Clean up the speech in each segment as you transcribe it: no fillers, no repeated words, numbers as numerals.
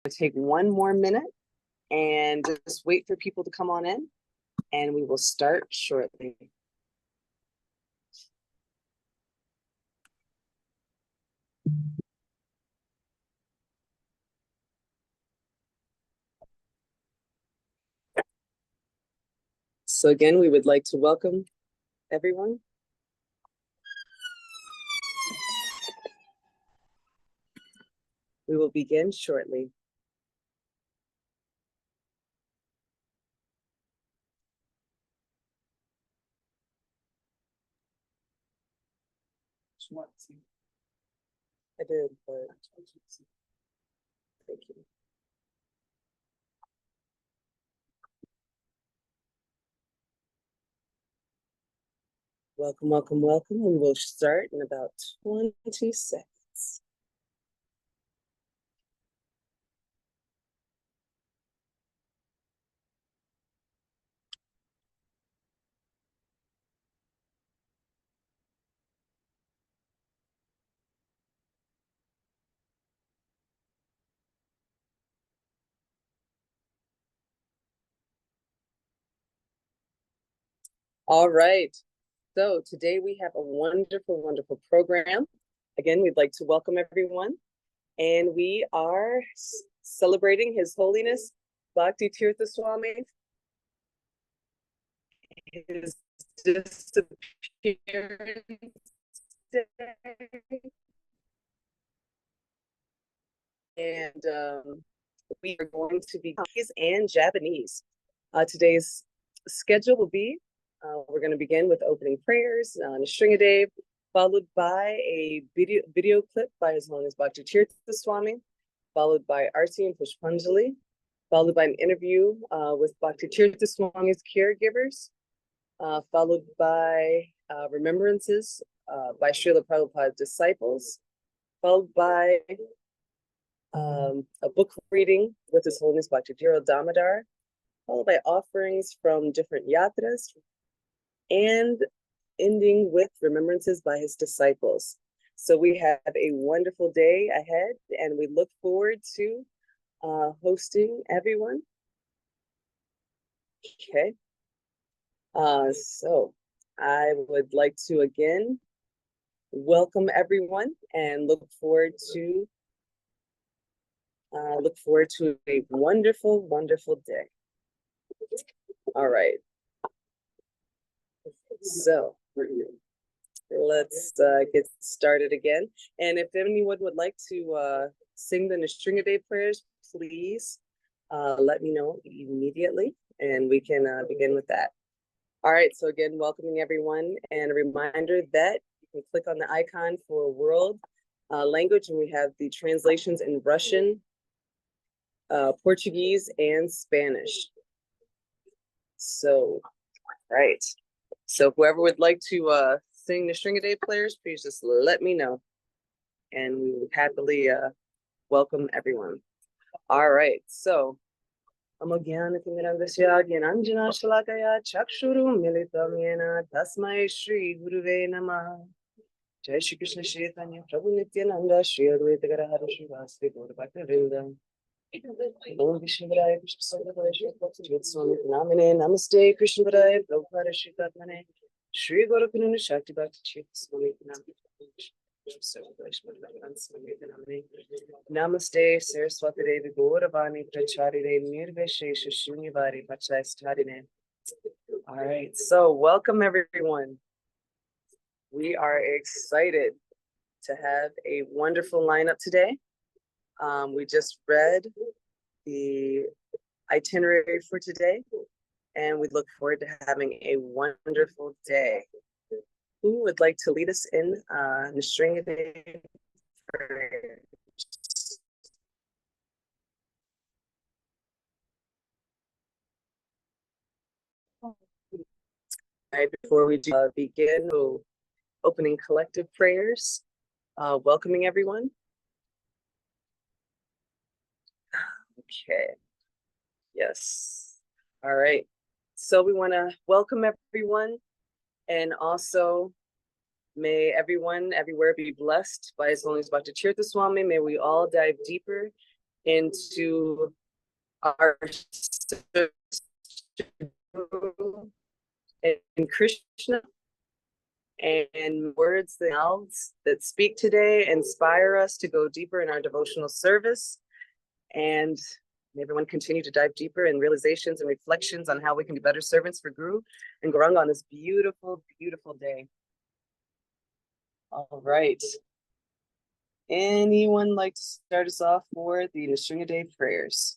take one more minute and just wait for people to come on in, and we will start shortly. So again, we would like to welcome everyone. We will begin shortly. I did, but thank you. Welcome, welcome, welcome. We will start in about 20 seconds. All right. So today we have a wonderful, wonderful program. Again, we'd like to welcome everyone. And we are celebrating His Holiness Bhakti Tirtha Swami, his disappearance day. And we are going to be Chinese and Japanese. Today's schedule will be, we're going to begin with opening prayers on Nishringadev, followed by a video clip by His Holiness Bhakti Tirtha Swami, followed by Arti and Pushpanjali, followed by an interview with Bhakti Tirtha Swami's caregivers, followed by remembrances by Srila Prabhupada's disciples, followed by a book reading with His Holiness Bhakti Tirtha Damodara, followed by offerings from different yatras, and ending with remembrances by his disciples. So we have a wonderful day ahead, and we look forward to hosting everyone. Okay. So I would like to again welcome everyone and look forward to a wonderful, wonderful day. All right. So let's get started again. And if anyone would like to sing the Nishringadev prayers, please let me know immediately, and we can begin with that. All right, so again, welcoming everyone, and a reminder that you can click on the icon for world language, and we have the translations in Russian, Portuguese, and Spanish. So, right. So whoever would like to sing the Nishringadev prayers, please just let me know, and we will happily welcome everyone. All right, so Amagyanatingiravasya Gyananjana Shalakaya Chakshuru Militam Yena Tasmai Shri Guruve Namah. Jai Shri Krishna Chaitanya Prabhu Nityananda Shri Advaita Gadadhara Srivasadi Gaura Bhaktivinoda. Om Vishnu Padaya Krishna Sadhara Shri Bhakti Tirtha Swami Namine Namaste Krishna Padaya Prabhupada Shri Tatmane Shri Gaurakanuna Shakti Bhakti Tirtha Swami Namaste Saraswati Devi Gauravani Pracharine Nirveshesha Shunyavari Pachastharine. All right, so welcome everyone. We are excited to have a wonderful lineup today. We just read the itinerary for today, and we look forward to having a wonderful day. Who would like to lead us in Nishringadev prayers? Right, before we begin, opening collective prayers, welcoming everyone. Okay. Yes. All right. So we want to welcome everyone, and also may everyone everywhere be blessed by His Holiness Bhakti Tirtha Swami. May we all dive deeper into our and Krishna, and words that speak today inspire us to go deeper in our devotional service. And may everyone continue to dive deeper in realizations and reflections on how we can be better servants for Guru and Gauranga on this beautiful, beautiful day. All right. Anyone like to start us off for the Nishringa Day prayers?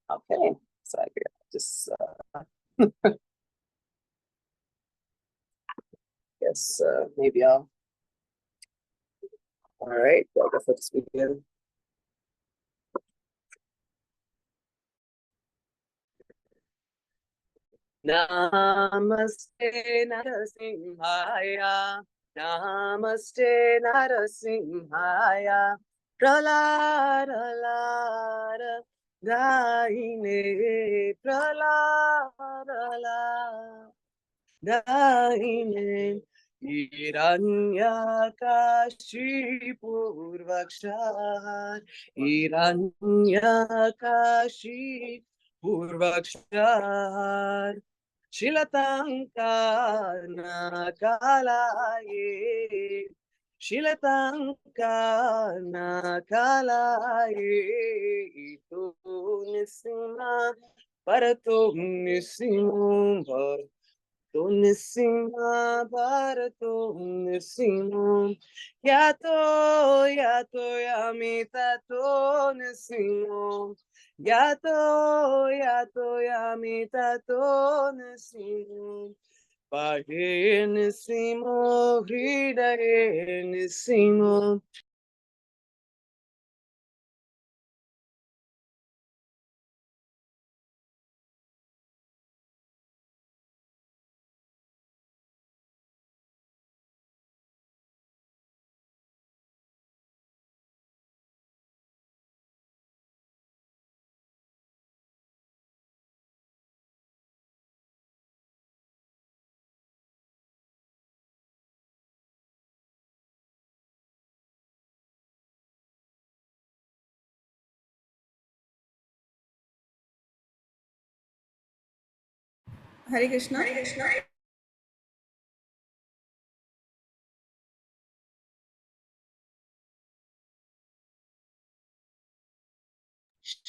Okay, so I just guess maybe I'll. All right, well, I guess let's begin. Namaste Narasimhaya, Namaste Narasimhaya, Pralara Daine, Pralara Daine, Hiranyakashi Purvakshar, Hiranyakashi Purvakshar, Shilatankana Kalaye, Shilatankana Kalaye, Ito Nisima, Parato Nisimum, Parato Nisima, Parato Nisimum, Yato, Yato Yamita To Nisimum, Yato, Yato Yamita To Nisimum, Pahe Nisimo, Hridaye Nisimo. Hare Krishna. Hare Krishna.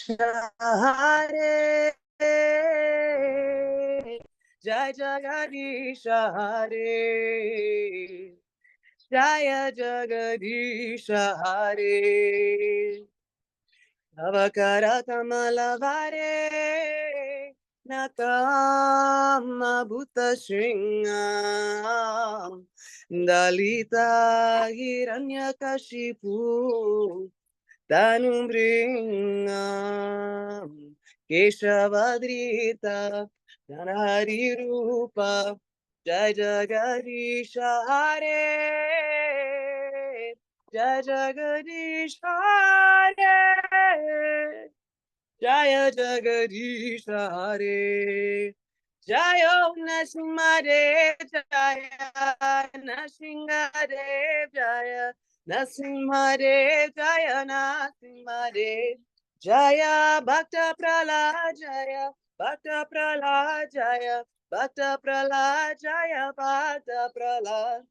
Shahare, Jai Jagadish Hare, Jaya Jagadish Hare, Avakara Kamalavare, Nakama Bhuta Shringa, Dalita Hiranyakashipu, Tanumringam, Keshavadrita, Dhanari Rupa, Jai Jagadish Hare, Jai Jagadish Hare, Jaya Jagadish Hare, Jaya Narasimhadev, Jaya Narasimhadev, Jaya Narasimhadev, Jaya Narasimhadev, Jaya Bhakta Prahlad, Jaya Bhakta Prahlad, Jaya Bhakta Prahlad, Jaya Bhakta Prahlad,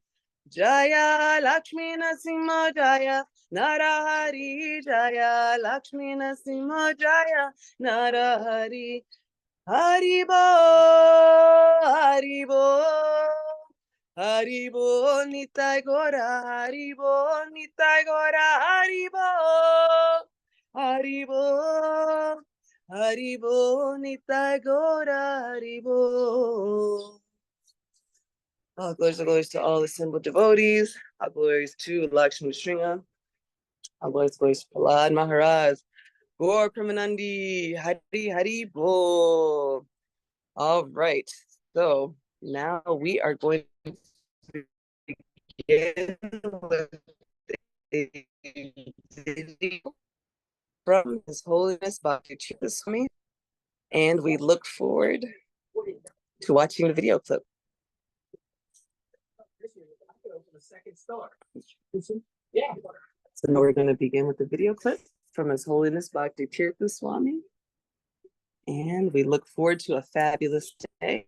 Jaya Lakshmi Narasimha, Jaya Narahari, Jaya Lakshmi Narasimha, Jaya Narahari. Haribo, Haribo, Haribo, Nitai Gora, Haribo, Nitai Gora, Haribo, Haribo, Haribo, Nitai Gora, Haribo. All glories to all assembled devotees. All glories to Lakshmi Shringa. All glories to Prahlad Maharaj. Gaur Pramanandi, Hari Hari Bol. All right, so now we are going to begin with a video from His Holiness Bhakti Tirtha Swami, and we look forward to watching the video clip. The second star. Yeah. So now we're going to begin with the video clip from His Holiness Bhakti Tirtha Swami. And we look forward to a fabulous day.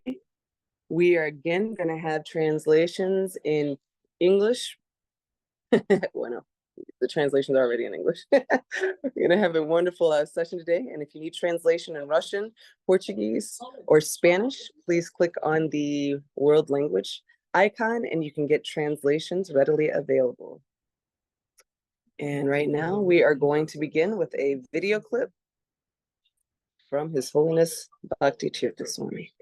We are again going to have translations in English. Well, no, the translations are already in English. We're going to have a wonderful session today. And if you need translation in Russian, Portuguese, or Spanish, please click on the world language icon and you can get translations readily available. And right now we are going to begin with a video clip from His Holiness Bhakti Tirtha Swami.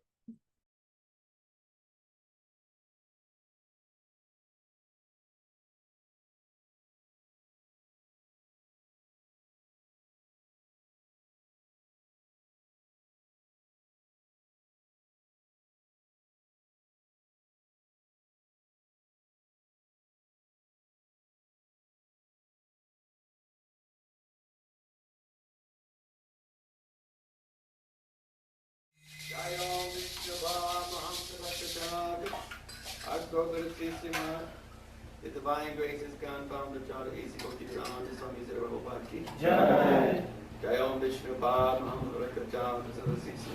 The divine grace is gone from the child of easy Bhakti Tirtha Swami Bhakti. Jai. Jai Om Vishnu Bhad Mahamudrakacham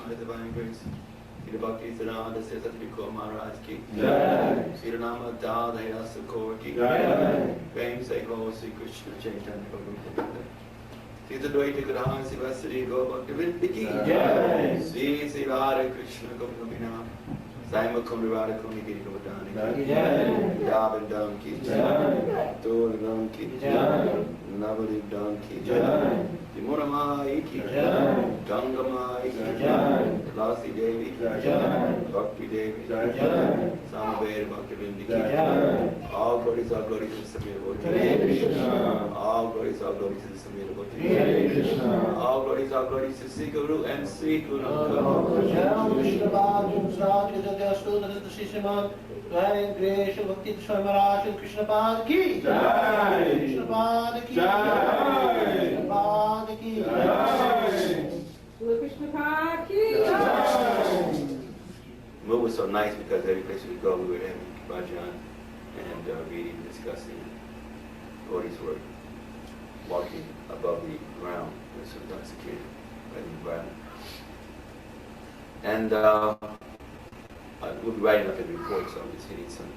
the divine grace. Sri Bhakti Tirtha Swami Maharaj ki. Jai. Sri Nama Dal Dhira Sukor ki. Jai. Fame say Lord Sri Krishna Chaitanya Prabhu. Sri Advaita Gadhan Sivasri Go Bhakti Vrinda ki. Jai. Sri Radha Krishna Govinda. Saima Kumrivada Kuni Giri Govardhani ki. Davindam ki. Tolam ki. Navadivdam ki. Timuramai ki. Gangamai ki. Lasi Devi ki. Bhakti Devi ki. Samaveda Bhakti Vindi ki. All glories to Samira Bhakti. All glories to Samira Bhakti. All glories to Sri Guru and Sri Guru. Jai Grace Bhakti Tirtha Swami Krishna Pad ki. Jai. Krishna Pad ki. Jai. Krishna Pad ki. Jai. Krishna Pad ki. Jai. The mood was so nice because every place we go, we were having bhajan and reading, discussing. Devotees were walking above the ground. It was intoxicated by the environment. And we'll be writing up the report, so I'm just hitting some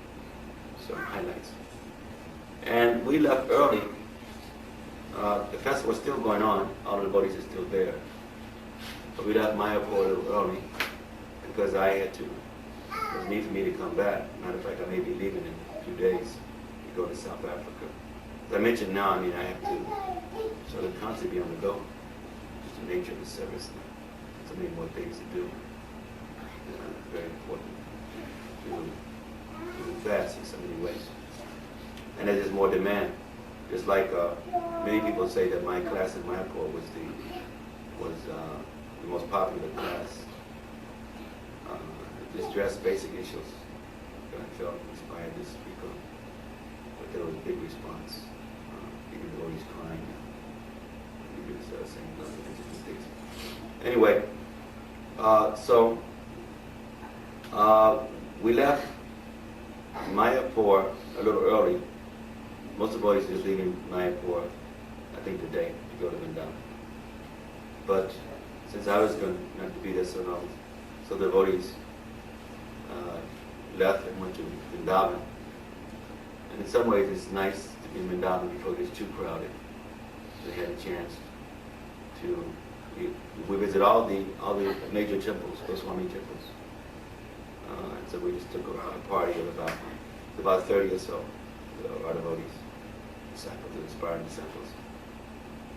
highlights. And we left early. The festival was still going on. All the devotees are still there. But we left Mayapur a little early because I had to. It was need for me to come back. Matter of fact, I may be leaving in a few days to go to South Africa. As I mentioned now, I mean, I have to sort of constantly be on the go. Just the nature of the service. So many more things to do. It's very important to fast in so many ways. And there's just more demand. Just like many people say that my class in Mayapur was the most popular class. Just addressed basic issues that I felt inspired to speak on. But there was a big response. Even though he's crying. He was saying interesting things. Anyway, so we left Mayapur a little early. Most of the boys is leaving Mayapur, I think today, to go to Vrindavan. But since I was going to have to be there so long, so the devotees left and went to Vrindavan. And in some ways it's nice to be in Vrindavan before it gets too crowded. They had a chance to we visit all the major temples, Goswami temples. And so we just took a party of about 30 or so of our devotees, disciples, inspiring disciples.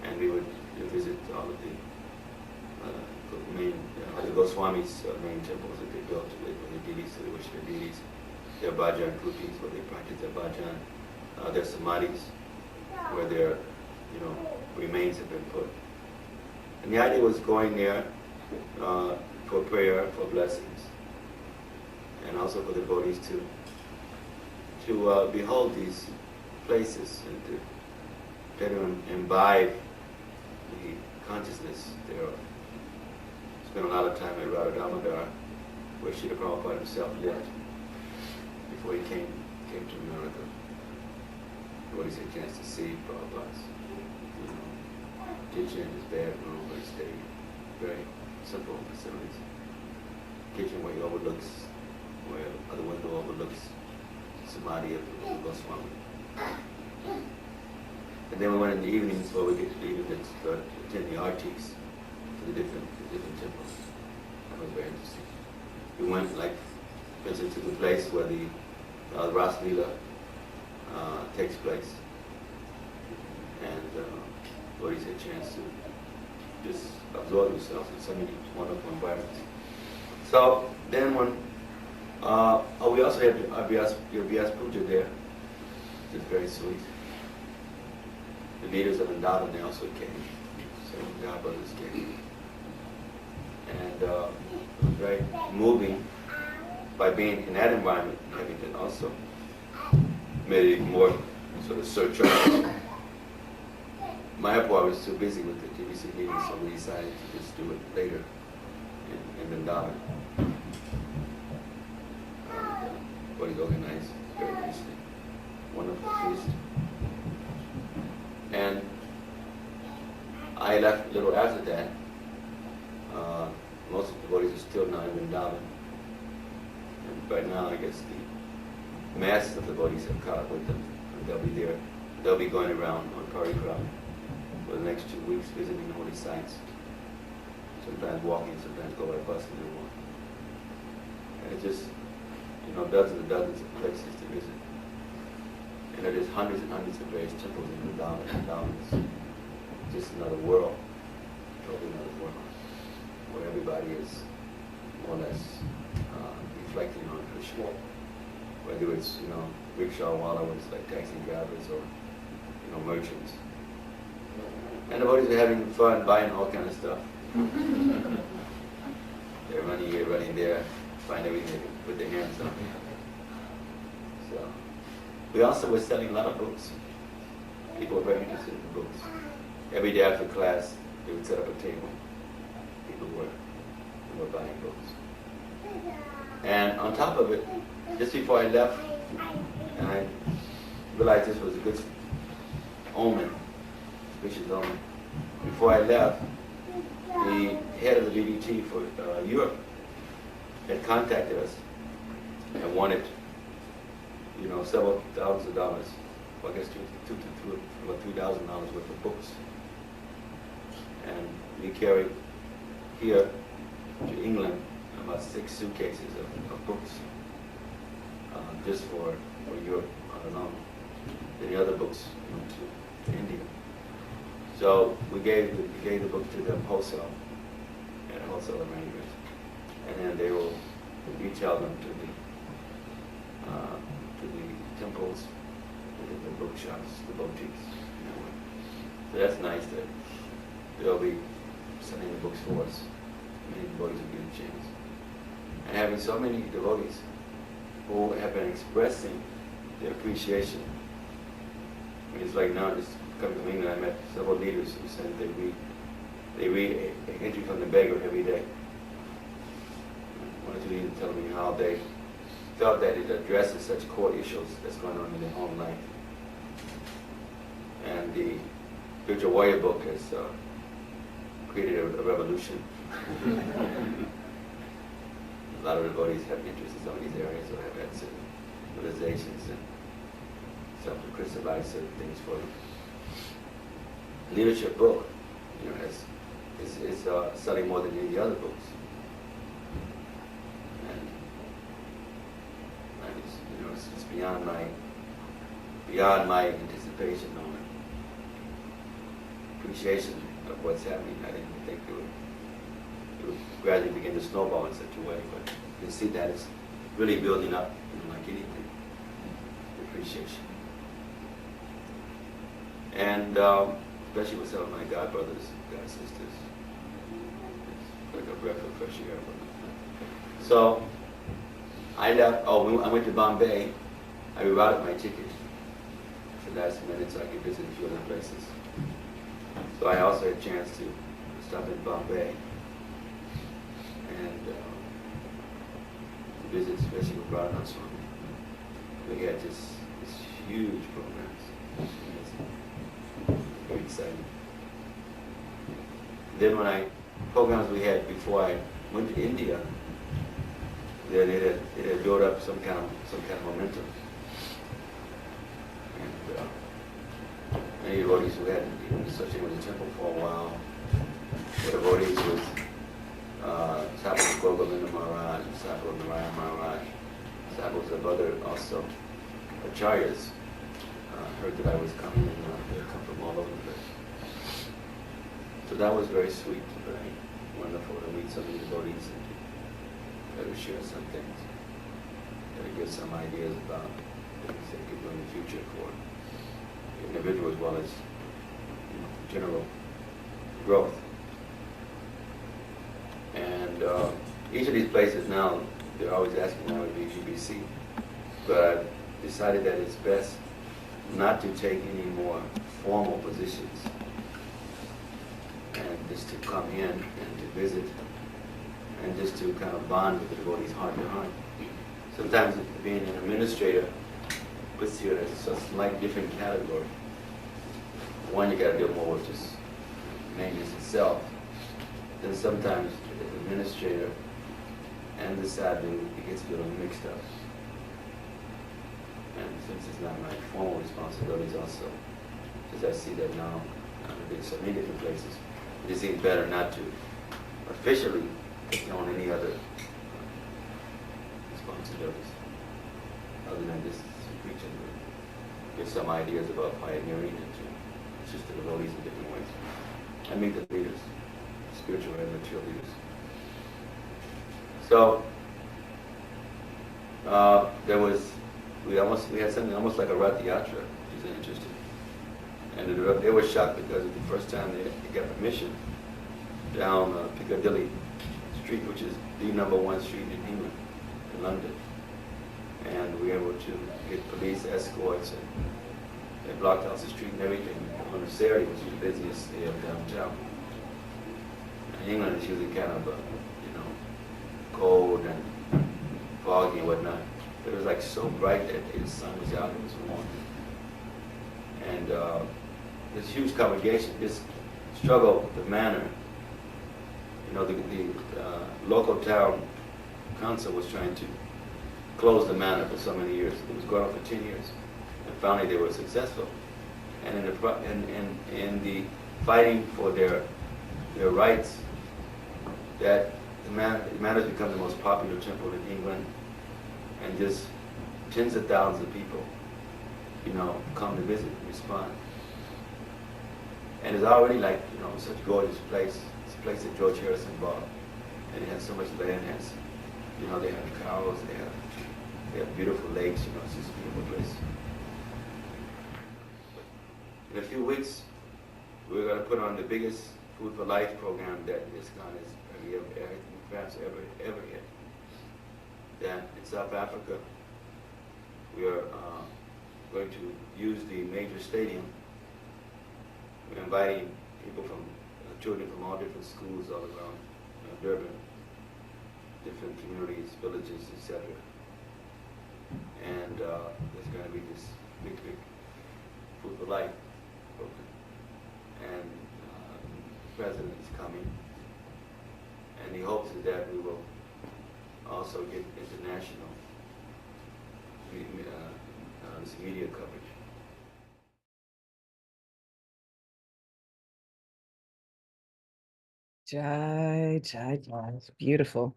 And we would visit all of the main, the Goswamis' main temples that they built with the deities, they worship their deities, their bhajan kutis where they practice their bhajan, their samadhis where their remains have been put. And the idea was going there for prayer, for blessings, and also for the devotees to behold these places and to better imbibe the consciousness thereof. Spent a lot of time at Damodara, where Srila Prabhupada himself lived before he came to America. Nobody's had a chance to see Prabhupada's, kitchen, his bedroom, where he stayed. Very simple facilities. Kitchen where he overlooks, where other window overlooks Samadhi of Goswami. And then we went in the evenings where we get to the evenings to attend the artis to the different temples. That was very interesting. We went, like, for instance, to the place where the Ras Leela takes place. And Lord, had a chance to just absorb yourself in so many wonderful environments. So then when, we also had your Vyas Puja there, which is very sweet. The leaders of Vrindavan, they also came. So God brothers came. And it was very moving by being in that environment, having it also made it more sort of surcharged. Mayapur was too busy with the TBC meeting, so we decided to just do it later in Vrindavan. What is organized very nicely. Wonderful feast. And I left a little after that. Most of the devotees are still now in Vrindavan. And right now, I guess the masses of the devotees have caught up with them. And they'll be there. They'll be going around on parikrama for the next 2 weeks, visiting holy sites. Sometimes walking, sometimes go by bus and they walk. And it's just, dozens and dozens of places to visit. And there's hundreds and hundreds of various temples in Vrindavan. Vrindavan is just another world, totally another world, where everybody is more or less reflecting on Krishna. Whether it's, rickshaw wallahs, like taxi drivers, or, merchants. And the devotees are having fun buying all kind of stuff. They're running here, running there, find everything they can put their hands on. So, we also were selling a lot of books. People were very interested in the books. Every day after class, they would set up a table. People were buying books. And on top of it, just before I left, and I realized this was a good omen, auspicious omen. Before I left, the head of the BBT for Europe had contacted us and wanted, several thousands of dollars. Well, I guess about $3,000 worth of books. And we carried here to England about 6 suitcases of books, just for Europe alone. Then the other books to India. So we gave the books to them wholesale, at wholesale arrangements, and then they will retail them to the temples, the bookshops, the boutiques. So that's nice that they'll be sending the books for us. Many devotees will get a chance. And having so many devotees who have been expressing their appreciation. I mean, it's like now, just coming from England, I met several leaders who said they read an entry from the beggar every day. One or two leaders telling me how they felt that it addresses such core issues that's going on in their home life. And the Spiritual Warrior book has created a revolution. A lot of devotees have interest in some of these areas, or have had certain realizations and self-crystallized certain things for them. The leadership book, is selling more than any of the other books. And it's beyond my anticipation or appreciation of what's happening. I didn't think it would gradually begin to snowball in such a way, but you can see that it's really building up, like anything, appreciation. And especially with some of my god brothers, god sisters, it's like a breath of fresh air for me. So I left. I went to Bombay. I rerouted my ticket at the last minute so I could visit a few other places. So I also had a chance to stop in Bombay and to visit, especially with Radha Swami. We had this huge programs. very exciting. Then when programs we had before I went to India, then it had built up some kind of momentum. And many devotees who had been associated with the temple for a while, the devotees was disciples of Govinda Maharaj, disciples of Narayan Maharaj, disciples of other also acharyas, heard that I was coming, and they come from all over the place. So that was very sweet, very wonderful to meet so many devotees and to share some things, to give some ideas about things they could do in the future for the individual as well as general growth. And each of these places now, they're always asking now to be GBC, but I've decided that it's best not to take any more formal positions and just to come in and to visit and just to kind of bond with the devotees heart to heart. Sometimes being an administrator puts you in a slight different category. One, you got to deal more with just maintenance itself. Then sometimes as an administrator and the sadhu, it gets a little mixed up. And since it's not my formal responsibilities also, since I see that now, in so many different places, it just seems better not to officially take on any other responsibilities, other than just preaching, give some ideas about pioneering and to assist the devotees in different ways. I meet the leaders, spiritual and material leaders. So, we had something almost like a Rath Yatra, which is interesting. And they were shocked because it was the first time they got permission down Piccadilly Street, which is the #1 street in England, in London. And we were able to get police escorts, and they blocked out the street and everything on a Saturday, which is the busiest day of downtown. And England is usually kind of, cold and foggy and whatnot. But it was like so bright that day, the sun was out, it was warm. And this huge congregation, this struggle with the manor, the local town council was trying to close the manor for so many years. It was going on for 10 years. And finally they were successful. And in the fighting for their rights, that the manor has become the most popular temple in England, and just tens of thousands of people, come to visit and respond. And it's already like, such a gorgeous place. It's a place that George Harrison bought, and it has so much land. It has, they have cows, they have beautiful lakes. It's just a beautiful place. In a few weeks, we're going to put on the biggest Food for Life program that ISKCON has perhaps ever had. That in South Africa, we are going to use the major stadium. We're inviting people children from all different schools all around Durban, different communities, villages, etc. And there's going to be this big Food for Life program. And the president is coming. And he hopes that we will also get international media coverage. Jai. Beautiful.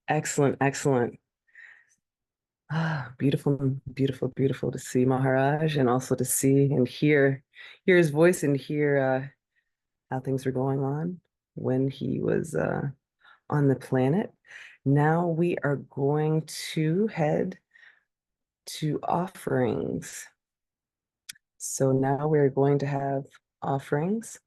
Excellent. Beautiful to see Maharaj, and also to see and hear his voice and hear how things were going on when he was on the planet. Now we are going to head to offerings. So now we're going to have offerings,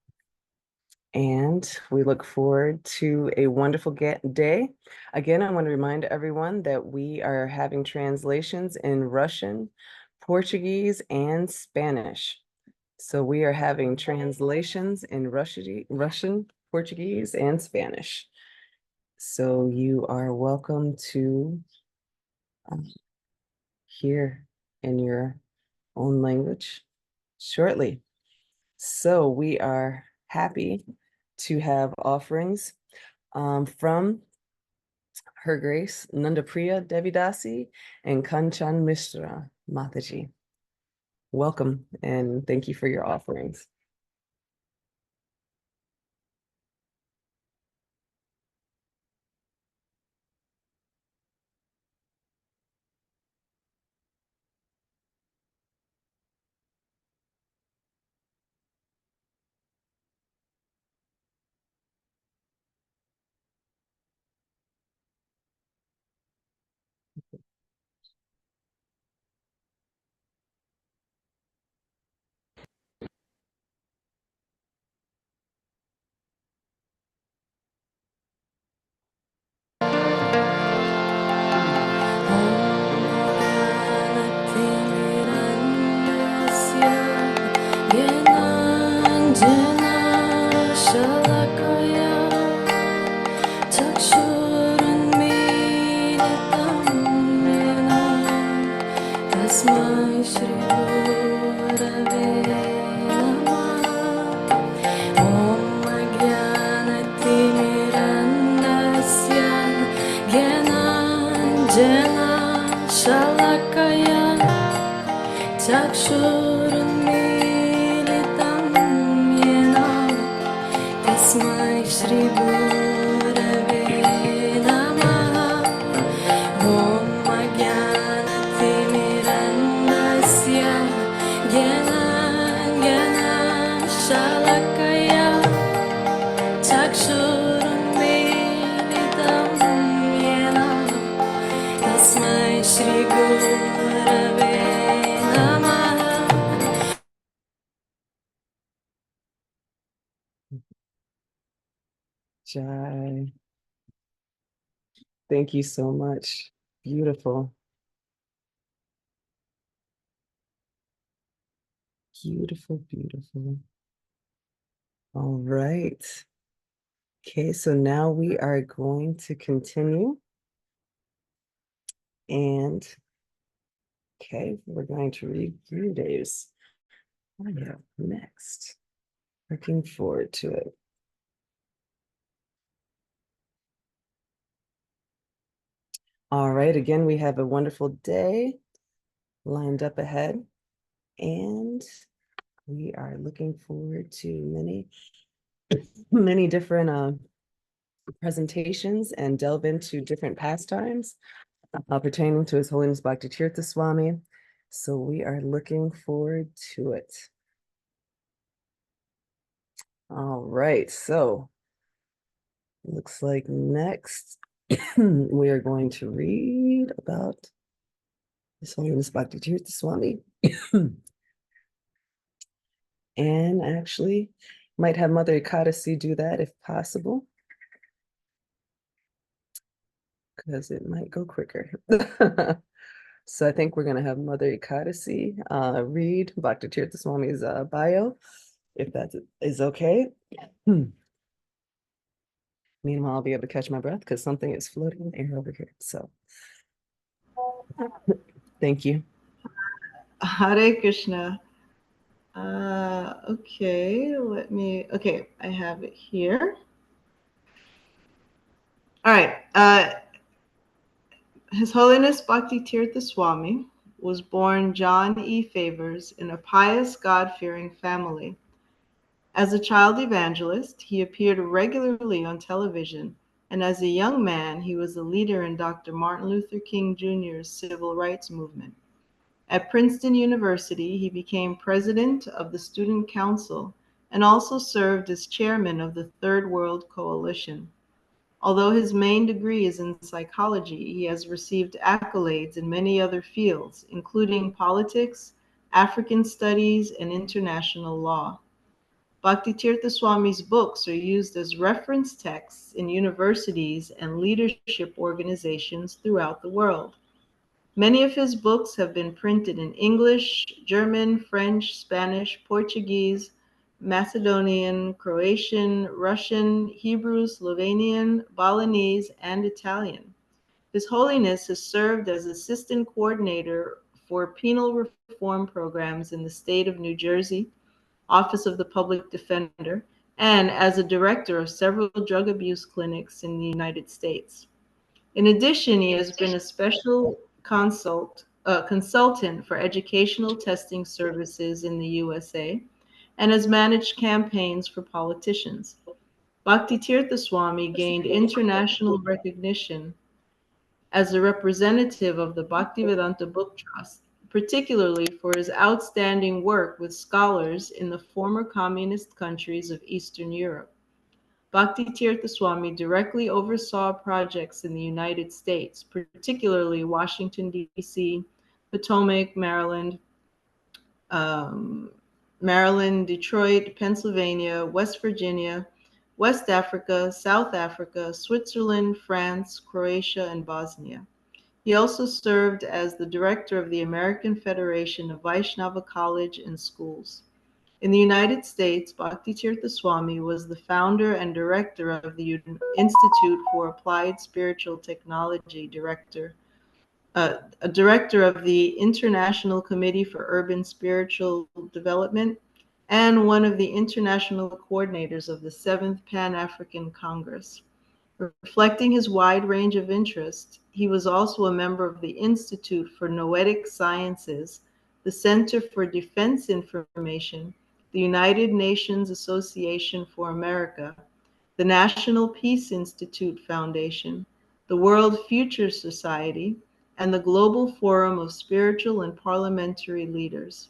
and we look forward to a wonderful day. Again, I want to remind everyone that we are having translations in Russian, Portuguese, and Spanish. So we are having translations in Russian, Portuguese, and Spanish. So you are welcome to hear in your own language shortly. So we are happy to have offerings from Her Grace Nandapriya Devidasi and Kanchan Mishra Mataji. Welcome and thank you for your offerings. Jai. Thank you so much. Beautiful. Beautiful, beautiful. All right. Okay, so now we are going to continue. And okay, we're going to read 3 days. I have next. Looking forward to it. All right, again, we have a wonderful day lined up ahead, and we are looking forward to many different presentations and delve into different pastimes pertaining to His Holiness Bhakti Tirtha Swami. So we are looking forward to it. All right, so looks like next we are going to read about His Holiness Bhakti Tirtha Swami. And actually might have Mother Ekadasi do that if possible, because it might go quicker. So I think we're going to have Mother Ekadasi read Bhakti Tirtha Swami's bio, if that is okay. Meanwhile, I'll be able to catch my breath because something is floating in the air over here. So thank you. Hare Krishna. Okay, I have it here. All right. His Holiness Bhakti Tirtha Swami was born John E. Favors in a pious, God-fearing family. As a child evangelist, he appeared regularly on television, and as a young man, he was a leader in Dr. Martin Luther King Jr.'s civil rights movement. At Princeton University, he became president of the Student Council and also served as chairman of the Third World Coalition. Although his main degree is in psychology, he has received accolades in many other fields, including politics, African studies, and international law. Bhakti Tirtha Swami's books are used as reference texts in universities and leadership organizations throughout the world. Many of his books have been printed in English, German, French, Spanish, Portuguese, Macedonian, Croatian, Russian, Hebrew, Slovenian, Balinese, and Italian. His Holiness has served as assistant coordinator for penal reform programs in the state of New Jersey, Office of the Public Defender, and as a director of several drug abuse clinics in the United States. In addition, he has been a special consultant for educational testing services in the USA and has managed campaigns for politicians. Bhakti Tirtha Swami gained international recognition as a representative of the Bhaktivedanta Book Trust, particularly for his outstanding work with scholars in the former communist countries of Eastern Europe. Bhakti Tirtha Swami directly oversaw projects in the United States, particularly Washington, D.C., Potomac, Maryland, Detroit, Pennsylvania, West Virginia, West Africa, South Africa, Switzerland, France, Croatia, and Bosnia. He also served as the director of the American Federation of Vaishnava College and Schools. In the United States, Bhakti Tirtha Swami was the founder and director of the Institute for Applied Spiritual Technology, a director of the International Committee for Urban Spiritual Development, and one of the international coordinators of the Seventh Pan-African Congress. Reflecting his wide range of interests, he was also a member of the Institute for Noetic Sciences, the Center for Defense Information, the United Nations Association for America, the National Peace Institute Foundation, the World Future Society, and the Global Forum of Spiritual and Parliamentary Leaders.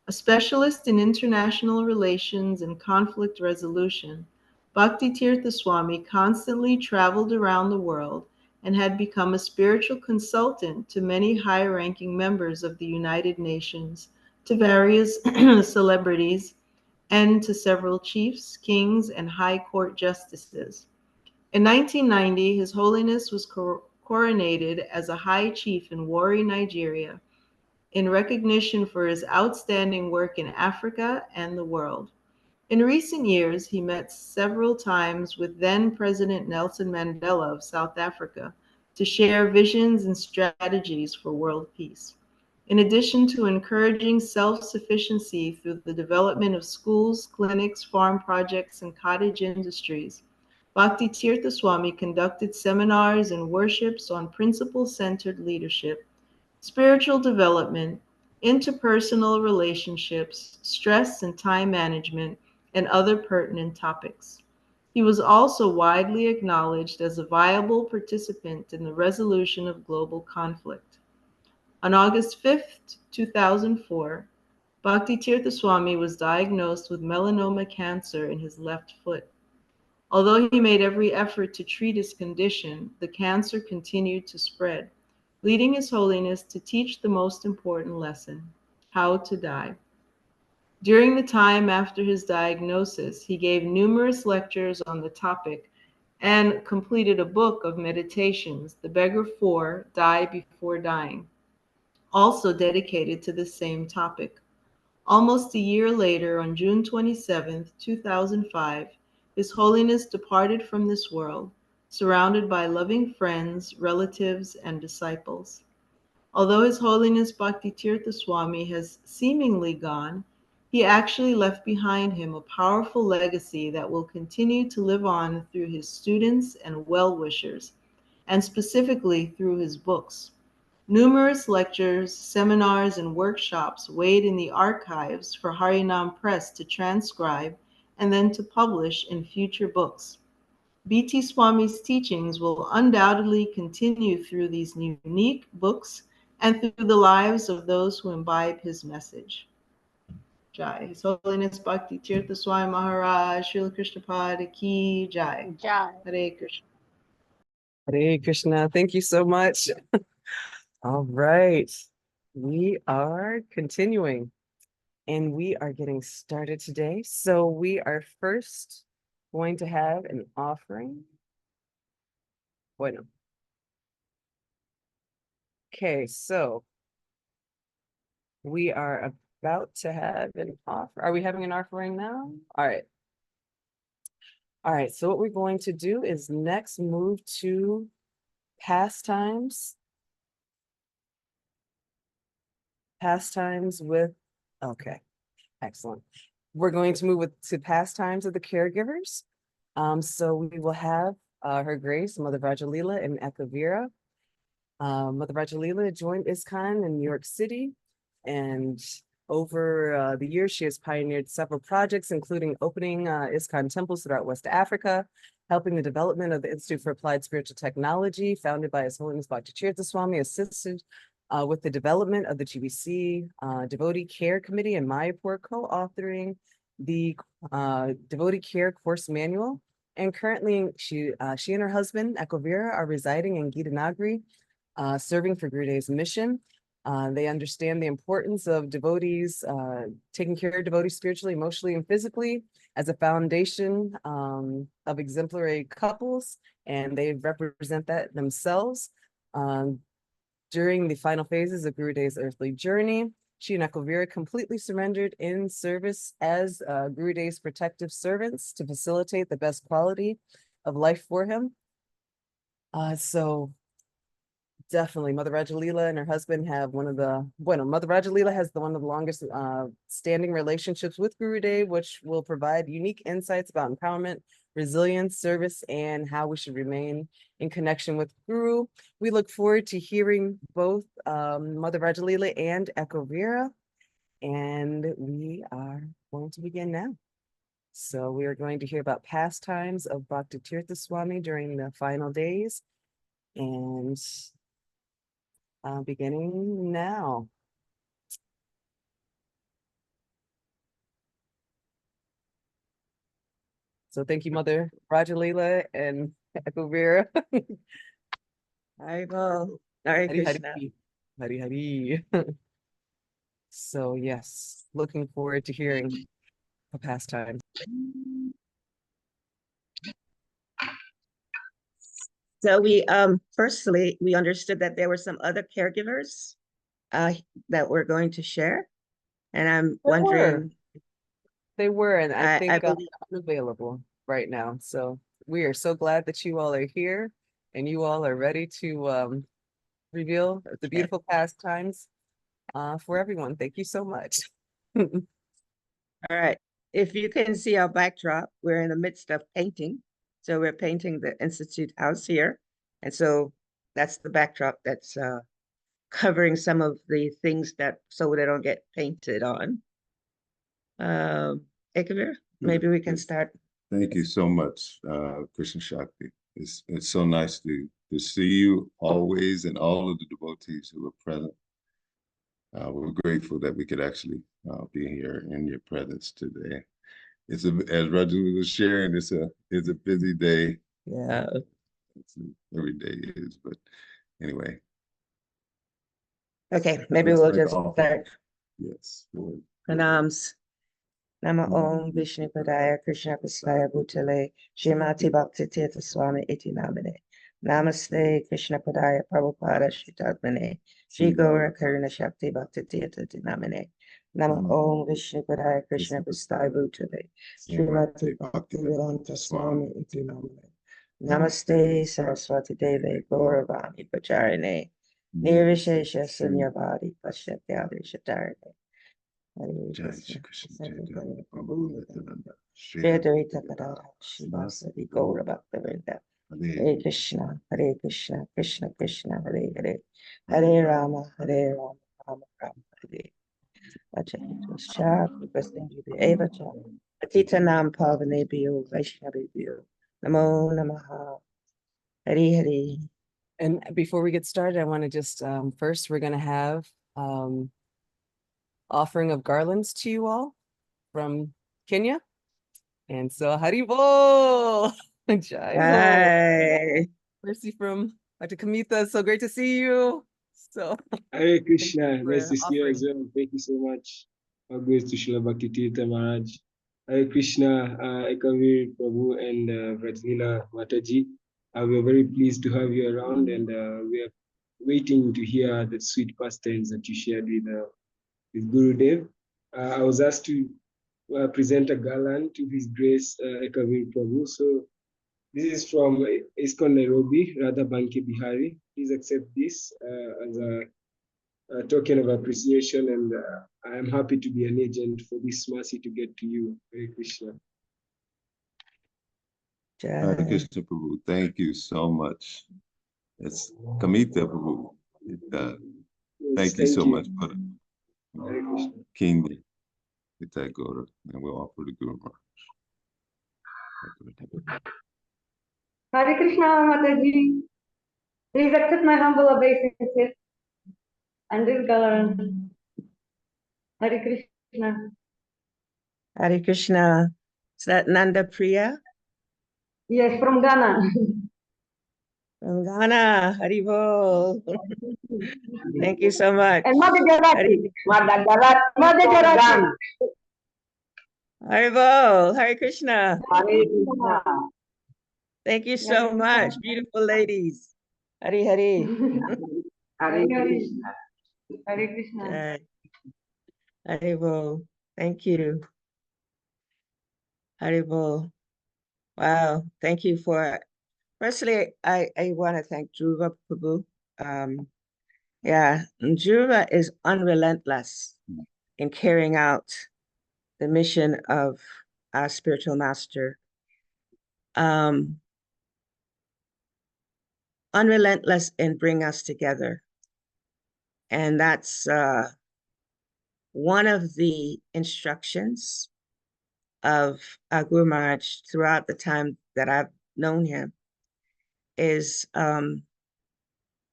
A specialist in international relations and conflict resolution, Bhakti Tirtha Swami constantly traveled around the world and had become a spiritual consultant to many high-ranking members of the United Nations, to various celebrities, and to several chiefs, kings, and high court justices. In 1990, His Holiness was coronated as a high chief in Warri, Nigeria, in recognition for his outstanding work in Africa and the world. In recent years, he met several times with then President Nelson Mandela of South Africa to share visions and strategies for world peace. In addition to encouraging self-sufficiency through the development of schools, clinics, farm projects, and cottage industries, Bhakti Tirtha Swami conducted seminars and worships on principle-centered leadership, spiritual development, interpersonal relationships, stress and time management, and other pertinent topics. He was also widely acknowledged as a viable participant in the resolution of global conflict. On August 5th, 2004, Bhakti Tirtha Swami was diagnosed with melanoma cancer in his left foot. Although he made every effort to treat his condition, the cancer continued to spread, leading His Holiness to teach the most important lesson: how to die. During the time after his diagnosis, he gave numerous lectures on the topic and completed a book of meditations, The Beggar 4, Die Before Dying, also dedicated to the same topic. Almost a year later, on June 27, 2005, His Holiness departed from this world, surrounded by loving friends, relatives, and disciples. Although His Holiness Bhakti Tirtha Swami has seemingly gone, he actually left behind him a powerful legacy that will continue to live on through his students and well-wishers, and specifically through his books. Numerous lectures, seminars, and workshops wait in the archives for Harinam Press to transcribe and then to publish in future books. B.T. Swami's teachings will undoubtedly continue through these unique books and through the lives of those who imbibe his message. Jai. His Holiness Bhakti Tirtha Swami Maharaj, Srila Krishna Pada Ki Jai. Jai. Hare Krishna. Hare Krishna. Thank you so much. All right. We are continuing and we are getting started today. So we are first going to have an offering. Bueno. Okay, so we are about to have an offer. Are we having an offering now? All right. All right, so what we're going to do is next move to pastimes. Pastimes with, okay, excellent. we're going to move to pastimes of the caregivers. So we will have Her Grace, Mother Rajalila and Ekavira. Mother Rajalila joined ISKCON in New York City, and over the years, she has pioneered several projects, including opening ISKCON temples throughout West Africa, helping the development of the Institute for Applied Spiritual Technology, founded by His Holiness Bhakti Tirtha Swami, assisted with the development of the GBC Devotee Care Committee in Mayapur, co-authoring the Devotee Care Course Manual. And currently, she and her husband, Ekavira, are residing in Gitanagari, serving for Gurudev's mission. They understand the importance of devotees, taking care of devotees spiritually, emotionally, and physically as a foundation of exemplary couples, and they represent that themselves. During the final phases of Gurudev's earthly journey, she and Ekavira completely surrendered in service as Gurudev's protective servants to facilitate the best quality of life for him. So definitely, Mother Rajalila and her husband have Mother Rajalila has one of the longest standing relationships with Gurudev, which will provide unique insights about empowerment, resilience, service, and how we should remain in connection with Guru. We look forward to hearing both Mother Rajalila and Ekavira, and we are going to begin now. So we are going to hear about pastimes of Bhakti Tirtha Swami during the final days, and beginning now. So thank you, Mother Rajalila and Ekavira. Haribol. Hare Hari Krishna. Hari. Hari Hari. So yes, looking forward to hearing the pastime. So we firstly we understood that there were some other caregivers that we're going to share, and I'm wondering. They were, and I think believe, unavailable right now. So we are so glad that you all are here, and you all are ready to reveal the beautiful pastimes for everyone. Thank you so much. all right. If you can see our backdrop, we're in the midst of painting. So we're painting the Institute house here. And so that's the backdrop that's covering some of the things so they don't get painted on. Ekavir, maybe we can start. Thank you so much, Krishna Shakti. It's so nice to see you always and all of the devotees who are present. We're grateful that we could actually be here in your presence today. As Raju was sharing, it's a busy day. Yeah. Every day is, but anyway. Okay, maybe we'll just start. Yes. Pranams. Nama Om Vishnu Padaya Krishna Prasthaya Bhutale Srimati Bhakti Tirtha Swami Iti Namine. Namaste Krishna Padaya Prabhupada Shritadmane Shri Gaura Karuna Shakti Bhakti Tirtha Dinamine. Nama Om Vishnu Padaya Krishna Prasthaya Bhutale Srimati Bhakti Vedanta Swami Iti Namine. Namaste Saraswati Deve Gauravani Pacharine Nirvishesha Sunyavadi Pashatyadi Shatarine. Hare Krishna, Krishna Krishna, Hare Hare, Hare Rama, Hare Rama, Rama Rama, Hare. Atita Nam Pavane Bio, Vaishnavi Bio, Namo Namaha, Hare Hare. And before we get started, I want to just first we're going to have offering of garlands to you all from Kenya. And so Haribol. Jai Ho. Mercy from Dr. Kamita. So great to see you. So Hare Krishna, nice to see you as well. Thank you so much. All goes to Srila Bhakti Tirtha Maharaj. Hare Krishna, Ekavir Prabhu and Vrajnila Mataji. We are very pleased to have you around, and we are waiting to hear the sweet pastimes that you shared with Gurudev. I was asked to present a garland to His Grace Ekavir Prabhu. So this is from ISKCON Nairobi, Radha Banki Bihari. Please accept this as a token of appreciation and I am happy to be an agent for this mercy to get to you. Hare Krishna. Hare Krishna Prabhu, thank you so much. It's Kamita Prabhu. Thank you so much for the kingdom. Guru, and we'll offer the Guru Maharaj. Hare Krishna, Mataji. Please accept my humble obeisances and this gallery. Hare Krishna. Hare Krishna. Is that Nanda Priya? Yes, from Ghana. From Ghana. Haribol. Thank you so much. And Mother Jarati. Mother Jarati. Haribol. Hare Krishna. Hare Krishna. Thank you so much, beautiful ladies. Hari Hari. Hare Krishna. Hare Krishna. Haribol. Thank you. Haribol. Wow. Thank you for, firstly, I want to thank Dhruva Prabhu. Yeah, Dhruva is unrelentless in carrying out the mission of our spiritual master. Unrelentless in bringing us together. And that's one of the instructions of Guru Maharaj throughout the time that I've known him is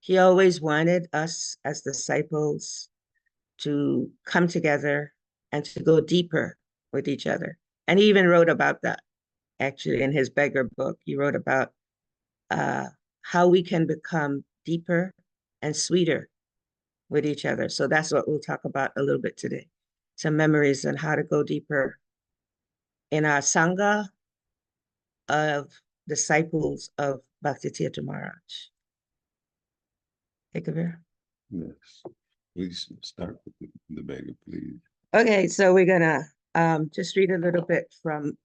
he always wanted us as disciples to come together and to go deeper with each other. And he even wrote about that, actually, in his beggar book. He wrote about how we can become deeper and sweeter with each other. So that's what we'll talk about a little bit today. Some memories on how to go deeper in our Sangha of disciples of Bhakti Tirtha Maharaj. Hey, Kabir. Yes. Please start with the beggar, please. Okay, so we're gonna just read a little bit from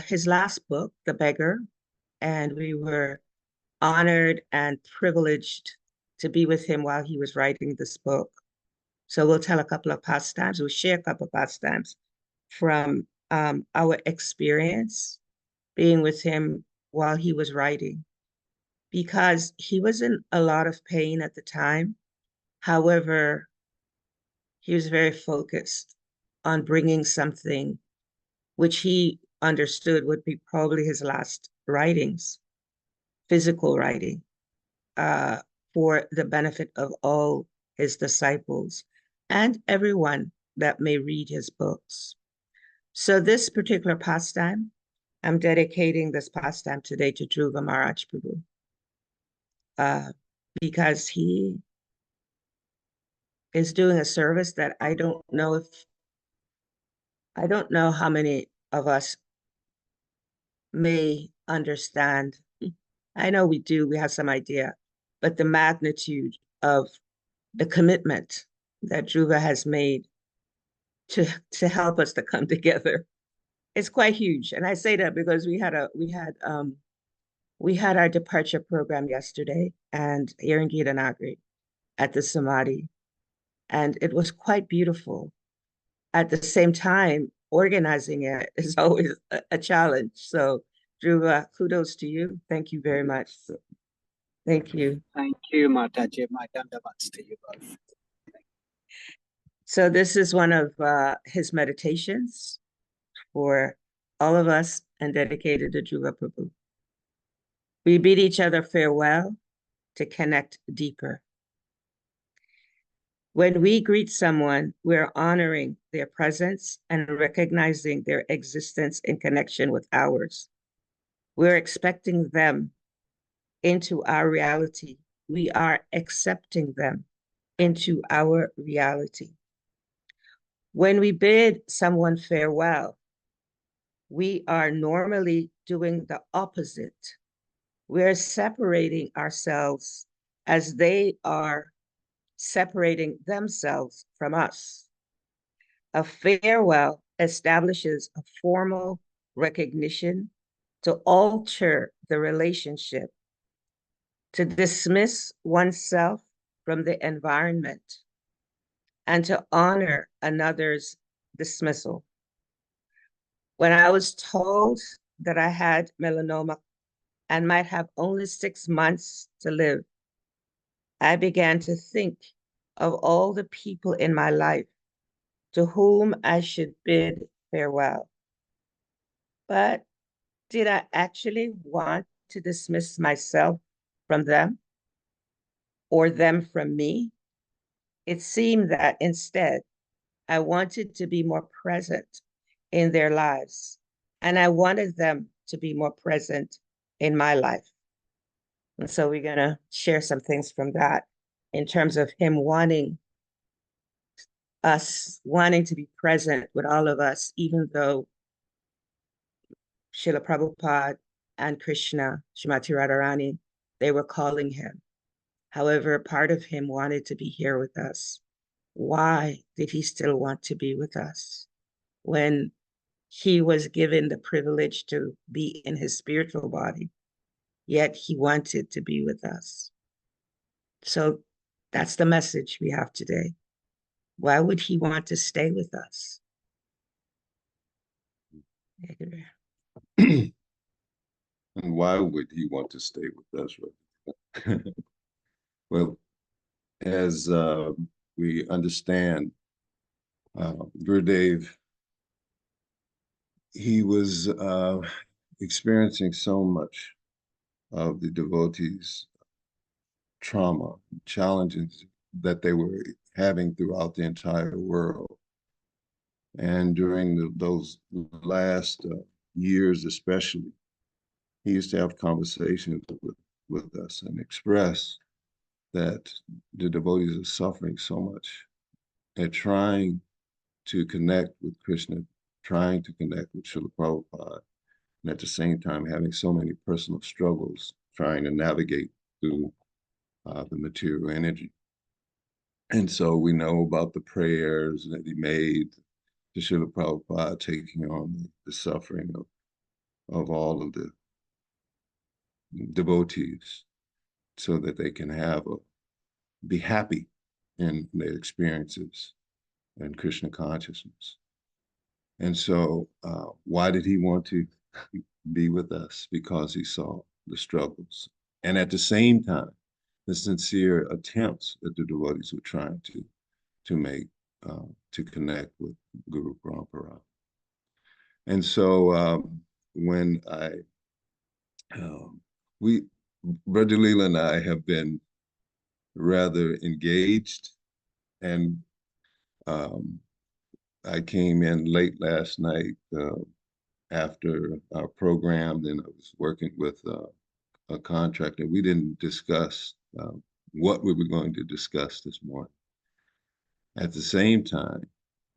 his last book, The Beggar, and we were honored and privileged to be with him while he was writing this book. So we'll tell a couple of pastimes, we'll share a couple of pastimes from our experience being with him while he was writing, because he was in a lot of pain at the time. However, he was very focused on bringing something which he understood would be probably his last writings, physical writing, for the benefit of all his disciples and everyone that may read his books. So this particular pastime, I'm dedicating this pastime today to Dhruva Maharaj Prabhu, because he is doing a service that I don't know how many of us may understand. I know we do, we have some idea, but the magnitude of the commitment that Dhruva has made to help us to come together is quite huge. And I say that because we had our departure program yesterday and here in Gitanagari at the Samadhi, and it was quite beautiful. At the same time, organizing it is always a challenge. So Dhruva, kudos to you. Thank you very much. Thank you. Thank you, Mataji. My dandavats to you both. So this is one of his meditations for all of us and dedicated to Dhruva Prabhu. We bid each other farewell to connect deeper. When we greet someone, we're honoring their presence and recognizing their existence in connection with ours. We're expecting them into our reality. We are accepting them into our reality. When we bid someone farewell, we are normally doing the opposite. We're separating ourselves as they are separating themselves from us. A farewell establishes a formal recognition to alter the relationship, to dismiss oneself from the environment, and to honor another's dismissal. When I was told that I had melanoma and might have only 6 months to live, I began to think of all the people in my life to whom I should bid farewell. But did I actually want to dismiss myself from them or them from me? It seemed that instead, I wanted to be more present in their lives, and I wanted them to be more present in my life. And so we're going to share some things from that in terms of him wanting to be present with all of us, even though Srila Prabhupada and Krishna, Srimati Radharani, they were calling him. However, part of him wanted to be here with us. Why did he still want to be with us when he was given the privilege to be in his spiritual body, yet he wanted to be with us? So that's the message we have today. Why would he want to stay with us? And why would he want to stay with us? Right? Well, as we understand, Gurudev, he was experiencing so much of the devotees' trauma, challenges that they were having throughout the entire world. And during those last years especially, he used to have conversations with us and express that the devotees are suffering so much. They're trying to connect with Krishna, trying to connect with Srila Prabhupada, and at the same time having so many personal struggles, trying to navigate through the material energy. And so we know about the prayers that he made to Srila Prabhupada, taking on the suffering of all of the devotees so that they can be happy in their experiences and Krishna consciousness. And so why did he want to be with us? Because he saw the struggles. And at the same time, the sincere attempts that the devotees were trying to make to connect with Guru Parampara. And so when Brother Leela and I have been rather engaged, and I came in late last night after our program, then I was working with a contractor. We didn't discuss what we were going to discuss this morning. At the same time,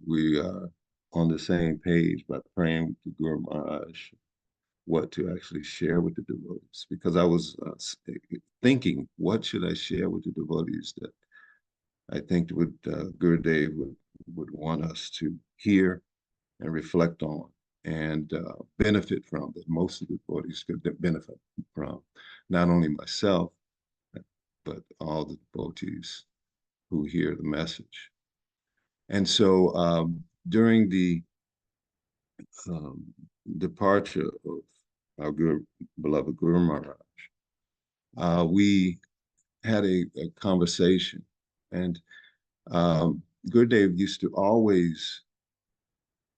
we are on the same page by praying to Guru Maharaj what to actually share with the devotees, because I was thinking, what should I share with the devotees that I think Gurudev would want us to hear and reflect on and benefit from, that most of the devotees could benefit from, not only myself, but all the devotees who hear the message. And so during the departure of our beloved Guru Maharaj, we had a conversation, and Gurudev used to always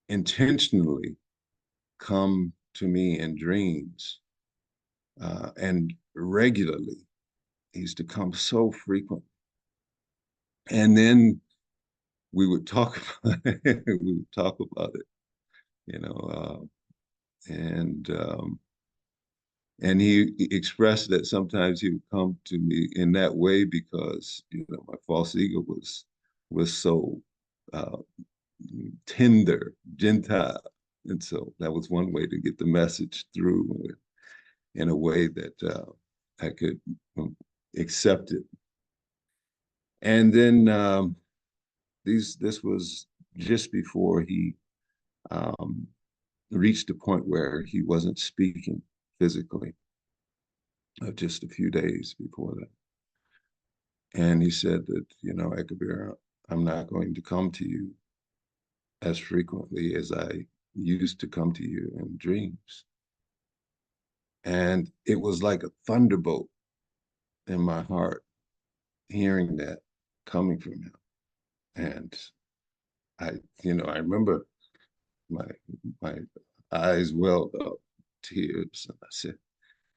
intentionally come to me in dreams, and regularly. He used to come so frequently. And then we would talk about it, you know, and he expressed that sometimes he would come to me in that way because, you know, my false ego was so tender, Gentile. And so that was one way to get the message through in a way that I could accept it. And then this was just before he reached a point where he wasn't speaking physically, just a few days before that. And he said that, you know, Ekabir, I'm not going to come to you as frequently as I used to come to you in dreams. And it was like a thunderbolt in my heart, hearing that coming from him. And I remember my eyes welled up, tears, and I said,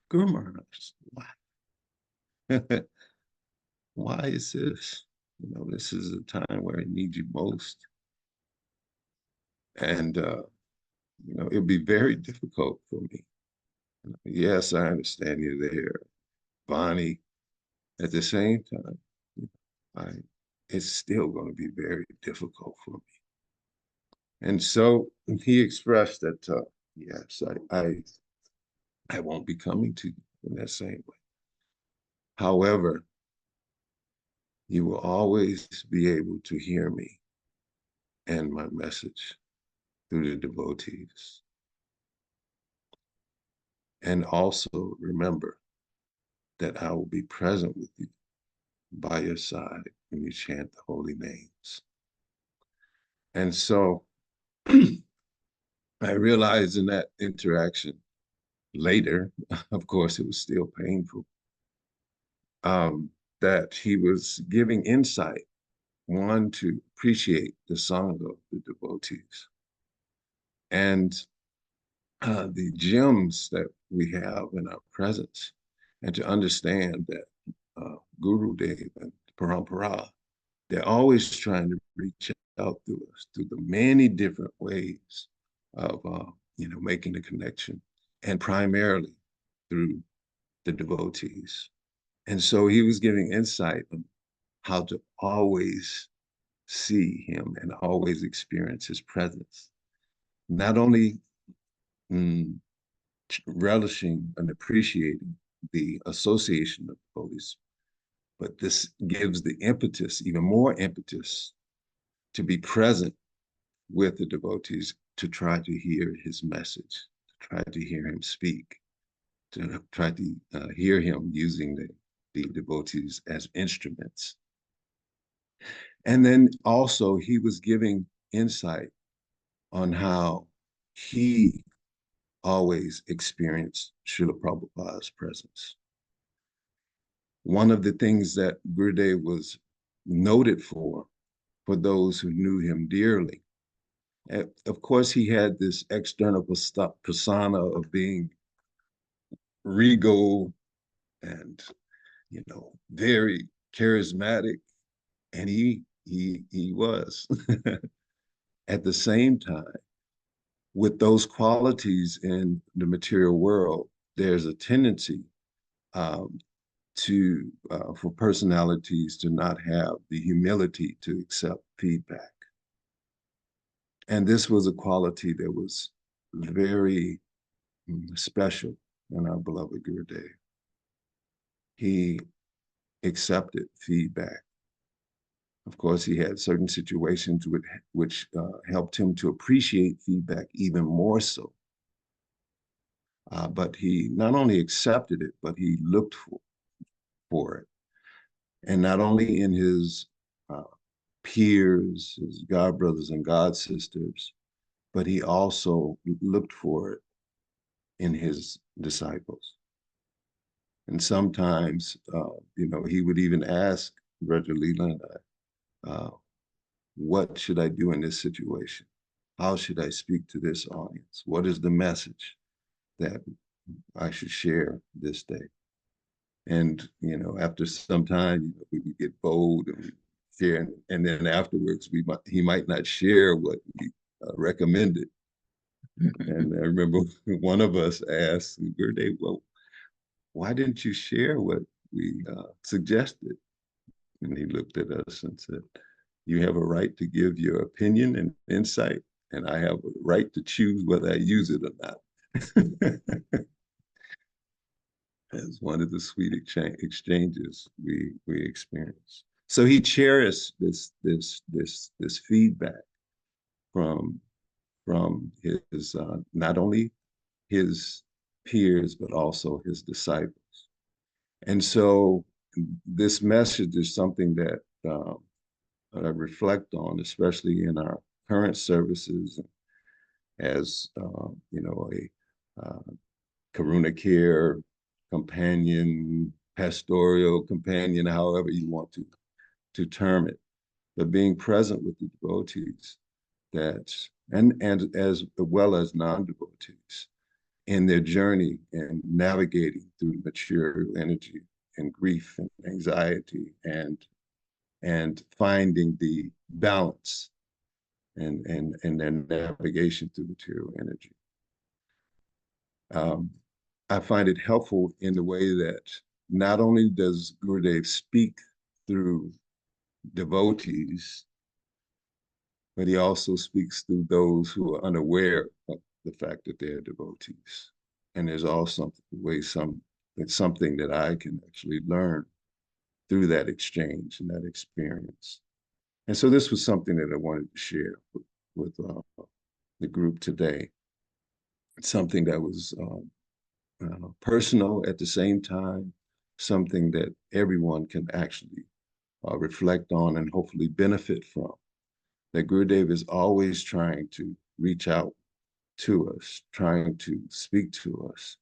Guru Maharaj, why? Why is this? This is a time where I need you most. And, it'd be very difficult for me. Yes, I understand you're there, Bonnie. At the same time, it's still going to be very difficult for me. And so he expressed that, yes, I won't be coming to you in that same way. However, you will always be able to hear me and my message through the devotees. And also remember that I will be present with you by your side when you chant the holy names. And so I realized in that interaction later, of course, it was still painful, that he was giving insight, one, to appreciate the song of the devotees and the gems that we have in our presence, and to understand that Guru Dev and Parampara, they're always trying to reach out to us through the many different ways of making the connection, and primarily through the devotees. And so he was giving insight on how to always see him and always experience his presence. Not only relishing and appreciating the association of devotees, but this gives the impetus, even more impetus, to be present with the devotees, to try to hear his message, to try to hear him speak, to try to hear him using the devotees as instruments. And then also he was giving insight on how he always experienced Srila Prabhupada's presence. One of the things that Gurudev was noted for those who knew him dearly, of course, he had this external persona of being regal and, very charismatic, and he was. At the same time, with those qualities in the material world, there's a tendency for personalities to not have the humility to accept feedback. And this was a quality that was very special in our beloved Gurudev. He accepted feedback. Of course, he had certain situations which helped him to appreciate feedback even more so. But he not only accepted it, but he looked for it. And not only in his peers, his God brothers and God sisters, but he also looked for it in his disciples. And sometimes, he would even ask Brother Leland, what should I do in this situation? How should I speak to this audience? What is the message that I should share this day? And, after some time, we would get bold and share. And then afterwards, he might not share what we recommended. And I remember one of us asked Gurudev, well, why didn't you share what we suggested? And he looked at us and said, you have a right to give your opinion and insight, and I have a right to choose whether I use it or not. As one of the sweet exchanges we experienced. So he cherished this feedback from his not only his peers but also his disciples. And so this message is something that reflect on, especially in our current services as, you know, a Karuna care companion, pastoral companion, however you want to term it, but being present with the devotees that, and as well as non-devotees in their journey and navigating through material energy and grief and anxiety and finding the balance and their navigation through material energy. I find it helpful in the way that not only does Gurudev speak through devotees, but he also speaks through those who are unaware of the fact that they're devotees. And there's also it's something that I can actually learn through that exchange and that experience. And so this was something that I wanted to share with the group today. It's something that was personal at the same time, something that everyone can actually reflect on and hopefully benefit from. That Gurudev is always trying to reach out to us, trying to speak to us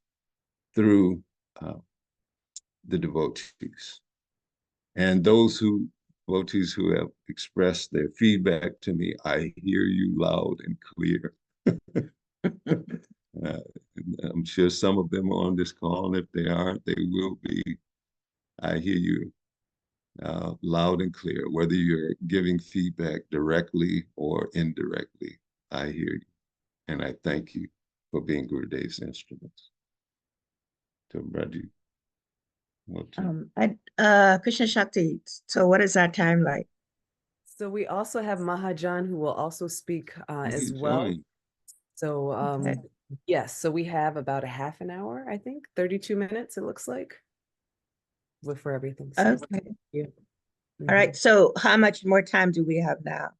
through the devotees. And those devotees who have expressed their feedback to me, I hear you loud and clear. I'm sure some of them are on this call, and if they aren't, they will be. I hear you loud and clear, whether you're giving feedback directly or indirectly. I hear you, and I thank you for being Gurudev's instruments. To Raju. Krishna Shakti, so what is our time like? So we also have Mahajan who will also speak as well. Joining. So Okay. yes, so we have about a half an hour, I think, 32 minutes, it looks like, for everything. So, Okay. yeah. All right. So how much more time do we have now?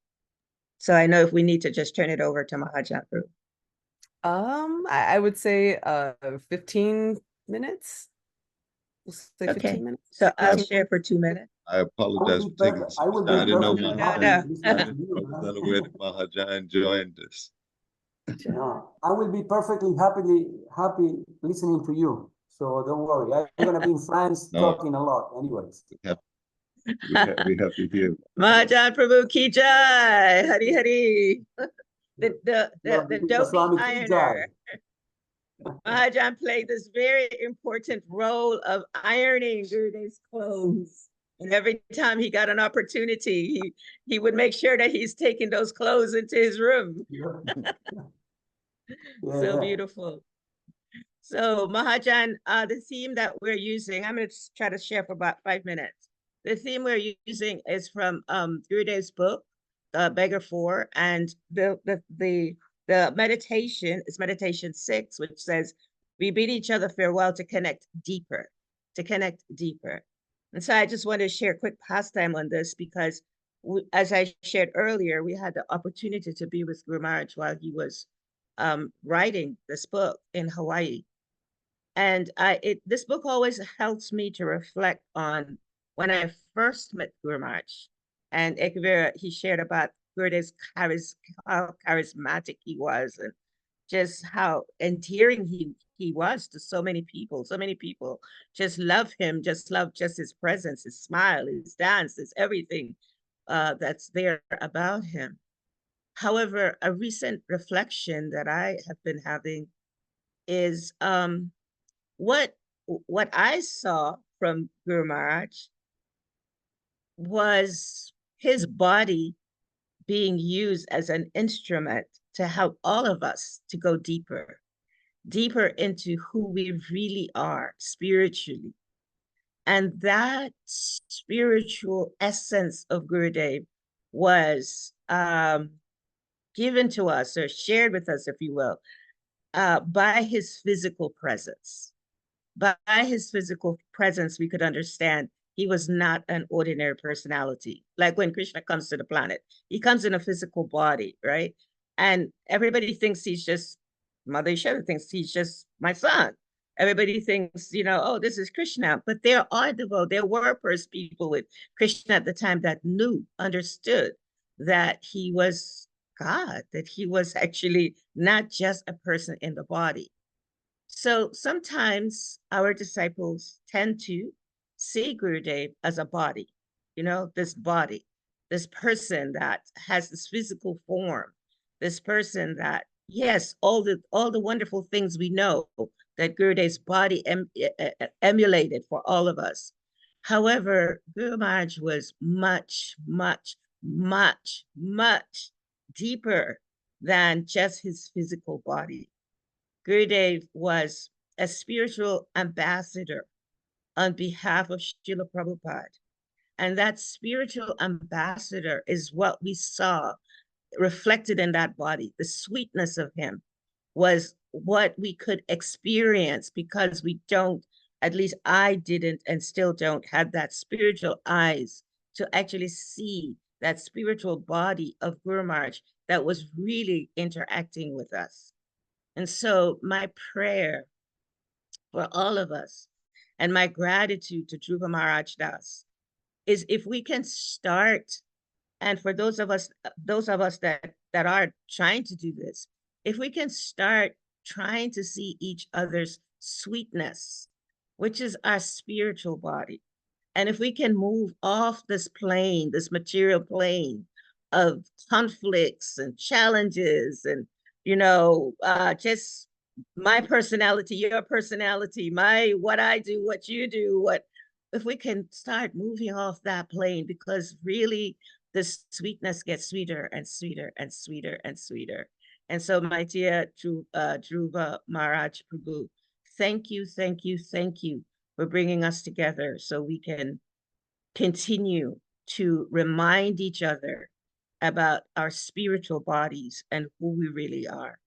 So I know if we need to just turn it over to Mahajan. I would say 15 minutes. We'll say 15 Okay. minutes. So I'll share for 2 minutes. I apologize for taking I will some time. I be didn't know perfectly Mahajan. happy No, I listening to you, was man. unaware that Mahajan joined us. No, I will be perfectly happy listening to you. So don't worry. I'm gonna be in France No. talking a lot, anyways. We have to hear. Mahajan Prabhu Ki Jai, Hari Hari. The Bhakti Tirtha doping Swami Ki ironer. Jai. Mahajan played this very important role of ironing Gurudev's clothes. And every time he got an opportunity, he would make sure that he's taking those clothes into his room. So beautiful. So Mahajan, the theme that we're using, I'm going to try to share for about 5 minutes. The theme we're using is from Gurudev's book, Beggar 4, and the meditation is meditation 6, which says, we bid each other farewell to connect deeper, And so I just want to share a quick pastime on this because as I shared earlier, we had the opportunity to be with Guru Maharaj while he was writing this book in Hawaii. And this book always helps me to reflect on when I first met Guru Maharaj. And Ekavira, he shared about Gurudev's how charismatic he was and just how endearing he was to so many people. So many people just love him, just love just his presence, his smile, his dance, his everything that's there about him. However, a recent reflection that I have been having is what I saw from Guru Maharaj was his body being used as an instrument to help all of us to go deeper into who we really are spiritually. And that spiritual essence of Gurudev was given to us or shared with us, if you will, by his physical presence. By his physical presence, we could understand he was not an ordinary personality. Like when Krishna comes to the planet, he comes in a physical body, right? And everybody thinks he's just, Mother Yashoda thinks he's just my son. Everybody thinks, oh, this is Krishna, but there were first people with Krishna at the time that understood that he was God, that he was actually not just a person in the body. So sometimes our disciples tend to see Gurudev as a body, this body, this person that has this physical form, this person that, yes, all the wonderful things we know that Gurudev's body emulated for all of us. However, Guru Maharaj was much, much, much, much deeper than just his physical body. Gurudev was a spiritual ambassador on behalf of Srila Prabhupada. And that spiritual ambassador is what we saw reflected in that body. The sweetness of him was what we could experience because we don't, at least I didn't and still don't, have that spiritual eyes to actually see that spiritual body of Guru Maharaj that was really interacting with us. And so my prayer for all of us and my gratitude to Dhruva Maharaj Das is if we can start, and for those of us that are trying to do this, if we can start trying to see each other's sweetness, which is our spiritual body, and if we can move off this plane, this material plane of conflicts and challenges and just my personality, your personality, what I do, what you do, if we can start moving off that plane, because really the sweetness gets sweeter and sweeter and sweeter and sweeter. And so my dear Dhruva Maharaj Prabhu, thank you, thank you, thank you for bringing us together so we can continue to remind each other about our spiritual bodies and who we really are.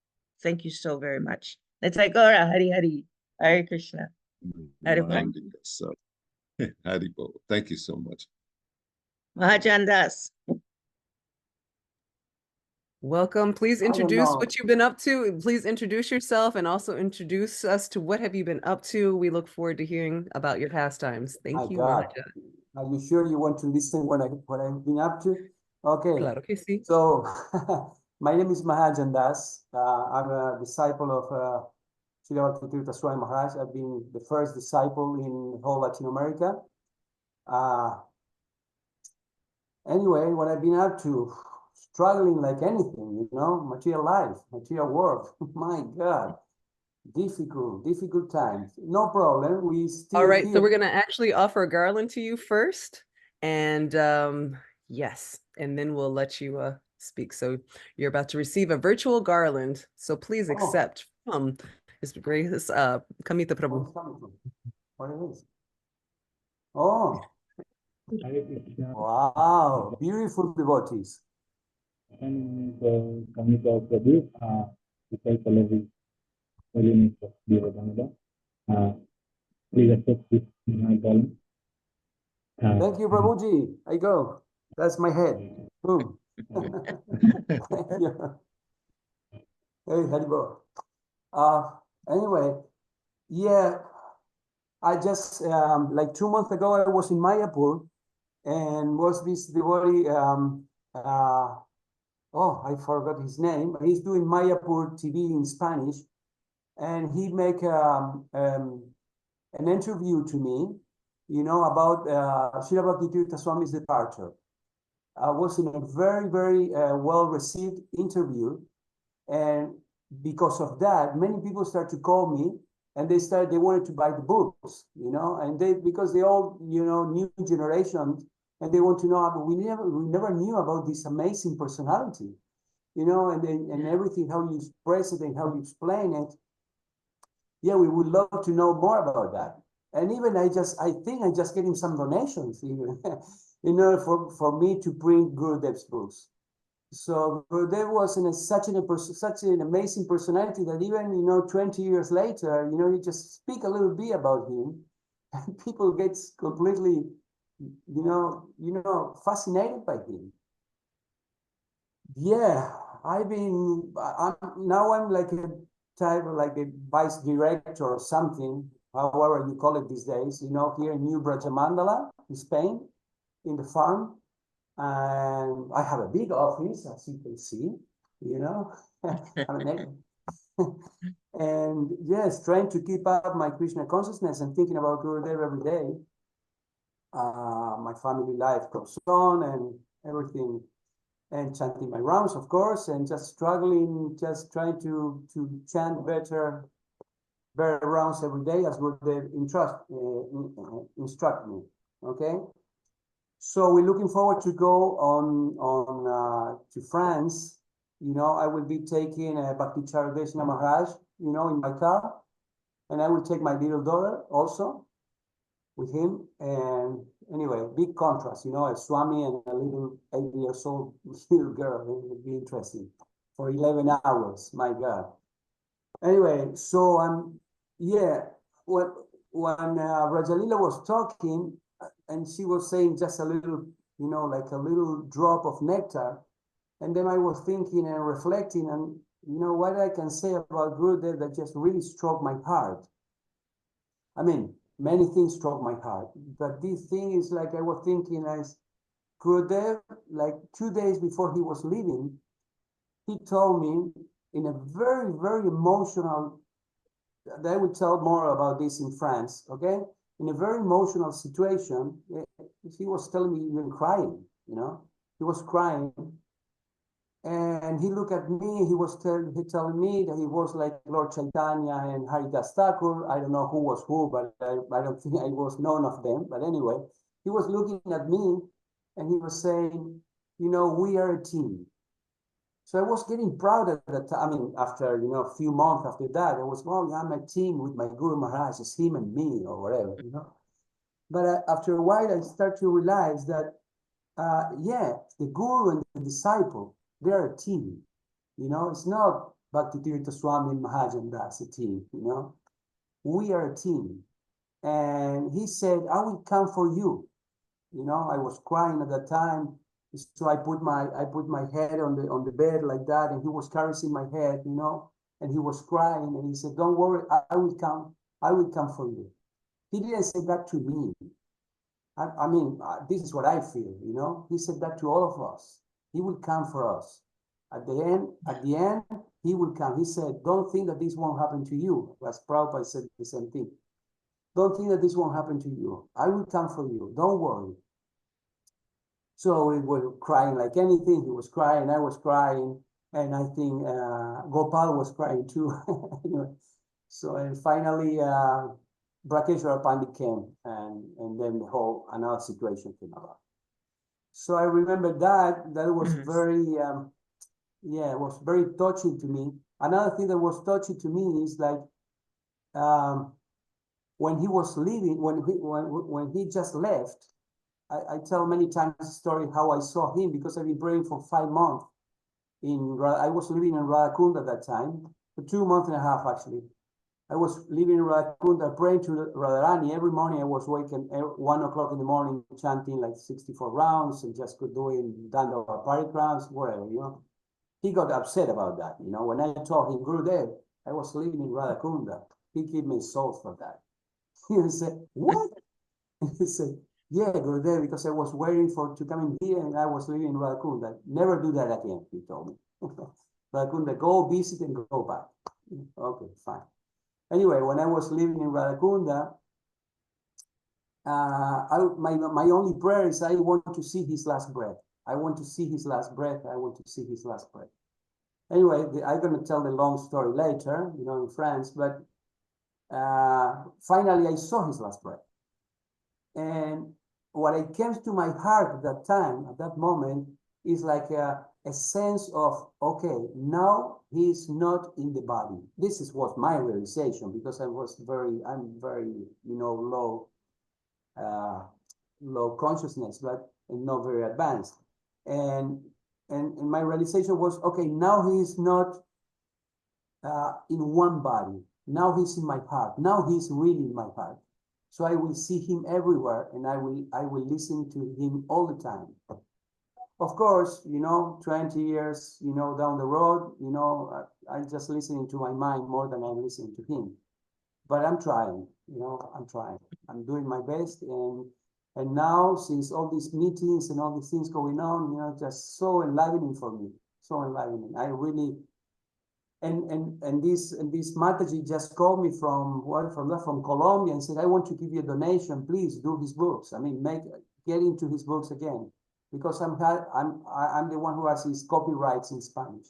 Thank you so very much. Let's say Gora, Hari Hari, Hare Krishna. Hare So, Hari Bol. Thank you so much. Mahajan Das. Welcome. Please introduce what you've been up to. Please introduce yourself and also introduce us to what have you been up to. We look forward to hearing about your pastimes. Thank you, Mahajan. Are you sure you want to listen what I've been up to? Okay. Claro que sí. So, my name is Mahajan Das. I'm a disciple of Bhakti Tirtha Swami Maharaj. I've been the first disciple in whole Latin America. Anyway, what I've been up to, struggling like anything, material life, material work. My God, difficult times. No problem. We still. All right, so we're gonna actually offer a garland to you first, and yes, and then we'll let you speak. So you're about to receive a virtual garland. So please accept from His Grace Kamita Prabhu. What it is? Oh, wow, beautiful devotees. Kamita Prabhu, disciple of Holiness of Damodara. Please accept this my garland. Thank you, Prabhuji. I go. That's my head. Boom. Hey, Haribo. Anyway, yeah, I just, like 2 months ago, I was in Mayapur and was this devotee, I forgot his name. He's doing Mayapur TV in Spanish. And he make an interview to me, about Srila Bhakti Tirtha Swami's departure. I was in a very, very well-received interview. And because of that, many people started to call me and they wanted to buy the books, and because they all, new generation, and they want to know, but we never knew about this amazing personality, and everything, how you express it and how you explain it. Yeah, we would love to know more about that. And even I think I just getting some donations even in order for me to print Gurudev's books. So Gurudev was such an amazing personality that even 20 years later, you just speak a little bit about him, and people get completely, fascinated by him. Yeah, I'm like type of like a vice director or something, however you call it these days, you know, here in New Brajamandala in Spain, in the farm. And I have a big office, as you can see, you know. And yes, trying to keep up my Krishna consciousness and thinking about Gurudev every day. My family life goes on and everything, and chanting my rounds, of course, and just struggling, just trying to chant better rounds every day as Gurudev instruct me. Okay, so we're looking forward to go on to France. You know, I will be taking Bhakti Tirtha Maharaj, you know, in my car, and I will take my little daughter also with him. And anyway, big contrast, you know, a Swami and a little 8 years old little girl. It would be interesting for 11 hours. My God. Anyway, so yeah, when Rajalila was talking, and she was saying just a little, you know, like a little drop of nectar. And then I was thinking and reflecting, and you know what I can say about Gurudev that just really struck my heart. I mean, many things struck my heart, but this thing is like I was thinking as Gurudev, like 2 days before he was leaving, he told me in a very, very emotional, I will tell more about this in France, okay? In a very emotional situation, he was telling me even crying, you know? He was crying. And he looked at me, he telling me that he was like Lord Chaitanya and Haridas Thakur. I don't know who was who, but I don't think I was none of them. But anyway, he was looking at me and he was saying, you know, we are a team. So I was getting proud at that time. I mean, after, you know, a few months after that, I was, well, I'm a team with my Guru Maharaj, it's him and me or whatever, you know. But after a while, I start to realize that, yeah, the Guru and the disciple, they're a team, you know. It's not Bhakti Tirtha Swami and Mahajan Das a team, you know. We are a team. And he said, I will come for you. You know, I was crying at that time. So I put my head on the bed like that, and he was caressing my head, you know, and he was crying, and he said, don't worry, I will come for you. He didn't say that to me. I mean, this is what I feel, you know. He said that to all of us. He will come for us. At the end, he will come. He said, don't think that this won't happen to you. As Prabhupada said the same thing. Don't think that this won't happen to you. I will come for you. Don't worry. So we were crying like anything. He was crying, I was crying, and I think Gopal was crying too. Anyway, so and finally, Brakeshwara Pandit came, and then the whole another situation came about. So I remember that was very, yeah, it was very touching to me. Another thing that was touching to me is like when he was leaving, when he just left. I tell many times the story how I saw him, because I've been praying for 5 months. I was living in Radhakund at that time, for 2 months and a half actually. I was living in Radhakund, praying to Radharani. Every morning I was waking 1 o'clock in the morning, chanting like 64 rounds and just doing Dandava parikrams, whatever, you know. He got upset about that, you know. When I told him, Gurudev, I was living in Radhakunda, he gave me salt for that. He said, what? He said, yeah, Gurudev, because I was waiting to come in here and I was living in Radhakunda. Never do that again, he told me. Radhakunda, go visit and go back. Okay, fine. Anyway, when I was living in Radhakunda, my only prayer is I want to see his last breath. I want to see his last breath. I want to see his last breath. Anyway, I'm going to tell the long story later, you know, in France, but finally I saw his last breath. And what it came to my heart at that time, at that moment, is like a sense of, okay, now he's not in the body. This was my realization, because I'm very, you know, low consciousness, but not very advanced. And my realization was, okay, now he's not in one body. Now he's in my heart. Now he's really in my heart. So I will see him everywhere, and I will listen to him all the time. of course, 20 years, down the road, I'm just listening to my mind more than I'm listening to him. But I'm trying, I'm trying. I'm doing my best. And now, since all these meetings and all these things going on, just so enlivening for me, so enlivening. I really, and this Mataji just called me from Colombia and said, I want to give you a donation. Please do his books. I mean, get into his books again, because I'm the one who has his copyrights in Spanish,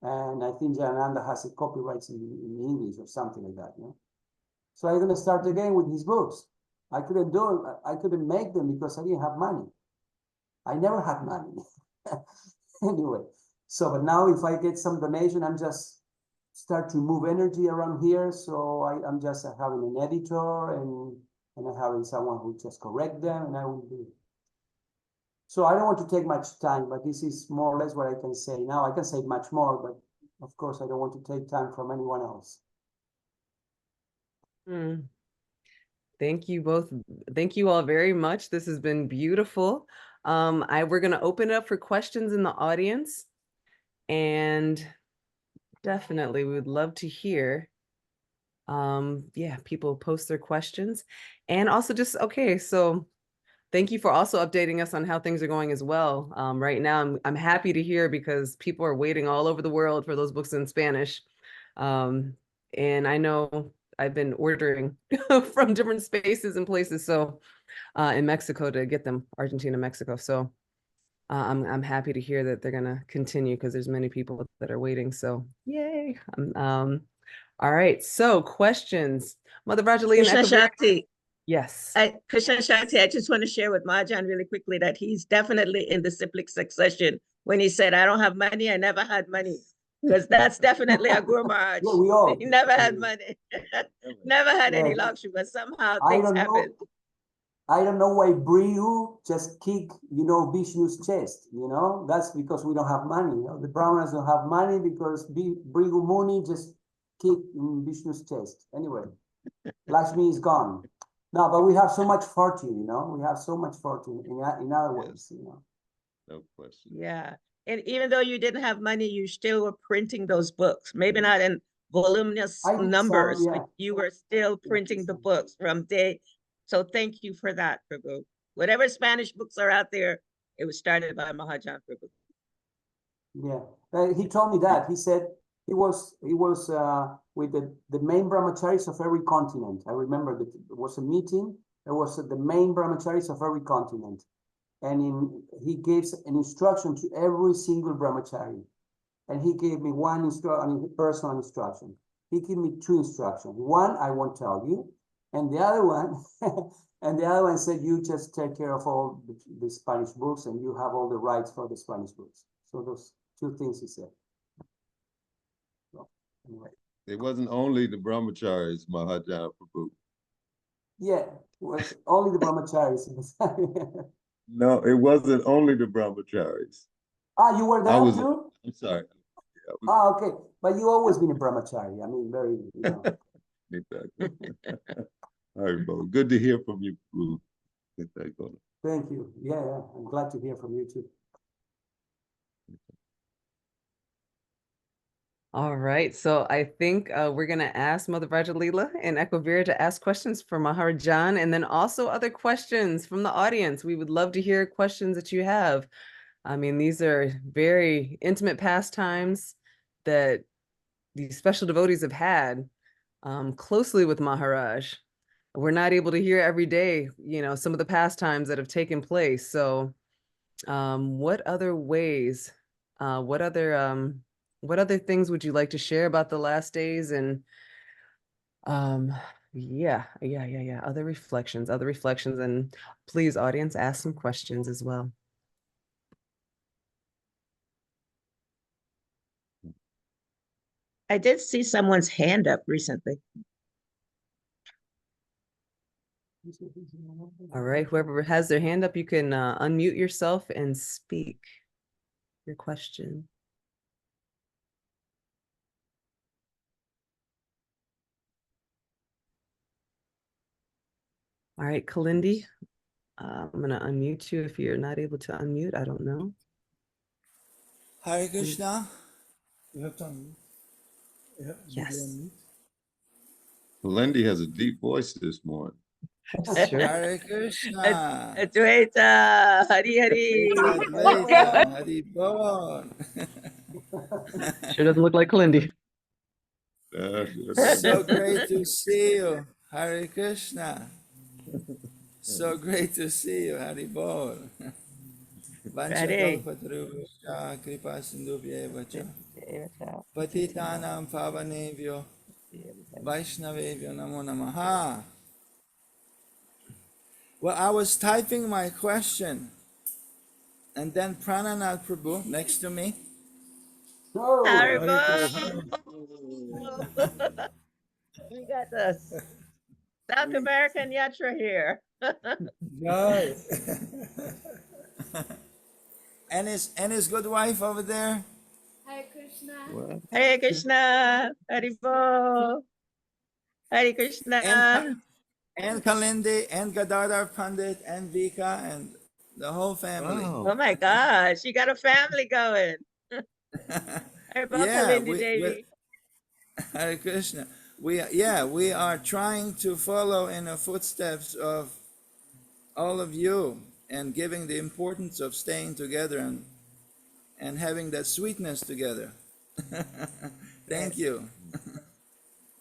and I think Jananda has a copyrights in English or something like that. So I'm gonna start again with his books. I couldn't make them because I didn't have money. I never had money. Anyway, so but now if I get some donation, I'm just start to move energy around here. So I'm just having an editor and having someone who just correct them, and I will do it. So I don't want to take much time, but this is more or less what I can say now. I can say much more, but of course I don't want to take time from anyone else. Thank you both. Thank you all very much. This has been beautiful. We're going to open it up for questions in the audience, and definitely we would love to hear people post their questions. And also just so thank you for also updating us on how things are going as well. Right now I'm happy to hear, because people are waiting all over the world for those books in Spanish. And I know I've been ordering from different spaces and places, so in Mexico to get them, Argentina, Mexico. So I'm happy to hear that they're gonna continue, because there's many people that are waiting. So yay! All right. So questions, Mother Rajalina. Krishna Shakti. Yes. Krishna Shakti, I just want to share with Marjan really quickly that he's definitely in the cyclic succession. When he said, I don't have money, I never had money. Because that's definitely a Guru Maharaj. Yeah, we all. He never had money. Never had any luxury, but somehow things happen. I don't know why Brihu just kicked, Vishnu's chest, That's because we don't have money. The Brahmanas don't have money because Brihu Muni just kicked Vishnu's chest. Anyway, Lakshmi is gone. No, but we have so much fortune, We have so much fortune in other ways, No question. Yeah. And even though you didn't have money, you still were printing those books. Maybe not in voluminous numbers, but you were still printing the books from day. So thank you for that, Prabhu. Whatever Spanish books are out there, it was started by Mahajan Prabhu. Yeah, he told me that. He said he was with the main brahmacharis of every continent. I remember that there was a meeting. There was the main brahmacharis of every continent. And he gives an instruction to every single brahmachari. And he gave me one personal instruction. He gave me two instructions. One, I won't tell you. And the other one, said, you just take care of all the Spanish books, and you have all the rights for the Spanish books. So those two things he said. So, anyway. It wasn't only the brahmacharis, Mahajan Prabhu. Yeah, it was only the brahmacharis. No, it wasn't only the brahmacharis. Ah, you were there too? I'm sorry. Okay. But you always been a brahmachari. I mean, very, Exactly. All right, bro. Good to hear from you, Prabhu. Thank you. Yeah, I'm glad to hear from you too. All right, so I think we're going to ask Mother Rajalila and Equivira to ask questions for Maharajan, and then also other questions from the audience. We would love to hear questions that you have. I mean, these are very intimate pastimes that these special devotees have had closely with Maharaj. We're not able to hear every day, some of the pastimes that have taken place. So what other ways, what other things would you like to share about the last days? And other reflections, and please, audience, ask some questions as well. I did see someone's hand up recently. All right, whoever has their hand up, you can unmute yourself and speak your question. All right, Kalindi, I'm gonna unmute you if you're not able to unmute. I don't know. Hare Krishna. You have to unmute. Yeah, Yes. Lindy has a deep voice this morning. That's true. Hare Krishna. Advaita, Hari Hari. Advaita, Hari Bol. Sure doesn't look like Lindy. So great to see you. Hare Krishna. So great to see you. Hari Bol. Vancha kalpatarusha kripa sindhubhyeva cha. Patitanam pavanebhyo Vaishnavebhyo namo namaha. Well, I was typing my question, and then Prananath Prabhu next to me. Hare We got the South American Yatra here. Nice. And his good wife over there. Hare Krishna. Hare Krishna. Hari Bol. Hare Krishna. And Kalindi, and Gadadhar Pandit, and Vika, and the whole family. Oh my gosh, you got a family going. Hare Bol, Kalindi Devi. Hare Krishna. We are trying to follow in the footsteps of all of you and giving the importance of staying together and having that sweetness together. Thank you.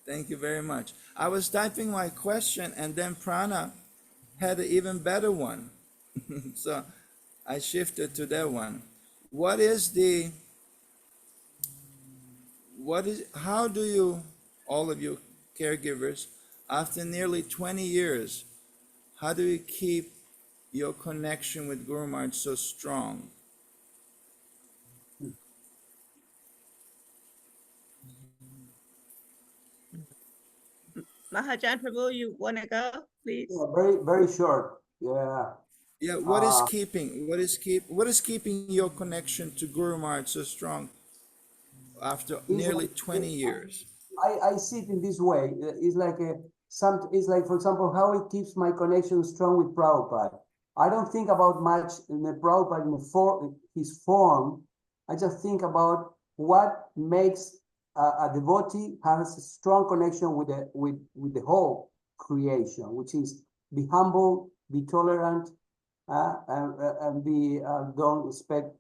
Thank you very much. I was typing my question, and then Prana had an even better one. So I shifted to that one. How do you, all of you caregivers, after nearly 20 years, how do you keep your connection with Guru Maharaj so strong? Mahajan Prabhu, you want to go, please? Yeah, very, very short. Yeah. Yeah, what is keeping your connection to Guru Maharaj so strong after nearly 20 years? I see it in this way. It's like it's like, for example, how it keeps my connection strong with Prabhupada. I don't think about much in the Prabhupada in his form. I just think about what makes a devotee has a strong connection with the whole creation, which is be humble, be tolerant, and be don't respect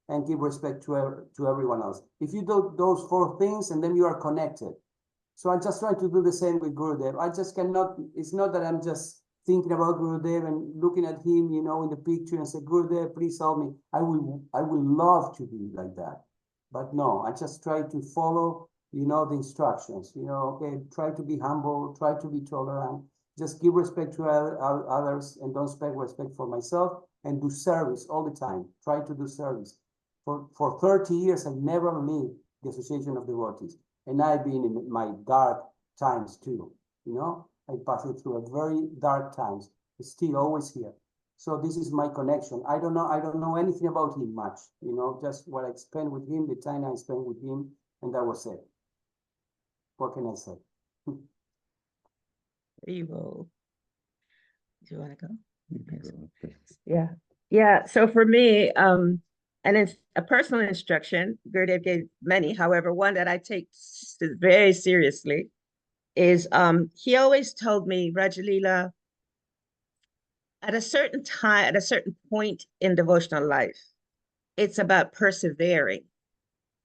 and give respect to everyone else. If you do those four things, and then you are connected. So I just try to do the same with Gurudev. I just cannot. It's not that I'm just thinking about Gurudev and looking at him, in the picture and say, Gurudev, please help me. I will love to be like that. But no, I just try to follow, the instructions, okay, try to be humble, try to be tolerant, just give respect to others and don't expect respect for myself, and do service all the time. Try to do service. For 30 years, I never leave the Association of Devotees. And I've been in my dark times too, I passed through a very dark times, but still always here. So this is my connection. I don't know anything about him much, just what I spent with him, the time I spent with him, and that was it. What can I say? Evil. Do you want to go? Yeah. Yeah. So for me, and it's a personal instruction, Gurudev gave many, however, one that I take very seriously is he always told me, Rajalila, at a certain time, at a certain point in devotional life, it's about persevering.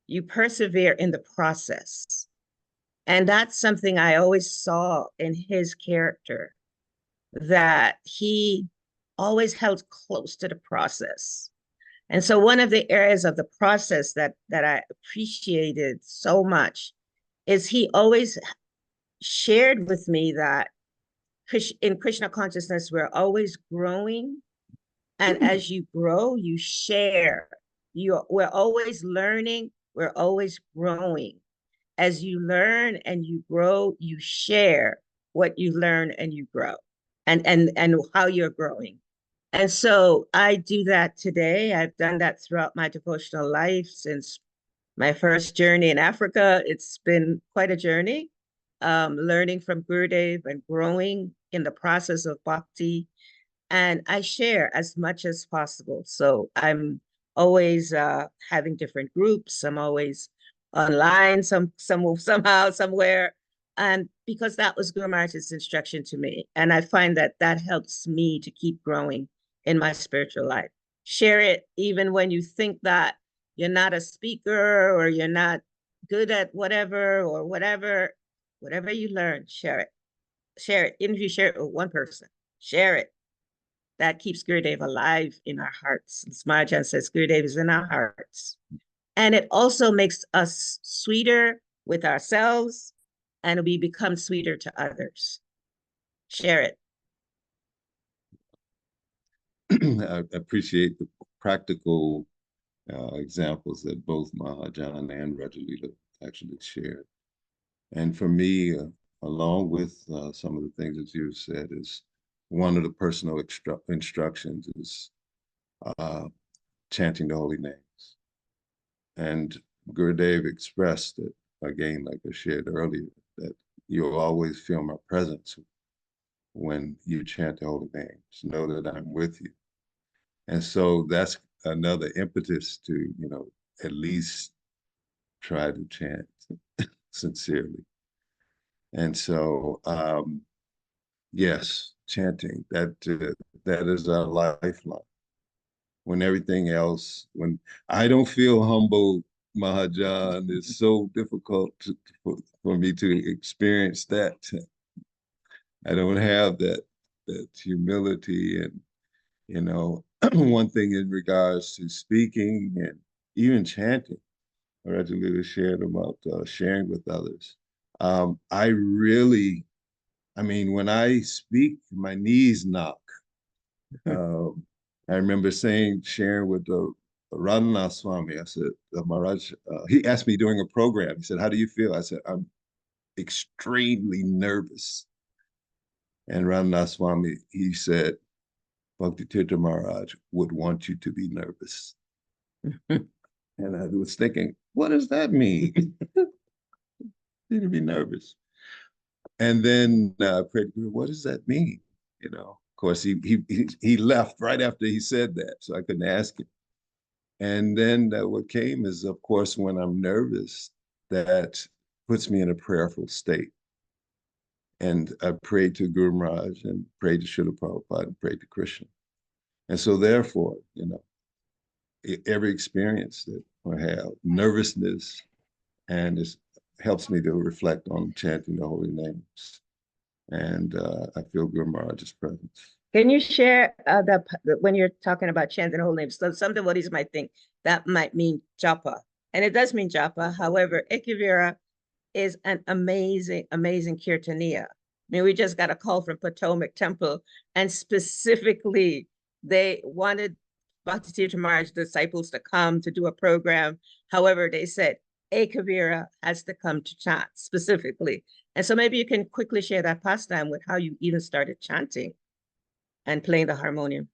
You persevere in the process. And that's something I always saw in his character, that he always held close to the process. And so one of the areas of the process that I appreciated so much is he always shared with me that in Krishna consciousness, we're always growing. And as you grow, you share. We're always learning. We're always growing. As you learn and you grow, you share what you learn and you grow, and how you're growing. And so I do that today. I've done that throughout my devotional life since my first journey in Africa. It's been quite a journey, learning from Gurudev and growing in the process of bhakti. and I share as much as possible. So I'm always having different groups. I'm always online, somehow, somewhere. And because that was Guru Maharaj's instruction to me. And I find that that helps me to keep growing in my spiritual life. Share it even when you think that you're not a speaker or you're not good at whatever or whatever you learn, share it. Share it. Even if you share it with one person, share it. That keeps Gurudev alive in our hearts. As Mahajan says, Gurudev is in our hearts. And it also makes us sweeter with ourselves, and we become sweeter to others. Share it. I appreciate the practical examples that both Mahajan and Rajalila actually shared. And for me, along with some of the things that you've said, is one of the personal instructions is chanting the holy names. And Gurudev expressed it, again, like I shared earlier, that you'll always feel my presence when you chant the holy names. Know that I'm with you. And so that's another impetus to, you know, at least try to chant sincerely. And so, yes, chanting, that is our lifeline. When everything else, when I don't feel humble, Mahajan, it's so difficult for me to experience that. I don't have that humility. And, you know, one thing in regards to speaking and even chanting, Rajalita shared about sharing with others. I mean, when I speak, my knees knock. I remember sharing with Radhanath Swami, I said, Maharaj, he asked me during a program, he said, how do you feel? I said, I'm extremely nervous. And Radhanath Swami, he said, Bhakti Tirtha Maharaj would want you to be nervous. And I was thinking, what does that mean? You to be nervous. And then I prayed, what does that mean? You know, of course, he left right after he said that, so I couldn't ask him. And then what came is, of course, when I'm nervous, that puts me in a prayerful state. And I prayed to Guru Maharaj and prayed to Srila Prabhupada and prayed to Krishna. And so therefore, you know, every experience that I have, nervousness, and it helps me to reflect on chanting the holy names. And I feel Guru Maharaj's presence. Can you share when you're talking about chanting the holy names, so some devotees might think that might mean japa, and it does mean japa. However, Ekavira is an amazing, amazing kirtaniya. I mean, we just got a call from Potomac Temple, and specifically they wanted Bhakti Tirtha Maharaj's disciples to come to do a program. However, they said Ekavira has to come to chant specifically. And so maybe you can quickly share that pastime with how you even started chanting and playing the harmonium.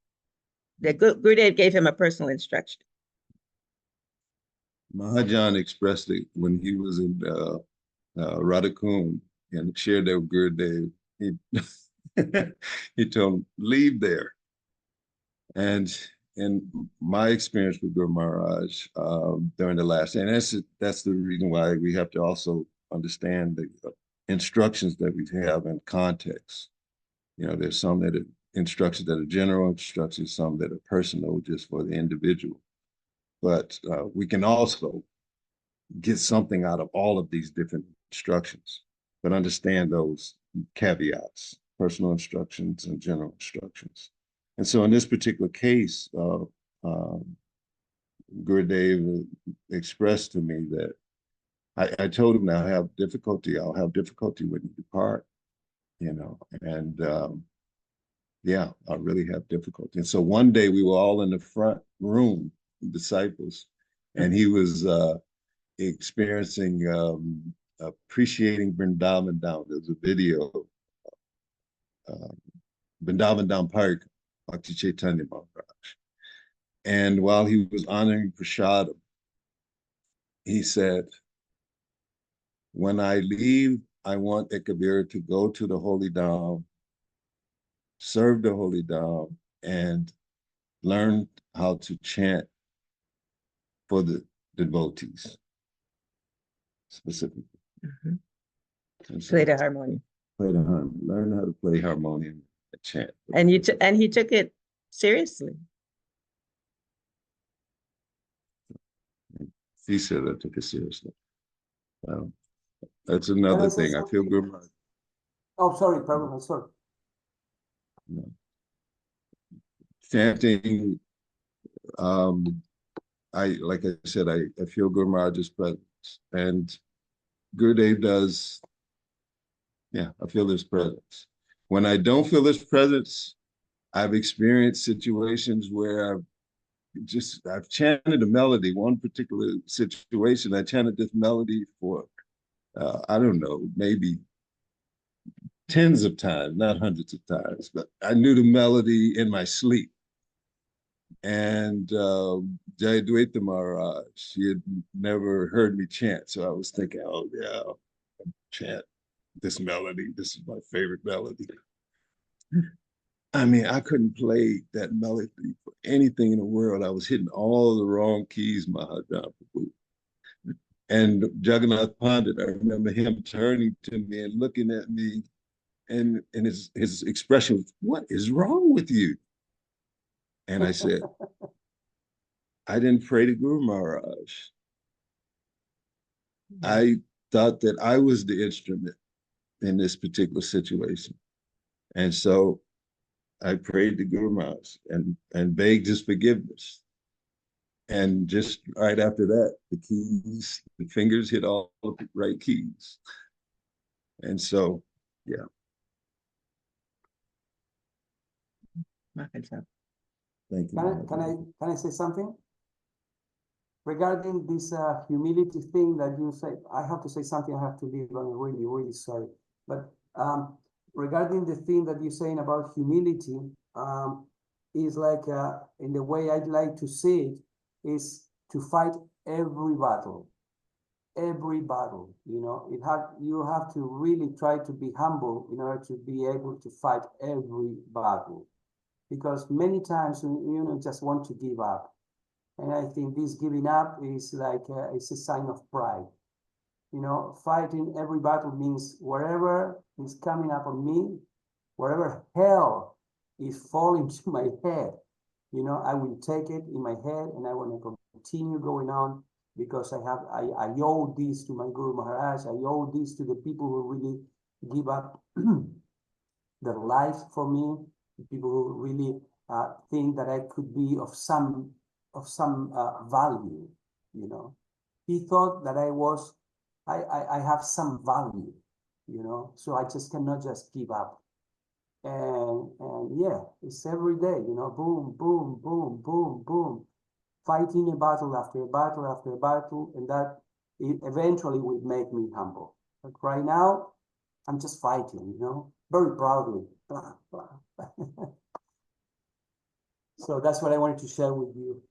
The Gurudev gave him a personal instruction. Mahajan expressed it when he was in Radhakund and shared that with Gurudev. He told him, leave there. And in my experience with Guru Maharaj during the last, and that's the reason why we have to also understand the instructions that we have in context. You know, there's some that are instructions that are general instructions, some that are personal just for the individual. But we can also get something out of all of these different instructions, but understand those caveats, personal instructions and general instructions. And so in this particular case, Gurudev expressed to me that I told him I'll have difficulty when you depart, you know, and yeah, I really have difficulty. And so one day we were all in the front room, disciples, and he was experiencing appreciating Vrindavan Dham. There's a video, Vrindavan Dham Park, Bhakti Chaitanya Maharaj. And while he was honoring Prasadam, he said, when I leave, I want Ekavira to go to the Holy Dham, serve the Holy Dham, and learned how to chant for the devotees specifically. Mhm. And so Play the harmonium. learn how to play harmonium and chant. And he took it seriously. He said I took it seriously. That's another thing. I feel good. Oh, sorry, Prabhu, sorry. No. Chanting, like I said, I feel Guru Maharaj's presence, and Gurudev does. Yeah, I feel his presence. When I don't feel his presence, I've experienced situations where I've chanted a melody. One particular situation, I chanted this melody for I don't know, maybe tens of times, not hundreds of times, but I knew the melody in my sleep. And Jayadvaita Maharaj, she had never heard me chant. So I was thinking, oh yeah, I'll chant this melody. This is my favorite melody. I mean, I couldn't play that melody for anything in the world. I was hitting all the wrong keys, Mahajan Prabhu. And Jagannath Pandit, I remember him turning to me and looking at me, and his expression was, "What is wrong with you?" And I said, I didn't pray to Guru Maharaj. I thought that I was the instrument in this particular situation. And so I prayed to Guru Maharaj and begged his forgiveness. And just right after that, the fingers hit all of the right keys. And so, yeah. Thank you. Can I say something? Regarding this humility thing that you say, I have to say something, I have to leave, I'm really, really sorry. But regarding the thing that you're saying about humility, is like, in the way I'd like to see it, is to fight every battle. Every battle, you know, you have to really try to be humble in order to be able to fight every battle. Because many times you just want to give up. And I think this giving up is like, it's a sign of pride. You know, fighting every battle means whatever is coming up on me, whatever hell is falling to my head, you know, I will take it in my head and I want to continue going on because I owe this to my Guru Maharaj. I owe this to the people who really give up their lives for me, the people who really think that I could be of some value, you know. He thought that I have some value, you know, so I just cannot just give up. And yeah, it's every day, you know, boom, boom, boom, boom, boom, fighting a battle after a battle after a battle, and that eventually will make me humble. But right now, I'm just fighting, you know, very proudly. Blah, blah. So that's what I wanted to share with you.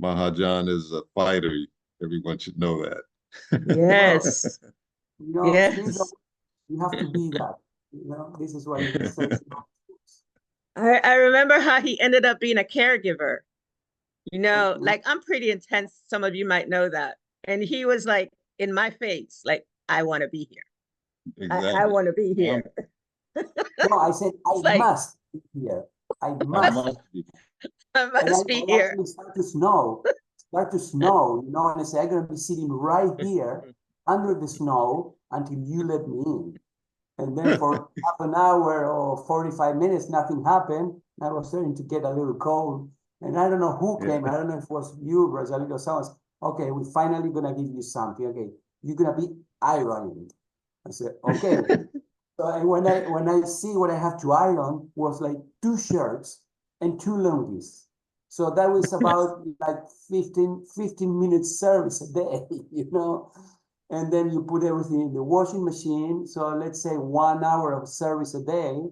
Mahajan is a fighter. Everyone should know that. Yes. You know, yes. You have to be that. You know, this is what it says. I remember how he ended up being a caregiver. You know, like I'm pretty intense. Some of you might know that. And he was like in my face, like, I want to be here. Exactly. I want to be here. No, I said, I must be here. I must. I must be here. Actually start to snow, you know, and I say, I'm going to be sitting right here under the snow until you let me in. And then for half an hour or 45 minutes, nothing happened. I was starting to get a little cold. And I don't know who came. I don't know if it was you, Rosalito, someone. Okay, we're finally going to give you something. Okay, you're going to be ironing. I said, okay. So and when I see what I have to iron was like 2 shirts and 2 lungis. So that was about like 15 minutes service a day, you know. And then you put everything in the washing machine. So let's say 1 hour of service a day.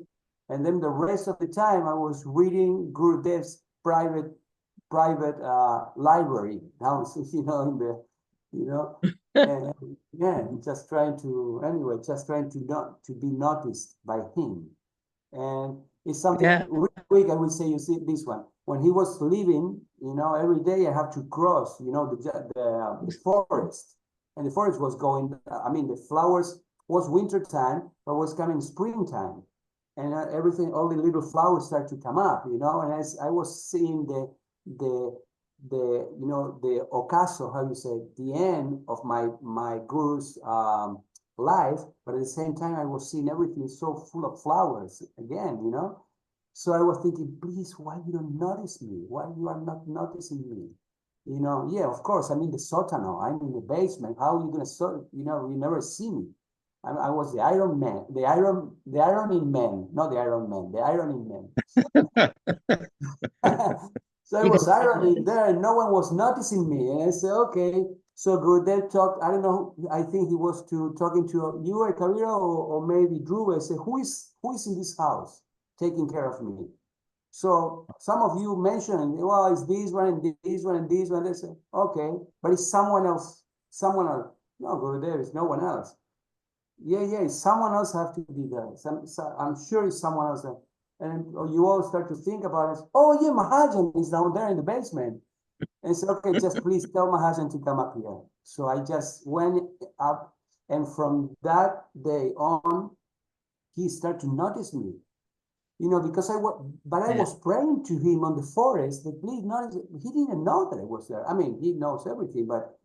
And then the rest of the time I was reading Gurudev's private library down, you know, in the, you know, and yeah, just trying to be noticed by him, And it's something Yeah. real quick. I will say, you see this one. When he was leaving, every day I have to cross, the forest, and the forest was going. I mean, the flowers was winter time, but was coming springtime, and everything, all the little flowers start to come up, And as I was seeing the the ocaso, how you say, the end of my guru's life, but at the same time I was seeing everything so full of flowers again, So I was thinking, please, why you don't notice me? Why you are not noticing me? Yeah, of course, I'm in the sotano, I'm in the basement. How are you gonna you never see me. I was the Iron Man, the ironing man, not the Iron Man, the ironing man. So I was ironing there and no one was noticing me. And I said, okay, so good. They talked, I don't know, I think he was talking to you, Kabira, or maybe Drew. I said, who is in this house taking care of me? So some of you mentioned, well, it's this one and this one and this one. They said, okay, but it's someone else. No, Guru, there is no one else. Yeah, someone else have to be there. I'm sure it's someone else there. And you all start to think about it. Oh, yeah, Mahajan is down there in the basement. And so, okay, just please tell Mahajan to come up here. So I just went up, and from that day on, he started to notice me. Because I was praying to him on the forest that please notice. He didn't know that I was there. I mean, he knows everything, but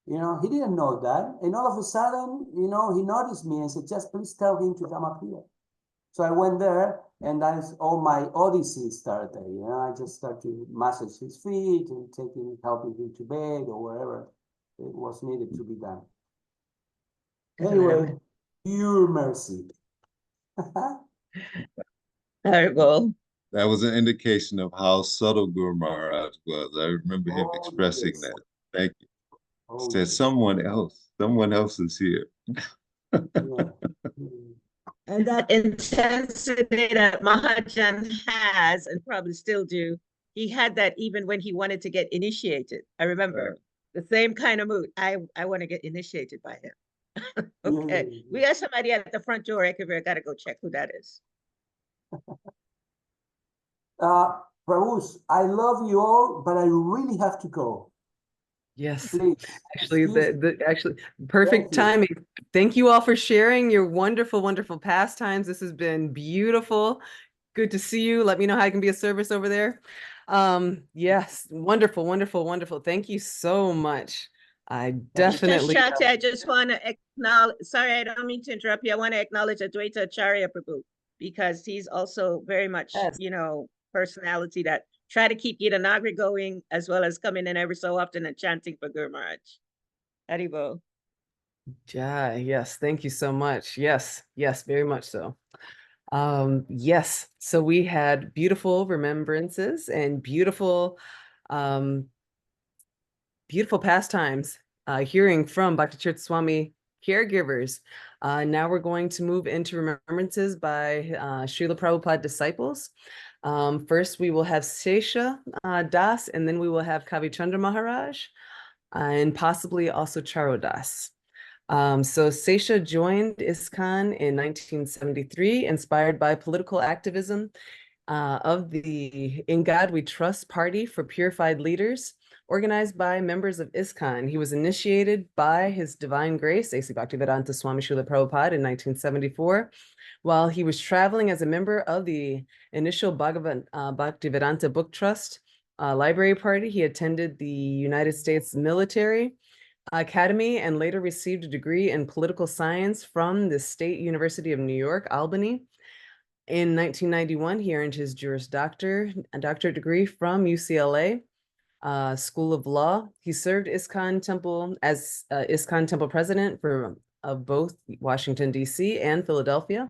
he didn't know that. And all of a sudden, he noticed me and said, just please tell him to come up here. So I went there, and that's all my odyssey started. I just started to massage his feet and helping him to bed or wherever it was needed to be done. Anyway, pure mercy. Terrible. That was an indication of how subtle Guru Maharaj was. I remember him expressing yes. that. Thank you. Oh, Said yes. someone else is here. Yeah. And that intensity that Mahajan has, and probably still do, he had that even when he wanted to get initiated. I remember the same kind of mood. I want to get initiated by him. Okay. Yeah. We have somebody at the front door. I gotta go check who that is. Prabhus, I love you all, but I really have to go. Yes. Please. Actually, Excuse me. perfect Thank you. timing. Thank you all for sharing your wonderful, wonderful pastimes. This has been beautiful. Good to see you. Let me know how I can be of service over there. Yes, wonderful, wonderful, wonderful. Thank you so much. I definitely. Shakti, I just want to acknowledge, sorry, I don't mean to interrupt you. I want to acknowledge Advaita Acharya Prabhu, because he's also very much, personality that try to keep Gita Nagri going, as well as coming in every so often and chanting for Guru Maharaj. Haribo. Yeah, yes, thank you so much. Yes, very much so. Yes, so we had beautiful remembrances and beautiful pastimes, hearing from Bhakti Tirtha Swami caregivers. Now we're going to move into remembrances by Srila Prabhupada disciples. First, we will have Sesha Das, and then we will have Kavi Chandra Maharaj, and possibly also Charo Das. So Sesha joined ISKCON in 1973, inspired by political activism of the In God We Trust Party for Purified Leaders, organized by members of ISKCON. He was initiated by His Divine Grace, A.C. Bhaktivedanta Swami Srila Prabhupada, in 1974. While he was traveling as a member of the initial Bhaktivedanta Book Trust Library Party, he attended the United States Military Academy and later received a degree in political science from the State University of New York, Albany. In 1991, he earned his Juris Doctor, a doctorate degree from UCLA School of Law. He served ISKCON Temple as ISKCON Temple president of both Washington, D.C. and Philadelphia,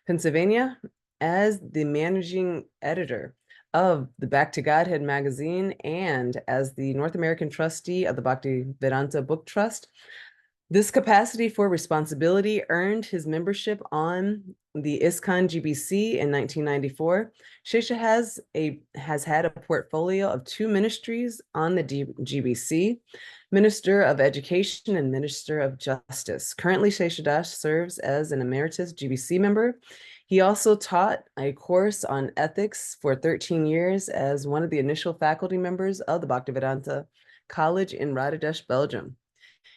Pennsylvania, as the managing editor of the Back to Godhead magazine and as the North American trustee of the Bhaktivedanta Book Trust. This capacity for responsibility earned his membership on the ISKCON GBC in 1994. Shesha has had a portfolio of 2 ministries on the GBC, Minister of Education and Minister of Justice. Currently, Shesha Das serves as an emeritus GBC member. He also taught a course on ethics for 13 years as one of the initial faculty members of the Bhaktivedanta College in Radhadesh, Belgium.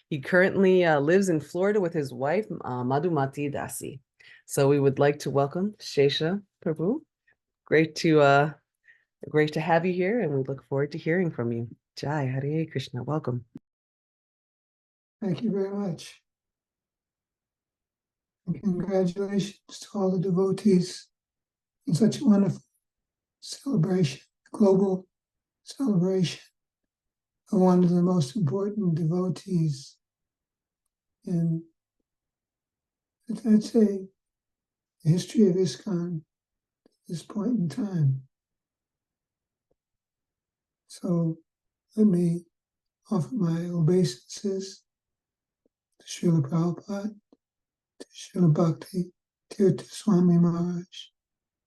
He currently lives in Florida with his wife, Madhumati Dasi. So we would like to welcome Shesha Prabhu. Great to have you here, and we look forward to hearing from you. Jai Hare Krishna, welcome. Thank you very much. And congratulations to all the devotees in such a wonderful celebration, global celebration of one of the most important devotees in, I'd say, the history of ISKCON at this point in time. So let me offer my obeisances to Srila Prabhupada, to Srila Bhakti Tirtha Swami Maharaj,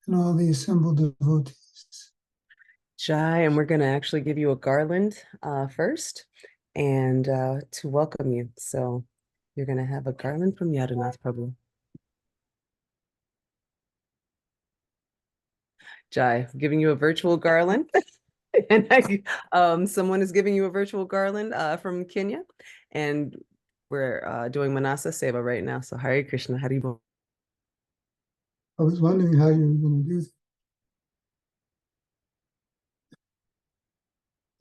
and all the assembled devotees. Jai, and we're going to actually give you a garland first and to welcome you. So you're going to have a garland from Yadunath Prabhu. Jai, giving you a virtual garland. And someone is giving you a virtual garland from Kenya. And we're doing Manasa Seva right now. So Hare Krishna, Haribol. I was wondering how you were going to do that.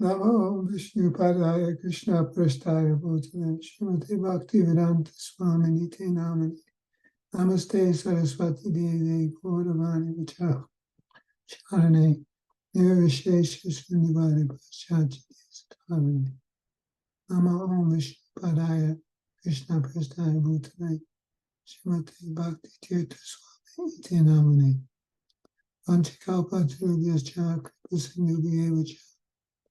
Namo Vishnu Padaya Krishna Prasthaya Bhutale Srimate Bhakti Vedanta Swami Nite Namane Namaste Saraswati Devi Gauravani Vachao Charane Nirvishesha Srinivadi Pachachi Desatarane Namo Vishnu Padaya Krishna Prasthaya Bhutale Srimate Bhakti Tirtha Swami Nite Namane Vanchakalpa Turubhyascha Kripasindhubhye Vacha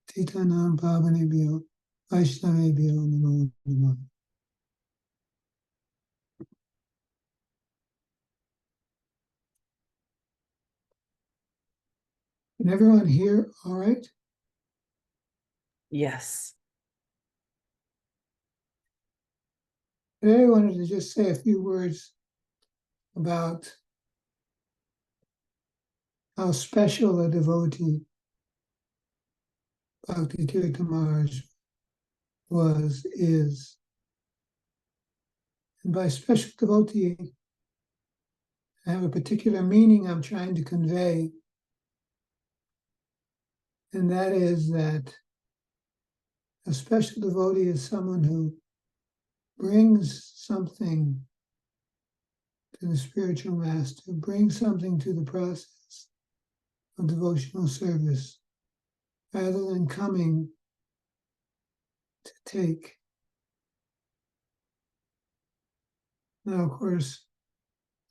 Titanam Pavanebhyo Vaishnavebhyo Namo Namo. Can everyone hear all right? Yes. Today I wanted to just say a few words about how special a devotee Bhakti Tirtha Maharaj is. And by special devotee, I have a particular meaning I'm trying to convey, and that is that a special devotee is someone who brings something to the spiritual master, brings something to the process of devotional service, rather than coming to take. Now, of course,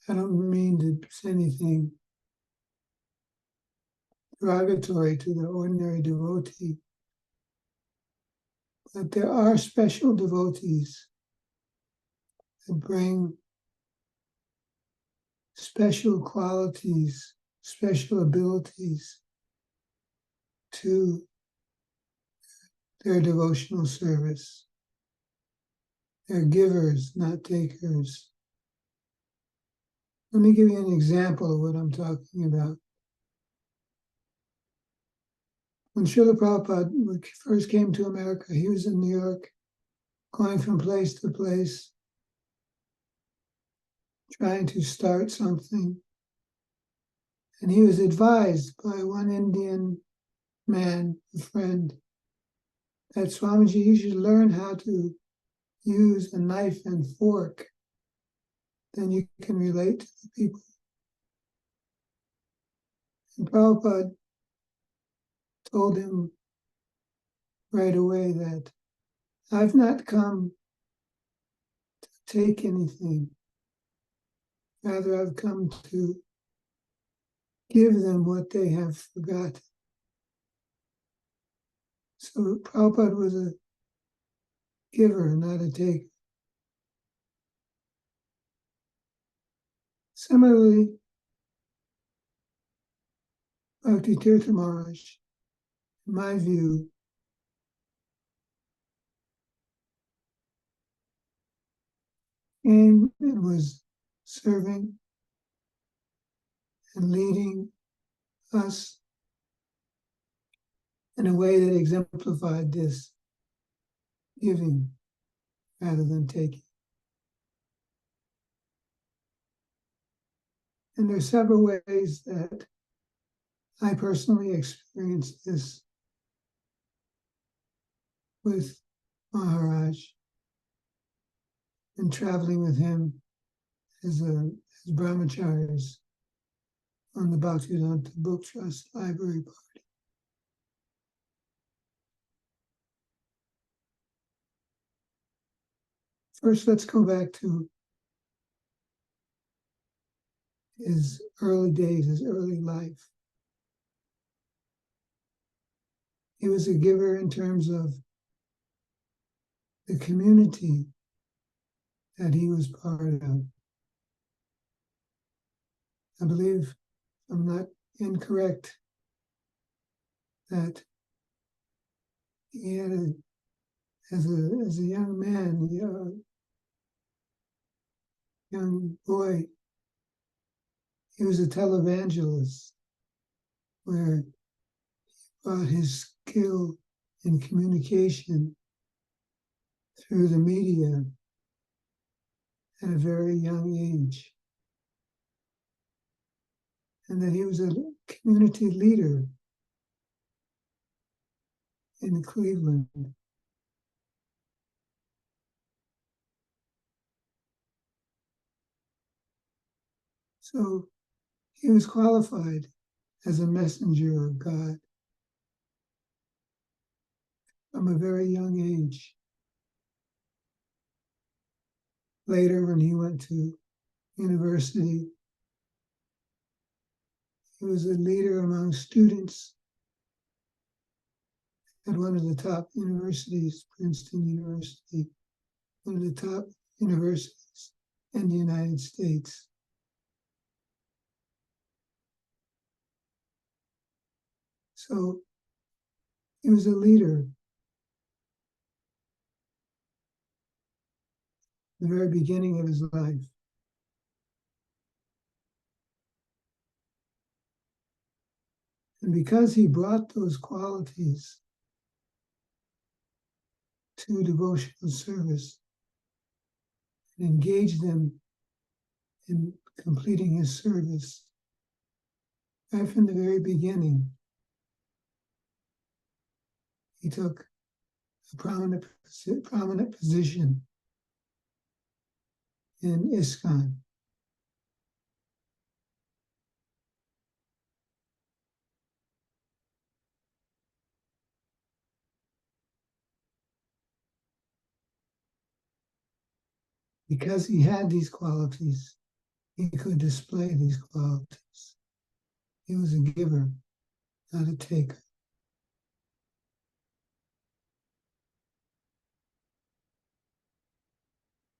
I don't mean to say anything derogatory to the ordinary devotee, but there are special devotees that bring special qualities, special abilities to their devotional service. They're givers, not takers. Let me give you an example of what I'm talking about. When Srila Prabhupada first came to America, he was in New York, going from place to place, trying to start something. And he was advised by one Indian man, a friend, that Swamiji, you should learn how to use a knife and fork. Then you can relate to the people. And Prabhupada told him right away that I've not come to take anything. Rather, I've come to give them what they have forgotten. So Prabhupada was a giver, not a taker. Similarly, Bhakti Tirtha Maharaj, in my view, came and was serving and leading us in a way that exemplified this giving rather than taking. And there are several ways that I personally experienced this with Maharaj and traveling with him as brahmacharis on the Bhakti Tirtha Book Trust Library Party. First, let's go back to his early days, his early life. He was a giver in terms of the community that he was part of. I believe, if I'm not incorrect, that he had as a young man, young boy, he was a televangelist where he brought his skill in communication through the media at a very young age. And that he was a community leader in Cleveland. So he was qualified as a messenger of God from a very young age. Later, when he went to university, he was a leader among students at one of the top universities, Princeton University, one of the top universities in the United States. So he was a leader. The very beginning of his life. And because he brought those qualities to devotional service and engaged them in completing his service, right from the very beginning, he took a prominent position in ISKCON. Because he had these qualities, he could display these qualities. He was a giver, not a taker.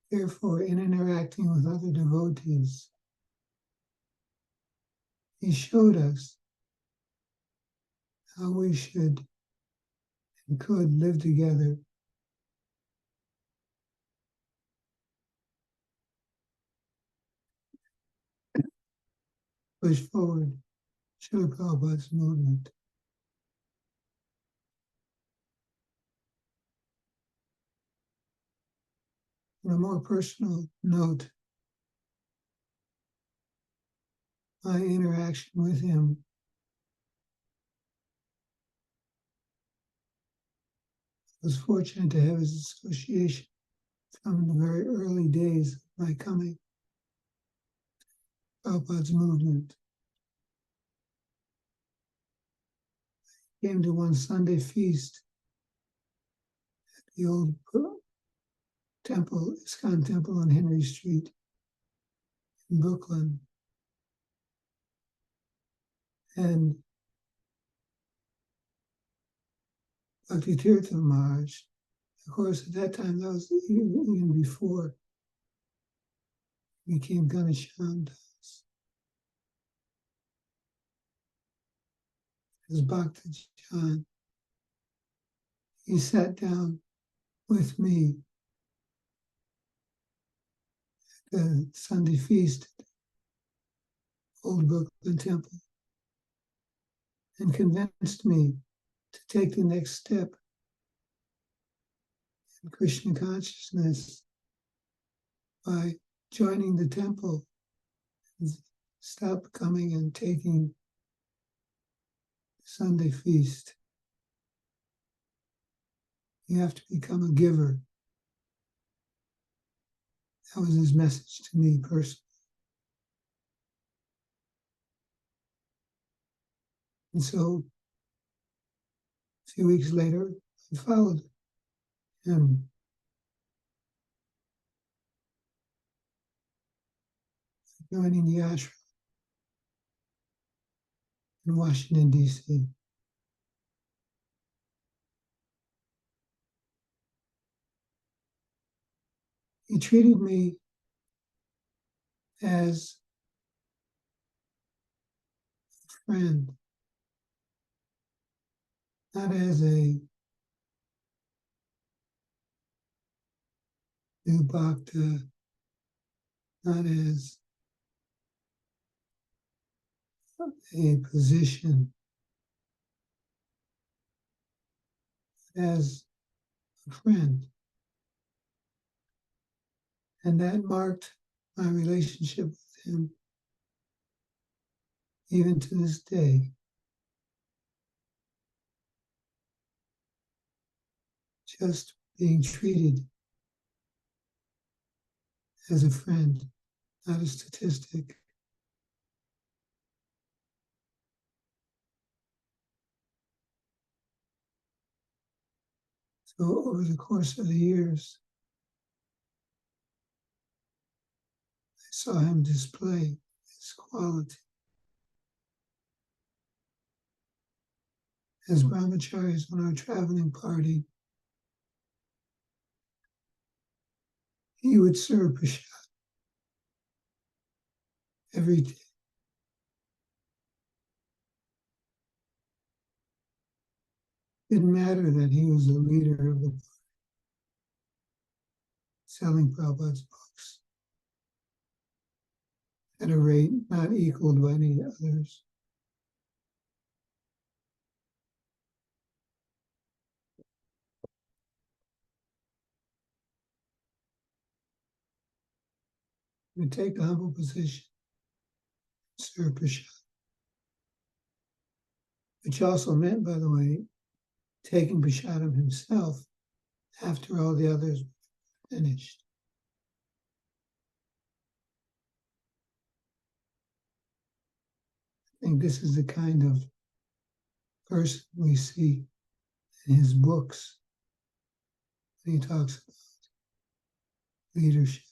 Therefore, in interacting with other devotees, he showed us how we should and could live together push forward Srila Prabhupada's movement. On a more personal note, my interaction with him I was fortunate to have his association from the very early days of my coming to Prabhupada's movement. I came to one Sunday feast at the old temple, ISKCON temple on Henry Street in Brooklyn. And Bhakti Tirtha Maharaj, of course, at that time, that was even before he became Ganesham Das. As Bhakti John, he sat down with me at the Sunday feast Old Brooklyn Temple and convinced me to take the next step in Krishna consciousness by joining the temple and stop coming and taking Sunday feast. You have to become a giver. That was his message to me personally. And so a few weeks later, I followed him. Joining the ashram in Washington, D.C. He treated me as a friend, not as a new bhakta, not as a position, as a friend. And that marked my relationship with him even to this day. Just being treated as a friend, not a statistic. So over the course of the years, I saw him display his quality. As brahmacharis on our traveling party, he would serve prasad every day. Didn't matter that he was the leader of the party, selling Prabhupada's books at a rate not equaled by any others. He would take a humble position, serve prasad, which also meant, by the way, taking prasadam himself after all the others were finished. I think this is the kind of person we see in his books when he talks about leadership.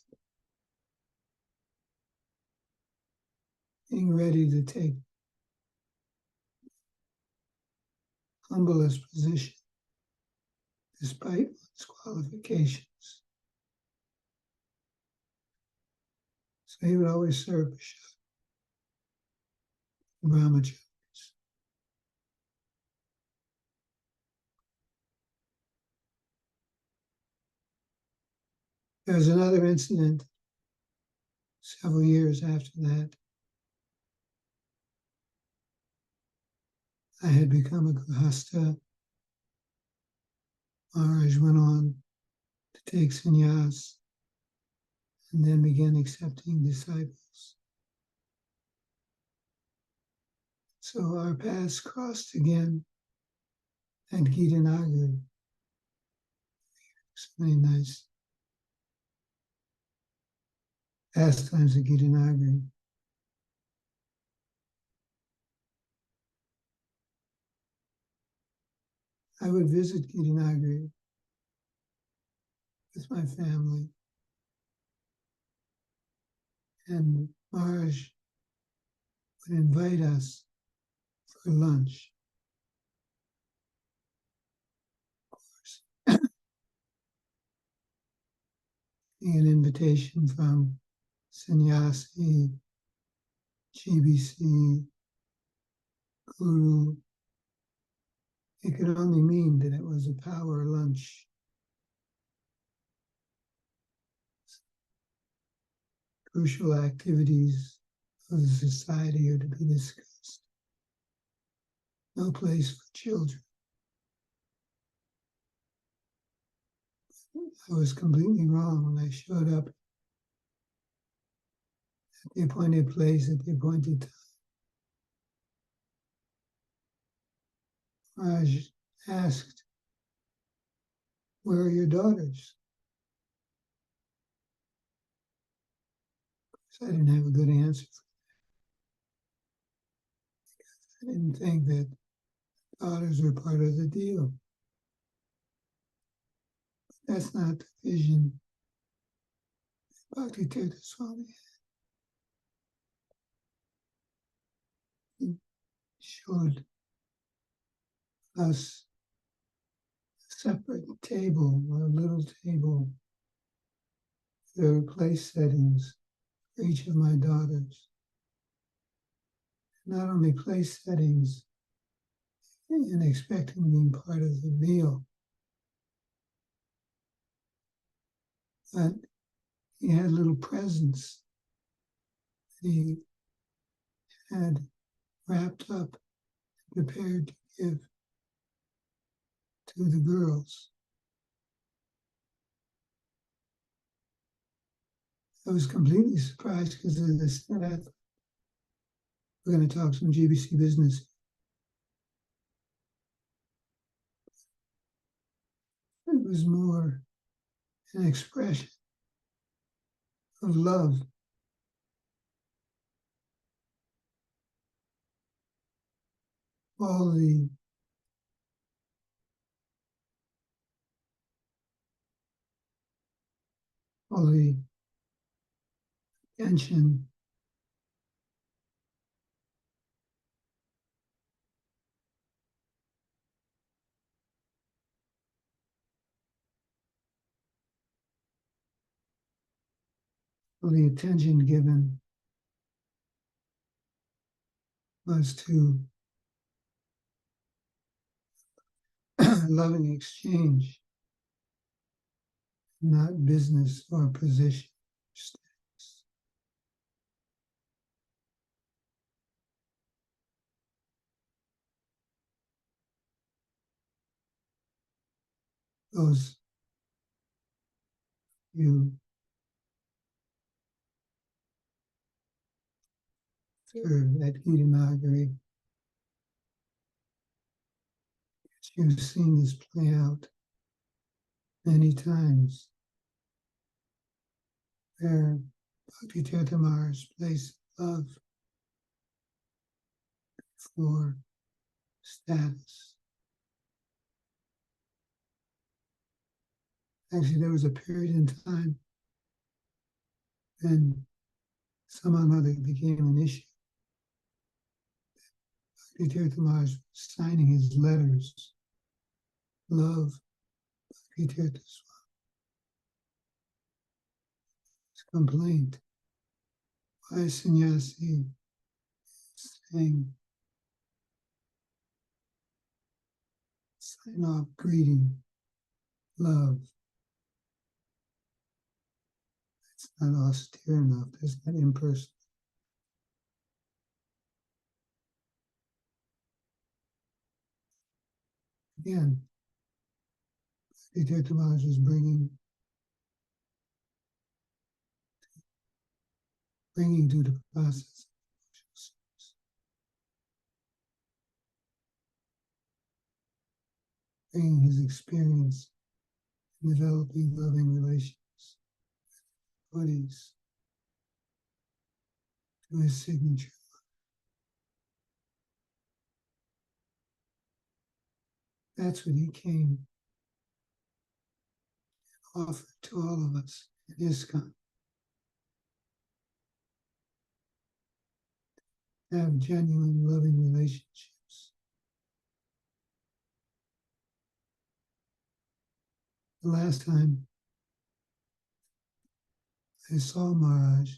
Being ready to take humblest position despite one's qualifications. So he would always serve prasad, brahmacharis. There was another incident several years after that. I had become a grihasta. Maharaj went on to take sannyas and then began accepting disciples. So our paths crossed again at Gitanagari. So many nice pastimes at Gitanagari. I would visit Gitanagari with my family, and Maharaj would invite us for lunch. Of course, an invitation from sannyasi, GBC, guru. It could only mean that it was a power lunch. Crucial activities of the society are to be discussed. No place for children. I was completely wrong when I showed up at the appointed place at the appointed time. Raj asked, "Where are your daughters?" So I didn't have a good answer for that. I didn't think that daughters were part of the deal. But that's not the vision Bhakti Tirtha Swami had. He showed us a separate table, or a little table. There were place settings for each of my daughters. Not only place settings and expecting being part of the meal, but he had little presents that he had wrapped up and prepared to give to the girls. I was completely surprised because, as I said, we're going to talk some GBC business. It was more an expression of love. All the tension, all the attention given was to loving exchange, not business or position. Those you served at Gitanagari, you've seen this play out many times, where Bhakti Tirtha Maharaj placed love for status. Actually, there was a period in time when somehow or other became an issue. Bhakti Tirtha Maharaj was signing his letters, love Bhakti Tirtha Swami. His complaint, why sannyasi saying, sign off, greeting, love. It's not austere enough, it's not impersonal. Again, Bhakti Tirtha Maharaj is bringing to the process bringing his experience in developing loving relations with devotees to his signature. That's what he came and offered to all of us in ISKCON. Have genuine loving relationships. The last time I saw Maharaj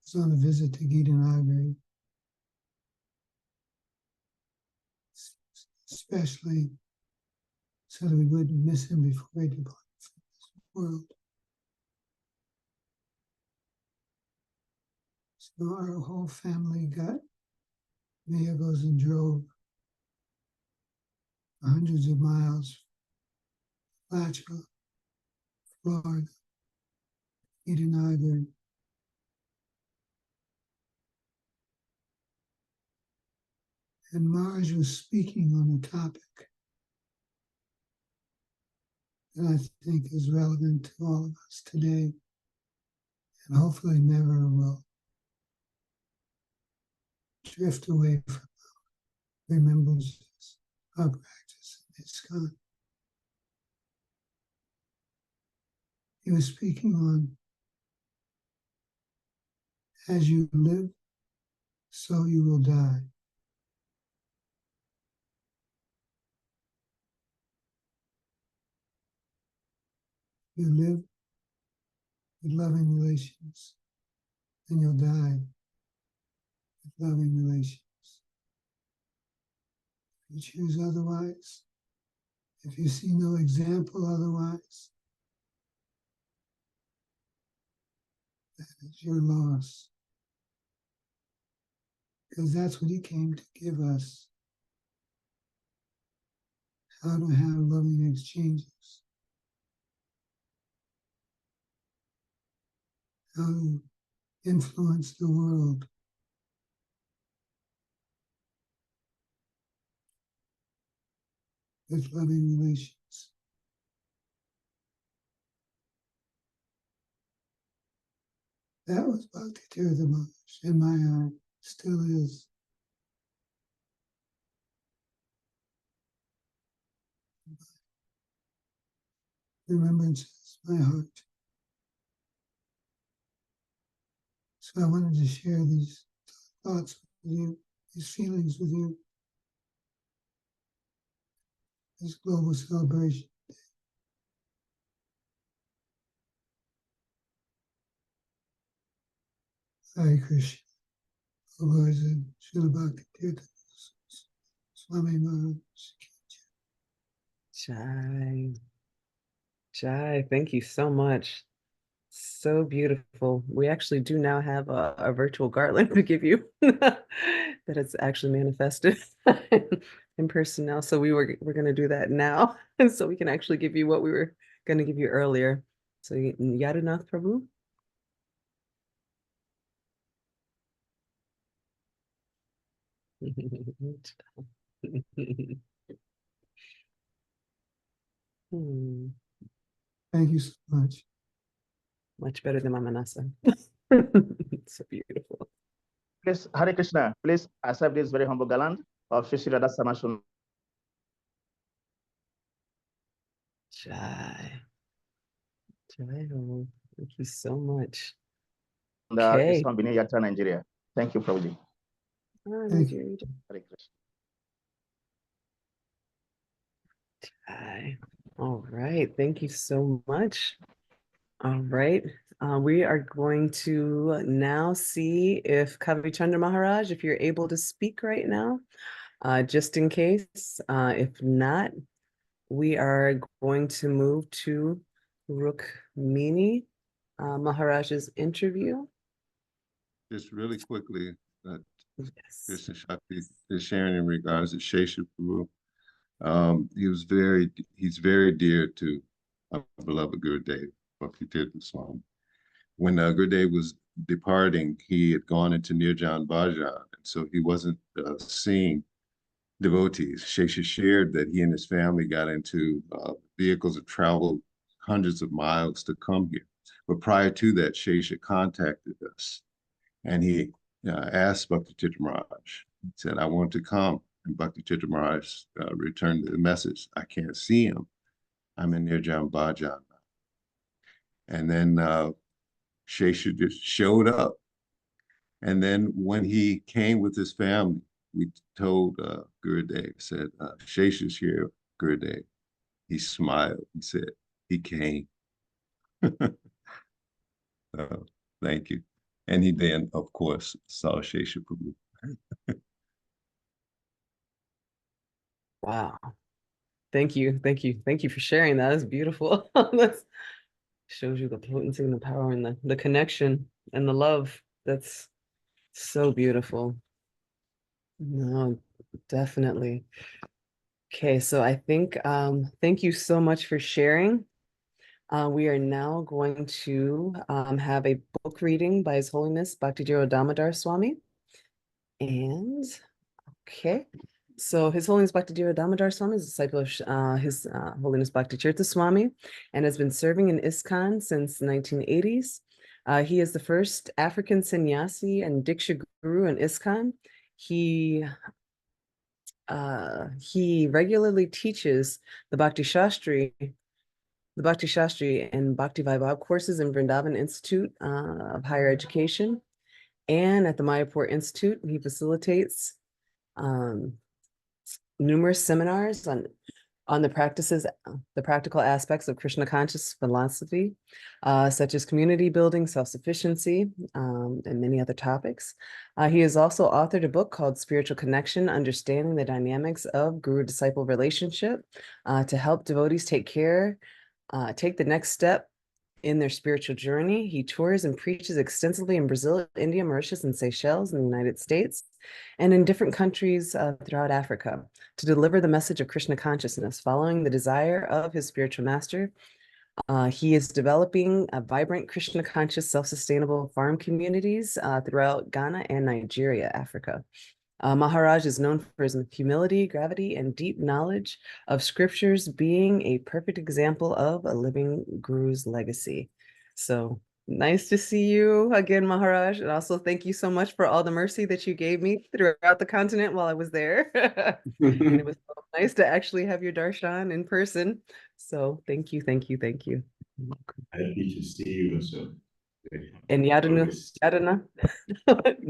was on a visit to Gitanagari, especially so that we wouldn't miss him before he departed from this world. So our whole family got vehicles and drove hundreds of miles, Alachua, Florida, Eden, and Marge was speaking on a topic that I think is relevant to all of us today, and hopefully never will drift away from remembrances of practice in ISKCON. He was speaking on, as you live, so you will die. You live with loving relations, and you'll die with loving relations. If you choose otherwise, if you see no example otherwise, that is your loss. Because that's what he came to give us. How to have loving exchanges. How to influence the world. With loving relations. That was Bhakti Tirtha Swami in my eye, still is. Remembrances, my heart. So I wanted to share these thoughts with you, these feelings with you, this global celebration. Hare Krishna. O Lord, Srila Bhakti Tirtha Swami Maharaj. Jai. Jai, thank you so much. So beautiful. We actually do now have a virtual garland to give you that it's actually manifested in person now. So we're going to do that now. And so we can actually give you what we were going to give you earlier. So Yadanath Prabhu. Thank you so much. Much better than Mama Nasa. So beautiful. Please, Hare Krishna, please accept this very humble gallant of Shri Radha Samashun. Jai. Jai Ho. Thank you so much. Okay. From Bini Yatra, Nigeria. Thank you, Prabhuji. Thank you. Hare Krishna. Jai. All right. Thank you so much. All right. We are going to now see if Kavi Chandra Maharaj, if you're able to speak right now, just in case. If not, we are going to move to Rukmini Maharaj's interview. Just really quickly, Yes. Krishna Shakti is sharing in regards to Shesha Prabhu. He's very dear to our beloved Gurudev, Bhakti Tirtha Swami. When Gurudev was departing, he had gone into Nirjan Bhajan, and so he wasn't seeing devotees. Shesha shared that he and his family got into vehicles that traveled hundreds of miles to come here. But prior to that, Shesha contacted us, and he asked Bhakti Tirtha Maharaj. He said, I want to come. And Bhakti Tirtha Maharaj returned the message, I can't see him. I'm in Nirjan Bhajan. And then Shesha just showed up. And then when he came with his family, we told Gurudev, said, Shesha's here, Gurudev. He smiled. He said, he came. Thank you. And he then, of course, saw Shesha Prabhu. Wow. Thank you. Thank you. Thank you for sharing that. That's beautiful. That shows you the potency and the power and the connection and the love that's So beautiful. No, definitely. Okay, so I think thank you so much for sharing. We are now going to have a book reading by His Holiness Bhakti Damodara Swami. And okay, so His Holiness Bhakti Damodara Swami is a disciple of His Holiness Bhakti Tirtha Swami and has been serving in ISKCON since the 1980s. He is the first African sannyasi and Diksha guru in ISKCON. He regularly teaches the Bhakti Shastri and Bhakti Vaibhav courses in Vrindavan Institute of Higher Education. And at the Mayapur Institute, he facilitates numerous seminars on the practical aspects of Krishna conscious philosophy, such as community building, self-sufficiency, and many other topics. He has also authored a book called Spiritual Connection, Understanding the Dynamics of Guru-Disciple Relationship, to help devotees take the next step in their spiritual journey. He tours and preaches extensively in Brazil, India, Mauritius, and Seychelles in the United States, and in different countries throughout Africa to deliver the message of Krishna consciousness, following the desire of his spiritual master. He is developing a vibrant Krishna conscious self-sustainable farm communities throughout Ghana and Nigeria, Africa. Maharaj is known for his humility, gravity, and deep knowledge of scriptures, being a perfect example of a living guru's legacy. So nice to see you again, Maharaj. And also thank you so much for all the mercy that you gave me throughout the continent while I was there. And it was so nice to actually have your darshan in person. So thank you, thank you, thank you. Happy to see you also. And Yadana,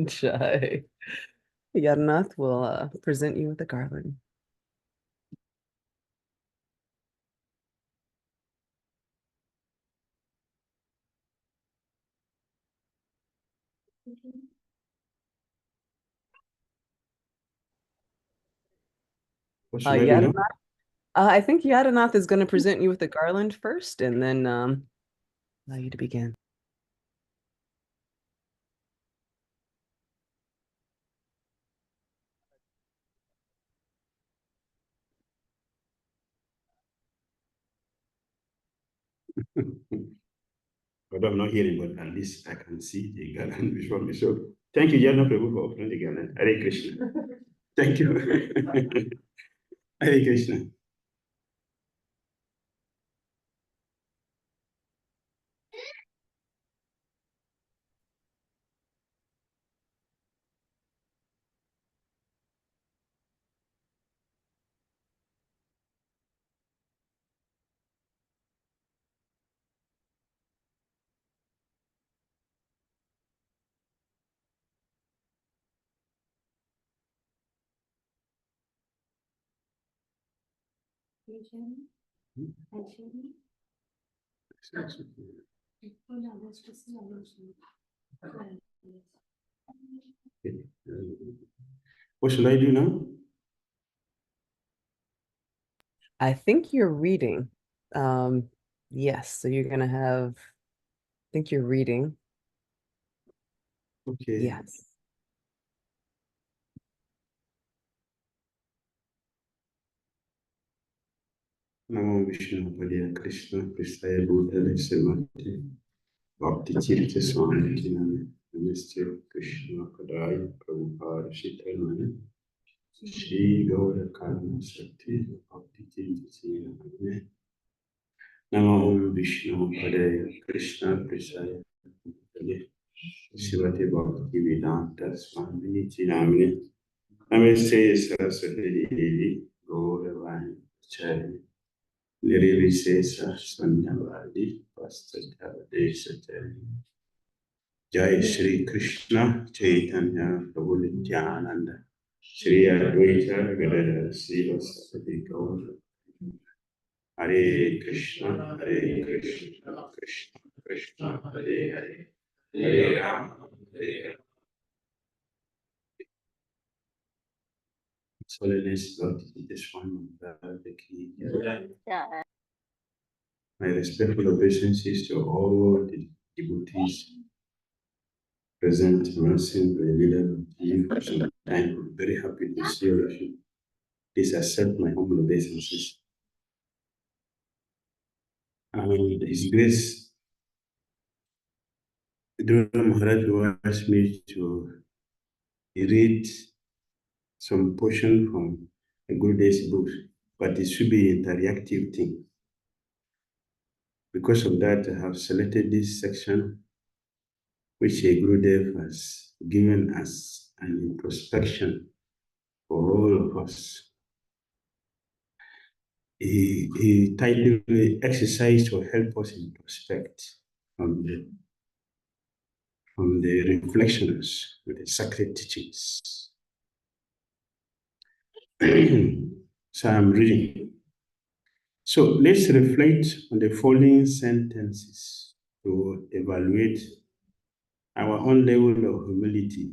Jai. Yadanath will present you with the garland. What should I do now? I think Yadanath is going to present you with the garland first, and then allow you to begin. Although I'm not hearing, but at least I can see the garland before me. So thank you, Jana Prabhu, for offering the garland. Hare Krishna. Thank you. Hare Krishna. What should I do now? I think you're reading. Yes, so you're going to have, I think you're reading. Okay. Yes. Namo Vishnu Padaya Krishna Pristaya Bhutale Srimati Bhakti Tirtha Swami Namaste Krishna Padaya Prabhupada Shitanani Shri Gaura Karma Sakti Bhakti Tirtha Swami Namo Vishnu Padaya Krishna Pristaya Bhutale Srimati Bhakti Vedanta Swami Namine Namaste Saraswati Devi Gauravani Chari Nirvisesa Sanyavadi Pastatavadesatari Jai Shri Krishna Chaitanya Prabhu Nityananda Shri Advaita Gadadhara Srivasadi Gaur Hare Krishna Krishna Krishna Hare Hare Hare Rama Hare Rama. His Holiness Bhakti Tirtha Swami Bhakti My respectful obeisances to all the devotees present, Manson, the leader of you for some time. I'm very happy to see all of you. Please accept my humble obeisances. And His Grace, Dhira Maharaj asked me to read some portion from a Gurudev's book, but it should be an interactive thing. Because of that, I have selected this section, which a Gurudev has given us an introspection for all of us. He titled the exercise to help us introspect from the reflections with the sacred teachings. So I'm reading. So let's reflect on the following sentences to evaluate our own level of humility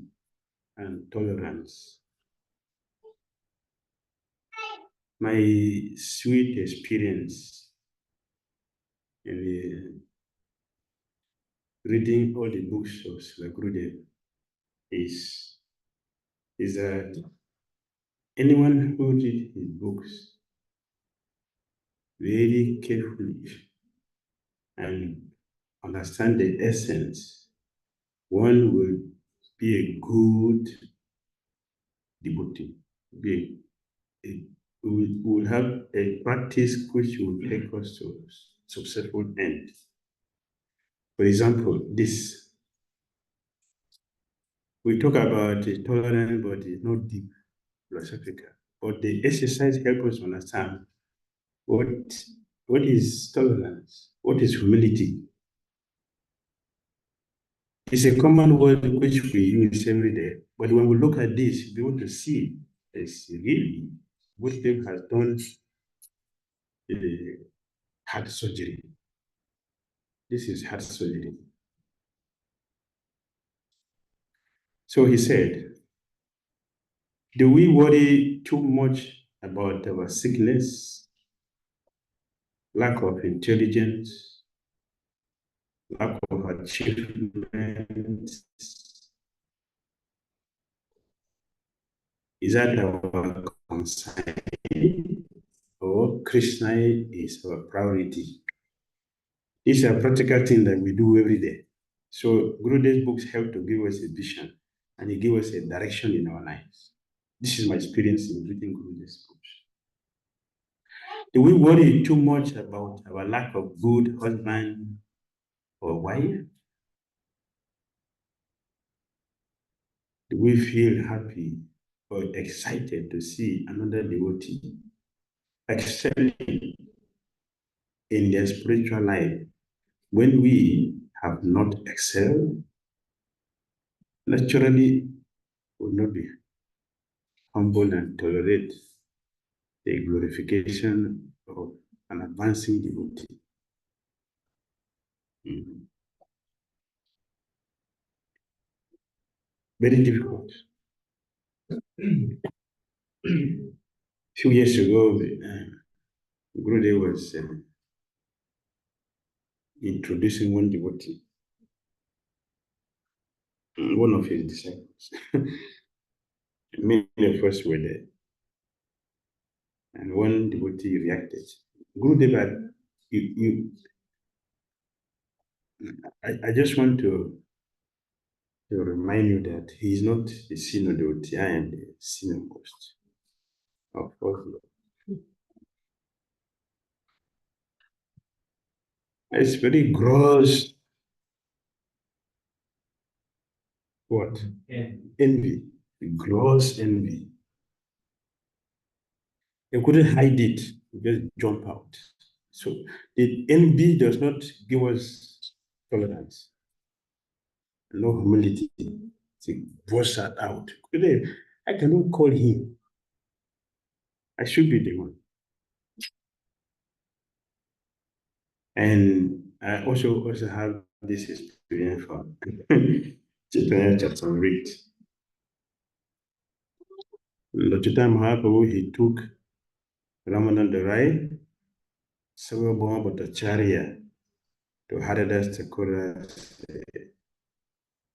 and tolerance. My sweet experience in reading all the books of Sri Gurudev is that anyone who reads his books very carefully and understand the essence, one will be a good devotee. We will have a practice which will take us to successful end. For example, this. We talk about tolerance, but it's not deep philosophical. But the exercise helps us understand what is tolerance, what is humility. It's a common word which we use every day, but when we look at this, we want to see it's really what Dave has done heart surgery. This is heart surgery. So he said, do we worry too much about our sickness, lack of intelligence, lack of achievement? Is that our concern? Or Krishna is our priority? These are practical things that we do every day. So Gurudev's books help to give us a vision and he gives us a direction in our lives. This is my experience in reading Gurudev's books. Do we worry too much about our lack of good husband or wife? Do we feel happy or excited to see another devotee excelling in their spiritual life when we have not excelled? Naturally, we will not be humble and tolerate the glorification of an advancing devotee. Very difficult. Few years ago, Gurudev was introducing one devotee, one of his disciples. Many of us were there. And one devotee reacted. Gurudev, I just want to remind you that he is not the senior devotee, I am the senior most. Of course. It's very gross. What? Envy. Gross envy. They couldn't hide it, just jump out. So the envy does not give us tolerance, no humility. To burst that out. I cannot call him. I should be the one. And I also have this experience from Chaitanya Chaitanya. Lachita Mahaprabhu, he took Ramananda Rai, Sarvabhauma Bhattacharya to Haridas Thakura's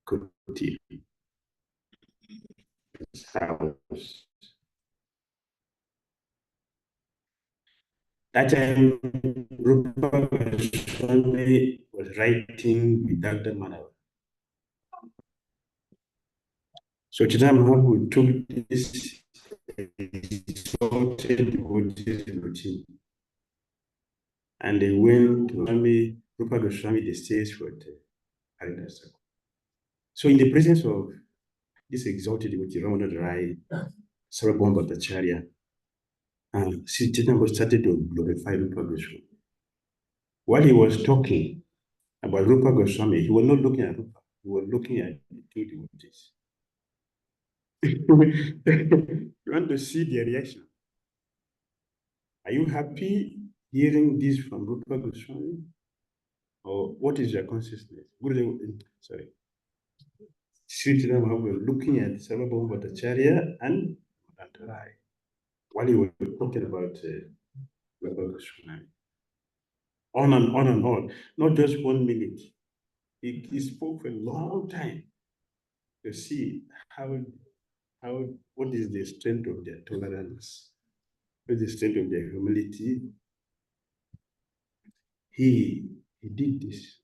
Kuti. His house. That time, Rupa Goswami was writing with Dr. Manav. So Chaitanya Mahaprabhu took this exalted routine and they went to Swami, Rupa Goswami, the stage for the Haridas. So in the presence of this exalted devotee, Ramana Rai, Sarabham Bhattacharya, Sri Chaitanya started to glorify Rupa Goswami. While he was talking about Rupa Goswami, he was not looking at Rupa, he was looking at the two devotees. You want to see their reaction. Are you happy hearing this from Rupa Goswami? Or what is your consciousness? Sorry. Sri Chaitanya Mahaprabhu looking at Sarabham Bhattacharya and Rai while he was talking about Rupa Goswami. On and on and on, not just 1 minute. He spoke for a long time to see what is the strength of their tolerance, what is the strength of their humility. He did this.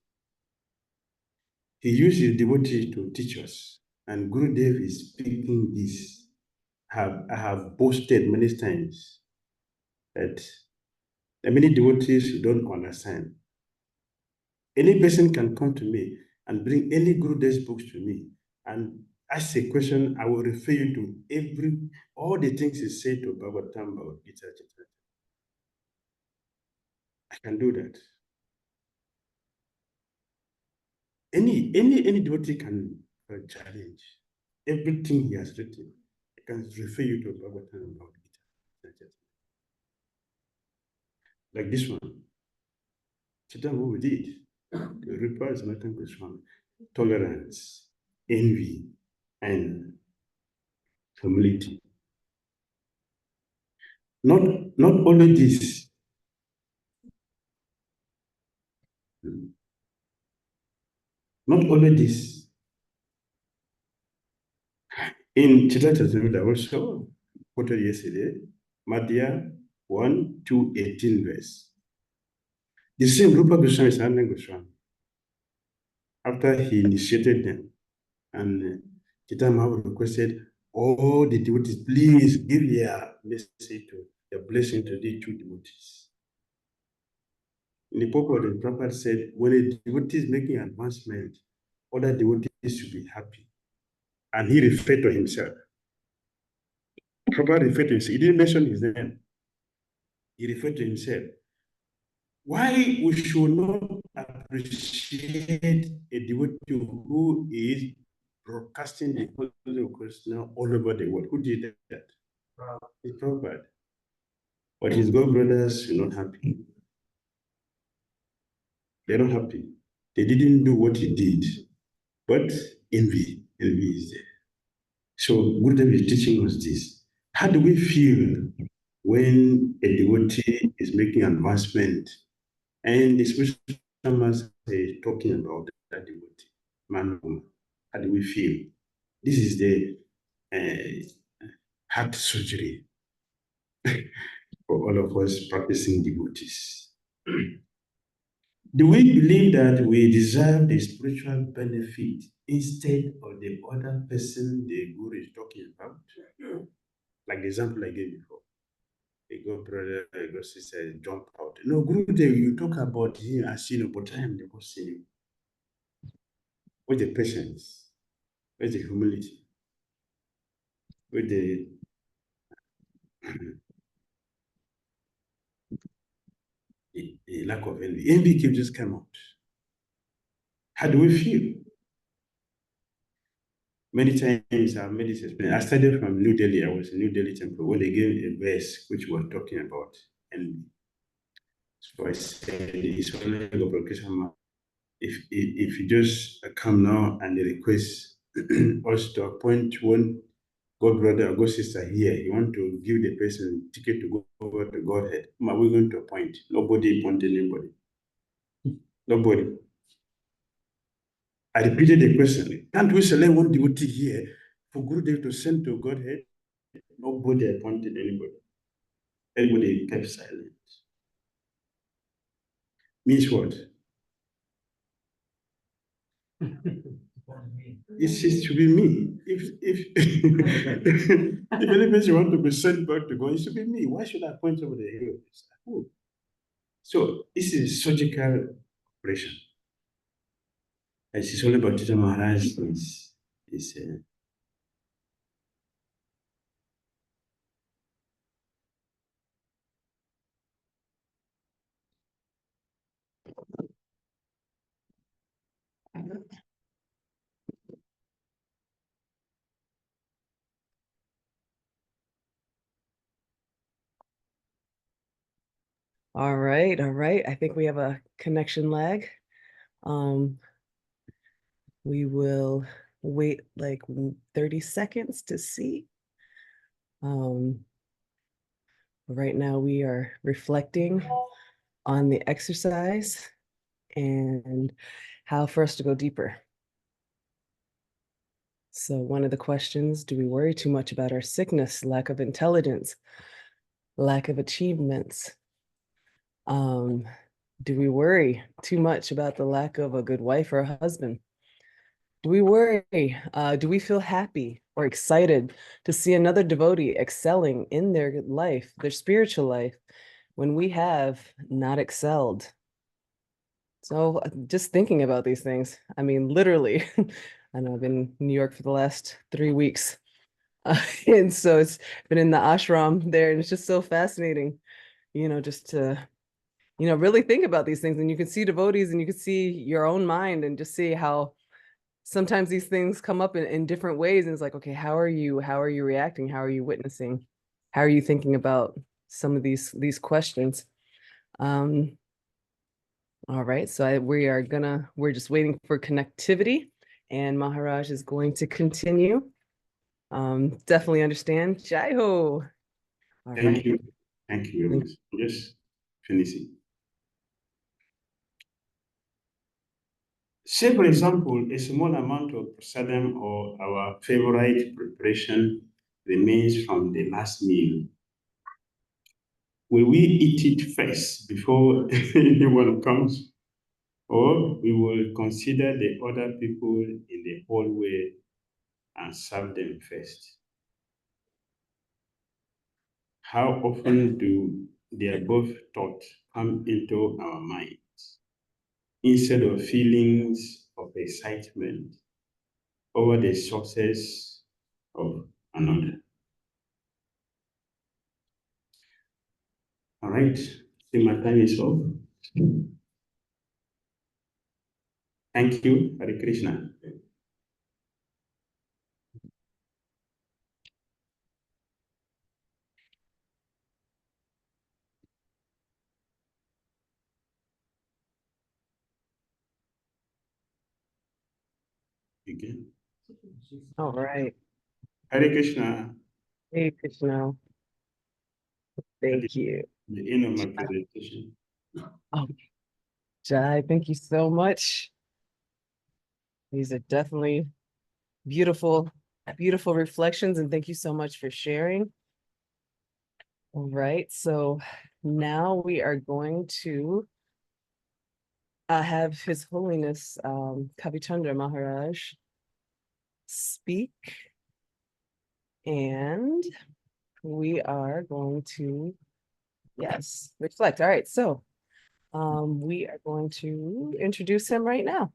He used his devotee to teach us, and Gurudev is speaking this. I have boasted many times that there are many devotees who don't understand. Any person can come to me and bring any Gurudev's books to me and ask a question. I will refer you to all the things he said to Bhagavatam, Bhagavad Gita, etc. I can do that. Any devotee can challenge everything he has written. I can refer you to Bhagavatam and Bhagavad Gita, etc. Like this one. Chaitanya Mahaprabhu did. The Rupa is not Goswami. Tolerance, envy, and humility. Not only this. Not only this. In Chaitanya Charitamrita also quoted yesterday, Madhya 1, 2, 18 verse. The same Rupa Goswami is Ananda Goswami. After he initiated them, and Chaitanya Mahaprabhu requested all the devotees, please give your message to your blessing to the two devotees. In the purport, the Prabhupada said, when a devotee is making advancement, other devotees should be happy. And he referred to himself. Prabhupada referred to himself. He didn't mention his name. He referred to himself. Why we should not appreciate a devotee who is broadcasting the Holy of Krishna all over the world? Who did that? It's Prabhupada. But his god brothers are not happy. They're not happy. They didn't do what he did. But envy is there. So Gurudev is teaching us this. How do we feel when a devotee is making advancement and the spiritual master is talking about that devotee, man, woman? How do we feel? This is the heart surgery for all of us practicing devotees. Do we believe that we deserve the spiritual benefit instead of the other person the Guru is talking about? Like the example I gave before. A god brother, a god sister jump out. No, Guru, you talk about him as you know, but I am the person. With the patience, with the humility, with the lack of envy. Envy can just come out. How do we feel? Many times I've made this experience. I started from New Delhi. I was in New Delhi temple when they gave a verse which was talking about envy. So I said, it's only if you just come now and they request us to appoint one God brother or God sister here, you want to give the person ticket to go over to Godhead, whom are we going to appoint? Nobody appointed anybody. Nobody. I repeated the question. Can't we select one devotee here for Gurudev to send to Godhead? Nobody appointed anybody. Everybody kept silent. Means what? It should be me. If if any person want to be sent back to God, it should be me. Why should I appoint somebody here? Oh. So this is surgical operation. As it's only about Tita Maharaj is All right, all right. I think we have a connection lag. We will wait like 30 seconds to see. Right now we are reflecting on the exercise and how for us to go deeper. So one of the questions, do we worry too much about our sickness, lack of intelligence, lack of achievements? Do we worry too much about the lack of a good wife or a husband? Do we worry? Do we feel happy or excited to see another devotee excelling in their life, their spiritual life, when we have not excelled? So just thinking about these things, I mean, literally, I know I've been in New York for the last 3 weeks. And so it's been in the ashram there, and it's just so fascinating, just to, really think about these things. And you can see devotees and you can see your own mind and just see how sometimes these things come up in different ways. And it's like, okay, how are you reacting? How are you witnessing? How are you thinking about some of these questions? All right, so we're just waiting for connectivity, and Maharaj is going to continue. Definitely understand. Jai Ho. Thank you. Thank you very much. Just finishing. Say, for example, a small amount of prasadam or our favorite preparation remains from the last meal. Will we eat it first before anyone comes? Or we will consider the other people in the hallway and serve them first? How often do the above thoughts come into our minds instead of feelings of excitement over the success of another? All right, see, my time is up. Thank you, Hare Krishna. Again. All right. Hare Krishna. Hey, Krishna. Thank you. The end of my presentation. Oh, Jai, thank you so much. These are definitely beautiful, beautiful reflections, and thank you so much for sharing. All right, so now we are going to have His Holiness Kavichandra Maharaj speak, and we are going to, yes, reflect. All right, so we are going to introduce him right now.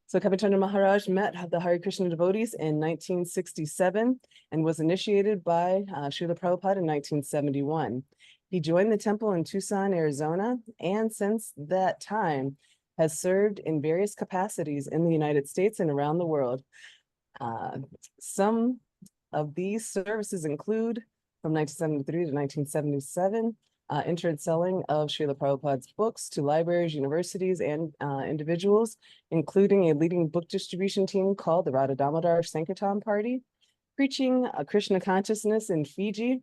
So Kavichandra Maharaj met the Hare Krishna devotees in 1967 and was initiated by Srila Prabhupada in 1971. He joined the temple in Tucson, Arizona, and since that time has served in various capacities in the United States and around the world. Some of these services include, from 1973 to 1977, entered selling of Srila Prabhupada's books to libraries, universities, and individuals, including a leading book distribution team called the Radha Damodara Sankirtan Party, preaching Krishna consciousness in Fiji,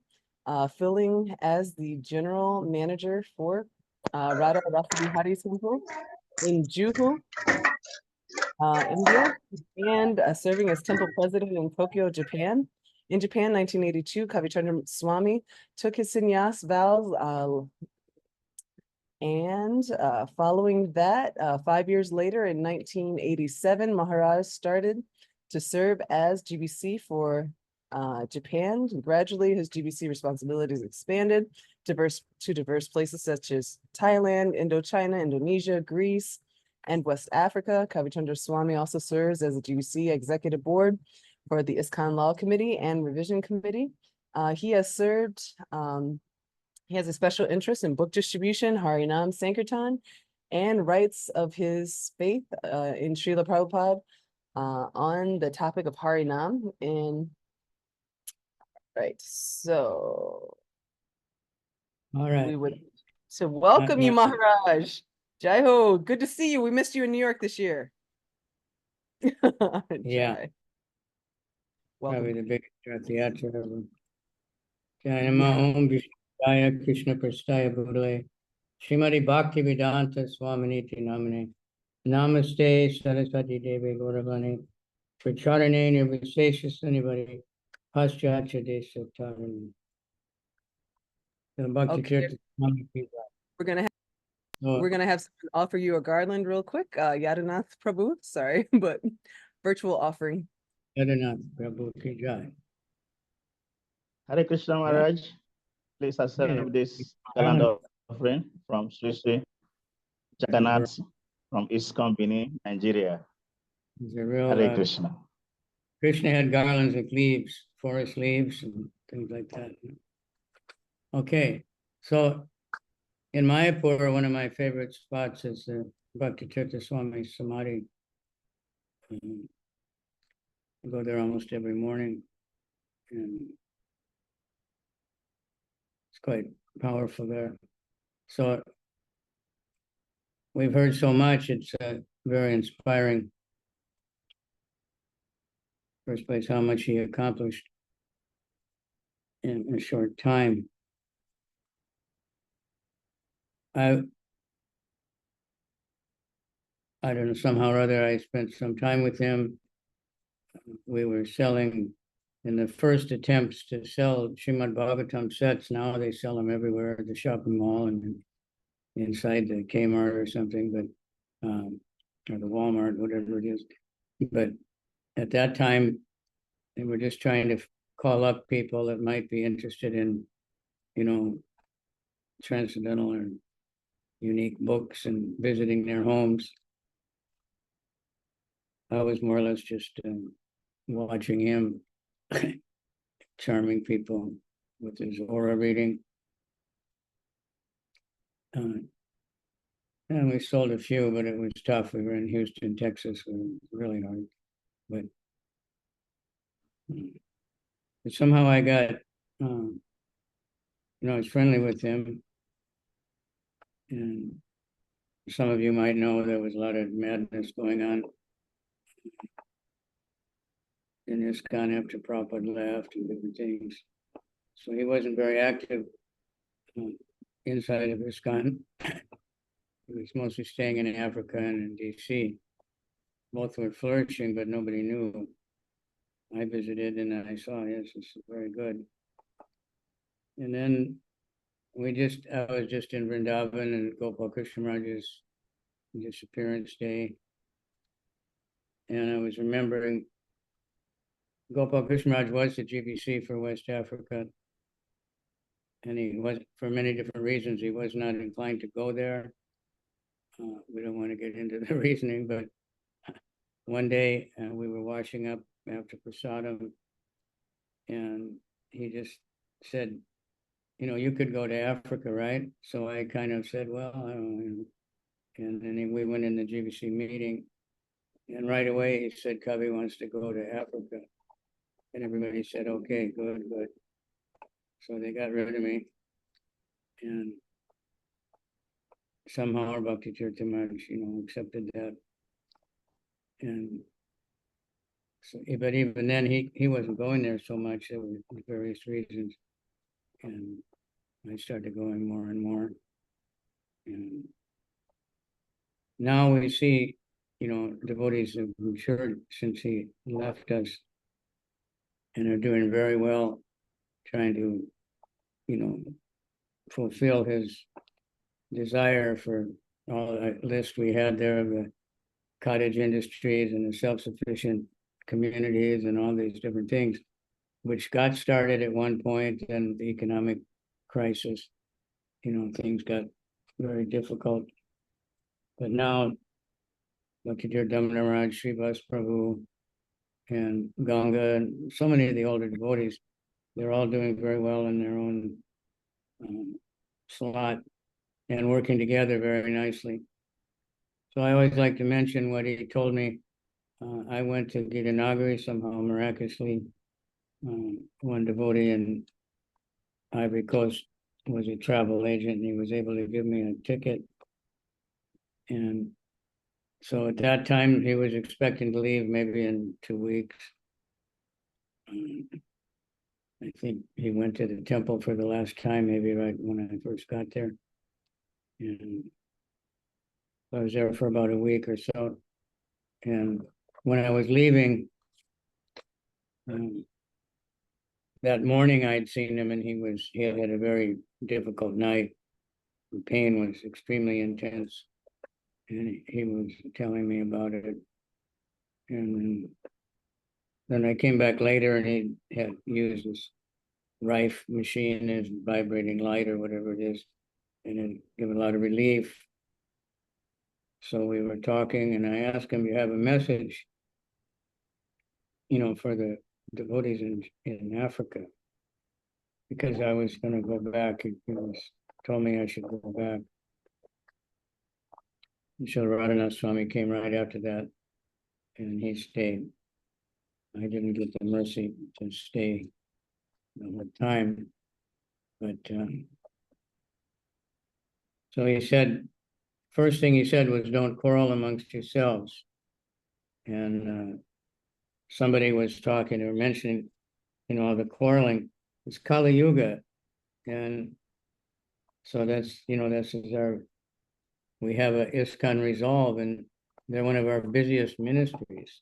filling as the general manager for Radha Rasabihari Temple in Juhu, India, and serving as temple president in Tokyo, Japan. In Japan, 1982, Kavichandra Swami took his sannyas vows, and following that, 5 years later, in 1987, Maharaj started to serve as GBC for Japan. Gradually, his GBC responsibilities expanded to diverse places such as Thailand, Indochina, Indonesia, Greece, and West Africa. Kavichandra Swami also serves as a GBC executive board for the ISKCON Law Committee and Revision Committee. He has served, he has a special interest in book distribution, Harinam Sankirtan, and rights of his faith in Srila Prabhupada on the topic of Harinam. Right, so all right. We would so welcome you, Maharaj. Jai Ho, good to see you. We missed you in New York this year. Yeah. Probably the biggest Rathayatra ever. Jai Nama Om Vishnaya Krishna Prastaya Budale Srimati Bhakti Vedanta Swaminiti Namane Namaste Saraswati Devi Gauravani Pracharane Nirvishesha Sunivare Paschatya Desa Tarani. Bhakti Tirtha Swami. We're gonna have someone offer you a garland real quick. Yadanath Prabhu, sorry, but virtual offering. Yadanath Prabhu ki jai. Hare Krishna Maharaj, please accept this calendar offering from Sri Sri Jagannath from ISKCON Benin, Nigeria. Hare Krishna. Krishna had garlands of leaves, forest leaves, and things like that. Okay, so in Mayapur, one of my favorite spots is Bhakti Tirtha Swami Samadhi. I go there almost every morning, and it's quite powerful there. So we've heard so much, it's very inspiring. First place, how much he accomplished in a short time. I don't know, somehow or other, I spent some time with him. We were selling, in the first attempts to sell Srimad Bhagavatam sets, now they sell them everywhere at the shopping mall and inside the Kmart or something, but or the Walmart, whatever it is. But at that time, they were just trying to call up people that might be interested in, transcendental or unique books and visiting their homes. I was more or less just watching him, charming people with his aura reading. And we sold a few, but it was tough. We were in Houston, Texas. It was really hard. But somehow I got, I was friendly with him. And some of you might know there was a lot of madness going on in ISKCON after Prabhupada left and different things. So he wasn't very active inside of ISKCON. He was mostly staying in Africa and in DC. Both were flourishing, but nobody knew. I visited and I saw, yes, this is very good. And then I was just in Vrindavan and Gopal Krishna Maharaj's disappearance day. And I was remembering Gopal Krishna Maharaj was the GBC for West Africa. And he was, for many different reasons, he was not inclined to go there. We don't want to get into the reasoning, but one day we were washing up after prasadam, and he just said, you could go to Africa, right? So I kind of said, well, I don't know. And then we went in the GBC meeting, and right away he said, Kavi wants to go to Africa. And everybody said, okay, good. So they got rid of me. And somehow our Bhakti Tirtha Maharaj, accepted that. And so, but even then, he wasn't going there so much. There were various reasons. And I started going more and more. And now we see devotees have matured since he left us and are doing very well, trying to, fulfill his desire for all that list we had there of the cottage industries and the self-sufficient communities and all these different things, which got started at one point, and the economic crisis, things got very difficult. But now, Bhakti Tirtha Damodara, Srivas Prabhu, and Ganga, and so many of the older devotees, they're all doing very well in their own slot and working together very nicely. So I always like to mention what he told me. I went to Gitanagari somehow miraculously. One devotee in Ivory Coast was a travel agent, and he was able to give me a ticket. And so at that time, he was expecting to leave maybe in 2 weeks. I think he went to the temple for the last time, maybe right when I first got there. And I was there for about a week or so. And when I was leaving, that morning I'd seen him, and he had had a very difficult night. The pain was extremely intense, and he was telling me about it. And then I came back later, and he had used this Rife machine, his vibrating light or whatever it is, and it gave a lot of relief. So we were talking, and I asked him, "You have a message, for the devotees in Africa?" Because I was going to go back. He told me I should go back. Srila Radhanath Swami came right after that, and he stayed. I didn't get the mercy to stay the whole time, but so he said, first thing he said was, "Don't quarrel amongst yourselves." And somebody was talking or mentioning, the quarreling. It's Kali Yuga, and so that's we have a ISKCON Resolve, and they're one of our busiest ministries.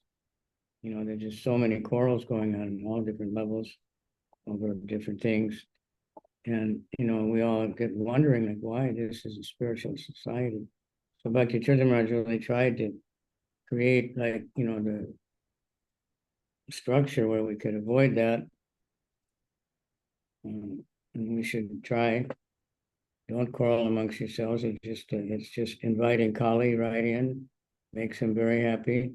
There's just so many quarrels going on all different levels over different things. And, we all get wondering, like, why this is a spiritual society. So Bhakti Tirtha Maharaj really tried to create, like, the structure where we could avoid that. And we should try. Don't quarrel amongst yourselves. It's just inviting Kali right in, makes him very happy.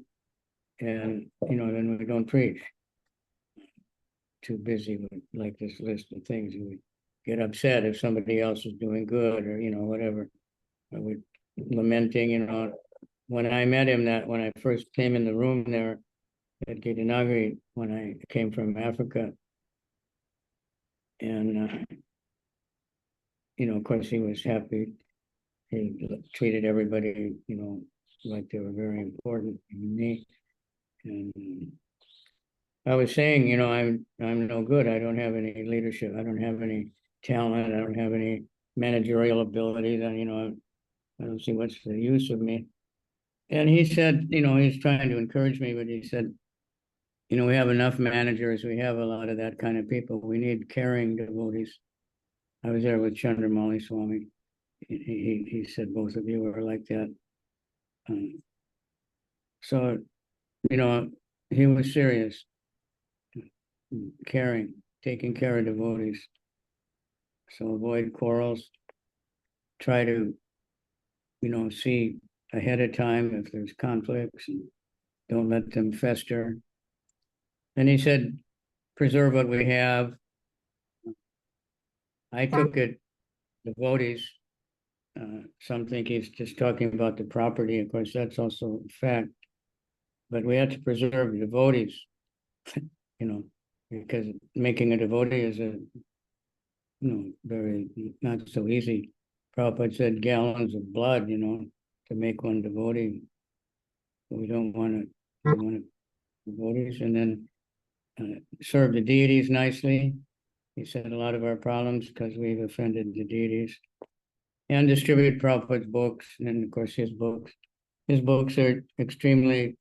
And, then we don't preach. Too busy with like this list of things. We get upset if somebody else is doing good or, whatever. Or we're lamenting, when I met him, when I first came in the room there at Gitanagari, when I came from Africa. And, of course, he was happy. He treated everybody, like they were very important to me. And I was saying, I'm no good. I don't have any leadership. I don't have any talent. I don't have any managerial abilities. And, I don't see what's the use of me. And he said, he's trying to encourage me, but he said, we have enough managers. We have a lot of that kind of people. We need caring devotees. I was there with Chandramauli Swami. He said, both of you are like that. So, he was serious, caring, taking care of devotees. So avoid quarrels. Try to, see ahead of time if there's conflicts, and don't let them fester. And he said, preserve what we have. I took it, devotees. Some think he's just talking about the property. Of course, that's also a fact. But we have to preserve the devotees, because making a devotee is very not so easy. Prabhupada said gallons of blood, to make one devotee. We don't want devotees, and then serve the deities nicely. He said a lot of our problems because we've offended the deities. And distribute Prabhupada's books, and of course his books. his books are extremely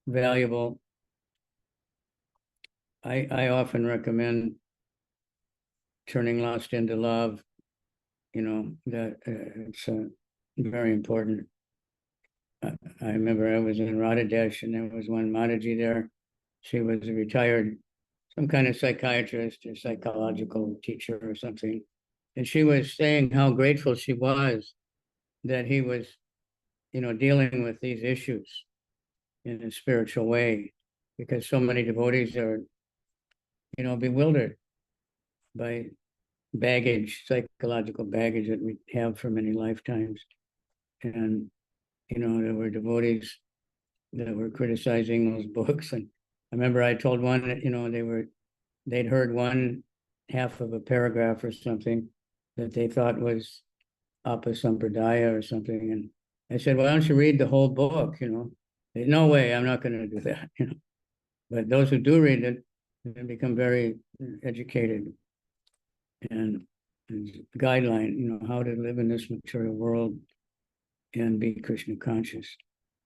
valuable. I often recommend Turning Lust into Love. You know, that it's very important. I remember I was in Radadesh and there was one Mataji there. She was a retired, some kind of psychiatrist or psychological teacher or something. And she was saying how grateful she was that he was, you know, dealing with these issues in a spiritual way, because so many devotees are, you know, bewildered by baggage, psychological baggage that we have for many lifetimes. And, you know, there were devotees that were criticizing those books. And I remember I told one that, you know, they'd heard one half of a paragraph or something that they thought was Apasampradaya or something. And I said, why don't you read the whole book? You know, they, no way, I'm not going to do that. You know, but those who do read it, they become very educated and guideline, you know, how to live in this material world and be Krishna conscious.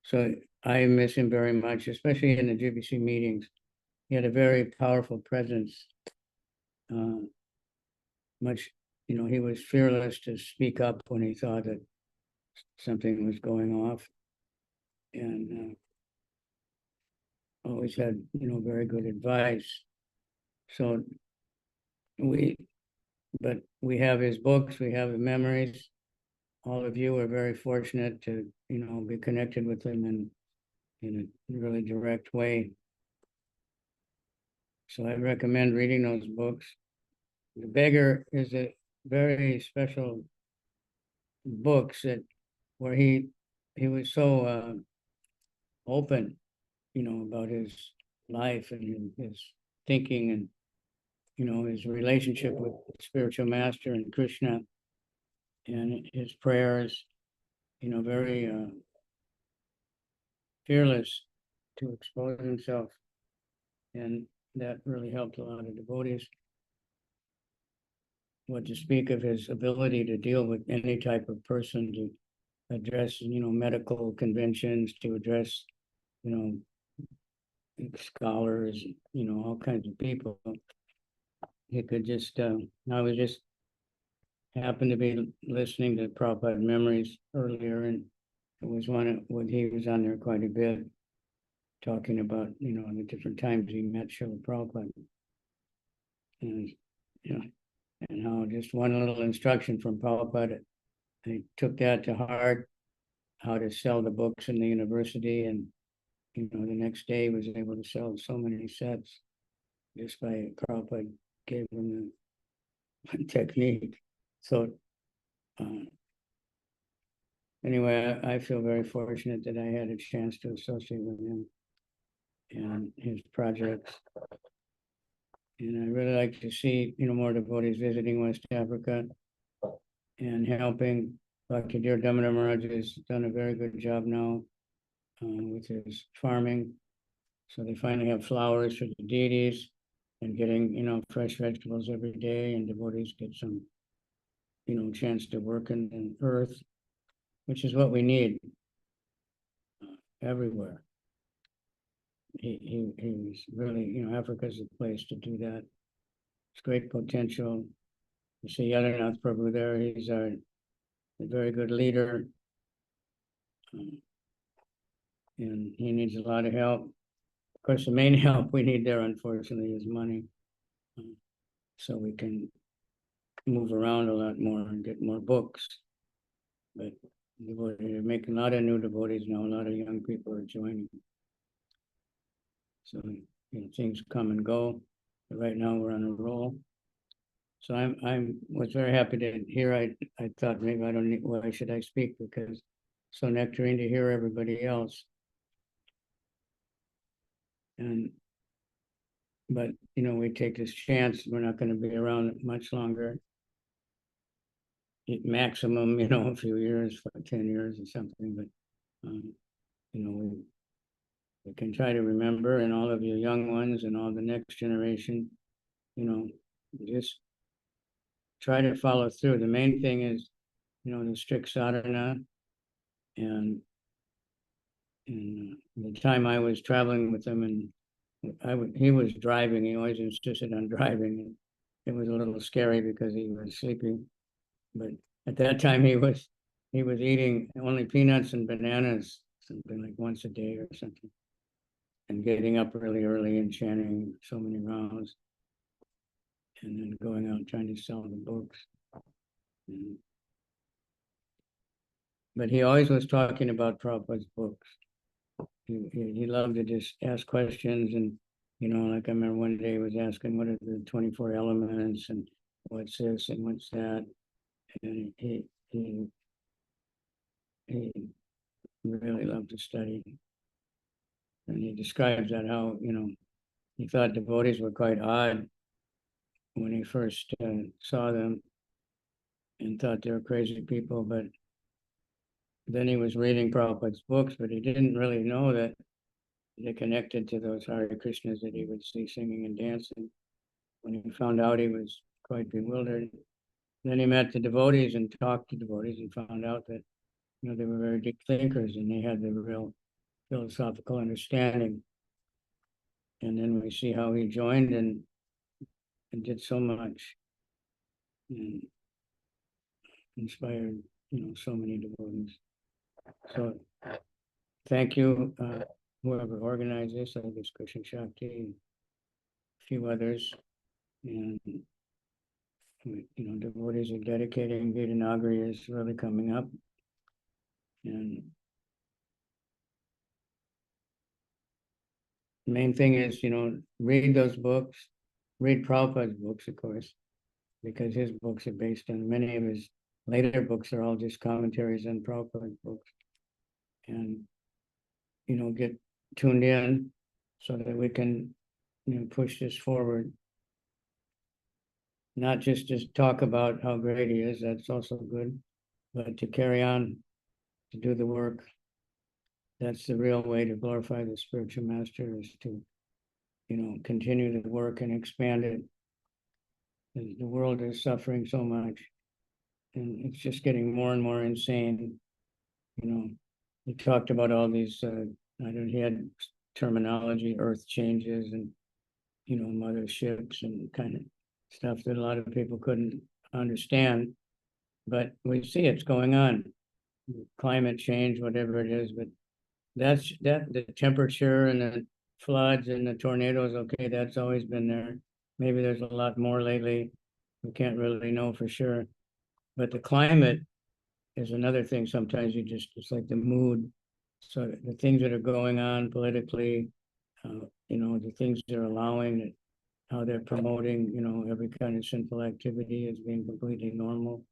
So I miss him very much, especially in the GBC meetings. He had a very powerful presence. Much, you know, he was fearless to speak up when he thought that something was going off, and always had, you know, very good advice. So we have his books, we have the memories. All of you are very fortunate to, you know, be connected with him in a really direct way. So I recommend reading those books. The Beggar is a very special books that where he was so open, you know, about his life and his thinking and, you know, his relationship with spiritual master and Krishna and his prayers, you know, very fearless to expose himself. And that really helped a lot of devotees. What to speak of his ability to deal with any type of person, to address, you know, medical conventions, to address, you know, scholars, you know, all kinds of people. He could just, I was just happened to be listening to Prabhupada Memories earlier, and it was when he was on there quite a bit, talking about, you know, the different times he met Srila Prabhupada. And, you know, and how just one little instruction from Prabhupada, he took that to heart, how to sell the books in the university, and, you know, the next day he was able to sell so many sets just by Prabhupada gave him the technique. So anyway, I feel very fortunate that I had a chance to associate with him and his projects. And I really like to see, you know, more devotees visiting West Africa and helping. Bhakti Tirtha Damodara Maharaj has done a very good job now with his farming. So they finally have flowers for the deities and getting, you know, fresh vegetables every day, and devotees get some, you know, chance to work in the earth, which is what we need everywhere. He was really, you know, Africa's a place to do that. It's great potential. You see Yadanath Prabhu there, he's a very good leader. And he needs a lot of help. Of course, the main help we need there, unfortunately, is money. So we can move around a lot more and get more books. But they're making a lot of new devotees now, a lot of young people are joining. So, you know, things come and go. But right now we're on a roll. So I was very happy to hear. I thought maybe I don't need, why should I speak, because so nectarine to hear everybody else. But you know, we take this chance. We're not going to be around much longer. Maximum, you know, a few years, 10 years or something. But you know, we can try to remember, and all of you young ones and all the next generation, you know, just try to follow through. The main thing is, you know, the strict sadhana and And the time I was traveling with him, and he was driving. He always insisted on driving. And it was a little scary because he was sleeping. But at that time, he was eating only peanuts and bananas, something like once a day or something, and getting up really early and chanting so many rounds, and then going out trying to sell the books. But he always was talking about Prabhupada's books. He loved to just ask questions, and like I remember one day he was asking, what are the 24 elements, and what's this and what's that, and he really loved to study. And he describes that how he thought devotees were quite odd when he first saw them, and thought they were crazy people. But then he was reading Prabhupada's books, but he didn't really know that they connected to those Hare Krishnas that he would see singing and dancing. When he found out, he was quite bewildered. Then he met the devotees and talked to devotees and found out that they were very deep thinkers and they had the real philosophical understanding. And then we see how he joined and did so much and inspired, so many devotees. So thank you, whoever organized this. I guess Krishna Shakti and a few others. And devotees are dedicating. Vedanagari is really coming up. And the main thing is, read those books, read Prabhupada's books, of course, because his books are based on, many of his later books are all just commentaries on Prabhupada's books. And, get tuned in so that we can, push this forward. Not just talk about how great he is, that's also good, but to carry on, to do the work. That's the real way to glorify the spiritual master, is to, continue the work and expand it. The world is suffering so much, and it's just getting more and more insane. He talked about all these, he had terminology, earth changes, and, motherships, and kind of stuff that a lot of people couldn't understand. But we see it's going on. Climate change, whatever it is, but the temperature and the floods and the tornadoes, okay, that's always been there. Maybe there's a lot more lately. We can't really know for sure. But the climate is another thing. Sometimes it's like the mood. So the things that are going on politically, the things they're allowing, how they're promoting, every kind of sinful activity as being completely normal,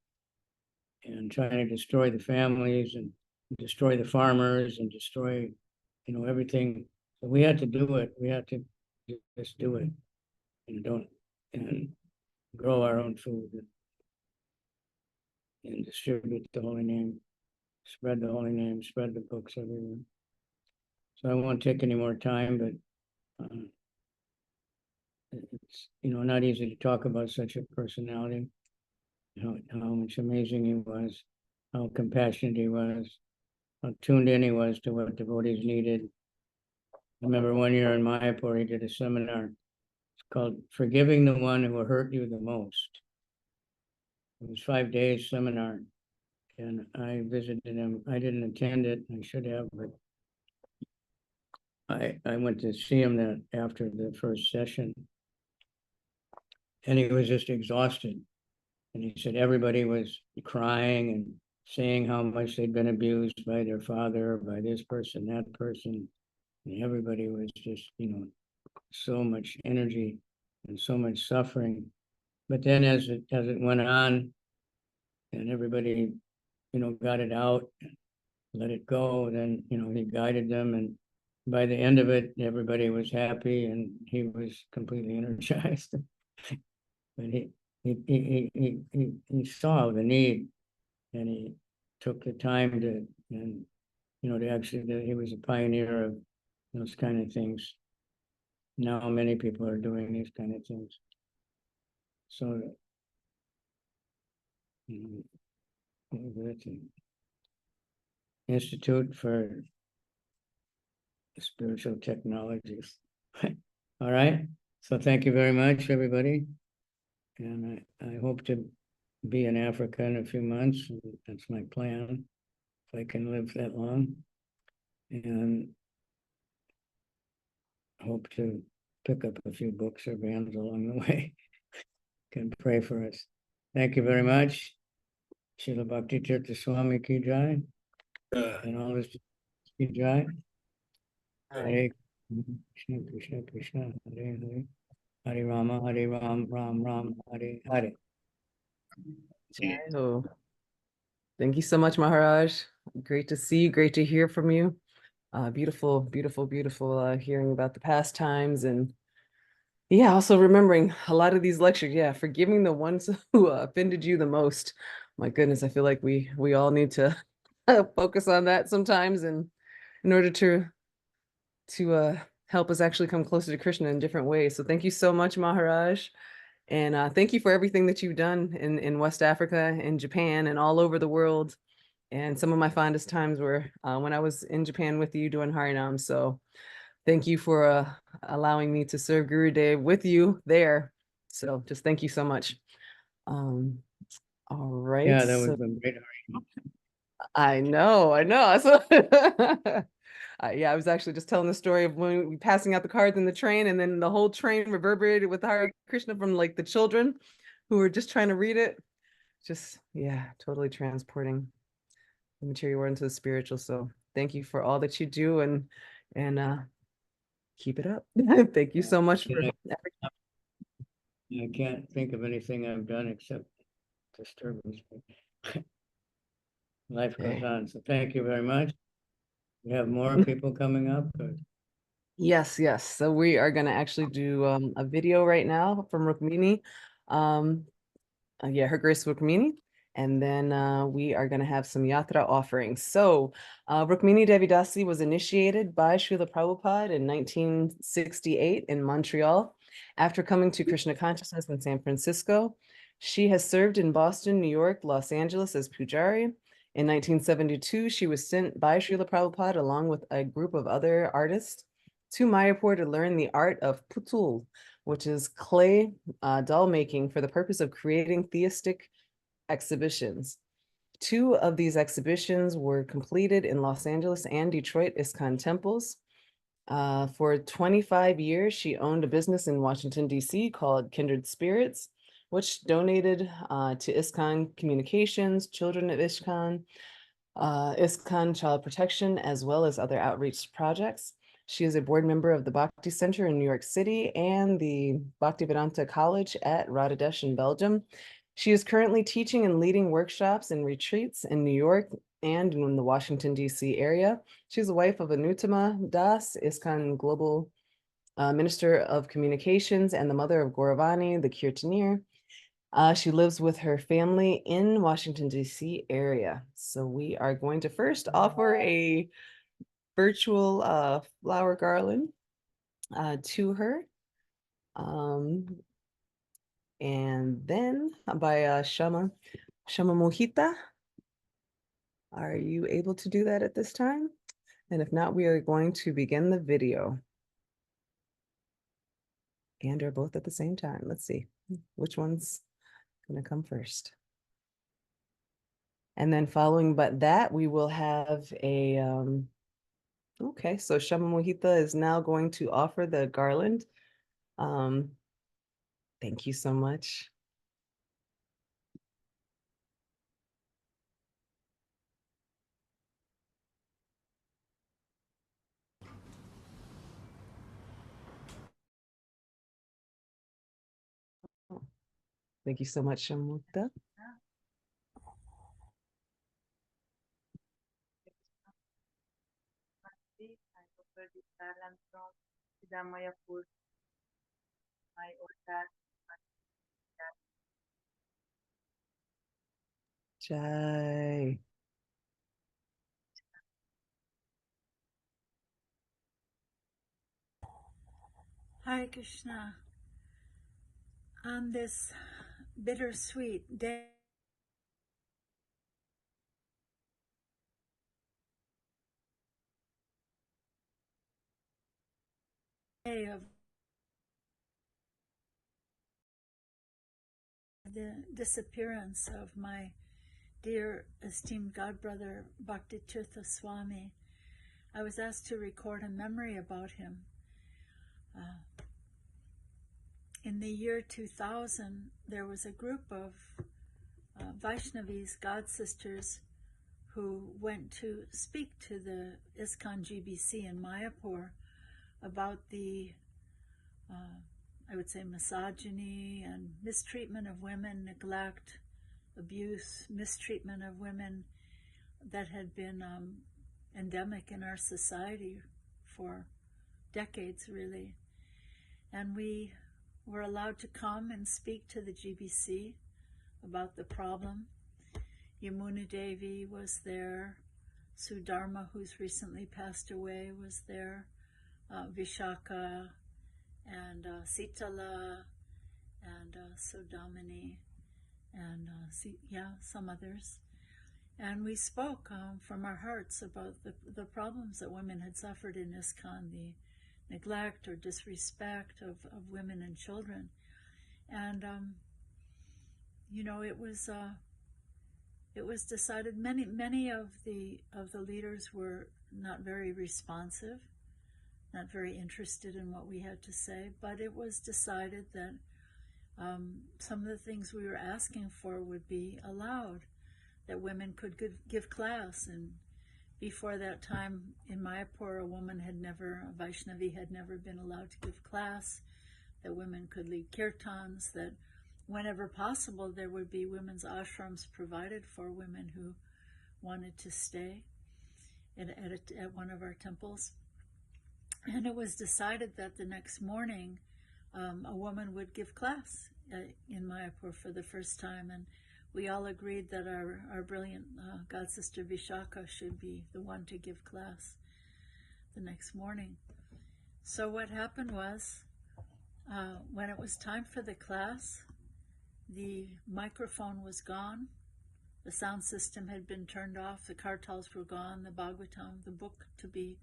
and trying to destroy the families and destroy the farmers and destroy, everything. So we had to do it. We had to just do it, and grow our own food and distribute the holy name, spread the holy name, spread the books everywhere. So I won't take any more time, but it's not easy to talk about such a personality, how much amazing he was, how compassionate he was, how tuned in he was to what devotees needed. I remember one year in Mayapur, he did a seminar. It's called Forgiving the One Who Hurt You the Most. It was 5 days seminar, and I visited him. I didn't attend it. I should have, but I went to see him that after the first session, and he was just exhausted. And he said everybody was crying and saying how much they'd been abused by their father, by this person, that person. And everybody was just, so much energy and so much suffering. But then as it went on and everybody, got it out, let it go, then, he guided them. And by the end of it, everybody was happy and he was completely energized. But he saw the need, and he took the time to, and to actually, he was a pioneer of those kind of things. Now many people are doing these kind of things. So the Institute for spiritual technologies. All right. So thank you very much, everybody. And I hope to be in Africa in a few months. That's my plan, if I can live that long. And hope to pick up a few books or bands along the way. Can pray for us. Thank you very much. Srila Bhakti Tirtha Swami ki jai. And all this ki jai. Hare Krishna, Krishna, Krishna, Hare Hare. Hare Rama, Hare Ram, Ram Ram, Hare Hare. Oh, thank you so much, Maharaj. Great to see you. Great to hear from you. Beautiful, beautiful, beautiful hearing about the past times, and yeah, also remembering a lot of these lectures. Yeah, forgiving the ones who offended you the most. My goodness, I feel like we all need to focus on that sometimes, and in order to help us actually come closer to Krishna in different ways. So thank you so much, Maharaj. And thank you for everything that you've done in West Africa, in Japan, and all over the world. And some of my fondest times were when I was in Japan with you doing Harinam. So thank you for allowing me to serve Gurudev with you there. So just thank you so much. All right. Yeah, that was So, a great. I know. So, yeah, I was actually just telling the story of when we passing out the cards in the train, and then the whole train reverberated with Hare Krishna from like the children who were just trying to read it. Just, yeah, totally transporting the material world into the spiritual. So thank you for all that you do, and keep it up. Thank you so much for I can't think of anything I've done except disturbance. Life goes on. So thank you very much. We have more people coming up. Yes, yes. So we are going to actually do a video right now from Rukmini. Yeah, Her Grace Rukmini. And then we are going to have some yatra offerings. So Rukmini Devidasi was initiated by Srila Prabhupada in 1968 in Montreal. After coming to Krishna consciousness in San Francisco, she has served in Boston, New York, Los Angeles as Pujari. In 1972, she was sent by Srila Prabhupada along with a group of other artists to Mayapur to learn the art of putul, which is clay doll making for the purpose of creating theistic exhibitions. 2 of these exhibitions were completed in Los Angeles and Detroit ISKCON temples. For 25 years, she owned a business in Washington, D.C. called Kindred Spirits, which donated to ISKCON Communications, Children of ISKCON, ISKCON Child Protection, as well as other outreach projects. She is a board member of the Bhakti Center in New York City and the Bhaktivedanta College at Rotterdam in Belgium. She is currently teaching and leading workshops and retreats in New York and in the Washington, D.C. area. She's the wife of Anuttama Das, ISKCON Global Minister of Communications, and the mother of Gauravani, the Kirtaneer. She lives with her family in Washington, D.C. area. So we are going to first offer a virtual flower garland to her. And then by Shama Mohita. Are you able to do that at this time? And if not, we are going to begin the video. And or both at the same time. Let's see which one's gonna come first. And then following but that, we will have a okay, so Shama Mohita is now going to offer the garland. Thank you so much. Thank you so much, Shama Mohita. Jai. Hare Krishna. On this bittersweet day, of the disappearance of my dear esteemed godbrother Bhakti Tirtha Swami, I was asked to record a memory about him. In the year 2000, there was a group of Vaishnavis, God sisters, who went to speak to the ISKCON GBC in Mayapur about the, I would say, misogyny and mistreatment of women, neglect, abuse, mistreatment of women that had been endemic in our society for decades, really. And we were allowed to come and speak to the GBC about the problem. Yamuna Devi was there. Sudharma, who's recently passed away, was there. Vishaka and Sitala and Sodamini and some others. And we spoke from our hearts about the problems that women had suffered in ISKCON, the neglect or disrespect of women and children. And it was decided, many of the leaders were not very responsive, not very interested in what we had to say, but it was decided that some of the things we were asking for would be allowed, that women could give class. And before that time in Mayapur, a Vaishnavi had never been allowed to give class, that women could lead kirtans, that whenever possible there would be women's ashrams provided for women who wanted to stay at one of our temples. And it was decided that the next morning a woman would give class in Mayapur for the first time, and we all agreed that our brilliant God Sister Vishaka should be the one to give class the next morning. So what happened was, when it was time for the class, the microphone was gone, the sound system had been turned off, the kartals were gone, the Bhagavatam, the book to be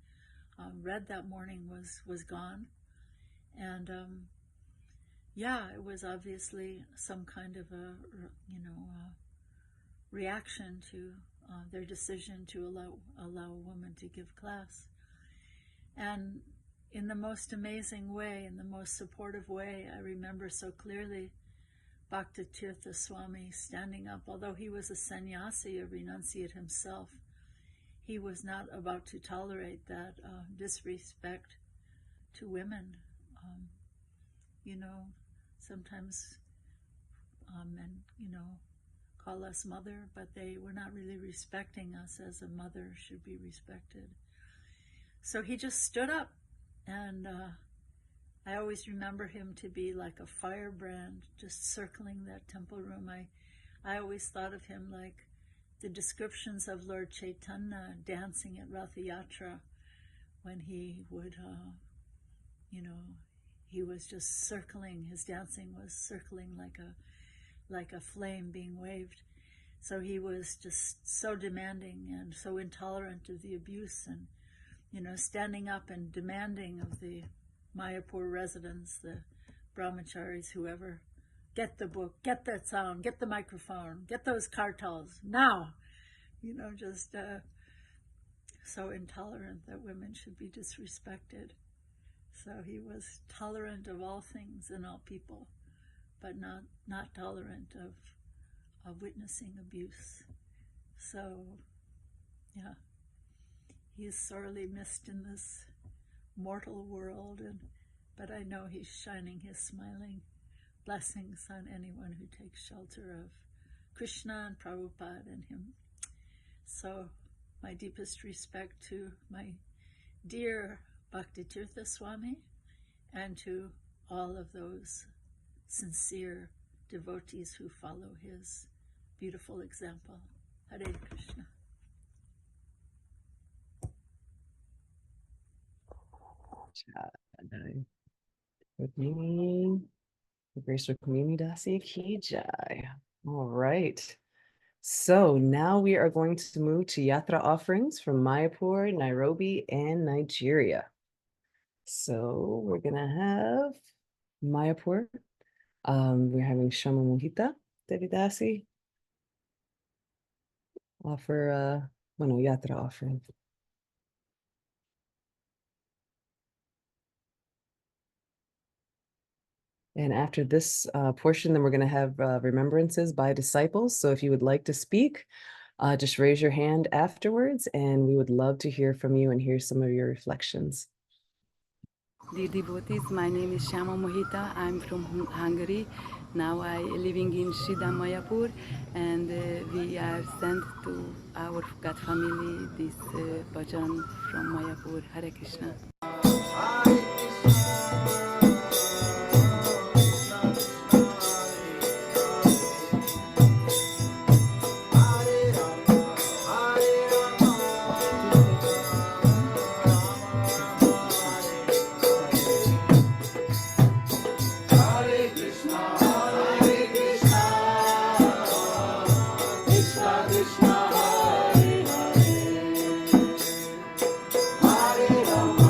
read that morning, was gone. And it was obviously some kind of a reaction to their decision to allow a woman to give class. And in the most amazing way, in the most supportive way, I remember so clearly Bhakti Tirtha Swami standing up. Although he was a sannyasi, a renunciate himself, he was not about to tolerate that disrespect to women. Sometimes men, call us mother, but they were not really respecting us as a mother should be respected. So he just stood up, and I always remember him to be like a firebrand just circling that temple room. I always thought of him like the descriptions of Lord Chaitanya dancing at Ratha Yatra, when he would, he was just circling, his dancing was circling like a flame being waved. So he was just so demanding and so intolerant of the abuse, and, standing up and demanding of the Mayapur residents, the brahmacharis, whoever, get the book, get that sound, get the microphone, get those kartals, now! Just so intolerant that women should be disrespected. So he was tolerant of all things and all people, but not tolerant of witnessing abuse. So, he is sorely missed in this mortal world, but I know he's shining his smiling blessings on anyone who takes shelter of Krishna and Prabhupada and him. So my deepest respect to my dear Bhakti Tirtha Swami, and to all of those sincere devotees who follow his beautiful example. Hare Krishna. Good evening. Graceful Community Dasi Ki Jai. All right. So now we are going to move to Yatra offerings from Mayapur, Nairobi, and Nigeria. So we're gonna have Mayapur. We're having Shama Mohita Devidasi offer Yatra offering. And after this portion, then we're going to have remembrances by disciples. So if you would like to speak, just raise your hand afterwards, and we would love to hear from you and hear some of your reflections. Dear devotees, my name is Shama Mohita. I'm from Hungary. Now I'm living in Shida Mayapur, and we are sent to our God family this bhajan from Mayapur. Hare Krishna. Hare Rama,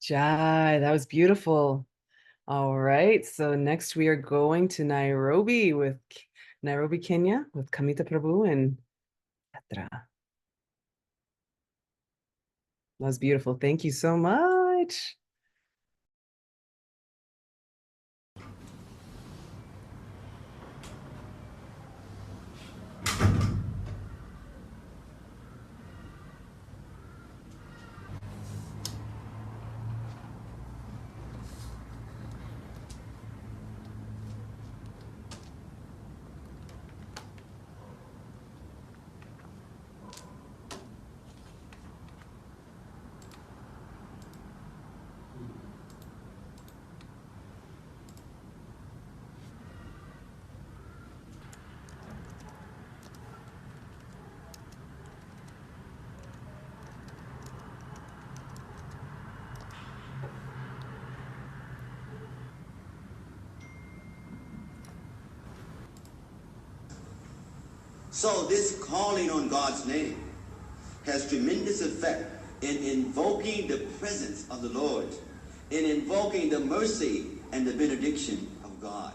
Jai, that was beautiful. All right, so next we are going to Nairobi, Kenya, with Kamita Prabhu and Dhira. That was beautiful. Thank you so much. So this calling on God's name has tremendous effect in invoking the presence of the Lord, in invoking the mercy and the benediction of God.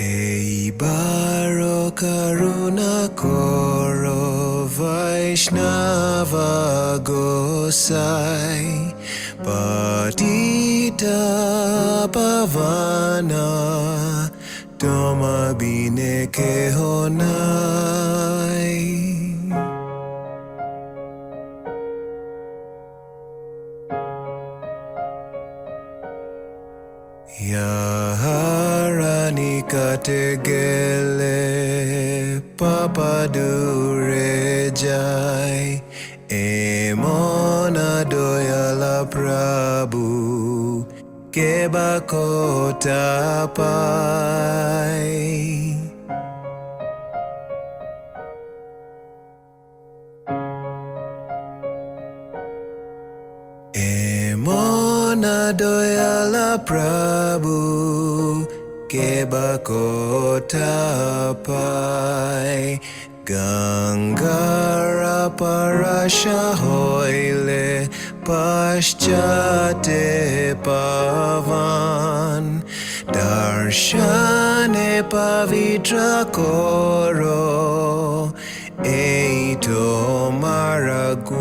Ei baro karuna koro Vaishnava Gosai Patita Pavana Doma Bine Kehonai. Yaharani kategele papadure jai emona doyala Prabhu kebakota pai. Emona doyala Prabhu kebakota pai. Gangara parasha hoile paschate pavan. Darshane pavitra koro eito maragun.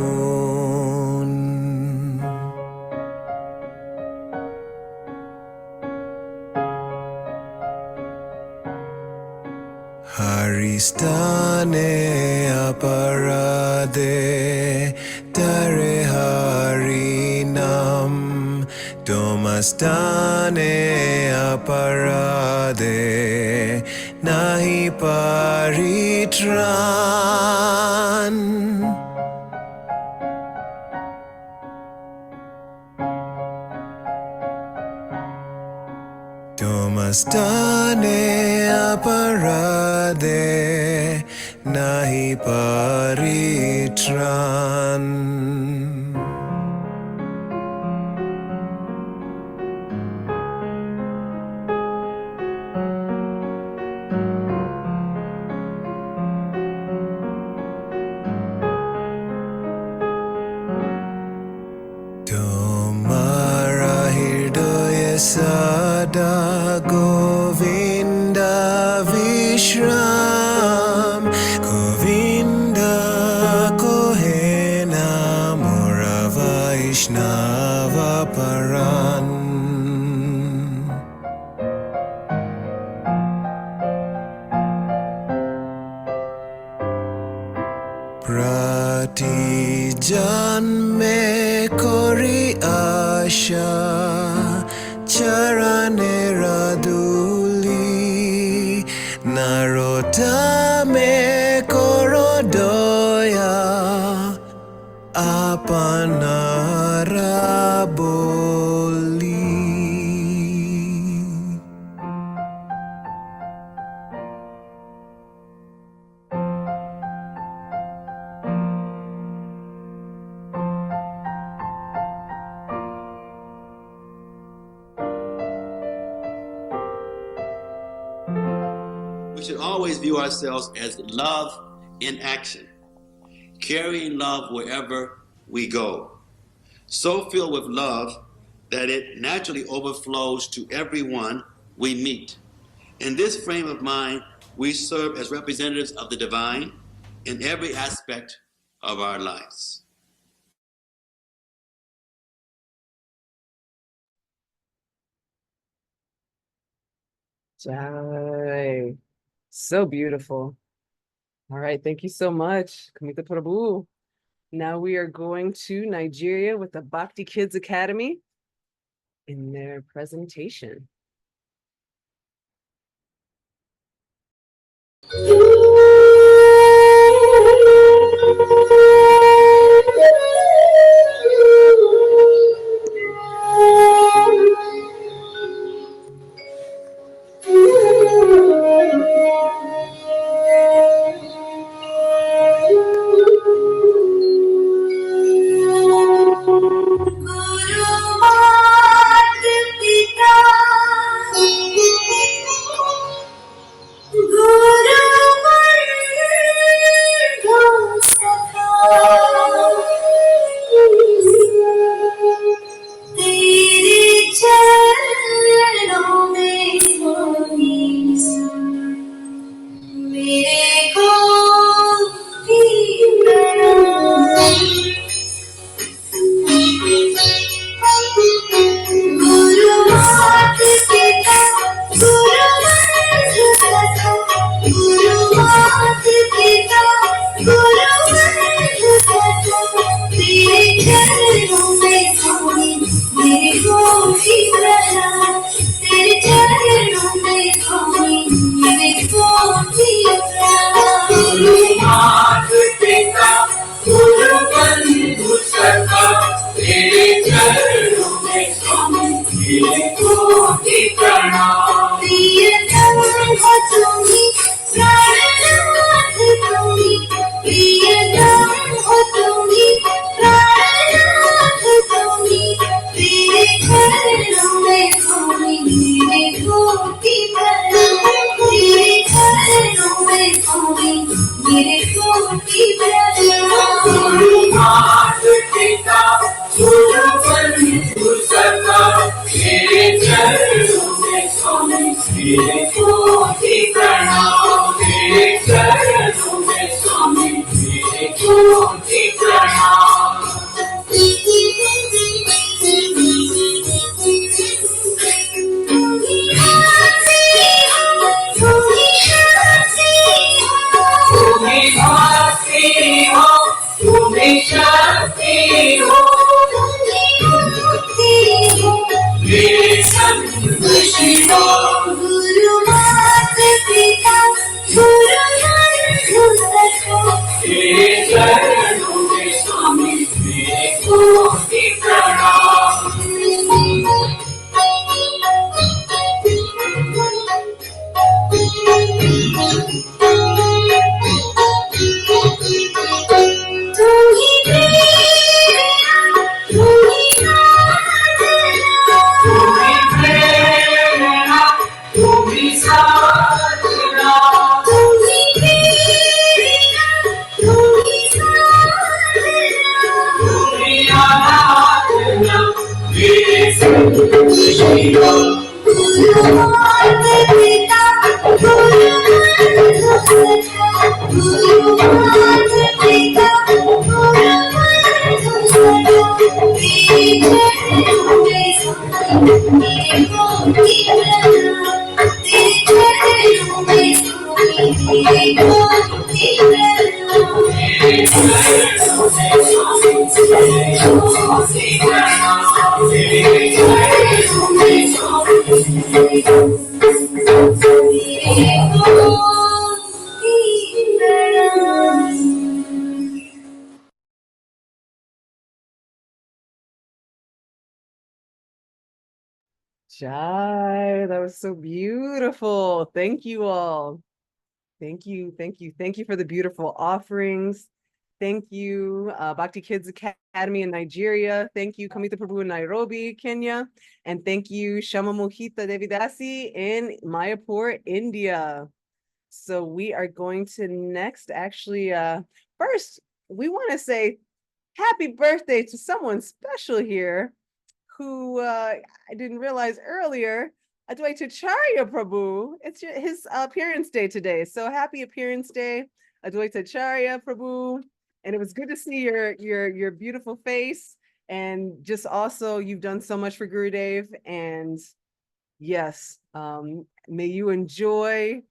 Haristane aparade tare harinam domastane aparade nahi paritran. Domastane aparade nahi paritran. Tomara hirdoye sada Govinda Vishram Govinda Kohena Mura Vaishnava Paran. Prati janme kori asha charane raduli narotame korodoya apanaraboli. We should always view ourselves as love in action, carrying love wherever we go, so filled with love that it naturally overflows to everyone we meet. In this frame of mind, we serve as representatives of the divine in every aspect of our lives. Jai. So beautiful. All right, thank you so much. Kamita Prabhu. Now we are going to Nigeria with the Bhakti Kids Academy in their presentation. Jai, that was so beautiful. Thank you all. Thank you, thank you, thank you for the beautiful offerings. Thank you, Bhakti Kids Academy in Nigeria. Thank you, Kamita Prabhu in Nairobi, Kenya. And thank you, Shama Mohita Devidasi in Mayapur, India. So we are going to next, actually, first, we want to say happy birthday to someone special here who I didn't realize earlier, Advaita Charya Prabhu. It's his appearance day today. So happy appearance day, Advaita Charya Prabhu. And it was good to see your beautiful face. And just also, you've done so much for Gurudev. And yes, may you enjoy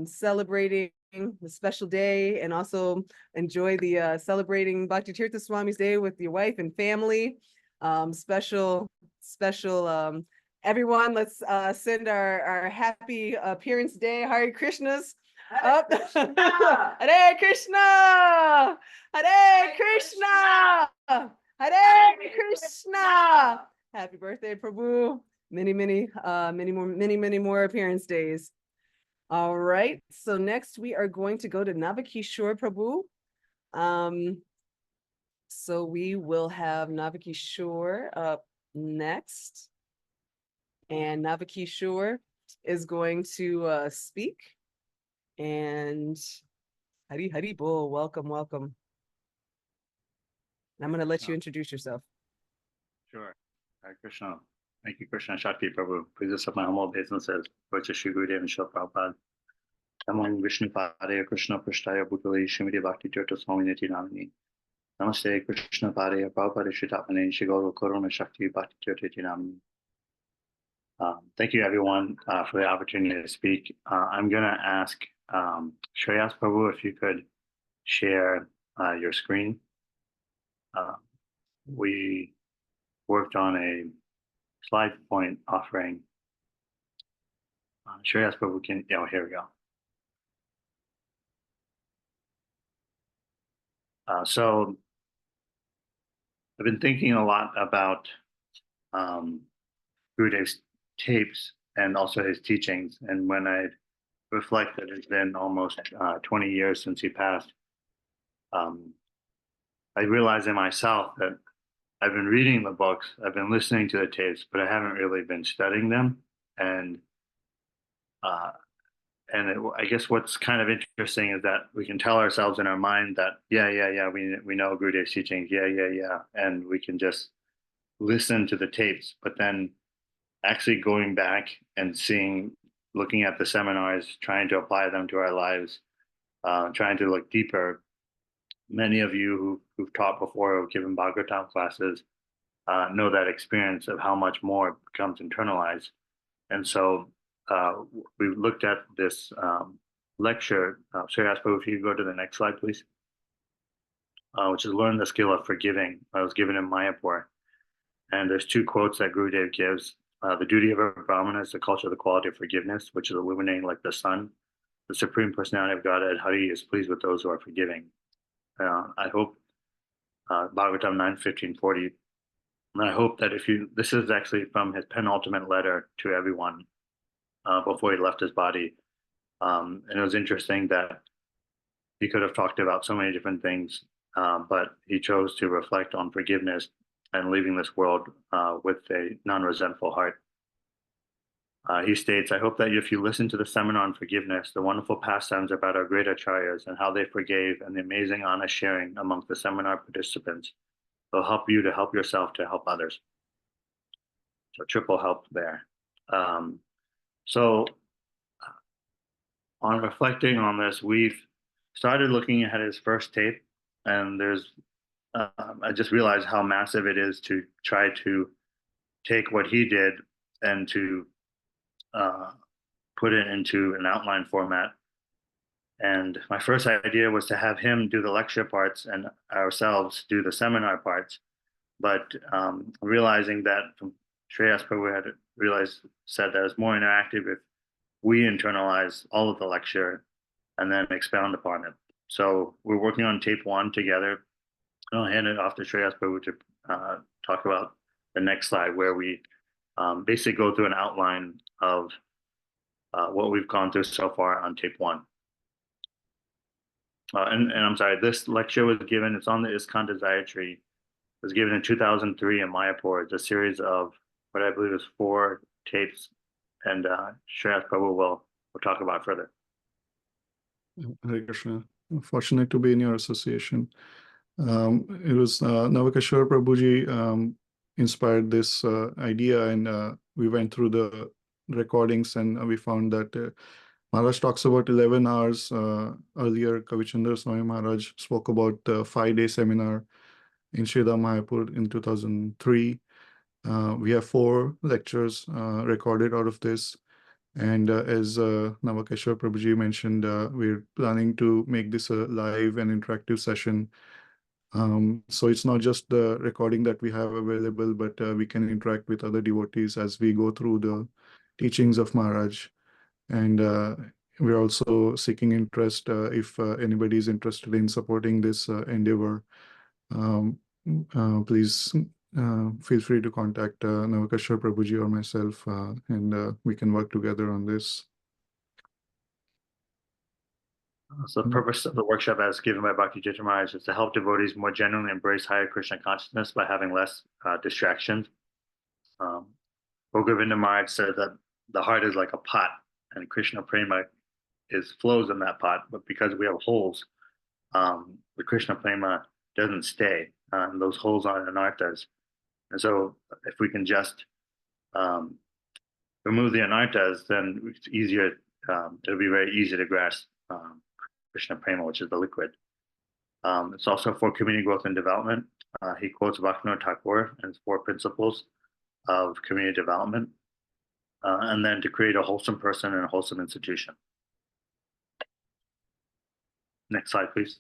celebrating the special day and also enjoy the celebrating Bhakti Tirtha Swami's day with your wife and family. Special, everyone, let's send our happy appearance day, Hare Krishnas. Up. Hare Krishna! Hare Krishna! Hare Krishna! Happy birthday, Prabhu. Many more appearance days. All right, so next we are going to go to Navakishore Prabhu. So we will have Navakishore up next. And Navakishore is going to speak. And Hari Bol, welcome. I'm going to let you introduce yourself. Sure. Hare Krishna. Thank you, Krishna Shakti Prabhu. Please accept my humble obeisances. Virtue Shri Gurudev and Srila Prabhupada. Namo Vishnu Padaya Krishna Prashtaya Bhutale Shrimati Bhakti Tirtha Swami Niti Namini. Namaste Krishna Padaya Prabhupada Shri Tatmane Shri Gaura Karuna Shakti Bhakti Tirtha Namini. Thank you, everyone, for the opportunity to speak. I'm going to ask Shreyas Prabhu if you could share your screen. We worked on a slide point offering. Shreyas Prabhu can, here we go. So I've been thinking a lot about Gurudev's tapes and also his teachings. And when I reflect that it's been almost 20 years since he passed, I realized in myself that I've been reading the books, I've been listening to the tapes, but I haven't really been studying them. And I guess what's kind of interesting is that we can tell ourselves in our mind that, we know Gurudev's teachings, and we can just listen to the tapes, but then actually going back and looking at the seminars, trying to apply them to our lives, trying to look deeper. Many of you who've taught before or given Bhagavatam classes know that experience of how much more becomes internalized. And so we looked at this lecture. Shreyas Prabhu, if you go to the next slide, please, which is Learn the Skill of Forgiving. I was given in Mayapur. And there's two quotes that Gurudev gives. The duty of a Brahmana is to culture the quality of forgiveness, which is illuminating like the sun. The Supreme Personality of Godhead, Hari, is pleased with those who are forgiving. I hope Bhagavatam 9:15-40. And I hope that this is actually from his penultimate letter to everyone before he left his body. And it was interesting that he could have talked about so many different things, but he chose to reflect on forgiveness and leaving this world with a non-resentful heart. He states, I hope that if you listen to the seminar on forgiveness, the wonderful pastimes about our great acharyas and how they forgave and the amazing honest sharing amongst the seminar participants will help you to help yourself to help others. So triple help there. So on reflecting on this, we've started looking at his first tape, and I just realized how massive it is to try to take what he did and to put it into an outline format. And my first idea was to have him do the lecture parts and ourselves do the seminar parts. But realizing that Shreyas Prabhu had said that it's more interactive if we internalize all of the lecture and then expound upon it. So we're working on tape 1 together. I'll hand it off to Shreyas Prabhu to talk about the next slide, where we basically go through an outline of what we've gone through so far on tape 1. and I'm sorry, this lecture was given, it's on the ISKCON Desire Tree. It was given in 2003 in Mayapur. It's a series of what I believe is 4 tapes, and Shreyas Prabhu will talk about further. Hare Krishna. Fortunate to be in your association. It was Navakeshwar Prabhuji inspired this idea, and we went through the recordings, and we found that Maharaj talks about 11 hours. Earlier, Kavichandra Swami Maharaj spoke about the 5-day seminar in Sridham Mayapur in 2003. We have 4 lectures recorded out of this. And as Navakeshwar Prabhuji mentioned, we're planning to make this a live and interactive session. So it's not just the recording that we have available, but we can interact with other devotees as we go through the teachings of Maharaj. And we're also seeking interest if anybody is interested in supporting this endeavor. Please feel free to contact Navakeshwar Prabhuji or myself, and we can work together on this. So the purpose of the workshop as given by Bhakti Tirtha Maharaj is to help devotees more genuinely embrace higher Krishna consciousness by having less distractions. Govinda Maharaj said that the heart is like a pot, and Krishna Prema flows in that pot, but because we have holes, the Krishna Prema doesn't stay, and those holes are anarthas. And so if we can just remove the anarthas, then it's easier, it'll be very easy to grasp Krishna Prema, which is the liquid. It's also for community growth and development. He quotes Bhaktivinoda Thakur and his 4 principles of community development, and then to create a wholesome person and a wholesome institution. Next slide, please.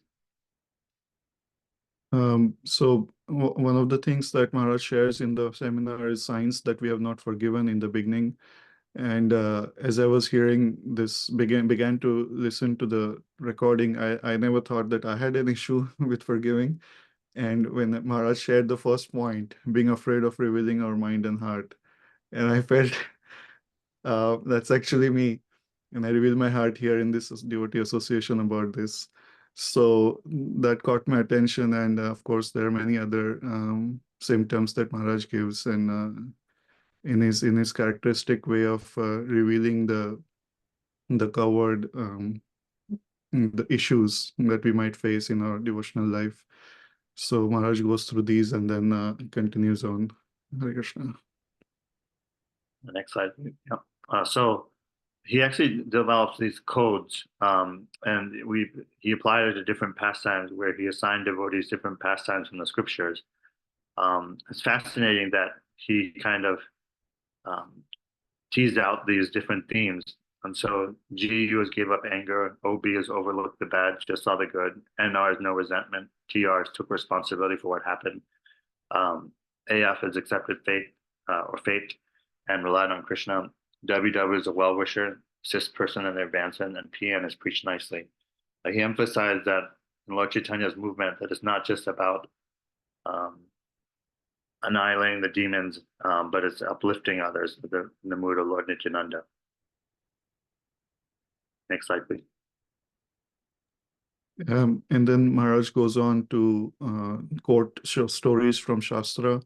So one of the things that Maharaj shares in the seminar is signs that we have not forgiven in the beginning. And as I was hearing this, began to listen to the recording, I never thought that I had an issue with forgiving. And when Maharaj shared the first point, being afraid of revealing our mind and heart, and I felt that's actually me. And I revealed my heart here in this devotee association about this. So that caught my attention. And of course, there are many other symptoms that Maharaj gives, and in his characteristic way of revealing the covered the issues that we might face in our devotional life. So Maharaj goes through these and then continues on. Hare Krishna. The next slide. Yeah. So he actually develops these codes, and he applied it to different pastimes where he assigned devotees different pastimes from the scriptures. It's fascinating that he kind of teased out these different themes. And so G is gave up anger, OB is overlooked the bad, just saw the good, NR is no resentment, TR is took responsibility for what happened, AF is accepted fate and relied on Krishna, WW is a well-wisher, assist person in their advancement, and PN is preached nicely. He emphasized that in Lord Chaitanya's movement that it's not just about annihilating the demons, but it's uplifting others in the mood of Lord Nityananda. Next slide, please. And then Maharaj goes on to quote stories from Shastra,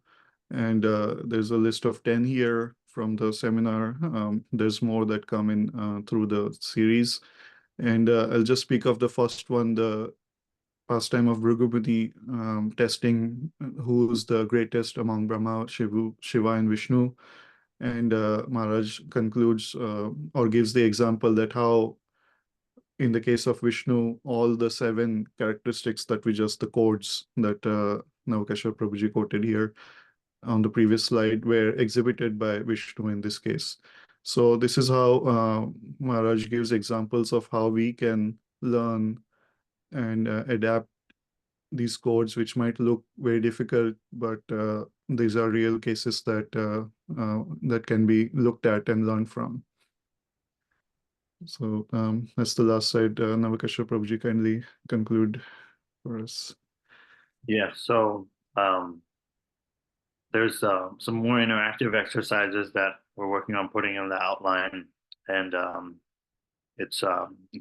and there's a list of 10 here from the seminar. There's more that come in through the series, and I'll just speak of the first one, the pastime of Bhrigumuni testing who's the greatest among Brahma, Shiva, and Vishnu. And Maharaj concludes or gives the example that how in the case of Vishnu, all the 7 characteristics that the codes that Navakeshwar Prabhuji quoted here on the previous slide were exhibited by Vishnu in this case. So this is how Maharaj gives examples of how we can learn and adapt these codes, which might look very difficult, but these are real cases that that can be looked at and learned from. So that's the last slide. Navakeshwar Prabhuji, kindly conclude for us. Yeah, so there's some more interactive exercises that we're working on putting in the outline, and it's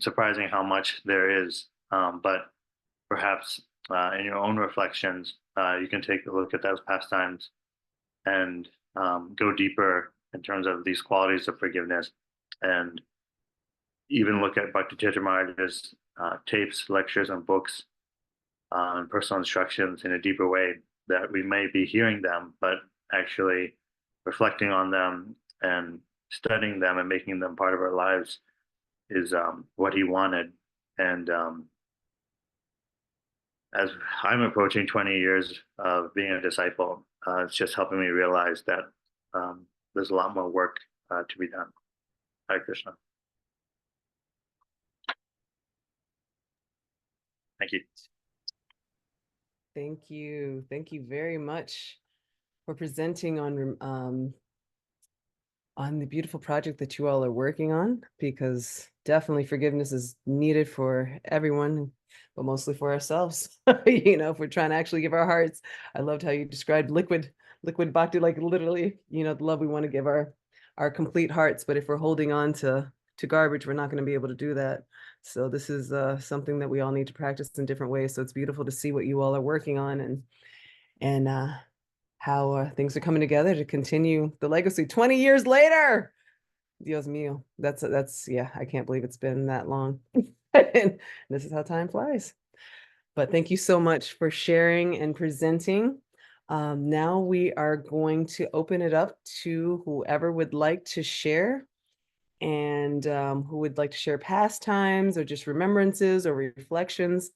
surprising how much there is. But perhaps in your own reflections, you can take a look at those pastimes and go deeper in terms of these qualities of forgiveness, and even look at Bhakti Tirtha Maharaj's tapes, lectures, and books and personal instructions in a deeper way, that we may be hearing them, but actually reflecting on them and studying them and making them part of our lives is what he wanted. And as I'm approaching 20 years of being a disciple, it's just helping me realize that there's a lot more work to be done. Hare Krishna. Thank you. Thank you. Thank you very much for presenting on the beautiful project that you all are working on, because definitely forgiveness is needed for everyone, but mostly for ourselves. If we're trying to actually give our hearts. I loved how you described liquid bhakti, like literally, the love we want to give our complete hearts. But if we're holding on to garbage, we're not going to be able to do that. So this is something that we all need to practice in different ways. So it's beautiful to see what you all are working on, and how things are coming together to continue the legacy 20 years later. Dios mío. That's yeah, I can't believe it's been that long. And this is how time flies. But thank you so much for sharing and presenting. Now we are going to open it up to whoever would like to share, and who would like to share pastimes or just remembrances or reflections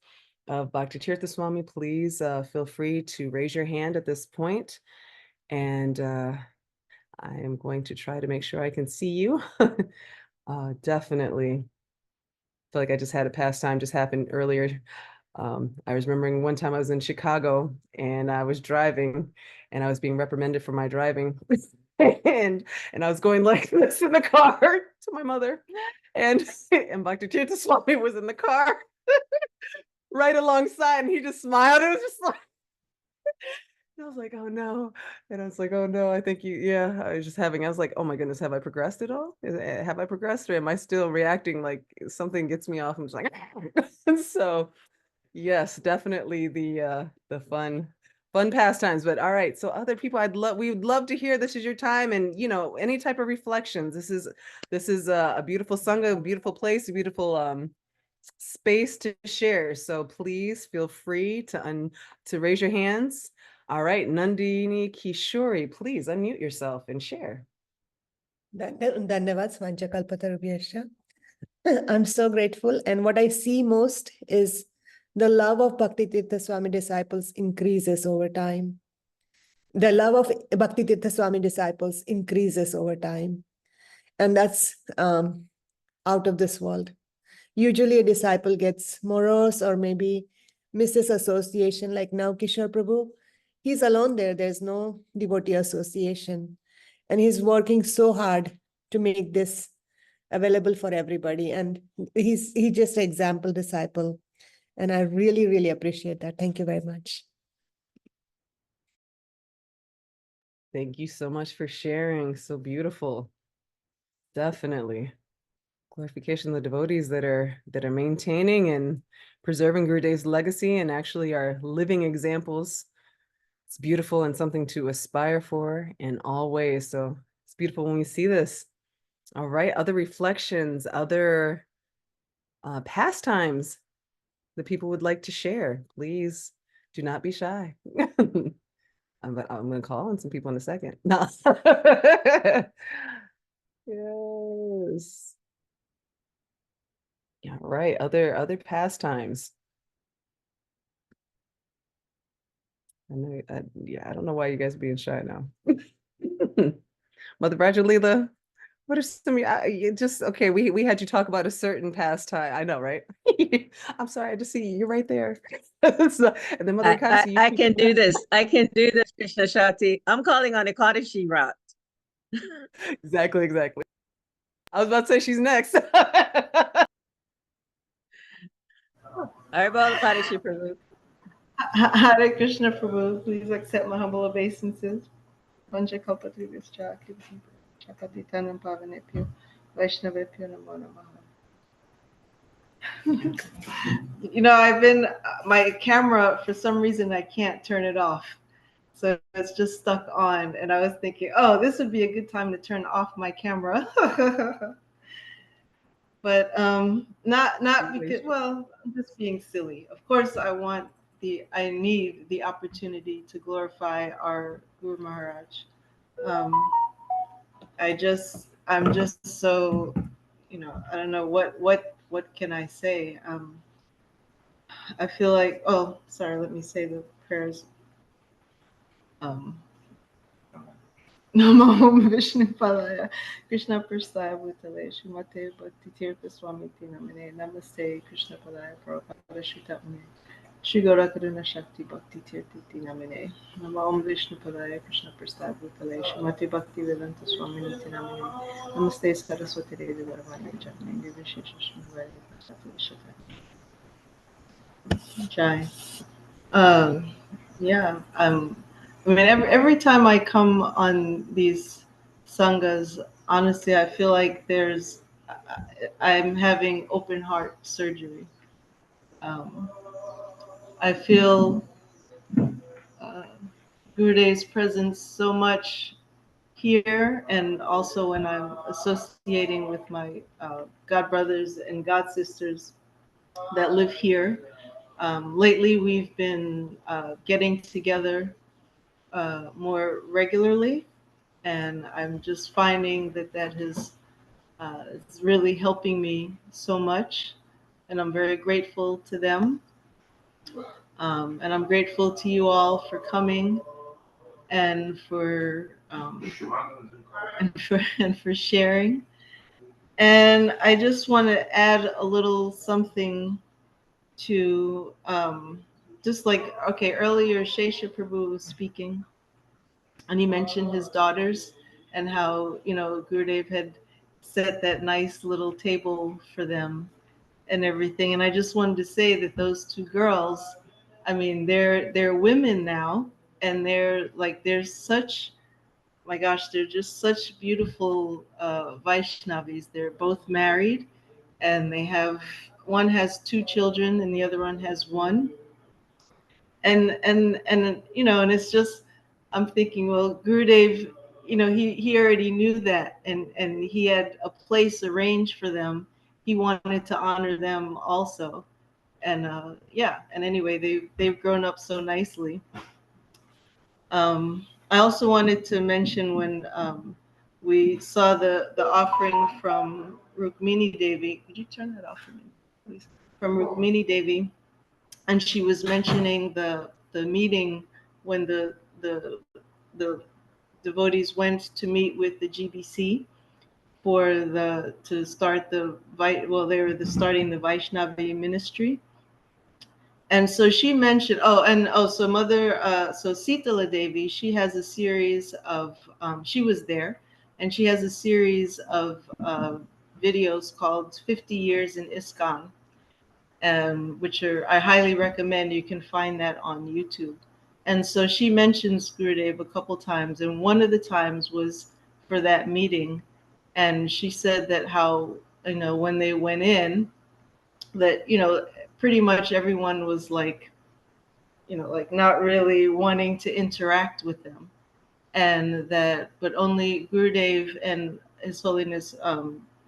of Bhakti Tirtha Swami. Please feel free to raise your hand at this point. And I am going to try to make sure I can see you. Definitely. I feel like I just had a pastime just happened earlier. I was remembering one time I was in Chicago and I was driving and I was being reprimanded for my driving. and I was going like this in the car to my mother. And Bhakti Tirtha Swami was in the car right alongside, and he just smiled. It was just like, I was like, oh no. And I was like, oh no, I think I was like, oh my goodness, have I progressed at all? Have I progressed, or am I still reacting like something gets me off? I'm just like, so yes, definitely the fun pastimes. But all right, so other people, we would love to hear. This is your time, and any type of reflections. This is a beautiful sangha, a beautiful place, a beautiful space to share. So please feel free to raise your hands. All right, Nandini Kishori, please unmute yourself and share. Dhanyavad Svanchakalpatarubhyascha. I'm so grateful. And what I see most is the love of Bhakti Tirtha Swami disciples increases over time. The love of Bhakti Tirtha Swami disciples increases over time. And that's out of this world. Usually a disciple gets morose or maybe misses association, like now Kishore Prabhu. He's alone there. There's no devotee association. And he's working so hard to make this available for everybody. And he's just an example disciple. And I really, really appreciate that. Thank you very much. Thank you so much for sharing. So beautiful. Definitely. Glorification of the devotees that are maintaining and preserving Gurudev's legacy and actually are living examples. It's beautiful and something to aspire for in all ways. So it's beautiful when we see this. All right, other reflections, other pastimes that people would like to share. Please do not be shy. I'm going to call on some people in a second. No. Yes. Yeah, right. Other pastimes. I know. I don't know why you guys are being shy now. Mother Brajalila, what are some? Okay. We had you talk about a certain pastime. I know, right? I'm sorry. I just see you right there. So, and then Mother Kasi, I can do this. I can do this, Krishna Shakti. I'm calling on Ekadashi route. Exactly. I was about to say she's next. Hare Prabhu. Hare Krishna Prabhu, please accept my humble obeisances. Vanchakalpatarubhyascha Chakatitanam Pavanepyo Vaishnavepyo Namo Namaha. You know, I've been, my camera, for some reason, I can't turn it off. So it's just stuck on. And I was thinking, oh, this would be a good time to turn off my camera. But not because, well, I'm just being silly. Of course, I need the opportunity to glorify our Guru Maharaj. I'm just so, you know, I don't know what can I say. I feel like, oh, sorry, let me say the prayers. Namo Vishnu Padaya, Krishna Prasaya Bhutale, Shumate Bhakti Tirtha Swami Namine, Namaste, Krishna Padaya, Prabhupada Shritamune, Shri Gaura Karuna Shakti Bhakti Tirtha Namine, Namo Vishnu Padaya, Krishna Prasaya Bhutale, Shumate Bhakti Vedanta Swami Namine, Namaste Saraswati Devi Varavani Jatne, Vishesha Shmuvaya Vishata Jai. Yeah, I mean, every time I come on these sanghas, honestly, I feel like I'm having open heart surgery. I feel Gurudev's presence so much here, and also when I'm associating with my god brothers and god sisters that live here. Lately, we've been getting together more regularly, and I'm just finding that it's really helping me so much, and I'm very grateful to them. And I'm grateful to you all for coming and for sharing. And I just want to add a little something to just like, okay, earlier Shesha Prabhu was speaking, and he mentioned his daughters and how, you know, Gurudev had set that nice little table for them and everything. And I just wanted to say that those two girls, I mean, they're women now, and they're such, my gosh, they're just such beautiful Vaishnavis. They're both married, and one has 2 children and the other one has 1. And you know, and it's just, I'm thinking, well, Gurudev, you know, he already knew that, and he had a place arranged for them. He wanted to honor them also. And yeah, and anyway, they've grown up so nicely. I also wanted to mention when we saw the offering from Rukmini Devi. Could you turn that off for me, please? From Rukmini Devi, and she was mentioning the meeting when the devotees went to meet with the GBC to start they were starting the Vaishnavi ministry. And so she mentioned, so Sitala Devi, she has a series of, she was there, and she has a series of videos called 50 Years in ISKCON, which I highly recommend. You can find that on YouTube. And so she mentions Gurudev a couple times, and one of the times was for that meeting. And she said that how, you know, when they went in, that, you know, pretty much everyone was like, you know, like not really wanting to interact with them. And that, but only Gurudev and His Holiness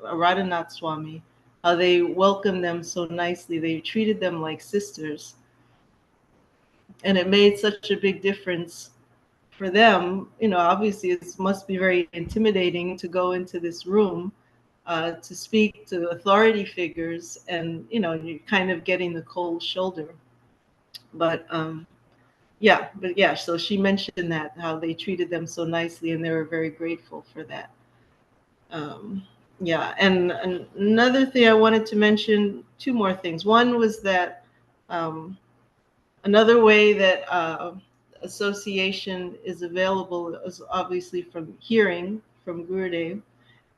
Radhanath Swami, how they welcomed them so nicely. They treated them like sisters. And it made such a big difference for them. You know, obviously it must be very intimidating to go into this room to speak to authority figures, and, you know, you're kind of getting the cold shoulder. But yeah, so she mentioned that, how they treated them so nicely, and they were very grateful for that. Yeah, and another thing I wanted to mention, 2 more things. One was that another way that association is available is obviously from hearing from Gurudev.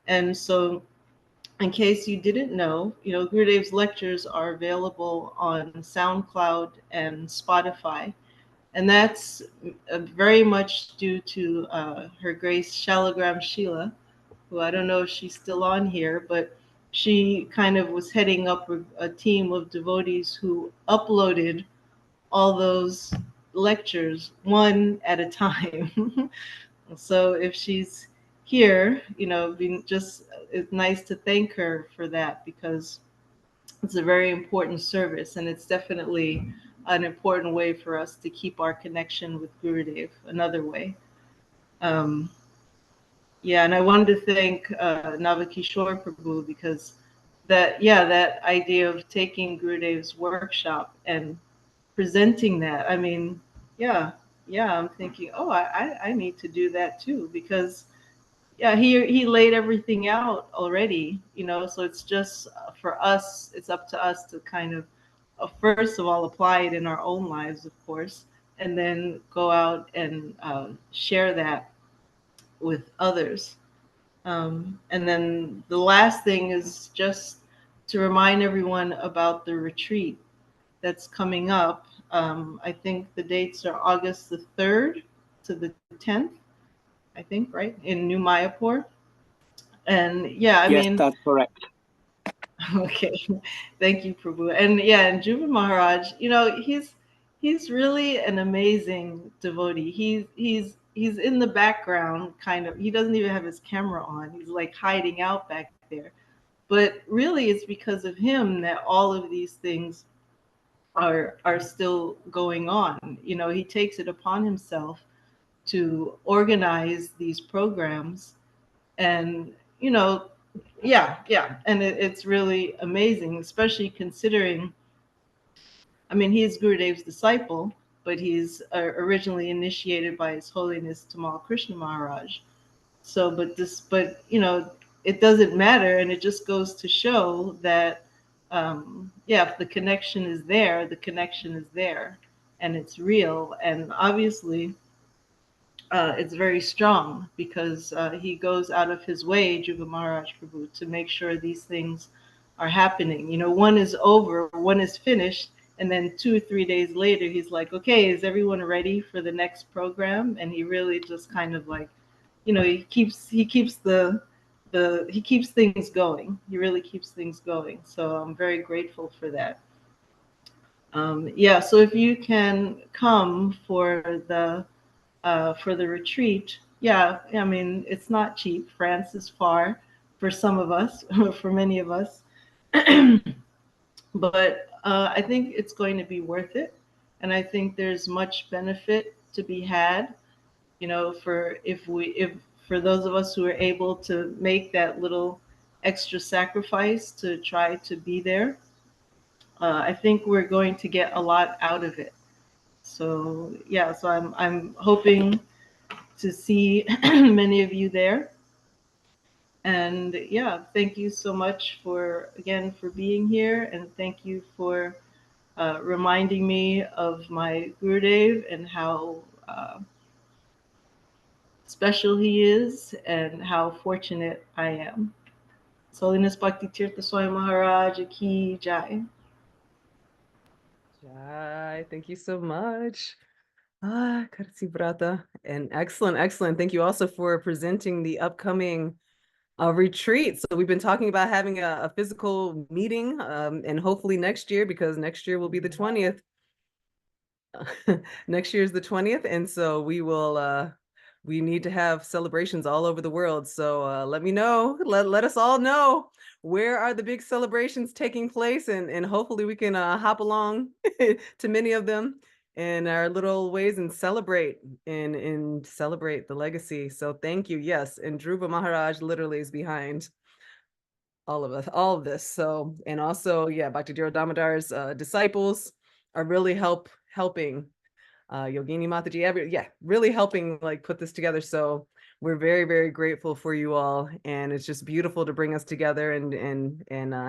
And so, in case you didn't know, you know, Gurudev's lectures are available on SoundCloud and Spotify. And that's very much due to Her Grace Shalagram Sheila, who I don't know if she's still on here, but she kind of was heading up a team of devotees who uploaded all those lectures one at a time. So if she's here, it's nice to thank her for that, because it's a very important service, and it's definitely an important way for us to keep our connection with Gurudev, another way. And I wanted to thank Navakishore Prabhu, because that idea of taking Gurudev's workshop and presenting that, I'm thinking, oh, I need to do that too, because he laid everything out already, so it's just for us, it's up to us to kind of first of all apply it in our own lives, of course, and then go out and share that with others. And then the last thing is just to remind everyone about the retreat that's coming up. I think the dates are August the 3rd to the 10th, I think, right, in New Mayapur. And Yes, that's correct. Okay, thank you, Prabhu. And and Juba Maharaj, he's really an amazing devotee. He's in the background, kind of. He doesn't even have his camera on. He's like hiding out back there. But really, it's because of him that all of these things are still going on. He takes it upon himself to organize these programs, and and it's really amazing, especially considering, he's Gurudev's disciple, but he's originally initiated by His Holiness Tamal Krishna Maharaj. So, but it doesn't matter, and it just goes to show that, if the connection is there, the connection is there, and it's real, and obviously, it's very strong, because he goes out of his way, Juba Maharaj Prabhu, to make sure these things are happening. One is over, one is finished, and then 2 or 3 days later, he's like, okay, is everyone ready for the next program? And he really just kind of like, he keeps things going. He really keeps things going. So I'm very grateful for that. So if you can come for the retreat, it's not cheap. France is far for some of us, for many of us, but I think it's going to be worth it, and I think there's much benefit to be had, for those of us who are able to make that little extra sacrifice to try to be there. I think we're going to get a lot out of it. So I'm hoping to see many of you there. And thank you so much for being here, and thank you for reminding me of my Gurudev and how special he is and how fortunate I am. His Holiness Bhakti Tirtha Swami Maharaj Ki Jai. Jai, thank you so much. Karsi Brata. And excellent. Thank you also for presenting the upcoming retreat. So we've been talking about having a physical meeting, and hopefully next year, because next year will be the 20th. Next year is the 20th. And so we need to have celebrations all over the world. So let me know, let us all know, where are the big celebrations taking place, and hopefully we can hop along to many of them in our little ways and celebrate the legacy. So thank you. Yes. And Dhruva Maharaj literally is behind all of this. So, and also, Bhakti Damodara's disciples are really helping Yogini Mataji, really helping like put this together. So we're very, very grateful for you all, and it's just beautiful to bring us together and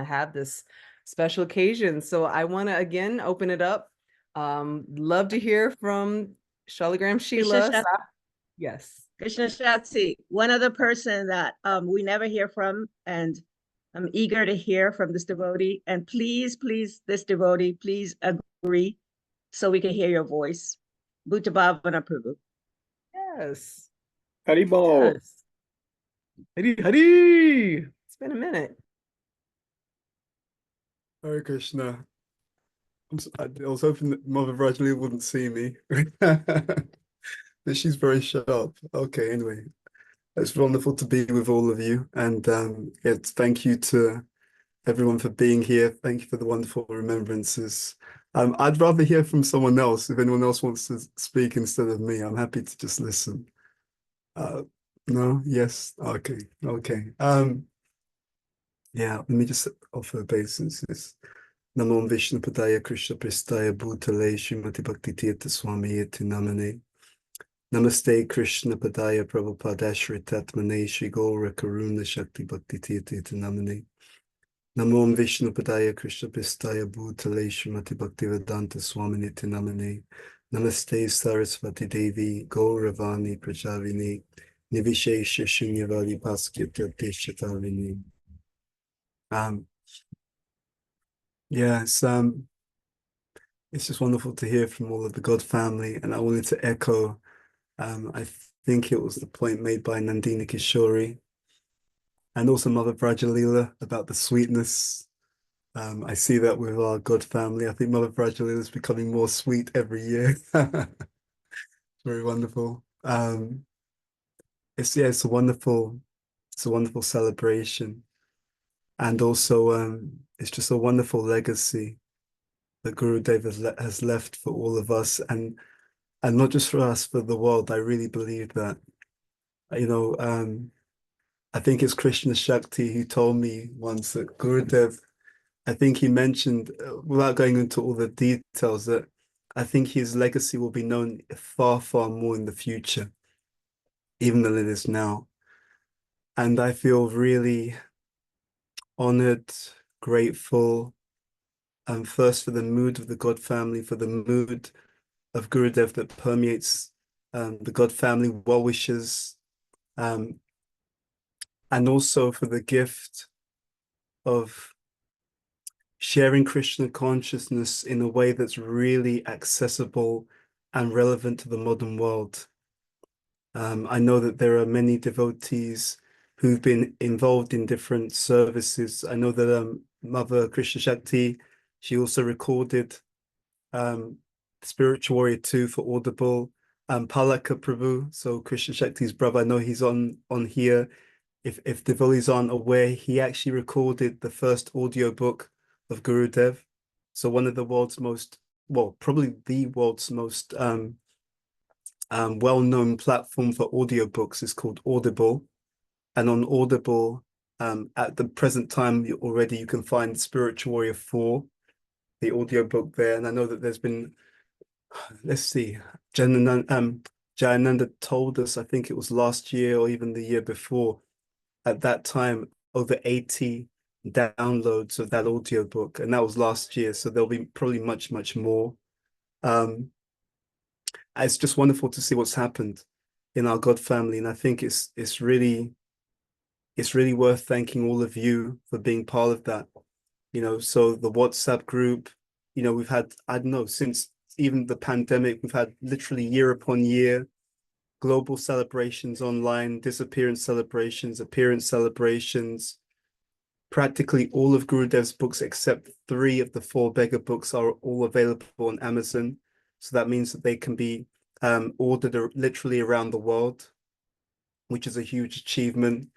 have this special occasion. So I want to again open it up. Love to hear from Shaligram Sheila. Yes. Krishna Shatsi, one other person that we never hear from, and I'm eager to hear from this devotee. And please, this devotee, please agree so we can hear your voice. Bhuta Bhavana Prabhu. Yes. Haribol. Yes. Hari. It's been a minute. Hare Krishna. I was hoping that Mother Rajali wouldn't see me. But she's very sharp. Okay, anyway. It's wonderful to be with all of you. And thank you to everyone for being here. Thank you for the wonderful remembrances. I'd rather hear from someone else. If anyone else wants to speak instead of me, I'm happy to just listen. No? Yes? Okay. Okay. Yeah, let me just offer obeisances. Namo Vishnu Padaya Krishna Prestaya Bhutale Srimati Bhakti Tirtha Swami Iti Namane. Namaste Krishna Padaya Prabhupada Shritatmane Shri Gaura Karuna Shakti Bhakti Tirtha Iti Namane. Namo Vishnu Padaya Krishna Prestaya Bhutale Srimati Bhakti Vedanta Swami Iti Namane. Namaste Saraswati Devi Gauravani Prajavini Nivishesha Shunyavadi Bhaskya Deshatavini. Yeah, it's just wonderful to hear from all of the God family, and I wanted to echo, I think it was the point made by Nandini Kishori, and also Mother Vrajalila about the sweetness. I see that with our God family. I think Mother Vrajalila is becoming more sweet every year. Very wonderful. It's a wonderful celebration, and also it's just a wonderful legacy that Gurudev has left for all of us, and not just for us, for the world. I really believe that. I think it's Krishna Shakti who told me once that Gurudev, I think he mentioned, without going into all the details, that I think his legacy will be known far, far more in the future, even than it is now. And I feel really honored, grateful, and first for the mood of the God family, for the mood of Gurudev that permeates the God family, well wishes, and also for the gift of sharing Krishna consciousness in a way that's really accessible and relevant to the modern world. I know that there are many devotees who've been involved in different services. I know that Mother Krishna Shakti, she also recorded Spiritual Warrior 2 for Audible. Palaka Prabhu, so Krishna Shakti's brother, I know he's on here. If devotees aren't aware, he actually recorded the first audiobook of Gurudev. So one of the world's most, well, probably the world's most well-known platform for audiobooks is called Audible. And on Audible, at the present time, you can find Spiritual Warrior 4, the audiobook there. And I know that there's been, let's see, Jayananda told us, I think it was last year or even the year before, at that time, over 80 downloads of that audiobook, and that was last year. So there'll be probably much, much more. It's just wonderful to see what's happened in our God family, and I think it's really worth thanking all of you for being part of that. So the WhatsApp group, we've had, I don't know, since even the pandemic, we've had literally year upon year global celebrations online, disappearance celebrations, appearance celebrations. Practically all of Gurudev's books, except 3 of the 4 beggar books, are all available on Amazon. So that means that they can be ordered literally around the world, which is a huge achievement.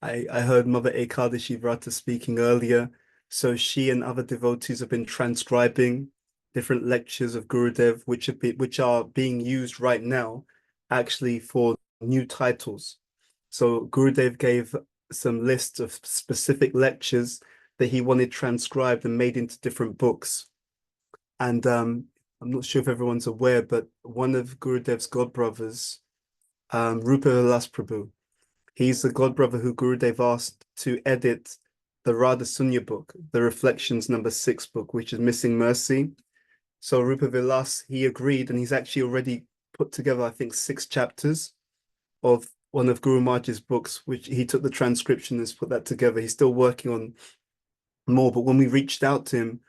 I heard Mother Ekadashi Vrata speaking earlier. So she and other devotees have been transcribing different lectures of Gurudev, which are being used right now actually for new titles. So Gurudev gave some lists of specific lectures that he wanted transcribed and made into different books. And I'm not sure if everyone's aware, but one of Gurudev's godbrothers, Rupa Vilas Prabhu, he's the godbrother who Gurudev asked to edit the Radha Sunya book, the Reflections #6 book, which is Missing Mercy. So Rupa Vilas, he agreed, and he's actually already put together, I think, 6 chapters of one of Guru Maharaj's books, which he took the transcription and has put that together. He's still working on more, but when we reached out to him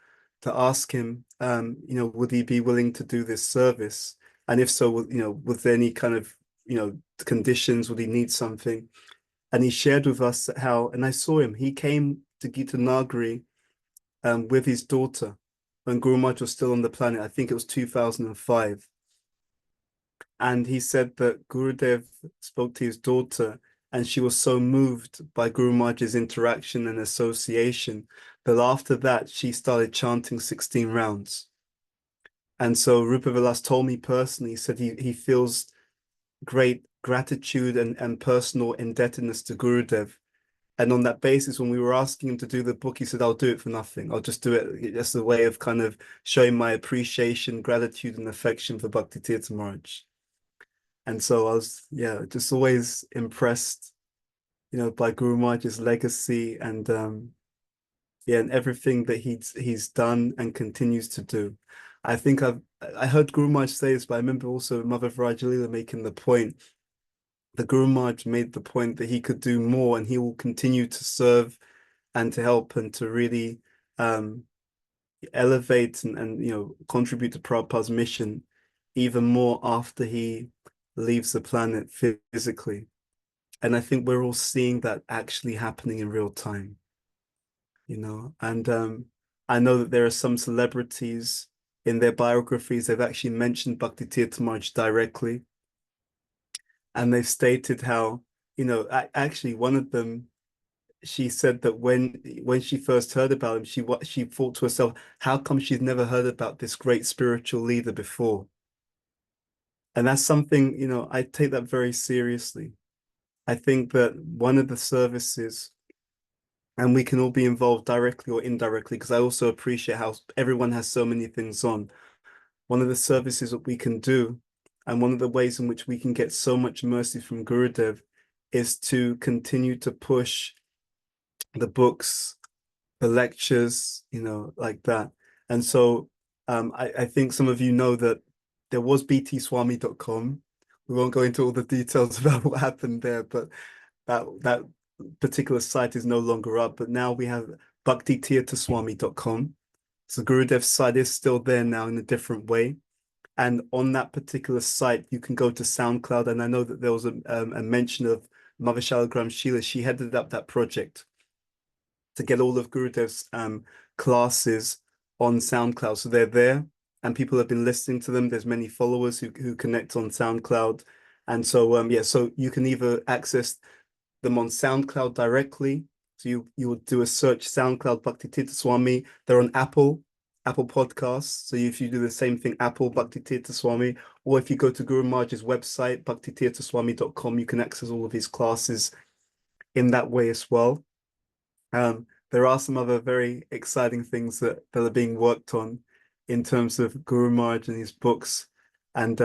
to ask him, would he be willing to do this service? And if so, with any kind of, conditions, would he need something? And he shared with us how, and I saw him, he came to Gita Nagari with his daughter when Guru Maharaj was still on the planet. I think it was 2005. And he said that Gurudev spoke to his daughter, and she was so moved by Guru Maharaj's interaction and association that after that, she started chanting 16 rounds. And so Rupa Vilas told me personally, he said he feels great gratitude and personal indebtedness to Gurudev. And on that basis, when we were asking him to do the book, he said, I'll do it for nothing. I'll just do it as a way of kind of showing my appreciation, gratitude, and affection for Bhakti Tirtha Maharaj. And so I was, just always impressed, by Guru Maharaj's legacy and and everything that he's done and continues to do. I think I heard Guru Maharaj say this, but I remember also Mother Vrajalila making the point that Guru Maharaj made the point that he could do more, and he will continue to serve and to help and to really elevate and contribute to Prabhupada's mission even more after he leaves the planet physically. And I think we're all seeing that actually happening in real time, and I know that there are some celebrities in their biographies, they've actually mentioned Bhakti Tirtha Maharaj directly. And they've stated how, actually one of them, she said that when she first heard about him, she thought to herself, how come she's never heard about this great spiritual leader before? And that's something, I take that very seriously. I think that one of the services, and we can all be involved directly or indirectly, because I also appreciate how everyone has so many things on. One of the services that we can do, and one of the ways in which we can get so much mercy from Gurudev, is to continue to push the books, the lectures, like that. And so I think some of you know that there was btswami.com. We won't go into all the details about what happened there, but that particular site is no longer up. But now we have bhaktitirthaswami.com. So Gurudev's site is still there now in a different way. And on that particular site, you can go to SoundCloud. And I know that there was a mention of Mother Shalagram Sheila. She headed up that project to get all of Gurudev's classes on SoundCloud. So they're there and people have been listening to them. There's many followers who connect on SoundCloud. And so, so you can either access them on SoundCloud directly. So you would do a search SoundCloud Bhakti Tirtha Swami. They're on Apple Podcasts. So if you do the same thing, Apple Bhakti Tirtha Swami, or if you go to Guru Maharaj's website, bhaktitirthaswami.com, you can access all of his classes in that way as well. There are some other very exciting things that are being worked on in terms of Guru Maharaj and his books. And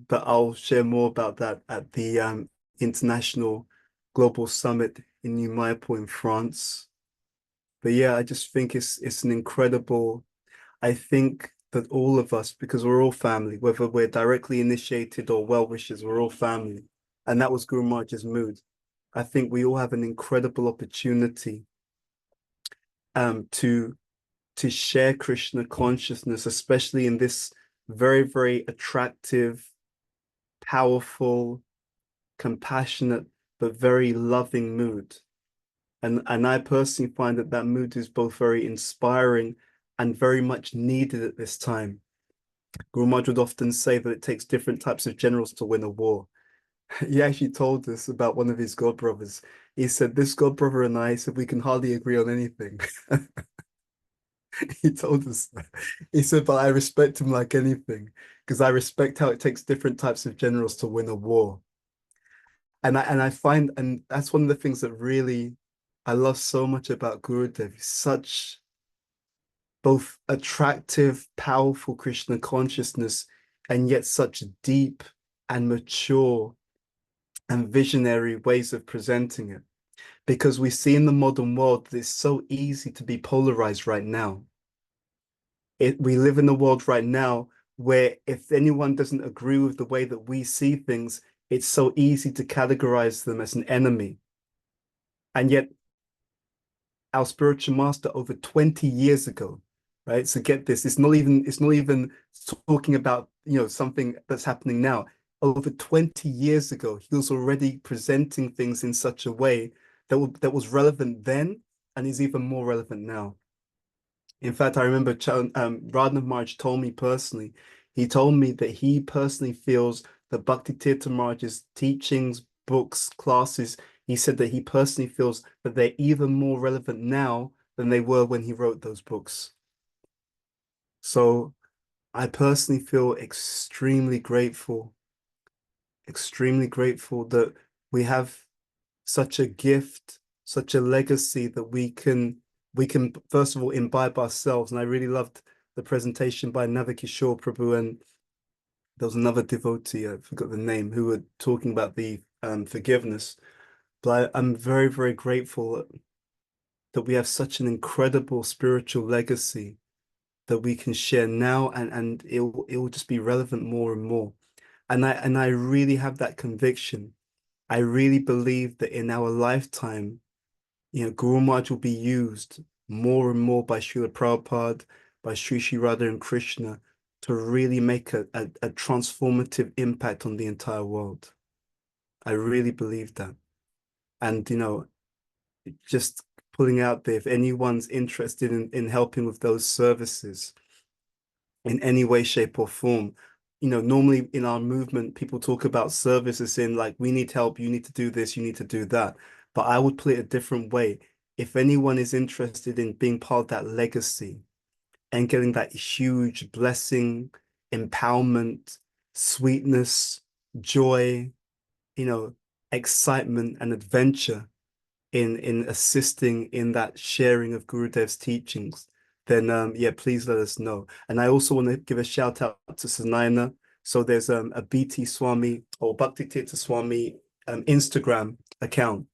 but I'll share more about that at the International Global Summit in New Mayapur in France. But yeah, I just think it's an incredible, I think that all of us, because we're all family, whether we're directly initiated or well-wishers, we're all family. And that was Guru Maharaj's mood. I think we all have an incredible opportunity to share Krishna consciousness, especially in this very, very attractive, powerful, compassionate, but very loving mood. And I personally find that mood is both very inspiring and very much needed at this time. Guru Maharaj would often say that it takes different types of generals to win a war. He actually told us about one of his god brothers. He said, this god brother and I said, we can hardly agree on anything. He told us that. He said, but I respect him like anything, because I respect how it takes different types of generals to win a war. And I find, and that's one of the things that really I love so much about Gurudev. He's such both attractive, powerful Krishna consciousness, and yet such deep and mature and visionary ways of presenting it. Because we see in the modern world that it's so easy to be polarized right now. We live in a world right now where if anyone doesn't agree with the way that we see things, it's so easy to categorize them as an enemy. And yet our spiritual master over 20 years ago, right? So get this, it's not even talking about, something that's happening now. Over 20 years ago, he was already presenting things in such a way that was relevant then and is even more relevant now. In fact, I remember Radha Maharaj told me personally, he told me that he personally feels that Bhakti Tirtha Maharaj's teachings, books, classes, he said that he personally feels that they're even more relevant now than they were when he wrote those books. So I personally feel extremely grateful that we have such a gift, such a legacy that we can first of all imbibe ourselves. And I really loved the presentation by Navakishore Prabhu, and there was another devotee, I forgot the name, who were talking about the forgiveness. But I'm very, very grateful that we have such an incredible spiritual legacy that we can share now, and it will just be relevant more and more. And I really have that conviction. I really believe that in our lifetime, Guru Maharaj will be used more and more by Srila Prabhupada, by Sri Sri Radha and Krishna to really make a transformative impact on the entire world. I really believe that. And, just pulling out there, if anyone's interested in helping with those services in any way, shape, or form, normally in our movement, people talk about services in like, we need help, you need to do this, you need to do that. But I would put it a different way. If anyone is interested in being part of that legacy and getting that huge blessing, empowerment, sweetness, joy, excitement and adventure in assisting in that sharing of Gurudev's teachings, then yeah, please let us know. And I also want to give a shout out to Sanayana. So there's a BT Swami or Bhakti Tirtha Swami Instagram account.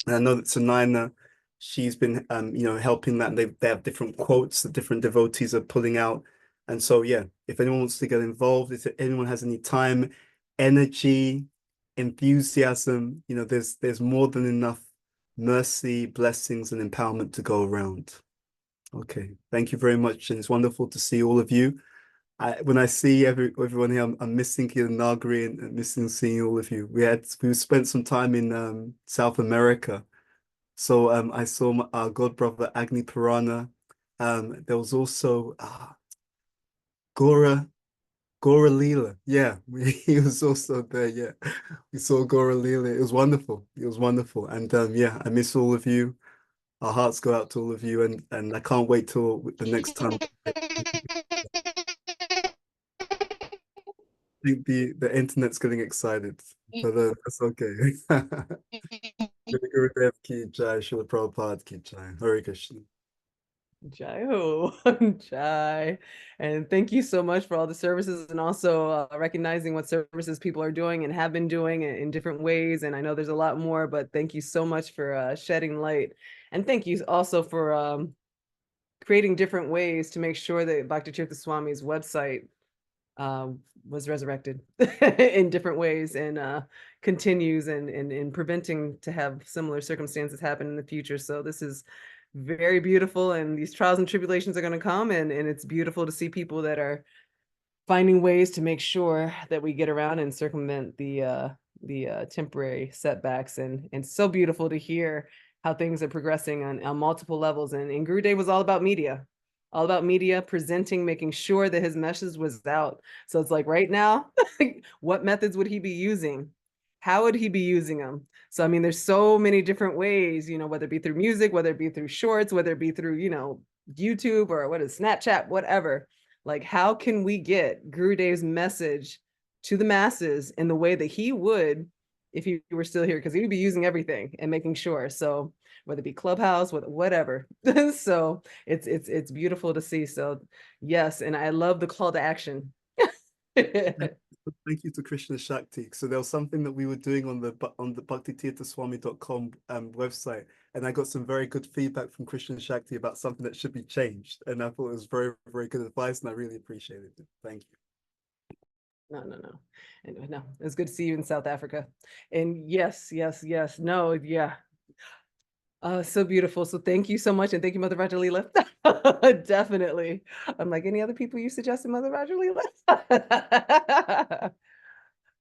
And I know that Sanayana, she's been helping that, and they have different quotes that different devotees are pulling out. And so yeah, if anyone wants to get involved, if anyone has any time, energy, enthusiasm, there's more than enough mercy, blessings, and empowerment to go around. Okay, thank you very much, and it's wonderful to see all of you. When I see everyone here, I'm missing Nagari and missing seeing all of you. We spent some time in South America, so I saw our god brother Agni Purana. There was also Gora Leela. Yeah, he was also there. Yeah, we saw Gora Leela. It was wonderful. It was wonderful, and yeah, I miss all of you. Our hearts go out to all of you, and I can't wait till the next time. I think the internet's getting excited, but that's okay. Gurudev ki jai, Srila Prabhupada ki jai. Hare Krishna. Jai ho, Jai. And thank you so much for all the services, and also recognizing what services people are doing and have been doing in different ways. And I know there's a lot more, but thank you so much for shedding light. And thank you also for creating different ways to make sure that Bhakti Tirtha Swami's website was resurrected in different ways, and continues and preventing to have similar circumstances happen in the future. So this is very beautiful, and these trials and tribulations are going to come, and it's beautiful to see people that are finding ways to make sure that we get around and circumvent the temporary setbacks, and so beautiful to hear how things are progressing on multiple levels. And Gurudev was all about media, presenting, making sure that his message was out. So it's like right now, what methods would he be using? How would he be using them? So, I mean, there's so many different ways, whether it be through music, whether it be through shorts, whether it be through, YouTube or what is Snapchat, whatever. Like, how can we get Gurudev's message to the masses in the way that he would if he were still here? Because he would be using everything and making sure. So whether it be Clubhouse, whatever. So it's beautiful to see. So yes, and I love the call to action. Thank you to Krishna Shakti. So there was something that we were doing on the bhaktitirthaswami.com website, and I got some very good feedback from Krishna Shakti about something that should be changed. And I thought it was very, very good advice, and I really appreciated it. Thank you. No. And no, it's good to see you in South Africa. And yes. No, yeah. So beautiful. So thank you so much. And thank you, Mother Raja Leela. Definitely. I'm like, any other people you suggested, Mother Raja Leela?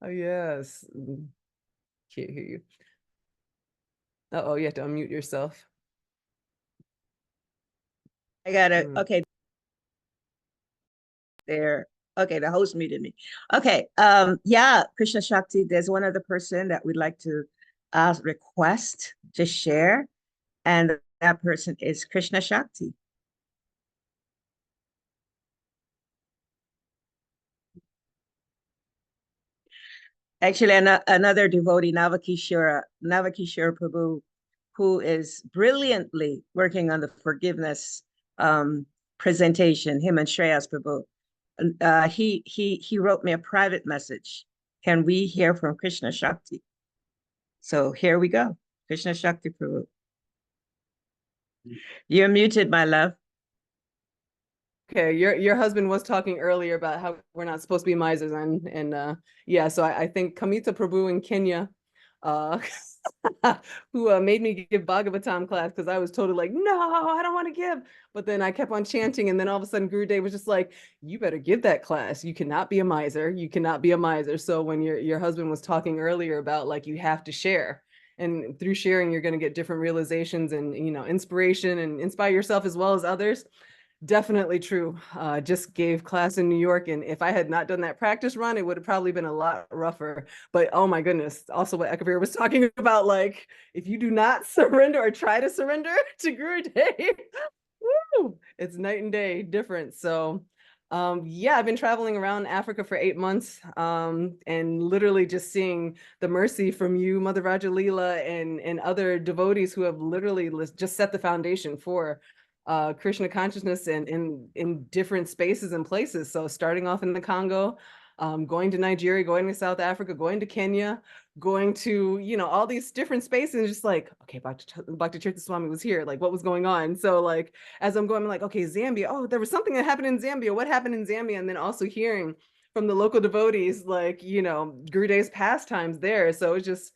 Oh, yes. Can't hear you. Uh-oh, you have to unmute yourself. I gotta, okay. There. Okay, the host muted me. Okay, yeah, Krishna Shakti, there's one other person that we'd like to request to share, and that person is Krishna Shakti. Actually, another devotee, Navakishora Prabhu, who is brilliantly working on the forgiveness presentation, him and Shreyas Prabhu. He wrote me a private message. Can we hear from Krishna Shakti? So here we go. Krishna Shakti Prabhu. You're muted, my love. Okay, your husband was talking earlier about how we're not supposed to be misers, and yeah, so I think Kamita Prabhu in Kenya, who made me give Bhagavatam class because I was totally like, no, I don't want to give. But then I kept on chanting, and then all of a sudden Gurudev was just like, you better give that class. You cannot be a miser. You cannot be a miser. So when your husband was talking earlier about like you have to share, and through sharing you're going to get different realizations and inspiration and inspire yourself as well as others. Definitely true. Just gave class in New York, and if I had not done that practice run, it would have probably been a lot rougher. But oh my goodness, also what Ekavir was talking about, like if you do not surrender or try to surrender to Gurudev, woo, it's night and day difference. So yeah, I've been traveling around Africa for 8 months, and literally just seeing the mercy from you, Mother Raja Leela, and other devotees who have literally just set the foundation for Krishna consciousness in different spaces and places. So starting off in the Congo, going to Nigeria, going to South Africa, going to Kenya, going to, all these different spaces, and just like, okay, Bhakti Tirtha Swami was here, like what was going on? So like, as I'm going, I'm like, okay, Zambia, oh, there was something that happened in Zambia. What happened in Zambia? And then also hearing from the local devotees, like, Gurudev's pastimes there. So it's just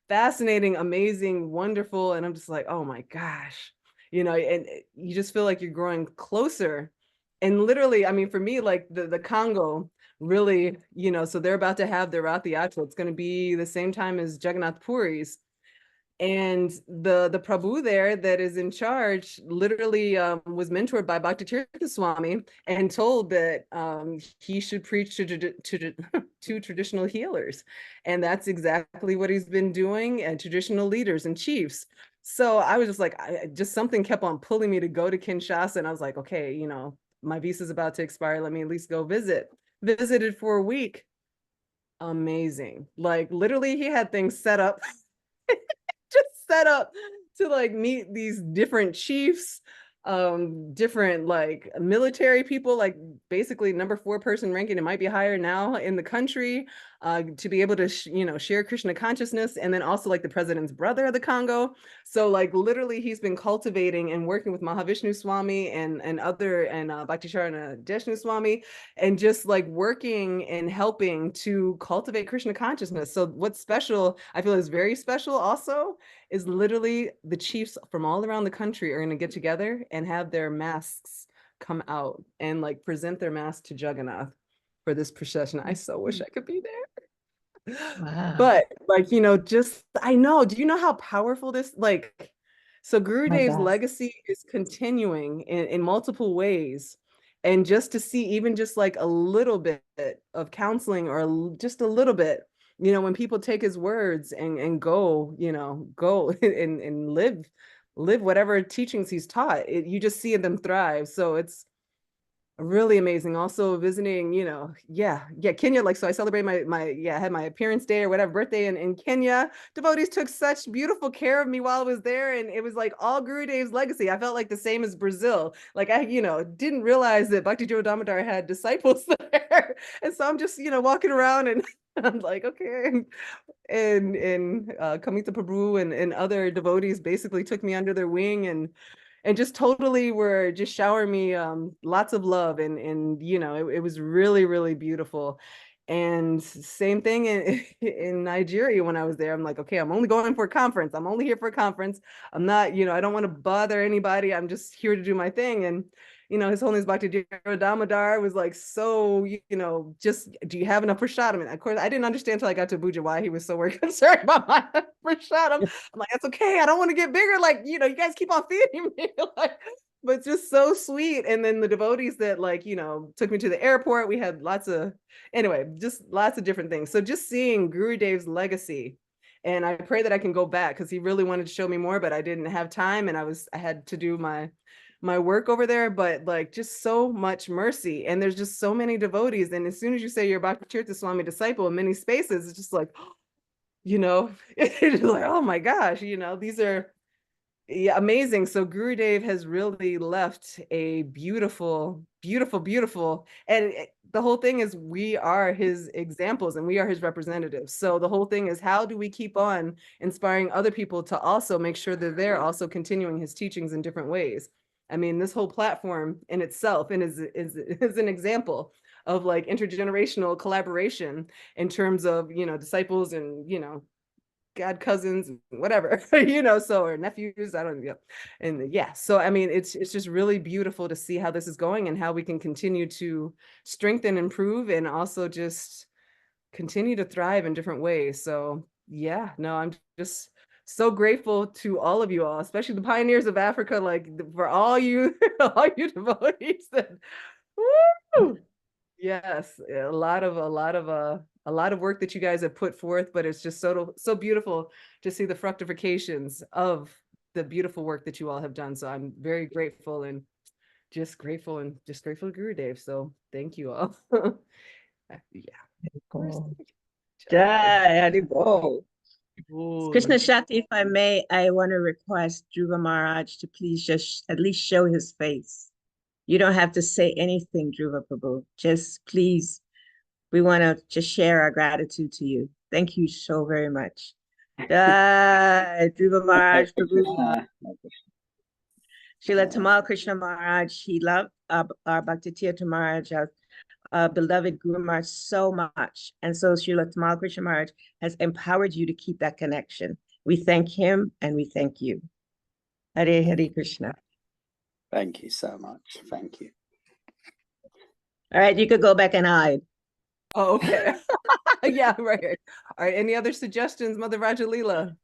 fascinating, amazing, wonderful. And I'm just like, oh my gosh. And you just feel like you're growing closer. And literally, I mean, for me, like the Congo really, so they're about to have their Rath Yatra. It's going to be the same time as Jagannath Puri's. And the Prabhu there that is in charge literally was mentored by Bhakti Tirtha Swami and told that he should preach to traditional healers. And that's exactly what he's been doing, and traditional leaders and chiefs. So I was just like, just something kept on pulling me to go to Kinshasa. And I was like, okay, my visa's about to expire. Let me at least go visit. Visited for a week. Amazing. Like literally he had things set up. Just set up to like meet these different chiefs, different like military people, like basically number 4 person ranking. It might be higher now in the country, to be able to share Krishna consciousness, and then also like the president's brother of the Congo. So like literally he's been cultivating and working with Mahavishnu Swami and Bhakti Charana Deshnu Swami, and just like working and helping to cultivate Krishna consciousness. So what's special, I feel is very special also, is literally the chiefs from all around the country are going to get together and have their masks come out and like present their mask to Jagannath for this procession. I so wish I could be there. Wow. But like, just, I know, do you know how powerful this, like, so Gurudev's legacy is continuing in multiple ways. And just to see even just like a little bit of counseling, or just a little bit, when people take his words and go, go and live whatever teachings he's taught, you just see them thrive. So it's really amazing. Also visiting, Kenya. Like, so I celebrated I had my appearance day or whatever birthday in Kenya. Devotees took such beautiful care of me while I was there. And it was like all Gurudev's legacy. I felt like the same as Brazil. Like I, didn't realize that Bhakti Damodara had disciples there. And so I'm just, walking around and I'm like, okay. And Kamita Prabhu and other devotees basically took me under their wing and just totally were just showering me lots of love, and it was really, really beautiful. And same thing in Nigeria when I was there. I'm like, okay, I'm only going for a conference. I'm only here for a conference. I'm not, I don't want to bother anybody. I'm just here to do my thing. And His Holiness Bhakti Damodara was like, so, just, do you have enough prasadam? And of course, I didn't understand until I got to Abuja why he was so very concerned about my prasadam. I'm like, that's okay. I don't want to get bigger. Like, you guys keep on feeding me. Like, but just so sweet. And then the devotees that took me to the airport, we had just lots of different things. So just seeing Gurudev's legacy, and I pray that I can go back because he really wanted to show me more, but I didn't have time, and I had to do my work over there, but just so much mercy. And there's just so many devotees. And as soon as you say you're a Bhakti Tirtha Swami disciple in many spaces, it's just like, it's like, oh my gosh, these are amazing. So Gurudev has really left a beautiful, beautiful, beautiful, and the whole thing is we are his examples and we are his representatives. So the whole thing is, how do we keep on inspiring other people to also make sure that they're also continuing his teachings in different ways? I mean, this whole platform in itself is an example of intergenerational collaboration in terms of, disciples and, God cousins, whatever, or nephews, I don't know. And yeah, so I mean, it's just really beautiful to see how this is going and how we can continue to strengthen, improve, and also just continue to thrive in different ways. So yeah, no, I'm just so grateful to all of you all, especially the pioneers of Africa, for all you devotees. Woo! Yes, a lot of work that you guys have put forth, but it's just so beautiful to see the fructifications of the beautiful work that you all have done. So I'm very grateful and just grateful to Gurudev. So thank you all. Jai Haribol. Krishna Shakti, if I may, I want to request Dhruva Maharaj to please just at least show his face. You don't have to say anything, Dhruva Prabhu. Just please, we want to just share our gratitude to you. Thank you so very much. Dhruva Maharaj Prabhu. Srila Tamal Krishna Maharaj, he loved our Bhakti Tirtha Maharaj, our beloved Guru Maharaj, so much. And so Srila Tamal Krishna Maharaj has empowered you to keep that connection. We thank him and we thank you. Hare Hare Krishna. Thank you so much. Thank you. All right, you could go back and hide. Oh, okay. Yeah, right. All right. Any other suggestions, Mother Rajalila?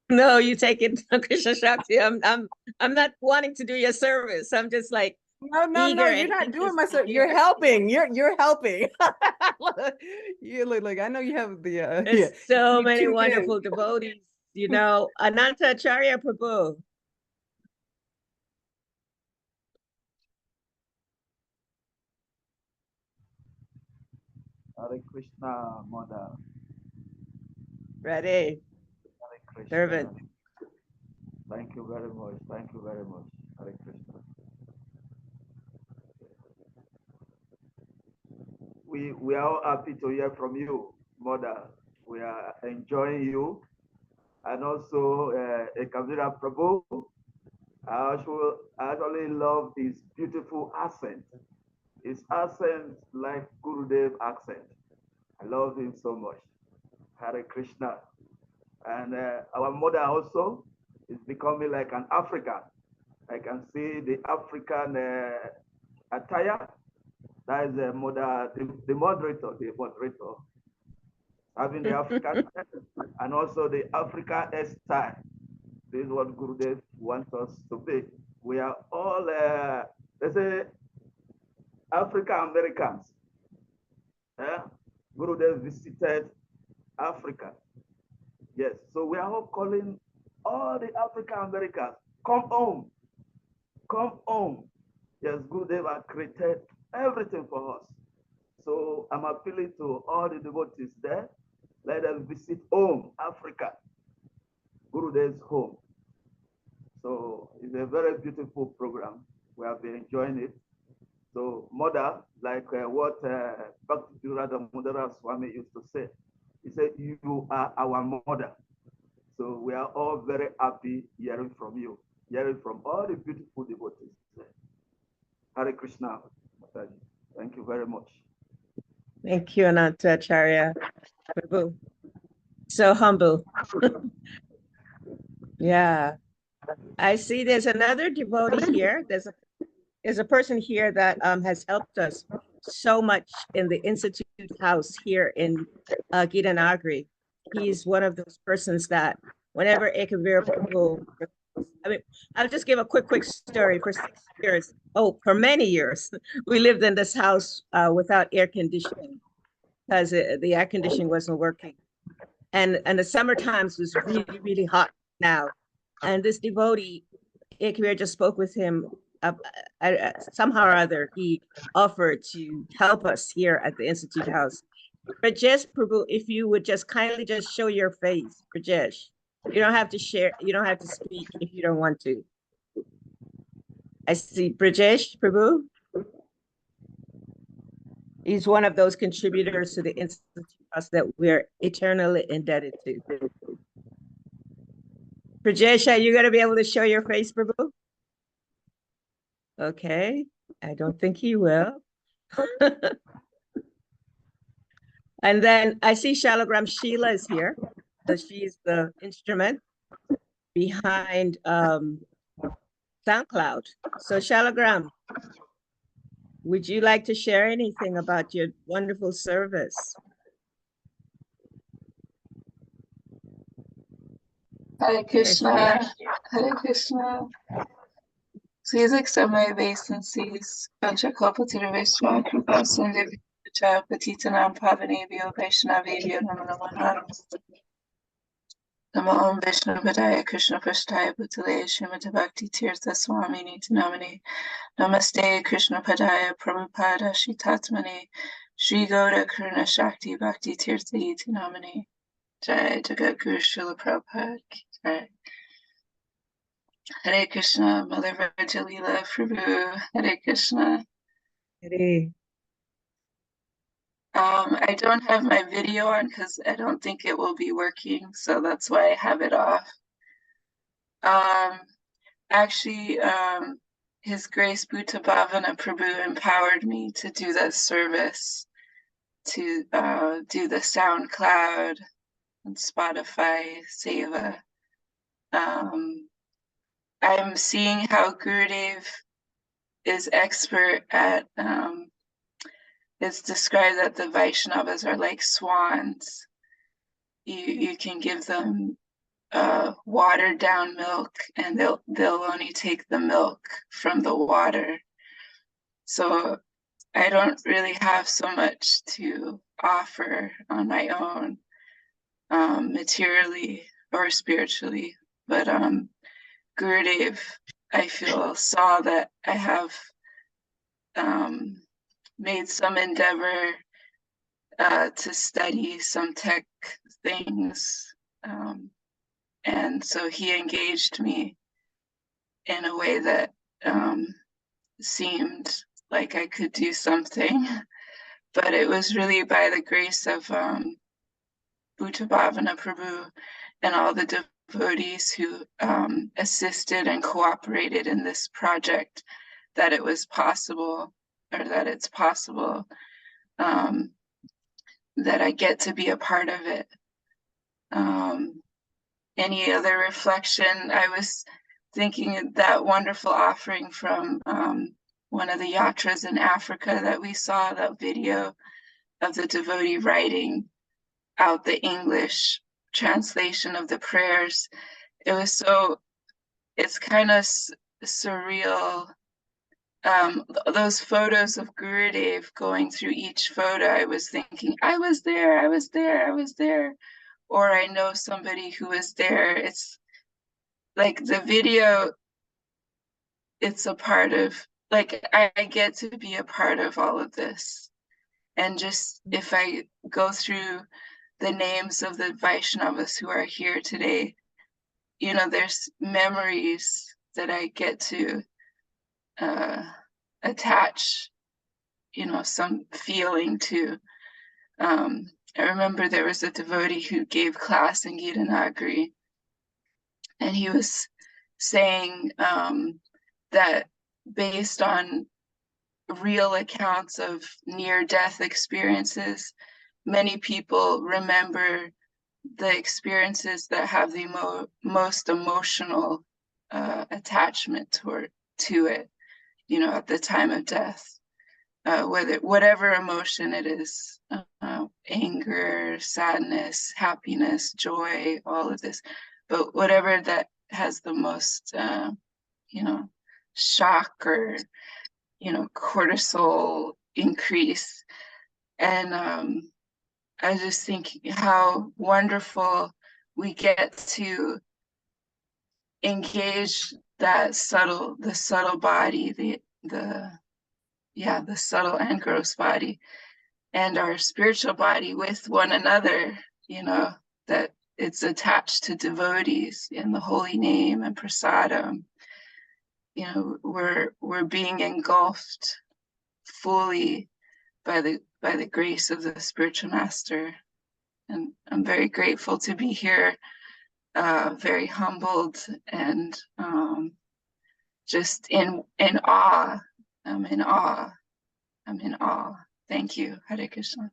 No, you take it, Krishna Shakti. I'm not wanting to do your service. I'm just like no, you're not doing my service. You're helping. You're helping. You look like I know you have the There's so many wonderful devotees, Ananta Acharya Prabhu. Hare Krishna, Mother. Ready. Hare Krishna. Servant. Thank you very much. Thank you very much. Hare Krishna. We are all happy to hear from you, Mother. We are enjoying you. And also, Ekavira Prabhu. I actually love his beautiful accent. His accent like Gurudev accent. I love him so much. Hare Krishna. And our mother also is becoming like an African. I can see the African attire. That is the mother, the moderator, having the African and also the Africa style. This is what Gurudev wants us to be. We are all, let's say, African Americans. Gurudev visited Africa. Yes, so we are all calling all the African Americans, come home. Come home. Yes, Gurudev has created everything for us. So I'm appealing to all the devotees there. Let them visit home, Africa. Gurudev's home. So it's a very beautiful program. We have been enjoying it. So mother, like what Bhakti Tirtha Damodara Swami used to say, he said, you are our mother. So we are all very happy hearing from you, hearing from all the beautiful devotees. Hare Krishna. Thank you very much. Thank you, Ananta Acharya Prabhu. So humble. Yeah. I see there's another devotee here. There's a person here that has helped us so much in the Institute House here in Gitanagari. He's one of those persons that whenever Ekavira Prabhu I mean, I'll just give a quick story. For 6 years, for many years, we lived in this house without air conditioning because the air conditioning wasn't working. And the summer times was really, really hot now. And this devotee, Ikir, just spoke with him. Somehow or other, he offered to help us here at the Institute House. Rajesh Prabhu, if you would just kindly just show your face, Rajesh. You don't have to share, you don't have to speak if you don't want to. I see Rajesh Prabhu. He's one of those contributors to the Institute House that we're eternally indebted to. Rajesh, are you going to be able to show your face, Prabhu? Okay, I don't think he will. And then I see Shalagram Sheila is here. So she's the instrument behind SoundCloud. So Shalagram, would you like to share anything about your wonderful service? Hare Krishna, Hare Krishna. Please accept my obeisances. Panchakalpa Tiruveshma Kripa Sindhu Vichaya Patitanam Pavanebhyo Vaishnavebhyo Namo Namaha. Namo Om Vishnu Padaya Krishna Prasthaya Bhutale Srimati Bhakti Tirtha Swami Niti Namani. Namaste Krishna Padaya Prabhupada Shitatmane Shri Gauda Karuna Shakti Bhakti Tirtha Iti Namani. Jai Jagat Guru Srila Prabhupada Ki Jai. Hare Krishna, Mother Virgilila Prabhu, Hare Krishna. Hare. I don't have my video on because I don't think it will be working, so that's why I have it off. Actually, His Grace Bhuta Bhavana Prabhu empowered me to do that service, to do the SoundCloud and Spotify Seva. I'm seeing how Gurudev is expert at, it's described that the Vaishnavas are like swans. You can give them watered down milk and they'll only take the milk from the water. So I don't really have so much to offer on my own, materially or spiritually, but Gurudev, I feel, saw that I have made some endeavor to study some tech things, and so he engaged me in a way that seemed like I could do something, but it was really by the grace of Bhuta Bhavana Prabhu and all the devotees who assisted and cooperated in this project that it was possible, or that it's possible, that I get to be a part of it. Any other reflection? I was thinking that wonderful offering from one of the yatras in Africa that we saw, that video of the devotee writing out the English translation of the prayers. It was so, it's kind of surreal. Those photos of Gurudev going through each photo, I was thinking, I was there, I was there, I was there. Or I know somebody who was there. It's like the video, it's a part of, like, I get to be a part of all of this. And just if I go through the names of the Vaishnavas who are here today, you know, there's memories that I get to attach, you know, some feeling to. I remember there was a devotee who gave class in Gita Nagari, and he was saying that based on real accounts of near-death experiences, many people remember the experiences that have the most emotional attachment to it, you know, at the time of death. Whatever emotion it is, anger, sadness, happiness, joy, all of this, but whatever that has the most, shock or, cortisol increase. And I just think how wonderful we get to engage the subtle body, the subtle and gross body, and our spiritual body with one another, that it's attached to devotees in the holy name and prasadam. We're being engulfed fully by the grace of the spiritual master. And I'm very grateful to be here, very humbled, and just in awe. I'm in awe. Thank you. Hare Krishna.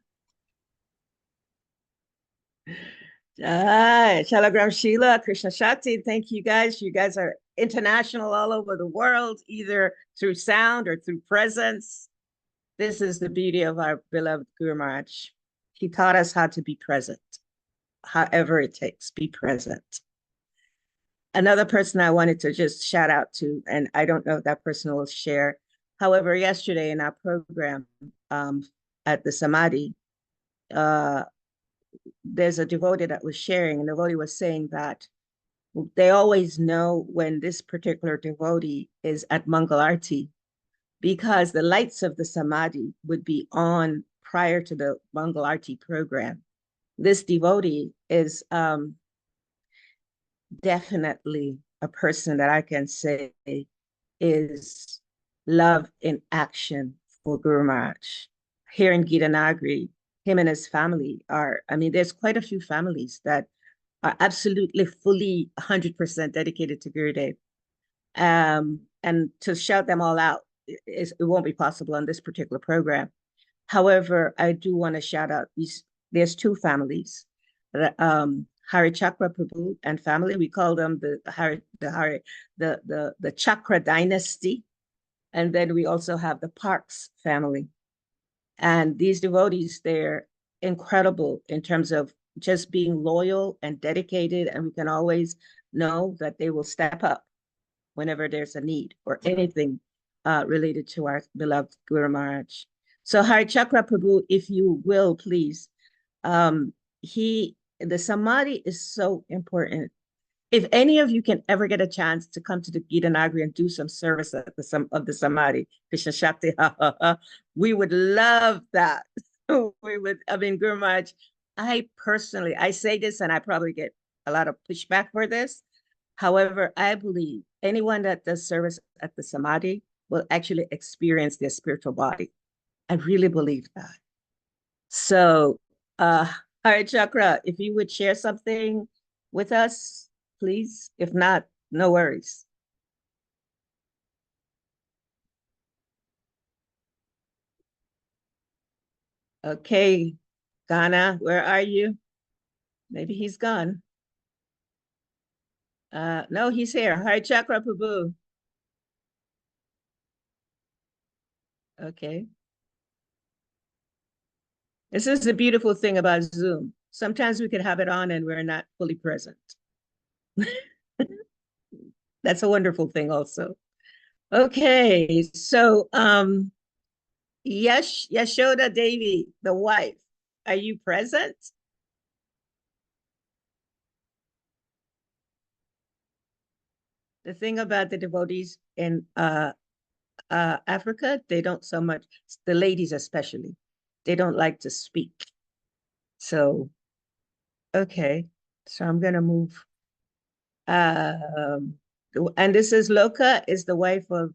Shalagram Sheila, Krishna Shakti, thank you guys. You guys are international all over the world, either through sound or through presence. This is the beauty of our beloved Guru Maharaj. He taught us how to be present, however it takes, be present. Another person I wanted to just shout out to, and I don't know if that person will share. However, yesterday in our program at the Samadhi, there's a devotee that was sharing, and the devotee was saying that they always know when this particular devotee is at Mangal Arti, because the lights of the Samadhi would be on prior to the Mangal Arti program. This devotee is definitely a person that I can say is love in action for Guru Maharaj. Here in Gitanagari, him and his family are, there's quite a few families that are absolutely fully 100% dedicated to Gurudev. And to shout them all out, it won't be possible on this particular program. However, I do want to shout out there's two families, Hari Chakra Prabhu and family. We call them the Chakra dynasty. And then we also have the Parks family. And these devotees, they're incredible in terms of just being loyal and dedicated. And we can always know that they will step up whenever there's a need or anything related to our beloved Guru Maharaj. So Hari Chakra Prabhu, if you will, please, the Samadhi is so important. If any of you can ever get a chance to come to the Gitanagari and do some service at the Samadhi, Krishna Shakti, we would love that. Guru Maharaj, I say this and I probably get a lot of pushback for this. However, I believe anyone that does service at the Samadhi will actually experience their spiritual body. I really believe that. So, Hari Chakra, if you would share something with us, please. If not, no worries. Okay, Ghana, where are you? Maybe he's gone. No, he's here. Hari Chakra Prabhu. Okay. This is the beautiful thing about Zoom. Sometimes we could have it on and we're not fully present. That's a wonderful thing also. Okay, so Yashoda Devi, the wife, are you present? The thing about the devotees in Africa, they don't so much, the ladies especially, they don't like to speak. So, okay, so I'm gonna move. And this is Loka, is the wife of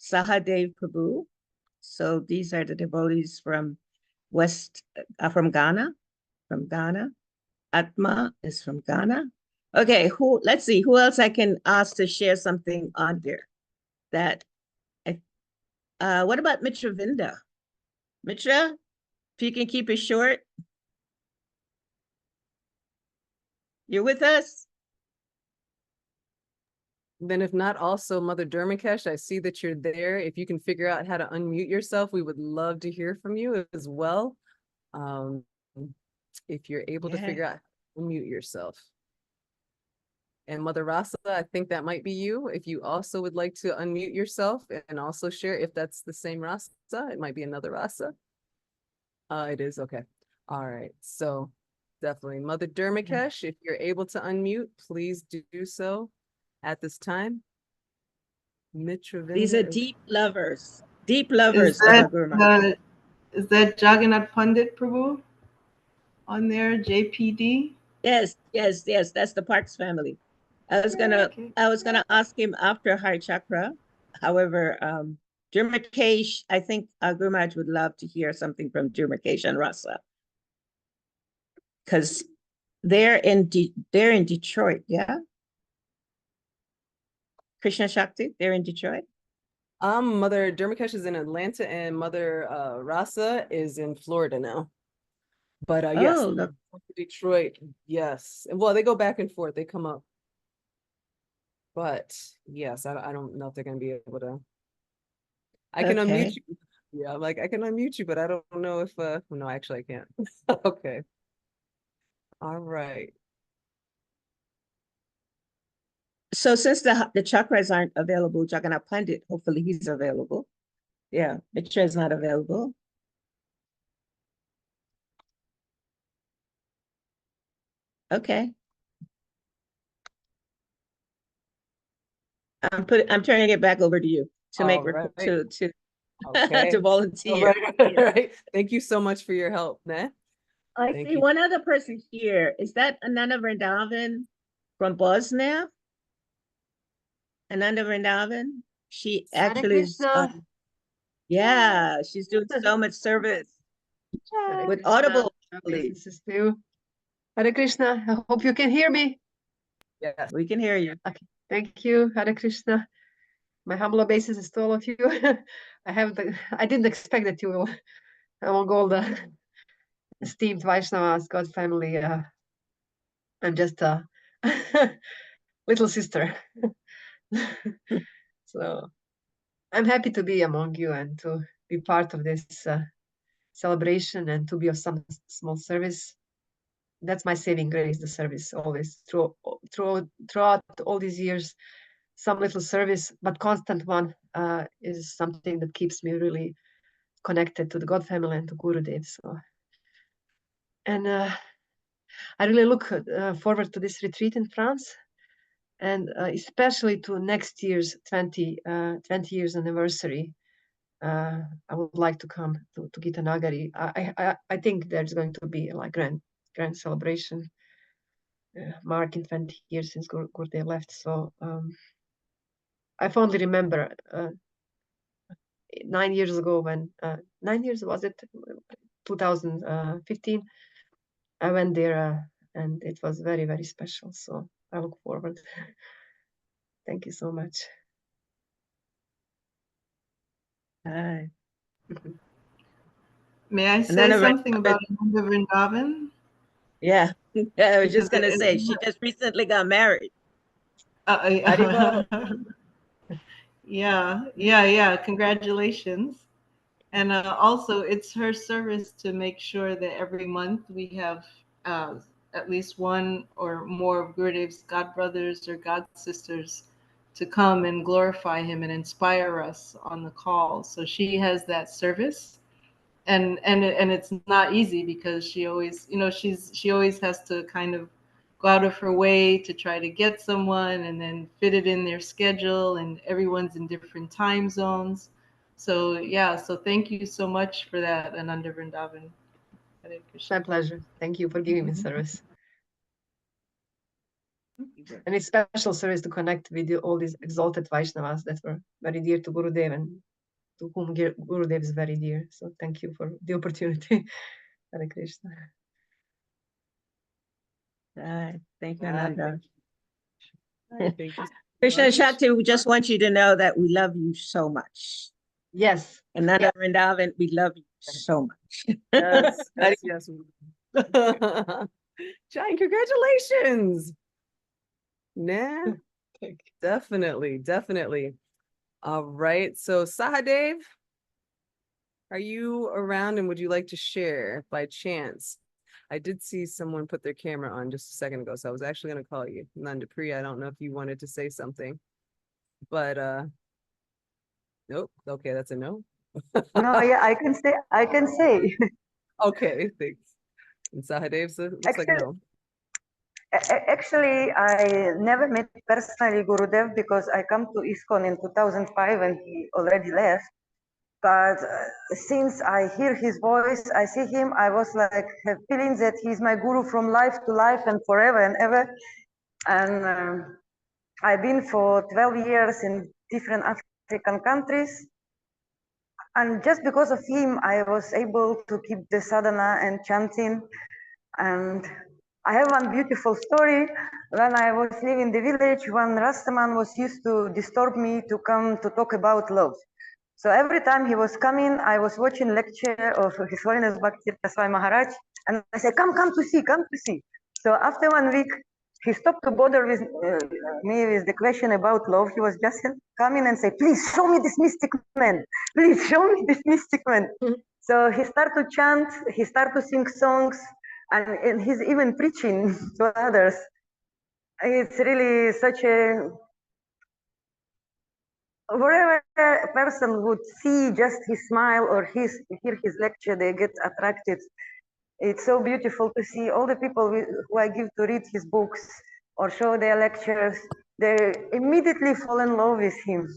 Sahadev Prabhu. So these are the devotees from from Ghana. Atma is from Ghana. Okay, let's see, who else I can ask to share something on there? What about Mitra Vinda? Mitra, if you can keep it short. You're with us? Then if not, also Mother Dermikesh, I see that you're there. If you can figure out how to unmute yourself, we would love to hear from you as well. If you're able to figure out how to unmute yourself. And Mother Rasa, I think that might be you. If you also would like to unmute yourself and also share, if that's the same Rasa, it might be another Rasa. It is, okay. All right, so definitely Mother Dermikesh, if you're able to unmute, please do so at this time. These are Mitravinda. deep lovers Is of that Agurma. is that Jagannath Pandit Prabhu on there? JPD? Yes, that's the Parks family. I was gonna ask him after High Chakra. However, Durmakesh, I think Gurmaj would love to hear something from Durmakesh and Rasa. Because they're in Detroit, yeah? Krishna Shakti, they're in Detroit? Mother Dermikesh is in Atlanta and Mother Rasa is in Florida now. But yes, Oh, Detroit, yes. And well, they go back and forth, they come up. But yes, I don't know if they're gonna be able to. I can Okay. unmute you. Yeah, I'm like, I can unmute you, but I don't know if no, actually I can't. Okay. All right. So since the chakras aren't available, Jagannath Pandit, hopefully he's available. Yeah, Mitra is not available. Okay. I'm turning it back over to you to make All right. to Okay. to volunteer. All right. All right. Thank you so much for your help, Nah. I Thank see you. one other person here. Is that Ananda Vrindavan from Bosnia? Ananda Vrindavan? She actually is, yeah, she's doing so much service with Audible. Blessings to you. Hare Krishna. I hope you can hear me. Yes, we can hear you. Okay, thank you. Hare Krishna. My humble obeisances to all of you. I didn't expect that you will, among all the esteemed Vaishnavas, God family. I'm just a little sister. So I'm happy to be among you and to be part of this celebration and to be of some small service. That's my saving grace, the service always throughout all these years. Some little service, but constant one is something that keeps me really connected to the God family and to Gurudev. So, and I really look forward to this retreat in France, and especially to next year's 20 years anniversary. I would like to come to Gitanagari. I think there's going to be like grand celebration marking 20 years since Gurudev left. So I fondly remember 9 years ago when 9 years was it 2015 I went there and it was very, very special. So I look forward. Thank you so much. Hi. May I say something about Ananda Vrindavan? Yeah, I was just Because gonna say she just recently got married. Yeah. Congratulations. And also, it's her service to make sure that every month we have at least one or more of Gurudev's god brothers or god sisters to come and glorify him and inspire us on the call. So she has that service. And it's not easy because she always, she always has to kind of go out of her way to try to get someone and then fit it in their schedule, and everyone's in different time zones. So yeah, so thank you so much for that, Ananda Vrindavan. My pleasure. Thank you for giving me service. And it's special service to connect with all these exalted Vaishnavas that were very dear to Gurudev and to whom Gurudev is very dear. So thank you for the opportunity. Hare Krishna. Thank you, Ananda. Thank you so Krishna much. Shakti, we just want you to know that we love you so much. Yes. Ananda Vrindavan, we love you so much. Yes. Giant congratulations. Nah, definitely. All right. So Sahadev, are you around and would you like to share by chance? I did see someone put their camera on just a second ago, so I was actually going to call you. Nanda Priya, I don't know if you wanted to say something, but nope. Okay, that's a no. No, yeah, I can say, I can say. Okay, thanks. And Sahadev looks like no. Actually, I never met personally Gurudev because I come to ISKCON in 2005 and he already left. But since I hear his voice, I see him, I was like have feeling that he's my guru from life to life and forever and ever. And I've been for 12 years in different African countries. And just because of him, I was able to keep the sadhana and chanting. And I have one beautiful story. When I was living in the village, one Rastaman was used to disturb me to come to talk about love. So every time he was coming, I was watching lecture of His Holiness Bhakti Tirtha Swami Maharaj, and I said, come to see, come to see. So after 1 week, he stopped to bother with me with the question about love. He was just coming and say, please show me this mystic man. Please show me this mystic man. So he started to chant, he started to sing songs, and he's even preaching to others. It's really such a, wherever a person would see just his smile or hear his lecture, they get attracted. It's so beautiful to see all the people who I give to read his books or show their lectures, they immediately fall in love with him.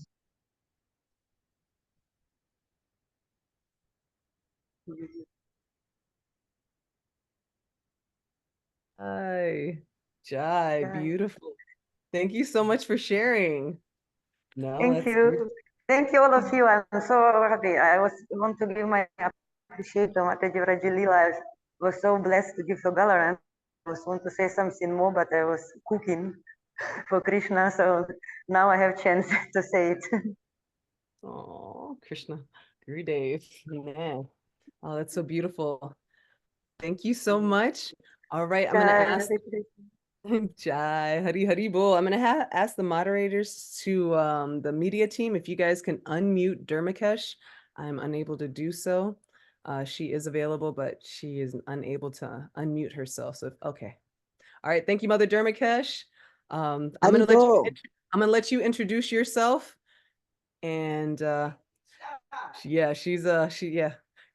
Hi, Jai, beautiful. Thank you so much for sharing. No, Thank that's you. Thank you, all of you. I'm so happy. I want to give my appreciation to Mataji Rajilila. I was so blessed to give to Galaran. I was want to say something more, but I was cooking for Krishna, so now I have chance to say it. Oh, Krishna, Gurudev, man. Oh, that's so beautiful. Thank you so much. All right, I'm going to ask Jai, Hari Bol. I'm going to ask the moderators to the media team if you guys can unmute Dermikesh. I'm unable to do so. She is available, but she is unable to unmute herself. So, okay. All right. Thank you, Mother Dermikesh. I'm going to let you introduce yourself. And yeah,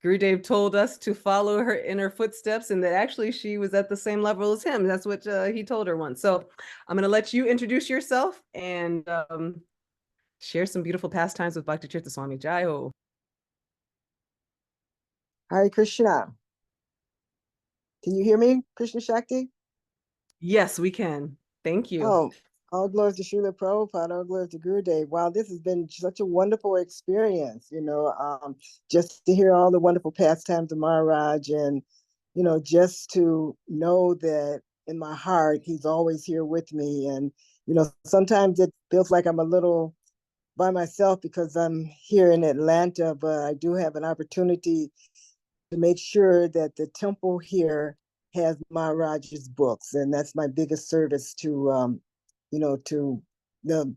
Gurudev told us to follow her in her footsteps and that actually she was at the same level as him. That's what he told her once. So I'm going to let you introduce yourself and share some beautiful pastimes with Bhakti Tirtha Swami. Jai Ho. Hare Krishna. Can you hear me, Krishna Shakti? Yes, we can. Thank you. Oh, all glory to Srila Prabhupada, all glory to Gurudev. Wow, this has been such a wonderful experience, just to hear all the wonderful pastimes of Maharaj and, just to know that in my heart, he's always here with me. And, sometimes it feels like I'm a little by myself because I'm here in Atlanta, but I do have an opportunity to make sure that the temple here has Maharaj's books. And that's my biggest service to, to the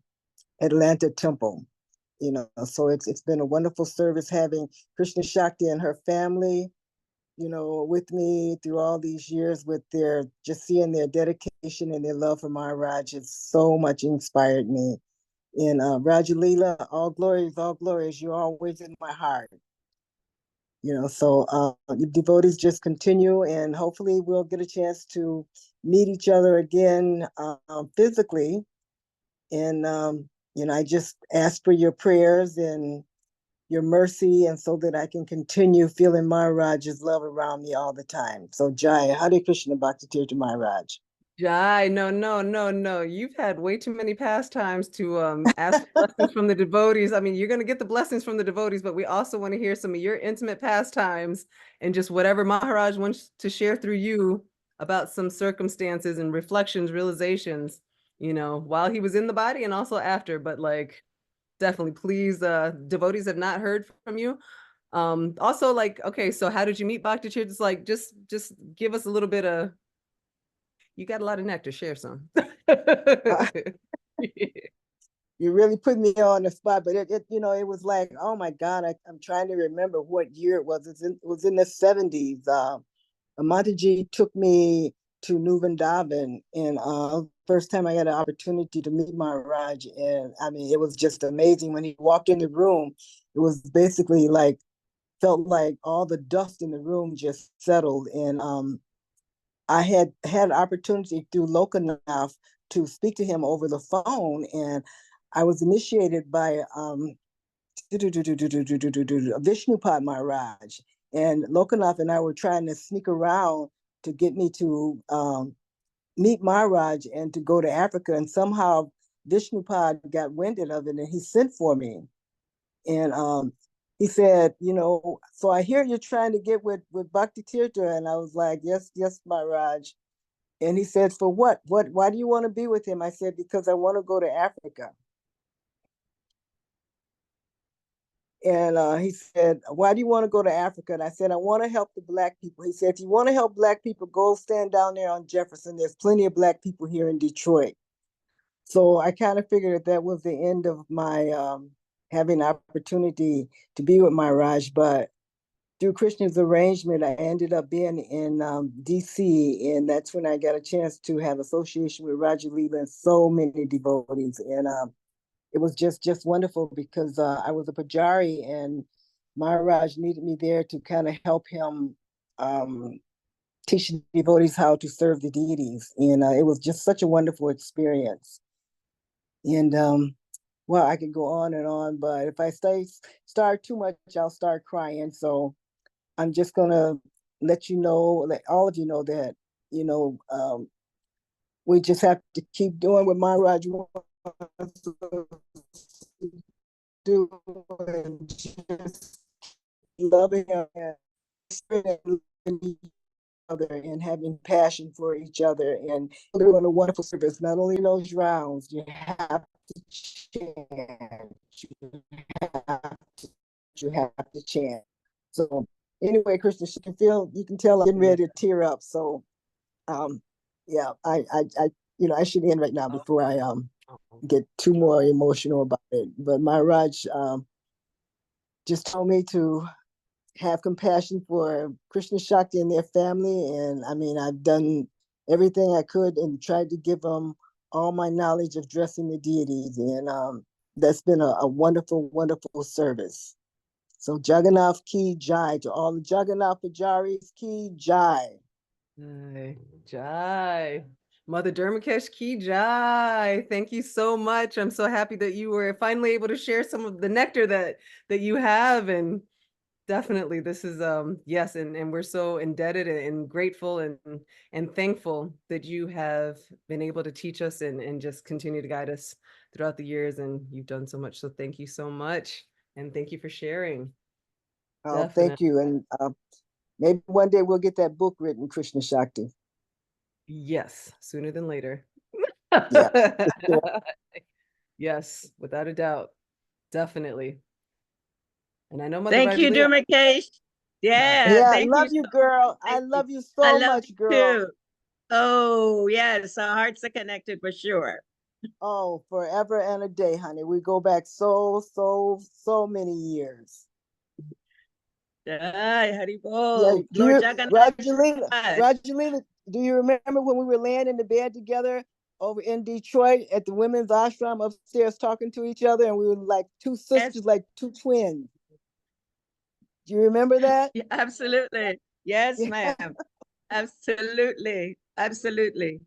Atlanta temple. So it's been a wonderful service having Krishna Shakti and her family, with me through all these years with just seeing their dedication and their love for Maharaj has so much inspired me. And Rajalila, all glories, you're always in my heart. So the devotees just continue and hopefully we'll get a chance to meet each other again physically. And, I just ask for your prayers and your mercy and so that I can continue feeling Maharaj's love around me all the time. So Jai, Hare Krishna Bhakti Tirtha Maharaj. Jai, no. You've had way too many pastimes to ask for blessings from the devotees. I mean, you're going to get the blessings from the devotees, but we also want to hear some of your intimate pastimes and just whatever Maharaj wants to share through you about some circumstances and reflections, realizations, while he was in the body and also after. But definitely, please, devotees have not heard from you. Also, okay, so how did you meet Bhakti Tirtha? It's just give us a little bit of. You got a lot of nectar. Share some. You really put me on the spot, but it was like, oh my God, I'm trying to remember what year it was. It was in the 70s. Mataji took me to New Vrindavan, and first time I had an opportunity to meet Maharaj, and I mean, it was just amazing. When he walked in the room, it was basically like, felt like all the dust in the room just settled. And I had an opportunity through Lokanath to speak to him over the phone, and I was initiated by Vishnupad Maharaj. And Lokanath and I were trying to sneak around to get me to meet Maharaj and to go to Africa. And somehow Vishnupad got winded of it and he sent for me. And he said, you know, so I hear you're trying to get with Bhakti Tirtha. And I was like, yes, Maharaj. And he said, for what? Why do you want to be with him? I said, because I want to go to Africa. And he said, why do you want to go to Africa? And I said, I want to help the Black people. He said, if you want to help Black people, go stand down there on Jefferson. There's plenty of Black people here in Detroit. So I kind of figured that was the end of my having an opportunity to be with Maharaj. But through Krishna's arrangement, I ended up being in DC. And that's when I got a chance to have association with Raja Leela and so many devotees. And it was just wonderful because I was a Pujari and Maharaj needed me there to kind of help him teach the devotees how to serve the deities. And it was just such a wonderful experience. And well, I could go on, but if I start too much, I'll start crying. So I'm just gonna let you know, let all of you know that, you know, we just have to keep doing what Maharaj wants to do, and just loving and each other and having passion for each other and doing a wonderful service. Not only those rounds, you have to chant. You have to chant. So anyway, Krishna, you can tell I'm getting ready to tear up. So yeah, I you know, I should end right now before I get too more emotional about it. But Maharaj just told me to have compassion for Krishna Shakti and their family. And I mean, I've done everything I could and tried to give them all my knowledge of dressing the deities. And that's been a wonderful, wonderful service. So Jagannath Ki Jai, to all the Jagannath Pujaris, Ki Jai. Jai. Mother Dermikesh Ki Jai. Thank you so much. I'm so happy that you were finally able to share some of the nectar that you have. And definitely this is yes, and we're so indebted and grateful and thankful that you have been able to teach us and just continue to guide us throughout the years. And you've done so much. So thank you so much. And thank you for sharing. Oh, thank you. And maybe one day we'll get that book written, Krishna Shakti. Yes, sooner than later. Yeah. Yes, without a doubt. Definitely. And I know Mother Thank you, Durmakesh. Yeah, I thank love you you, girl. I love you so much, girl. Too. Oh, yes, our hearts are connected for sure. Oh, forever and a day, honey. We go back so many years. Haribol. Yeah, Lord Rajalina, do you remember when we were laying in the bed together over in Detroit at the women's ashram upstairs talking to each other, and we were like two sisters, like two twins? Do you remember that? Yeah, absolutely. Yes, ma'am. Absolutely. Absolutely.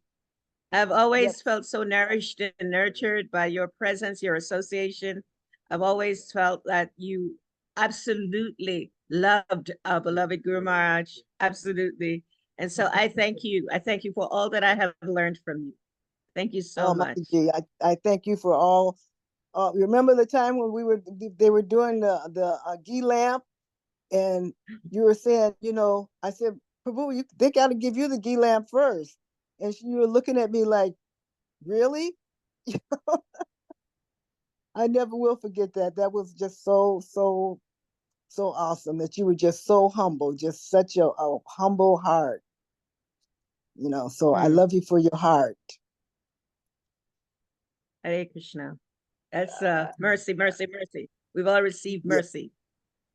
I've always felt so nourished and nurtured by your presence, your association. I've always felt that you absolutely loved our beloved Guru Maharaj. Absolutely. And so I thank you. I thank you for all that I have learned from you. Thank you so much. I thank you for all. Remember the time when they were doing the ghee lamp, and you were saying, you know, I said, Prabhu, they got to give you the ghee lamp first. And you were looking at me like, really? I never will forget that. That was just so awesome that you were just so humble, just such a humble heart. You know, so I love you for your heart. Hare Krishna. That's mercy, mercy, mercy. We've all received mercy.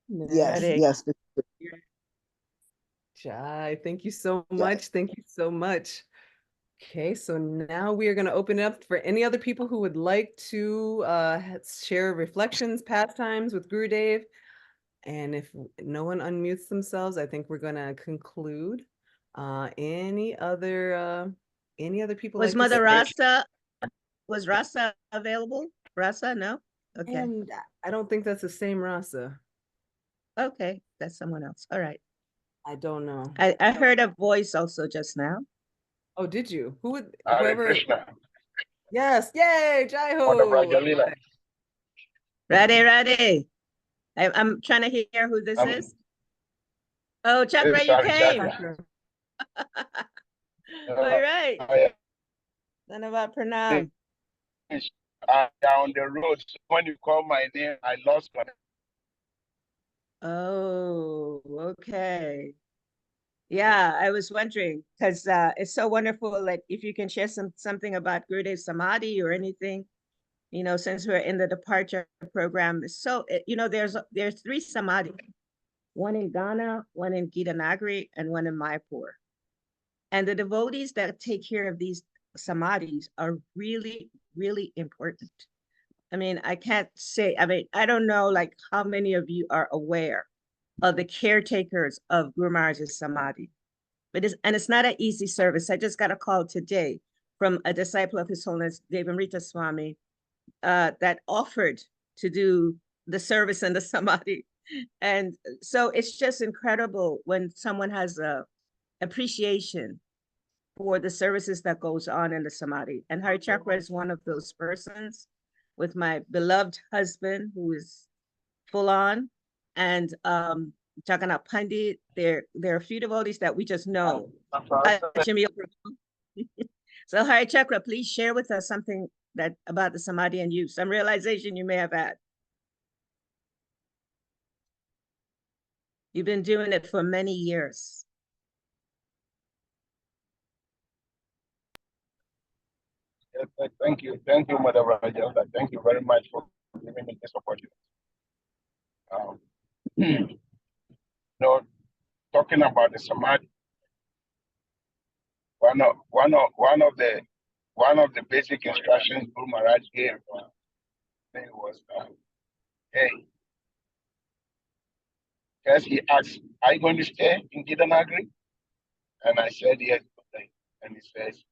Yes, yes. Jai, thank you so much. Thank you so much. Okay, so now we are going to open it up for any other people who would like to share reflections, pastimes with Gurudev. And if no one unmutes themselves, I think we're going to conclude. Any other people? Was like to Mother say? Rasa available? Rasa, no? Okay. And I don't think that's the same Rasa. Okay, that's someone else. All right. I don't know. I heard a voice also just now. Oh, did you? Who would Hare whoever? Krishna. Yes, yay, Jai Mother Ho. Rajalila. Ready. I'm trying to hear who this is. Oh, Chakra, This is you Hare came. Chakra. All right. Dhanavad Pranam. Down the road. So when you call my name, I lost connection. Oh, okay. Yeah, I was wondering because it's so wonderful. Like if you can share something about Gurudev Samadhi or anything, you know, since we're in the departure program. So there's 3 Samadhi, one in Ghana, one in Gitanagari, and one in Mayapur. And the devotees that take care of these Samadhis are really, really important. I mean, I can't say, I don't know like how many of you are aware of the caretakers of Guru Maharaj's Samadhi. But it's not an easy service. I just got a call today from a disciple of His Holiness Devamrita Swami that offered to do the service in the Samadhi. And so it's just incredible when someone has a appreciation for the services that goes on in the Samadhi. And Hari Chakra is one of those persons with my beloved husband who is full on, and Jagannath Pandit. There are a few devotees that we just know. So Hari Chakra, please share with us something about the Samadhi and you, some realization you may have had. You've been doing it for many years. Yes, thank you, Mother Raja. Thank you very much for giving me this opportunity. Talking about the Samadhi, one of the basic instructions Guru Maharaj gave was, hey, first he asked, are you going to stay in Gitanagari? And I said yes. And he says,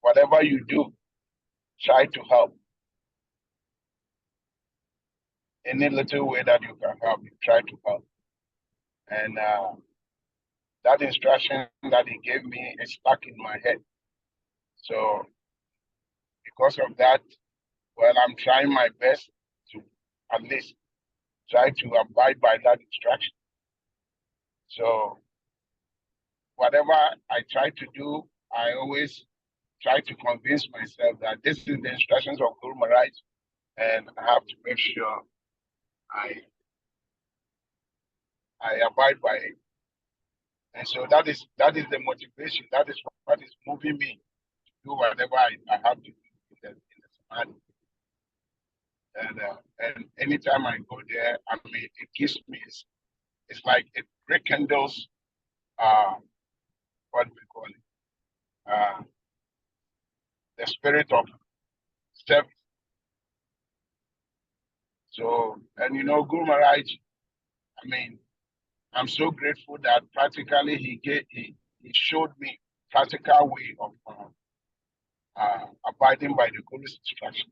whatever you do, try to help. Any little way that you can help, you try to help. And that instruction that he gave me is stuck in my head. So because of that, well, I'm trying my best to at least try to abide by that instruction. So whatever I try to do, I always try to convince myself that this is the instructions of Guru Maharaj, and I have to make sure I abide by it. And so that is the motivation. That is what is moving me to do whatever I have to do in the Samadhi. And anytime I go there, I mean, it gives me, it's like it rekindles, what do we call it? The spirit of service. So, and Guru Maharaj, I mean, I'm so grateful that practically he showed me practical way of abiding by the Guru's instruction.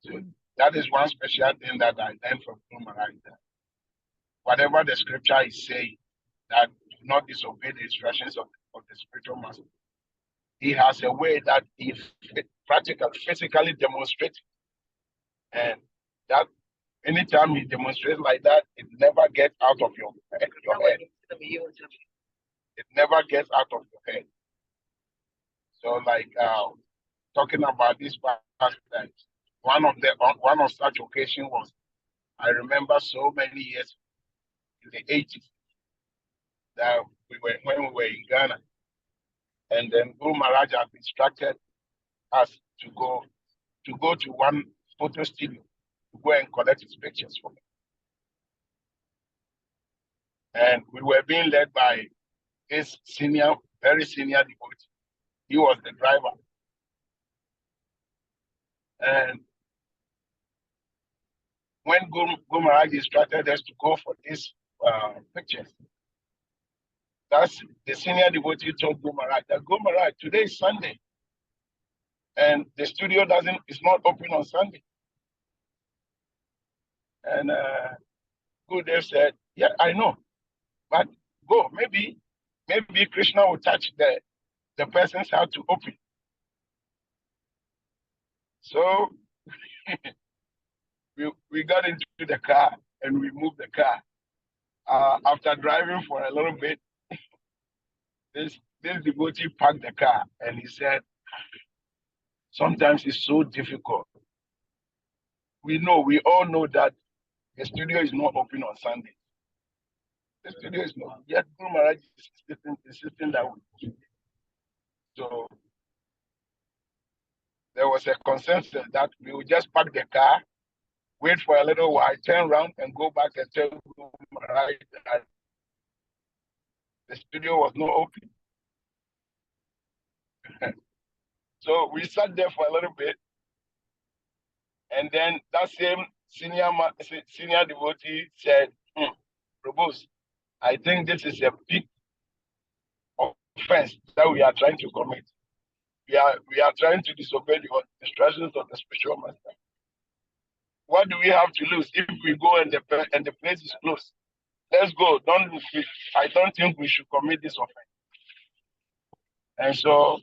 So that is one special thing that I learned from Guru Maharaj. Whatever the scripture is saying, that do not disobey the instructions of the spiritual master. He has a way that he physically demonstrates. And that anytime he demonstrates like that, it never gets out of your head. It never gets out of your head. So like talking about this past times, one of such occasion was, I remember so many years in the 80s that when we were in Ghana, and then Guru Maharaj had instructed us to go to one photo studio to go and collect his pictures for me. And we were being led by his senior, very senior devotee. He was the driver. And when Guru Maharaj instructed us to go for these pictures, that's the senior devotee told Guru Maharaj that Guru Maharaj, today is Sunday, and the studio is not open on Sunday. And Gurudev said, yeah, I know, but go. Maybe Krishna will touch the person's heart to open. So we got into the car and we moved the car. After driving for a little bit, this devotee parked the car and he said, sometimes it's so difficult. We all know that the studio is not open on Sunday. The studio is not. Yet Guru Maharaj is insisting that we keep it. So there was a consensus that we would just park the car, wait for a little while, turn around and go back and tell Guru Maharaj that the studio was not open. So we sat there for a little bit, and then that same senior devotee said, Prabhu, I think this is a big offense that we are trying to commit. We are trying to disobey the instructions of the spiritual master. What do we have to lose if we go and the place is closed? Let's go. I don't think we should commit this offense. And so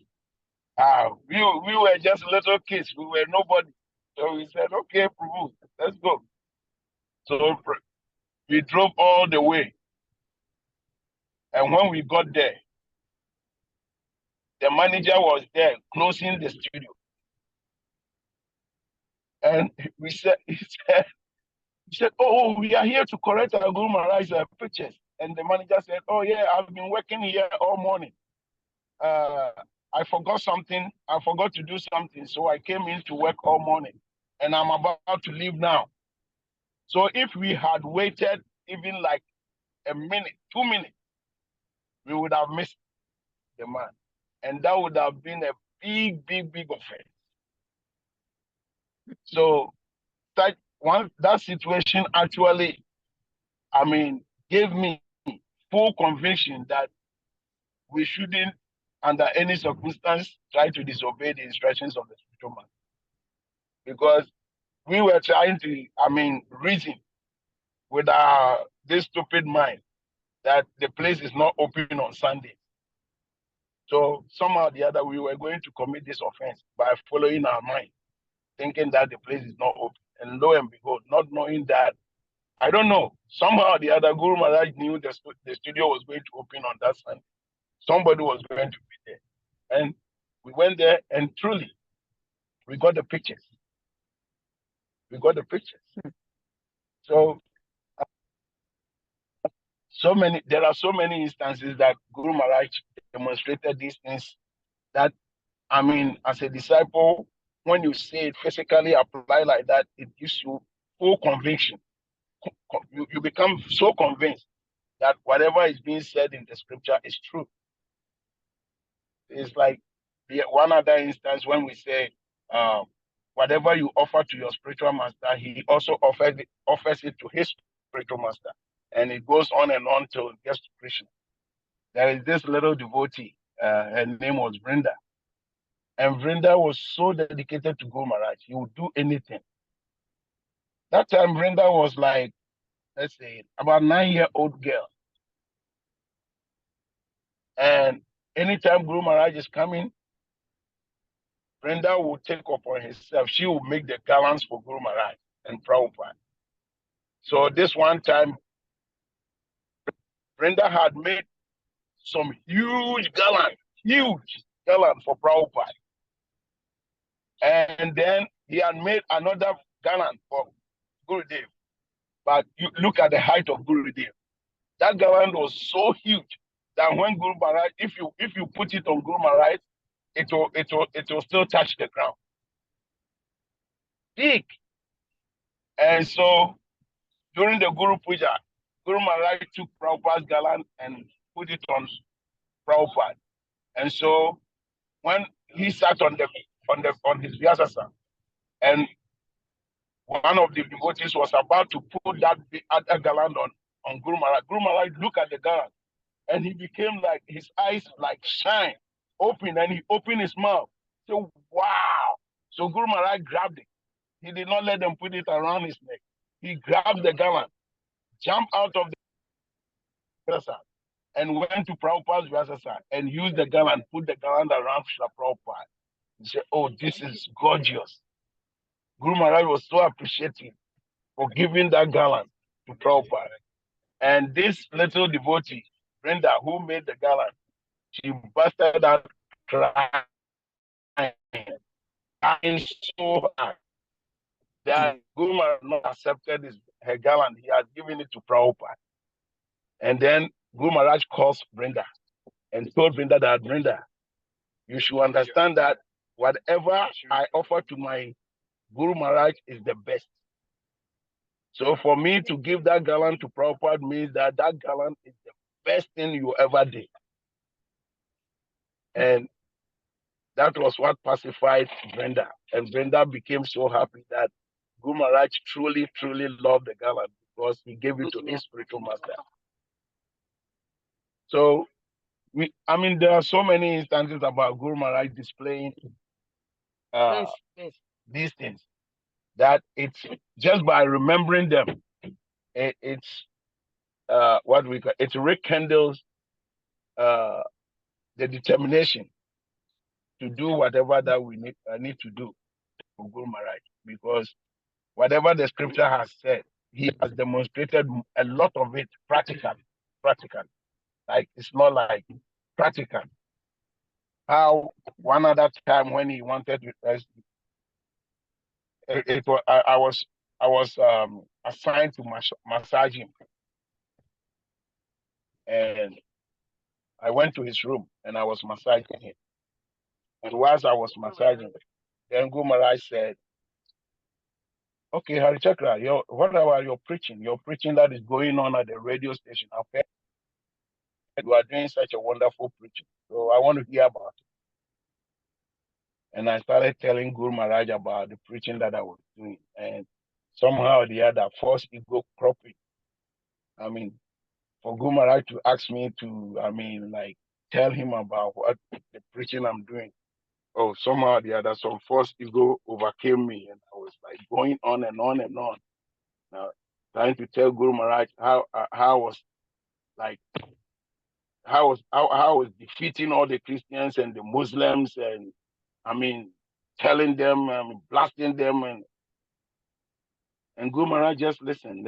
we were just little kids. We were nobody. So we said, okay, Prabhu, let's go. So we drove all the way. And when we got there, the manager was there closing the studio. And he said, oh, we are here to correct our Guru Maharaj's pictures. And the manager said, oh yeah, I've been working here all morning. I forgot something. I forgot to do something. So I came in to work all morning. And I'm about to leave now. So if we had waited even like a minute, 2 minutes, we would have missed the man. And that would have been a big, big, big offense. So that situation actually, gave me full conviction that we shouldn't, under any circumstance, try to disobey the instructions of the spiritual man. Because we were trying to, reason with this stupid mind that the place is not open on Sunday. So somehow or the other, we were going to commit this offense by following our mind, thinking that the place is not open. And lo and behold, not knowing that, I don't know, somehow or the other, Guru Maharaj knew the studio was going to open on that Sunday. Somebody was going to be there. And we went there and truly, we got the pictures. So, there are so many instances that Guru Maharaj demonstrated these things that, as a disciple, when you say it physically apply like that, it gives you full conviction. You become so convinced that whatever is being said in the scripture is true. It's like one other instance when we say, whatever you offer to your spiritual master, he also offers it to his spiritual master. And it goes on and on till it gets to Krishna. There is this little devotee, her name was Vrinda. And Vrinda was so dedicated to Guru Maharaj, he would do anything. That time, Vrinda was like, let's say, about 9-year-old girl. And anytime Guru Maharaj is coming, Vrinda would take upon herself. She would make the gallants for Guru Maharaj and Prabhupada. So this one time, Vrinda had made some huge gallant for Prabhupada. And then he had made another gallant for Gurudev. But you look at the height of Gurudev. That gallant was so huge that when Guru Maharaj, if you put it on Guru Maharaj, it will still touch the ground. Big. And so during the Guru Puja, Guru Maharaj took Prabhupada's garland and put it on Prabhupada. And so when he sat on his Vyasasa, and one of the devotees was about to put that other garland on Guru Maharaj looked at the garland, and he became like, his eyes like shine, open, and he opened his mouth. So wow! So Guru Maharaj grabbed it. He did not let them put it around his neck. He grabbed the garland, jumped out of the Vyasasa, and went to Prabhupada's Vyasasa and used the garland, put the garland around Srila Prabhupada. He said, "Oh, this is gorgeous." Guru Maharaj was so appreciative for giving that garland to Prabhupada. And this little devotee, Brenda, who made the garland, she busted out crying so hard that Guru Maharaj not accepted her garland. He had given it to Prabhupada. And then Guru Maharaj calls Brenda and told Brenda that, Brenda, you should understand that whatever I offer to my Guru Maharaj is the best. So for me to give that garland to Prabhupada means that that garland is the best thing you ever did. And that was what pacified Brenda. And Brenda became so happy that Guru Maharaj truly, truly loved the garland because he gave it to his spiritual master. So, there are so many instances about Guru Maharaj displaying these things that it's just by remembering them, it's what we call, it rekindles the determination to do whatever that we need to do for Guru Maharaj, because whatever the scripture has said, he has demonstrated a lot of it practically. Like, it's not like practical. How one other time when he wanted to, I was assigned to massage him, and I went to his room and I was massaging him. And whilst I was massaging, then Guru Maharaj said, "Okay, Harichakra, what about your preaching? Your preaching that is going on at the radio station. I've heard you are doing such a wonderful preaching. So I want to hear about it." And I started telling Guru Maharaj about the preaching that I was doing. And somehow or the other, false ego cropped in. For Guru Maharaj to ask me to, tell him about what the preaching I'm doing. Oh, somehow or the other, some false ego overcame me, and I was like going on and on and on. Now, trying to tell Guru Maharaj how I was defeating all the Christians and the Muslims, and telling them, blasting them, and Guru Maharaj just listen.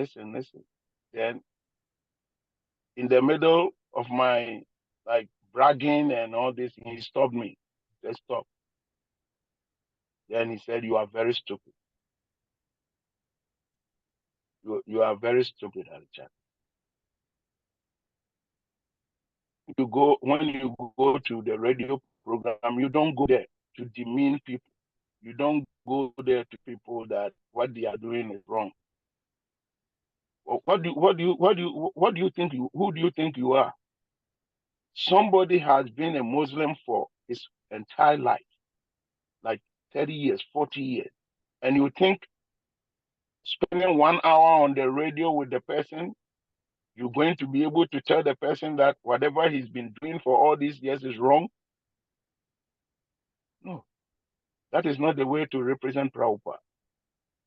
Then, in the middle of my bragging and all this, he stopped me. He said, "Stop." Then he said, "You are very stupid. You are very stupid, Harichakra. When you go to the radio program, you don't go there to demean people. You don't go there to people that what they are doing is wrong. Who do you think you are? Somebody has been a Muslim for his entire life, like 30 years, 40 years. And you think spending 1 hour on the radio with the person, you're going to be able to tell the person that whatever he's been doing for all these years is wrong? No, that is not the way to represent Prabhupada.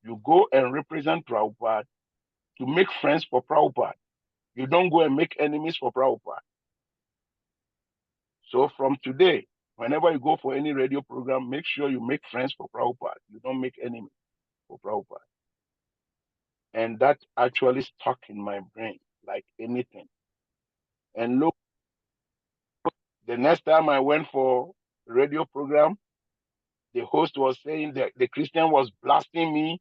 You go and represent Prabhupada to make friends for Prabhupada. You don't go and make enemies for Prabhupada. So from today, whenever you go for any radio program, make sure you make friends for Prabhupada. You don't make enemies for Prabhupada. And that actually stuck in my brain like anything. And look, the next time I went for a radio program, the host was saying that the Christian was blasting me,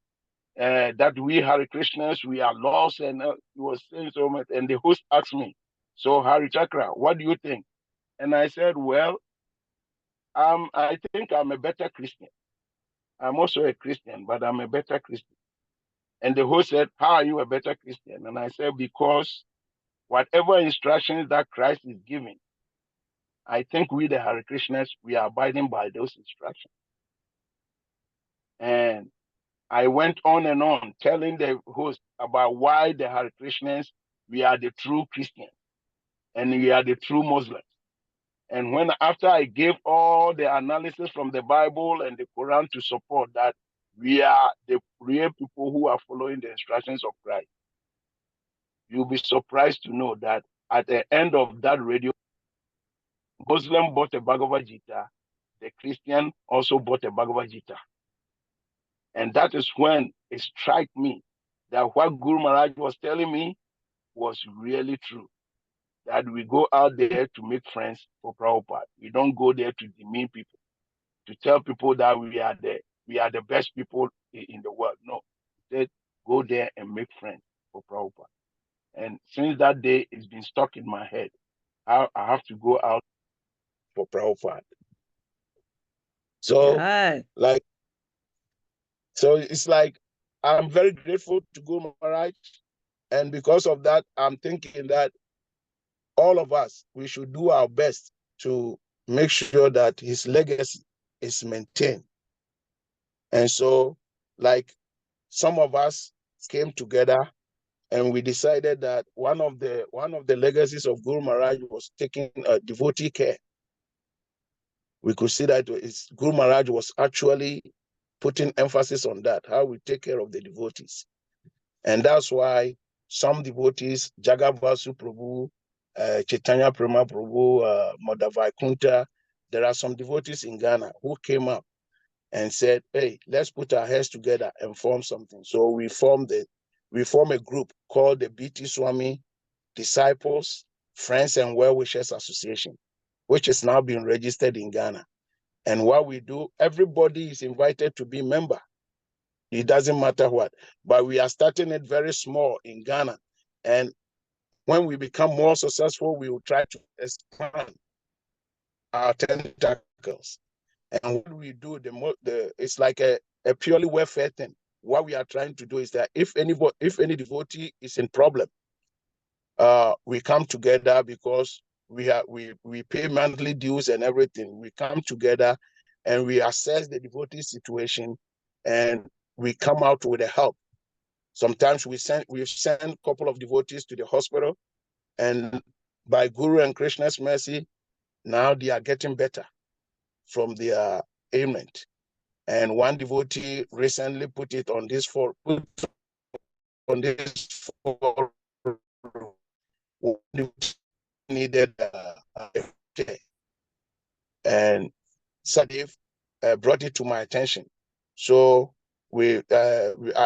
that we Hare Krishnas, we are lost, and he was saying so much. And the host asked me, "So Harichakra, what do you think?" And I said, "Well, I think I'm a better Christian. I'm also a Christian, but I'm a better Christian." And the host said, "How are you a better Christian?" And I said, "Because whatever instructions that Christ is giving, I think we, the Hare Krishnas, we are abiding by those instructions. And I went on and on telling the host about why the Hare Krishnas, we are the true Christians and we are the true Muslims. And when after I gave all the analysis from the Bible and the Quran to support that we are the real people who are following the instructions of Christ, you'll be surprised to know that at the end of that radio, Muslim bought a Bhagavad Gita, the Christian also bought a Bhagavad Gita. And that is when it struck me that what Guru Maharaj was telling me was really true. That we go out there to make friends for Prabhupada. We don't go there to demean people, to tell people that we are the best people in the world. No, instead go there and make friends for Prabhupada. And since that day, it's been stuck in my head. I have to go out for Prabhupada. So, so it's like I'm very grateful to Guru Maharaj, and because of that, I'm thinking that all of us, we should do our best to make sure that his legacy is maintained. And so, like, some of us came together and we decided that one of the legacies of Guru Maharaj was taking devotee care. We could see that Guru Maharaj was actually putting emphasis on that, how we take care of the devotees. And that's why some devotees, Jagavasu Prabhu, Chaitanya Prema Prabhu, Madhavai Kunta, there are some devotees in Ghana who came up and said, hey, let's put our heads together and form something. So we formed a group called the Bhakti Swami Disciples, Friends and Well-Wishers Association, which is now being registered in Ghana. And what we do, everybody is invited to be a member. It doesn't matter what, but we are starting it very small in Ghana. And when we become more successful, we will try to expand our tentacles. And what we do, it's like a purely welfare thing. What we are trying to do is that if any devotee is in problem, we come together because we pay monthly dues and everything. We come together and we assess the devotee situation, and we come out with a help. Sometimes we've sent a couple of devotees to the hospital, and by Guru and Krishna's mercy, now they are getting better from their ailment. And one devotee recently put it on this forum. Needed and Sadev brought it to my attention. So I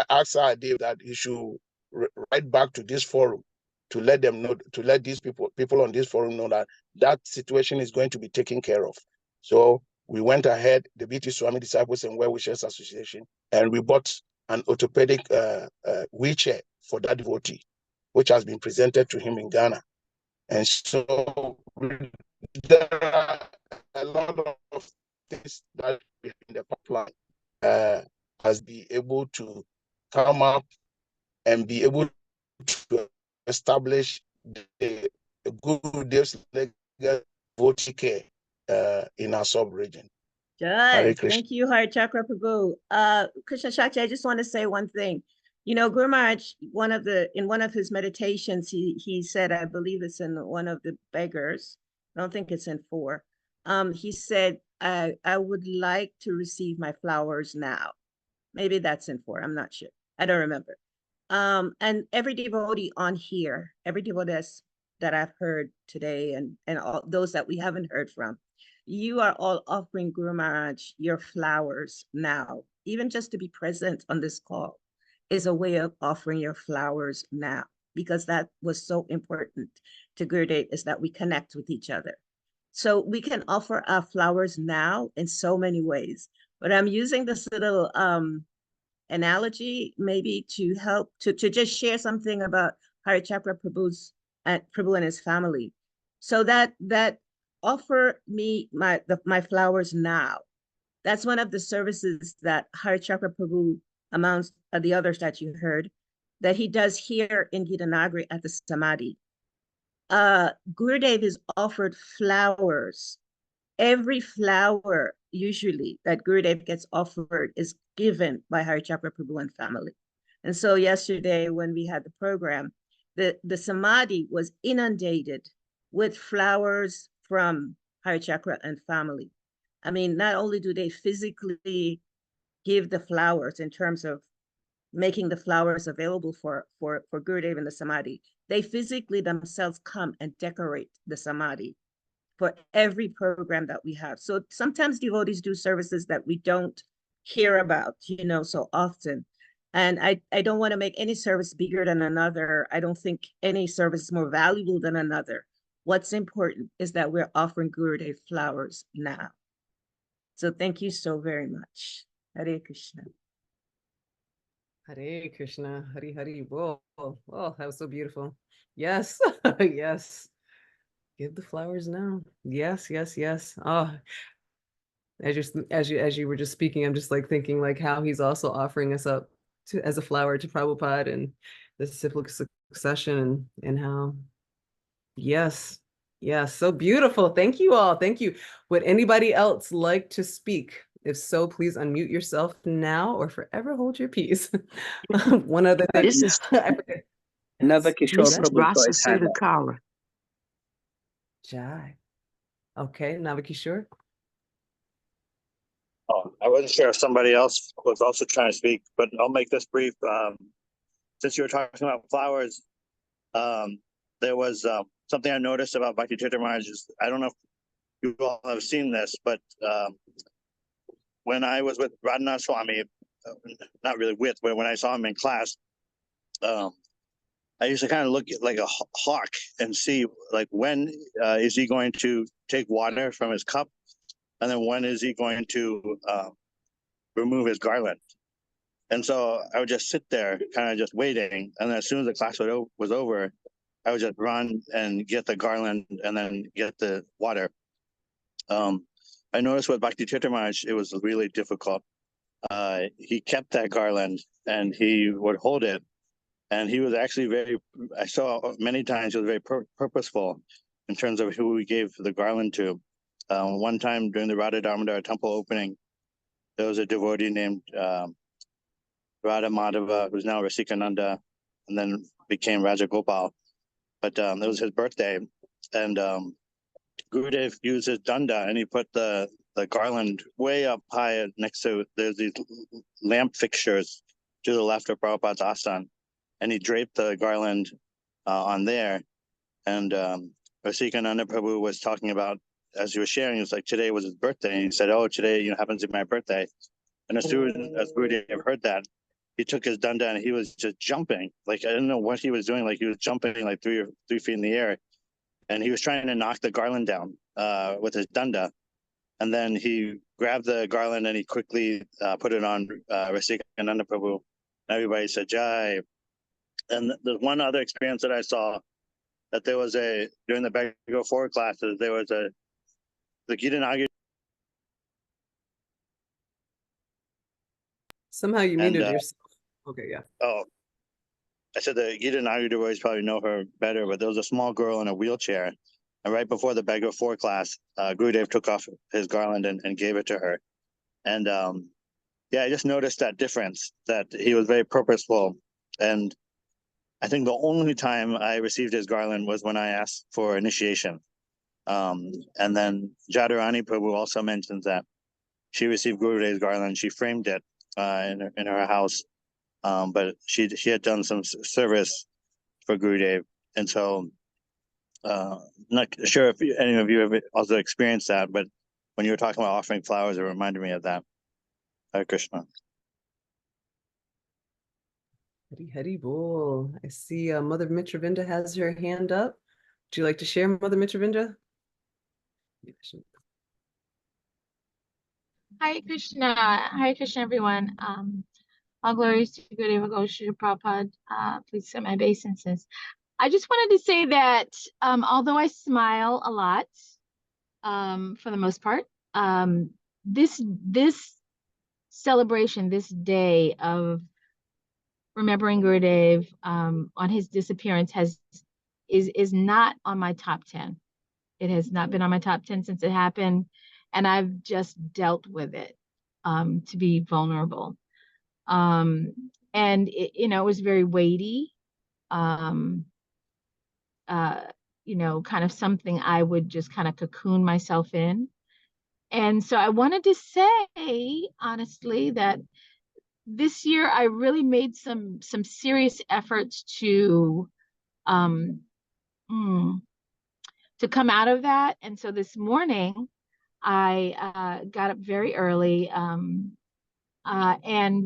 asked Sadev that he should write back to this forum to let them know, to let these people on this forum know that that situation is going to be taken care of. So we went ahead, the Bhakti Swami Disciples and Well-Wishers Association, and we bought an orthopedic wheelchair for that devotee, which has been presented to him in Ghana. And so there are a lot of things that in the pipeline has been able to come up and be able to establish the Gurudev's legacy devotee care in our sub-region. Good. Thank you, Hare Chakra Prabhu. Krishna Shakti, I just want to say one thing. You know, Guru Maharaj, in one of his meditations, he said, I believe it's in one of the beggars, I don't think it's in 4. He said, I would like to receive my flowers now. Maybe that's in 4, I'm not sure. I don't remember. And every devotee on here, every devotee that I've heard today and all those that we haven't heard from, you are all offering Guru Maharaj your flowers now. Even just to be present on this call is a way of offering your flowers now, because that was so important to Gurudev, is that we connect with each other. So we can offer our flowers now in so many ways, but I'm using this little analogy maybe to help to just share something about Hare Chakra Prabhu and his family. So that offer me my flowers now. That's one of the services that Hare Chakra Prabhu, amongst the others that you heard, that he does here in Gitanagari at the Samadhi. Gurudev is offered flowers. Every flower usually that Gurudev gets offered is given by Harichakra Prabhu and family. And so yesterday when we had the program, the Samadhi was inundated with flowers from Harichakra and family. I mean, not only do they physically give the flowers in terms of making the flowers available for Gurudev and the Samadhi, they physically themselves come and decorate the Samadhi for every program that we have. So sometimes devotees do services that we don't hear about, so often. And I don't want to make any service bigger than another. I don't think any service is more valuable than another. What's important is that we're offering Gurudev flowers now. So thank you so very much. Hare Krishna. Hare Krishna, Hari Hari. Whoa, oh, that was so beautiful. Yes, yes. Give the flowers now. Yes, yes, yes. Oh, as you were just speaking, I'm just like thinking like how he's also offering us up to as a flower to Prabhupada and the cyclic succession and how, yes, yes, so beautiful. Thank you all. Thank you. Would anybody else like to speak? If so, please unmute yourself now or forever hold your peace. One other thing. This is I forget. another Kishore This is Prabhu Rasa choice hand up. Sudakara. Jai. Okay, Navakishore. Oh, I wasn't sure if somebody else was also trying to speak, but I'll make this brief. Since you were talking about flowers, there was something I noticed about Bhakti Tirtha Maharaj. I don't know if you all have seen this, but when I was with Radhanath Swami, not really with, but when I saw him in class, I used to kind of look at like a hawk and see like when is he going to take water from his cup, and then when is he going to remove his garland. And so I would just sit there kind of just waiting, and then as soon as the class was over, I would just run and get the garland and then get the water. I noticed with Bhakti Tirtha Maharaj, it was really difficult. He kept that garland and he would hold it. And he was actually I saw many times he was very purposeful in terms of who he gave the garland to. One time during the Radha Damodara temple opening, there was a devotee named Radha Madhava, who's now Rasikananda, and then became Raja Gopal. But it was his birthday, and Gurudev used his danda, and he put the garland way up high next to, there's these lamp fixtures to the left of Prabhupada's asana, and he draped the garland on there. And Rasikananda Prabhu was talking about, as he was sharing, it's like today was his birthday, and he said, "Oh, today happens to be my birthday." And as soon as Gurudev heard that, he took his danda and he was just jumping. Like I don't know what he was doing. Like he was jumping like 3 feet in the air, and he was trying to knock the garland down with his danda. And then he grabbed the garland and he quickly put it on Rasikananda Prabhu. Everybody said Jai. And there's one other experience that I saw, that there was during the Beggar 4 classes, there was the Gita Nagari. Somehow you muted yourself. Okay, yeah. Oh, I said the Gita Nagari devotees probably know her better, but there was a small girl in a wheelchair. And right before the Beggar 4 class, Gurudev took off his garland and gave it to her. And yeah, I just noticed that difference, that he was very purposeful. And I think the only time I received his garland was when I asked for initiation. And then Jadharani Prabhu also mentions that she received Gurudev's garland. She framed it in her house, but she had done some service for Gurudev. And so not sure if any of you have also experienced that, but when you were talking about offering flowers, it reminded me of that. Hare Krishna. Hari Hari Bol. I see Mother Mitravinda has her hand up. Would you like to share, Mother Mitravinda? Hare Krishna, everyone. All glories to Gurudeva Gosha Prabhupada. Please accept my obeisances. I just wanted to say that although I smile a lot, for the most part, this celebration, this day of remembering Gurudev on his disappearance has is not on my top 10. It has not been on my top 10 since it happened, and I've just dealt with it, to be vulnerable. And it was very weighty. Kind of something I would just kind of cocoon myself in. And so I wanted to say, honestly, that this year I really made some serious efforts to come out of that. And so this morning I got up very early and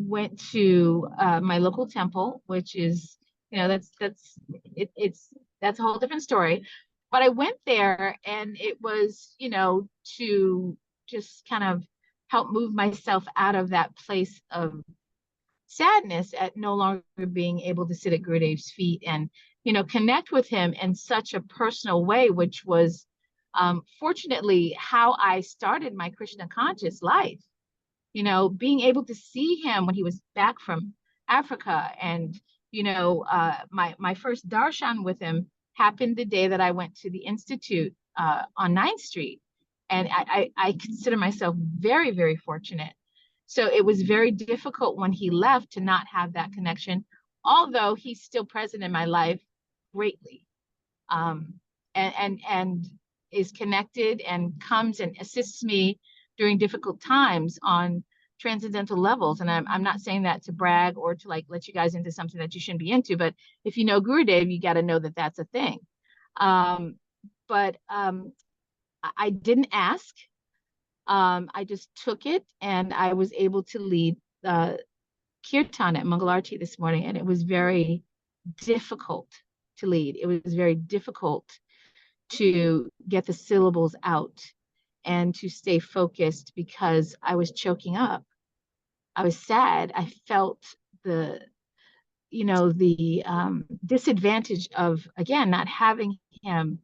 went to my local temple, which is, that's a whole different story. But I went there, and it was, to just kind of help move myself out of that place of sadness at no longer being able to sit at Gurudev's feet and, connect with him in such a personal way, which was fortunately how I started my Krishna conscious life. Being able to see him when he was back from Africa, and my first darshan with him happened the day that I went to the Institute on 9th Street. And I consider myself very, very fortunate. So it was very difficult when he left to not have that connection, although he's still present in my life greatly, and is connected and comes and assists me during difficult times on transcendental levels. And I'm not saying that to brag or to like let you guys into something that you shouldn't be into, but if you know Gurudev, you got to know that that's a thing. But I didn't ask. I just took it, and I was able to lead Kirtan at Mangalarti this morning, and it was very difficult to lead. It was very difficult to get the syllables out and to stay focused because I was choking up. I was sad. I felt the disadvantage of, again, not having him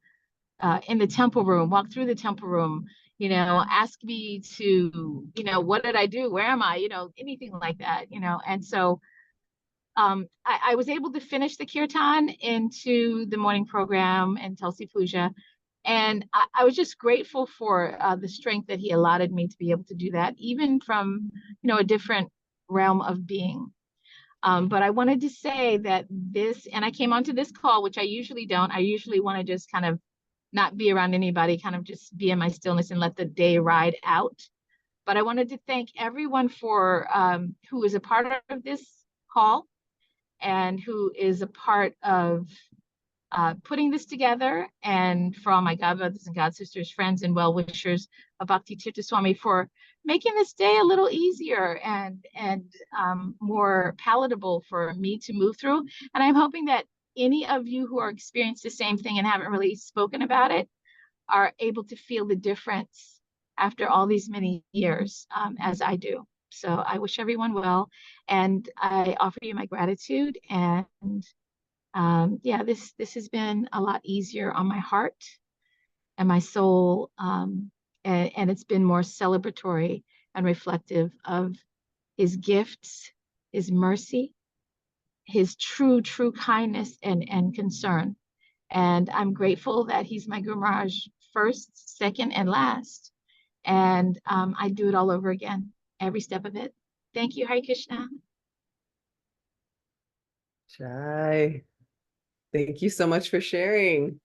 in the temple room, walk through the temple room, ask me to, what did I do? Where am I? Anything like that, And so I was able to finish the kirtan into the morning program and Tulsi Puja. And I was just grateful for the strength that he allotted me to be able to do that, even from, a different realm of being. But I wanted to say that and I came onto this call, which I usually don't. I usually want to just kind of not be around anybody, kind of just be in my stillness and let the day ride out. But I wanted to thank everyone for who is a part of this call and who is a part of putting this together, and for all my God brothers and God sisters, friends, and well-wishers of Bhakti Tirtha Swami for making this day a little easier and more palatable for me to move through. And I'm hoping that any of you who are experiencing the same thing and haven't really spoken about it are able to feel the difference after all these many years, as I do. So I wish everyone well, and I offer you my gratitude. And this has been a lot easier on my heart and my soul, and it's been more celebratory and reflective of his gifts, his mercy, his true kindness and concern. And I'm grateful that he's my Guru Maharaj first, second, and last. And I do it all over again, every step of it. Thank you, Hare Krishna. Shai, thank you so much for sharing.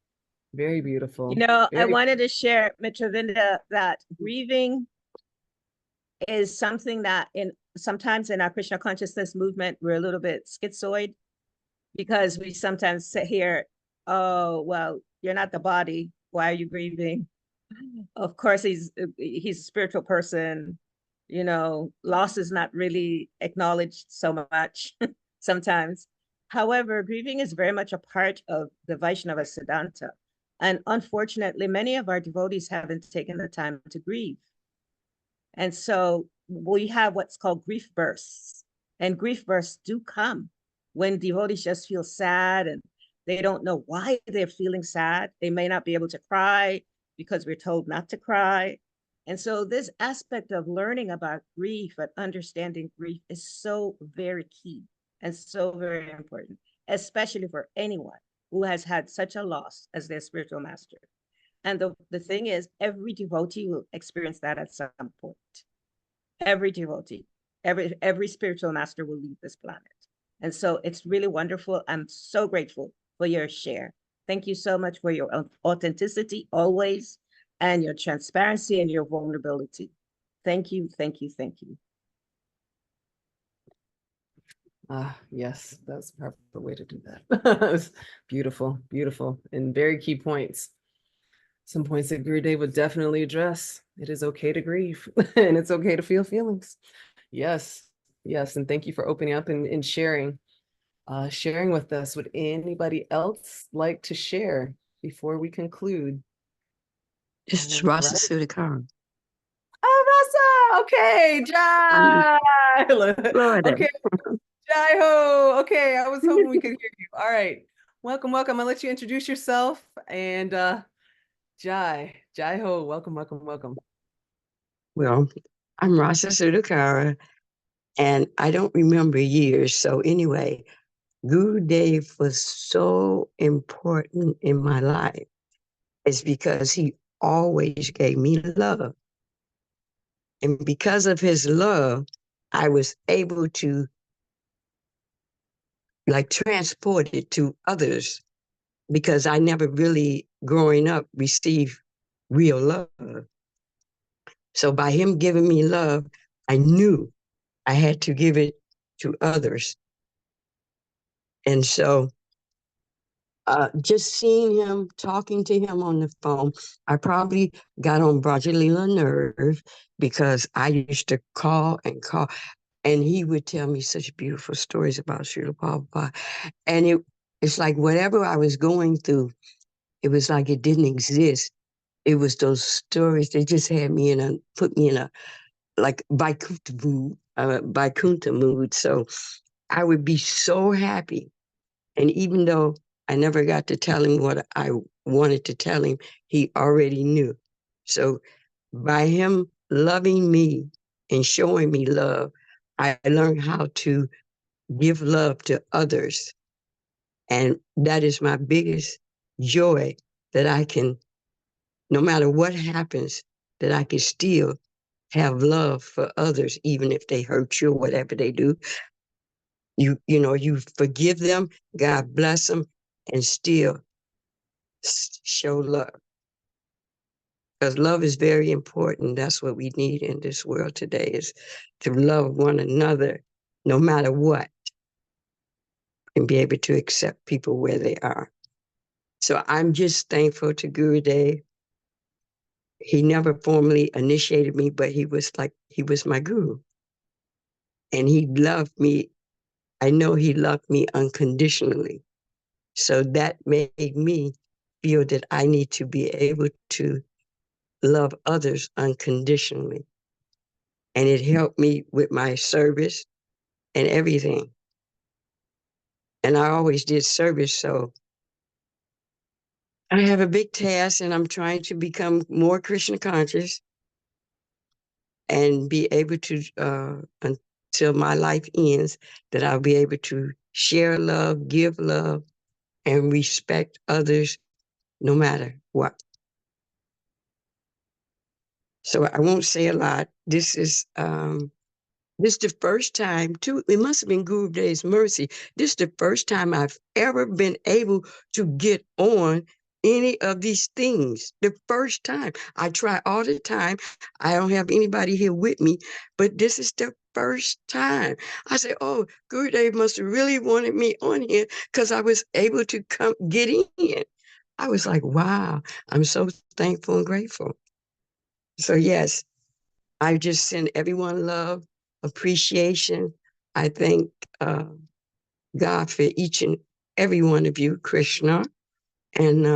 Very beautiful. I wanted to share, Mitravinda, that grieving is something that sometimes in our Krishna consciousness movement, we're a little bit schizoid, because we sometimes sit here, oh, well, you're not the body. Why are you grieving? Of course, he's a spiritual person. Loss is not really acknowledged so much sometimes. However, grieving is very much a part of the Vaishnava Siddhanta. And unfortunately, many of our devotees haven't taken the time to grieve. And so we have what's called grief bursts. And grief bursts do come when devotees just feel sad and they don't know why they're feeling sad. They may not be able to cry because we're told not to cry. And so this aspect of learning about grief and understanding grief is so very key and so very important, especially for anyone who has had such a loss as their spiritual master. And the thing is, every devotee will experience that at some point. Every devotee, every spiritual master will leave this planet. And so it's really wonderful. I'm so grateful for your share. Thank you so much for your authenticity always, and your transparency and your vulnerability. Thank you, thank you, thank you. Yes, that's the proper way to do that. It's beautiful, beautiful, and very key points. Some points that Gurudev would definitely address. It is okay to grieve, and it's okay to feel feelings. Yes, yes, and thank you for opening up and sharing with us. Would anybody else like to share before we conclude? This is Rasa Sudhakar. Oh, Rasa! Okay, Jai! Florida. Okay, Jai ho! Okay, I was hoping we could hear you. All right, welcome, welcome. I'll let you introduce yourself, and Jai ho, welcome, welcome, welcome. Well, I'm Rasa Sudhakara, and I don't remember years. So anyway, Gurudev was so important in my life. It's because he always gave me love. And because of his love, I was able to transport it to others, because I never really, growing up, received real love. So by him giving me love, I knew I had to give it to others. And so just seeing him, talking to him on the phone, I probably got on Brajalila nerve, because I used to call and call, and he would tell me such beautiful stories about Srila Prabhupada. And it's like whatever I was going through, it was like it didn't exist. It was those stories. They just had me put me in a like Vaikuntha mood. So I would be so happy. And even though I never got to tell him what I wanted to tell him, he already knew. So by him loving me and showing me love, I learned how to give love to others. And that is my biggest joy, that I can, no matter what happens, that I can still have love for others, even if they hurt you or whatever they do. You forgive them, God bless them, and still show love. Because love is very important. That's what we need in this world today, is to love one another, no matter what, and be able to accept people where they are. So I'm just thankful to Gurudev. He never formally initiated me, but he was my guru. And he loved me. I know he loved me unconditionally. So that made me feel that I need to be able to love others unconditionally. And it helped me with my service and everything. And I always did service, so I have a big task, and I'm trying to become more Krishna conscious and be able to, until my life ends, that I'll be able to share love, give love, and respect others no matter what. So I won't say a lot. This is the first time, too. It must have been Gurudev's mercy. This is the first time I've ever been able to get on any of these things. The first time. I try all the time. I don't have anybody here with me, but this is the first time. I said, oh, Gurudev must have really wanted me on here, because I was able to get in. I was like, wow, I'm so thankful and grateful. So yes, I just send everyone love, appreciation. I thank God for each and every one of you, Krishna. And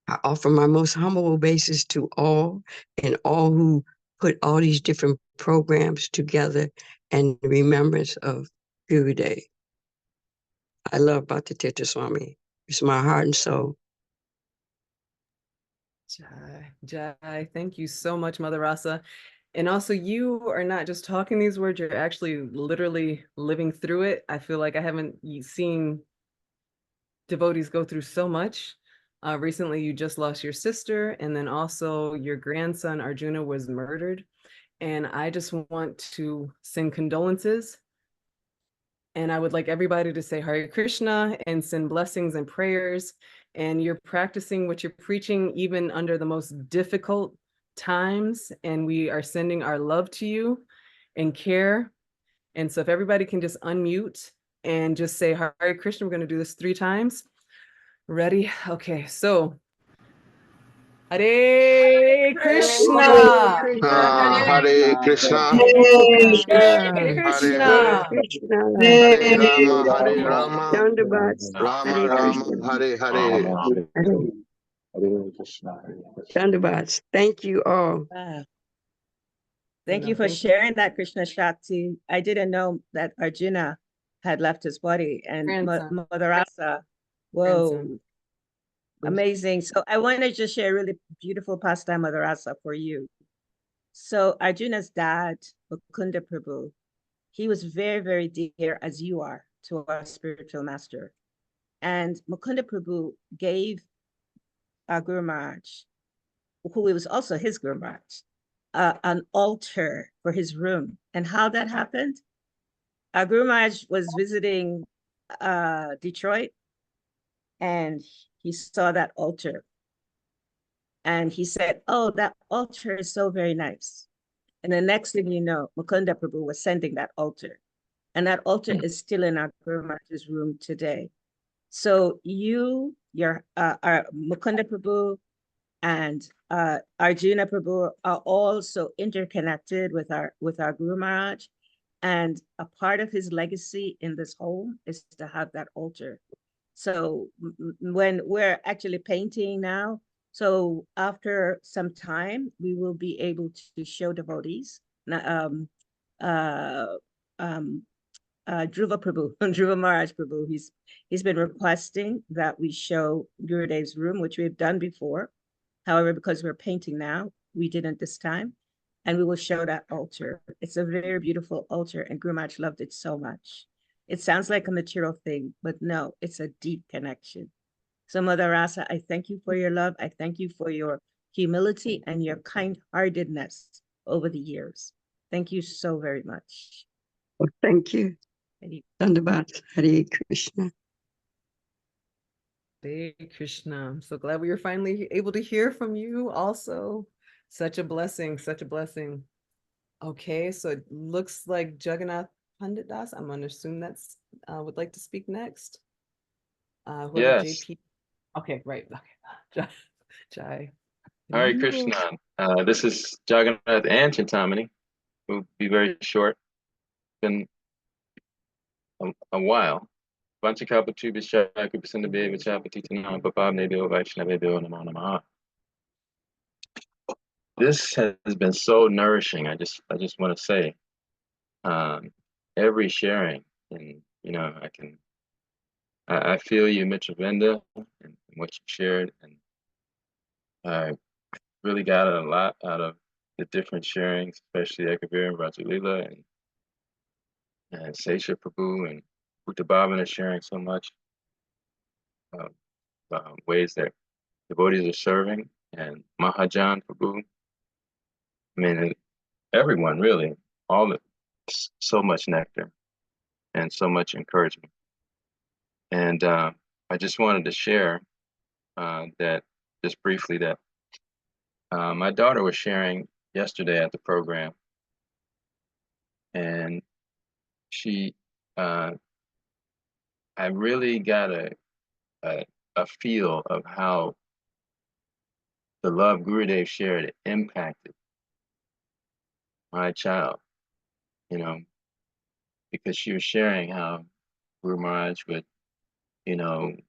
I offer my most humble obeisances to all, and all who put all these different programs together in remembrance of Gurudev. I love Bhakti Tirtha Swami. It's my heart and soul. Jai, thank you so much, Mother Rasa. And also, you are not just talking these words, you're actually literally living through it. I feel like I haven't seen devotees go through so much. Recently, you just lost your sister, and then also your grandson Arjuna was murdered. And I just want to send condolences. And I would like everybody to say Hare Krishna and send blessings and prayers. And you're practicing what you're preaching even under the most difficult times. And we are sending our love to you and care. And so if everybody can just unmute and just say Hare Krishna, we're going to do this 3 times. Ready? Okay, so Hare Krishna. Hare Krishna. Hare Krishna. Hare Rama, Hare Rama, Rama Rama, Hare Hare. Thunderbirds. Thank you all. Wow. Thank you for sharing that, Krishna Shakti. I didn't know that Arjuna had left his body, and Grandson. Mother Rasa. Whoa. Grandson. Amazing. So I want to just share a really beautiful pastime, Mother Rasa, for you. So Arjuna's dad, Mukunda Prabhu, he was very, very dear, as you are, to our spiritual master. And Mukunda Prabhu gave our Guru Maharaj, who was also his Guru Maharaj, an altar for his room. And how that happened? Our Guru Maharaj was visiting Detroit, and he saw that altar. And he said, oh, that altar is so very nice. And the next thing you know, Mukunda Prabhu was sending that altar. And that altar is still in our Guru Maharaj's room today. So you, your Mukunda Prabhu and Arjuna Prabhu are also interconnected with our Guru Maharaj. And a part of his legacy in this home is to have that altar. So when we're actually painting now, so after some time, we will be able to show devotees, Dhruva Prabhu, Dhruva Maharaj Prabhu, he's been requesting that we show Gurudev's room, which we've done before. However, because we're painting now, we didn't this time. And we will show that altar. It's a very beautiful altar, and Guru Maharaj loved it so much. It sounds like a material thing, but no, it's a deep connection. So Mother Rasa, I thank you for your love. I thank you for your humility and your kind-heartedness over the years. Thank you so very much. Well, thank you. Thunderbirds. Hare Krishna. Hare Krishna. I'm so glad we were finally able to hear from you also. Such a blessing, such a blessing. Okay, so it looks like Jagannath Pandit Das, I'm going to assume that's would like to speak next. Yes. JP. Okay, right. Okay. Jai. Hare Krishna. This is Jagannath and Chintamani. We'll be very short. Been a while. Vanchakapatu Vishaka Kupasindabe Vichapati Tanam Papab Nebio Vaishnavebio Namo Namaha. This has been so nourishing. I just want to say, every sharing, and I feel you, Mitravinda, and what you shared, and I really got a lot out of the different sharings, especially Ekavir and Rajalila and Sesha Prabhu and Uttabhavana sharing so much ways that devotees are serving, and Mahajan Prabhu. I mean, everyone really, all of it, so much nectar and so much encouragement. And I just wanted to share that just briefly that my daughter was sharing yesterday at the program, and she, I really got a feel of how the love Gurudev shared impacted my child, because she was sharing how Guru Maharaj would, on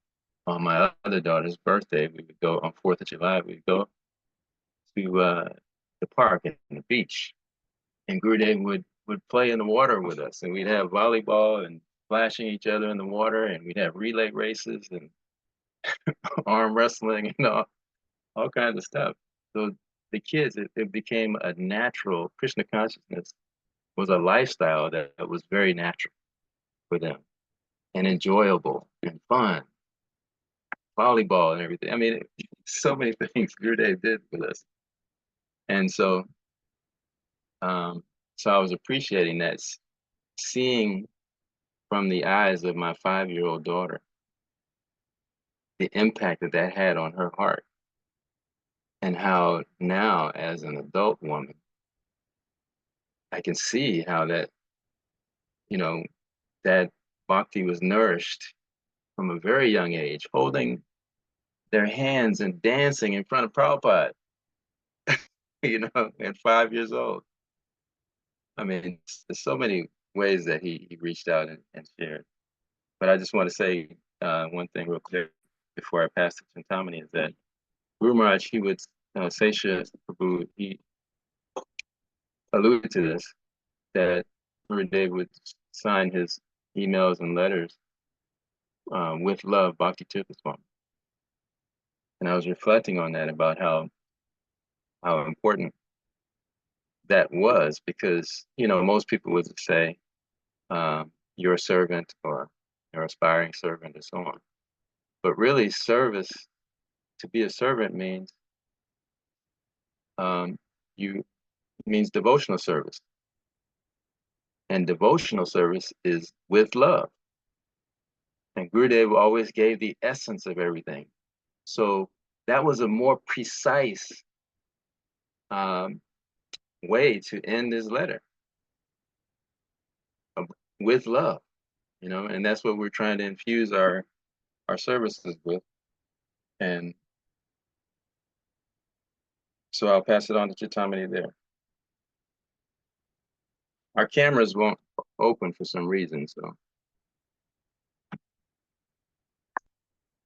my other daughter's birthday, we would go on 4th of July, we would go to the park and the beach, and Gurudev would play in the water with us, and we'd have volleyball and splashing each other in the water, and we'd have relay races and arm wrestling and all kinds of stuff. So the kids, it became a natural, Krishna consciousness was a lifestyle that was very natural for them and enjoyable and fun. volleyball and everything. I mean, so many things Gurudev did with us. And so, so I was appreciating that, seeing from the eyes of my 5-year-old daughter, the impact that that had on her heart, and how now as an adult woman, I can see how that, you know, that bhakti was nourished from a very young age, holding their hands and dancing in front of Prabhupada, you know, at 5 years old. I mean, there's so many ways that he reached out and shared. But I just want to say one thing real quick before I pass to Chintamani, is that Guru Maharaj, he would, Sesha Prabhu, he alluded to this, that Gurudev would sign his emails and letters with love, Bhakti Tirtha Swami. And I was reflecting on that, about how important that was, because, you know, most people would say, you're a servant, or you're an aspiring servant, and so on. But really, service, to be a servant means means devotional service. And devotional service is with love. And Gurudev always gave the essence of everything. So that was a more precise way to end his letter, with love, you know, and that's what we're trying to infuse our services with. And so I'll pass it on to Chitamani there. Our cameras won't open for some reason, so.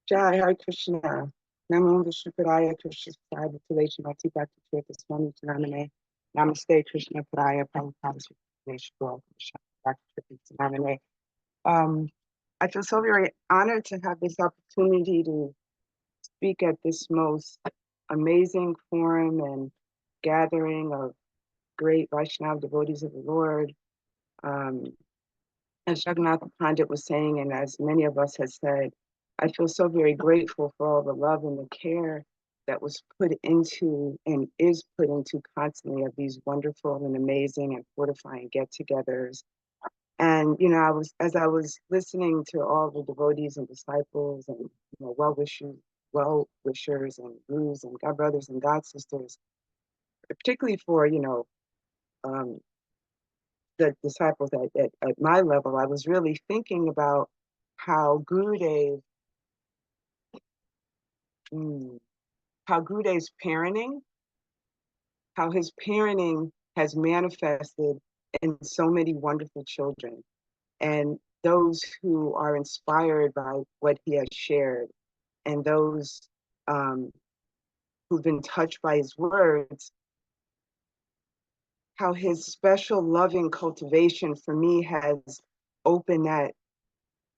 Jai Hare Krishna. Namo Vishnu Padaya Krishna Sai Bhakti Bhakti Tirtha Swami Namane. Namaste Krishna Padaya Prabhupada Krishna Bhakti Tirtha Namane. I feel so very honored to have this opportunity to speak at this most amazing forum and gathering of great Vaishnava devotees of the Lord. As Jagannath Pandit was saying, and as many of us have said, I feel so very grateful for all the love and the care that was put into and is put into constantly of these wonderful and amazing and fortifying get-togethers. And, you know, as I was listening to all the devotees and disciples and, you know, well-wishers and gurus and God brothers and God sisters, particularly for, you know, the disciples at my level, I was really thinking about how Gurudev's parenting, how his parenting has manifested in so many wonderful children, and those who are inspired by what he has shared, and those who've been touched by his words, how his special loving cultivation for me has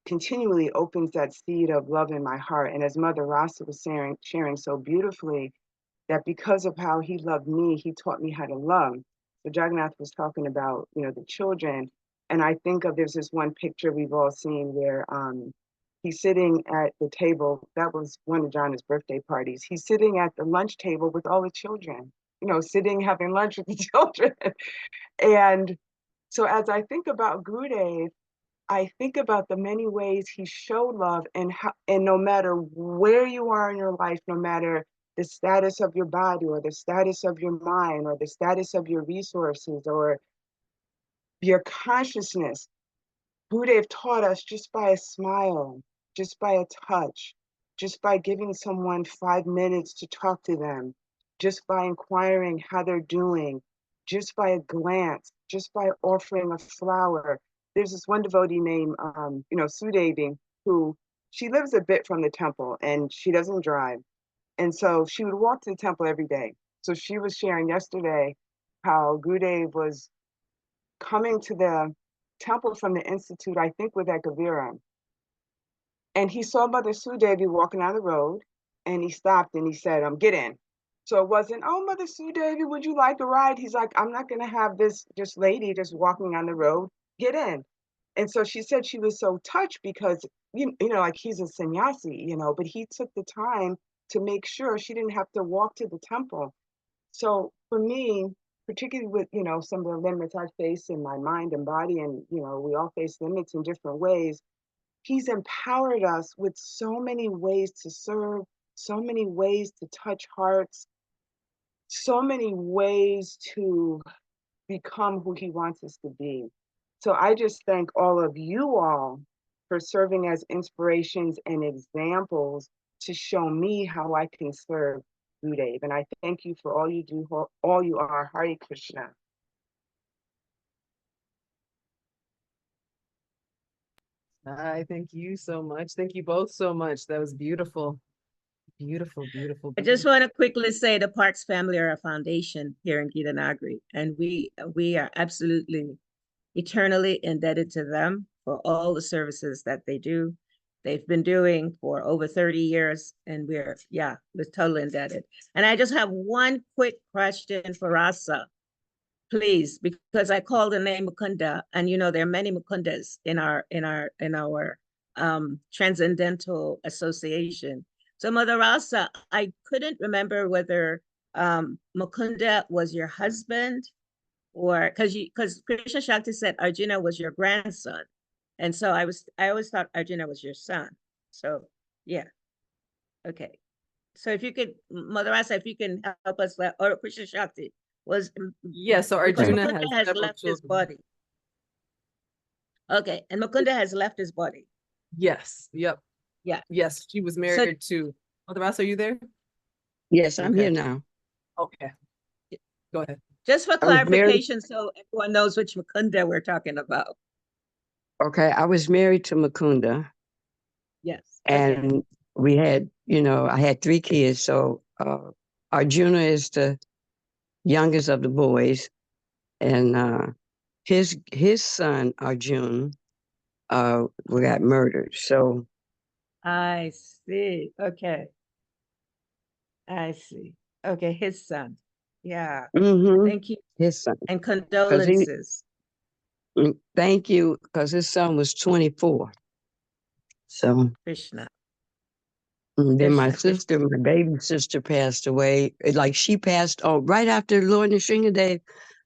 continually opens that seed of love in my heart. And as Mother Rasa was sharing so beautifully, that because of how he loved me, he taught me how to love. So Jagannath was talking about, you know, the children. And I think there's this one picture we've all seen where he's sitting at the table. That was one of John's birthday parties. He's sitting at the lunch table with all the children, you know, having lunch with the children. And so as I think about Gurudev, I think about the many ways he showed love, and no matter where you are in your life, no matter the status of your body or the status of your mind or the status of your resources or your consciousness, Gurudev taught us just by a smile, just by a touch, just by giving someone 5 minutes to talk to them, just by inquiring how they're doing, just by a glance, just by offering a flower. There's this one devotee named, you know, Sudevi, who she lives a bit from the temple and she doesn't drive. And so she would walk to the temple every day. So she was sharing yesterday how Gurudev was coming to the temple from the Institute, I think with Ekavira. And he saw Mother Sudevi walking down the road, and he stopped and he said, get in. So it wasn't, oh, Mother Sudevi, would you like a ride? He's like, I'm not going to have this just lady just walking on the road. Get in. And so she said she was so touched because, like he's a sannyasi, but he took the time to make sure she didn't have to walk to the temple. So for me, particularly with, some of the limits I face in my mind and body, and, we all face limits in different ways, he's empowered us with so many ways to serve, so many ways to touch hearts, so many ways to become who he wants us to be. So I just thank all of you all for serving as inspirations and examples to show me how I can serve Gurudev. And I thank you for all you do, all you are. Hare Krishna. I thank you so much. Thank you both so much. That was beautiful. Beautiful, beautiful. I just want to quickly say the Parks family are a foundation here in Gitanagari, and we are absolutely eternally indebted to them for all the services that they do. They've been doing for over 30 years, and we're totally indebted. And I just have one quick question for Rasa, please, because I called the name Mukunda, and there are many Mukundas in our transcendental association. So Mother Rasa, I couldn't remember whether Mukunda was your husband, or because Krishna Shakti said Arjuna was your grandson, and so I always thought Arjuna was your son. So yeah, okay. So if you could, Mother Rasa, if you can help us, or Krishna Shakti was so Arjuna has left his body. Okay, and Mukunda has left his body. Yes. Yep. Yeah. Yes, she was married to. Mother Rasa, are you there? Yes, I'm here now. Okay. Go ahead. Just for clarification, so everyone knows which Mukunda we're talking about. Okay, I was married to Mukunda. Yes. And we had, I had 3 kids. So Arjuna is the youngest of the boys, and his son Arjun got murdered. So I see. Okay. I see. Okay, his son. Yeah. Thank you. His son. And condolences. Thank you, because his son was 24. So Krishna. Then my baby sister passed away. Like she passed right after Lord Nrsimha Day,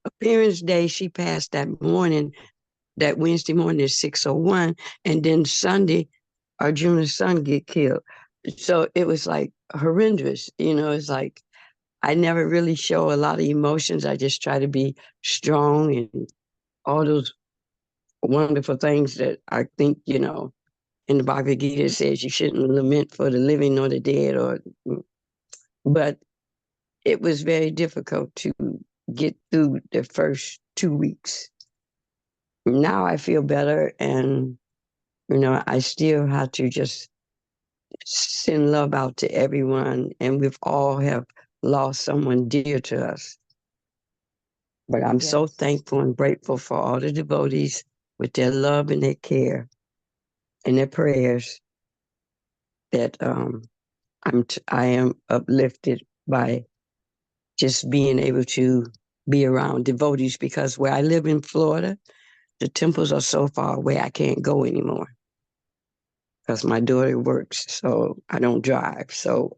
Appearance Day, she passed that morning, that Wednesday morning at 6:01. And then Sunday, Arjuna's son get killed. So it was like horrendous. It's like I never really show a lot of emotions. I just try to be strong and all those wonderful things that I think, in the Bhagavad Gita says you shouldn't lament for the living nor the dead, but it was very difficult to get through the first 2 weeks. Now I feel better, and I still have to just send love out to everyone, and we've all have lost someone dear to us. But I'm so thankful and grateful for all the devotees with their love and their care and their prayers that I am uplifted by just being able to be around devotees, because where I live in Florida, the temples are so far away I can't go anymore because my daughter works, so I don't drive. So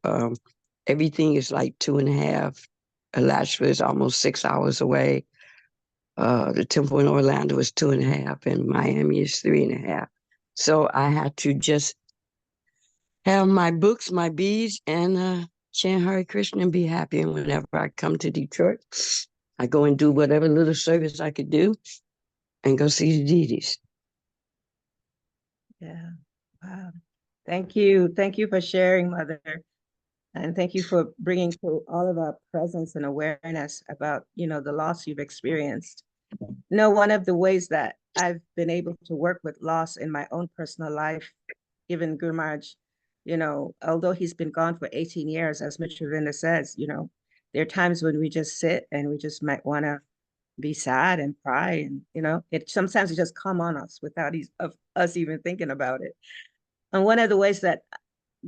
everything is like 2.5. Alachua is almost 6 hours away. The temple in Orlando is 2.5, and Miami is 3.5. So I had to just have my books, my beads, and chant Hare Krishna and be happy. And whenever I come to Detroit, I go and do whatever little service I could do and go see the deities. Yeah. Wow. Thank you. Thank you for sharing, Mother. And thank you for bringing to all of our presence and awareness about, the loss you've experienced. One of the ways that I've been able to work with loss in my own personal life, given Guru Maharaj, although he's been gone for 18 years, as Mitravinda says, there are times when we just sit and we just might want to be sad and cry, and sometimes it just come on us without us even thinking about it. And one of the ways that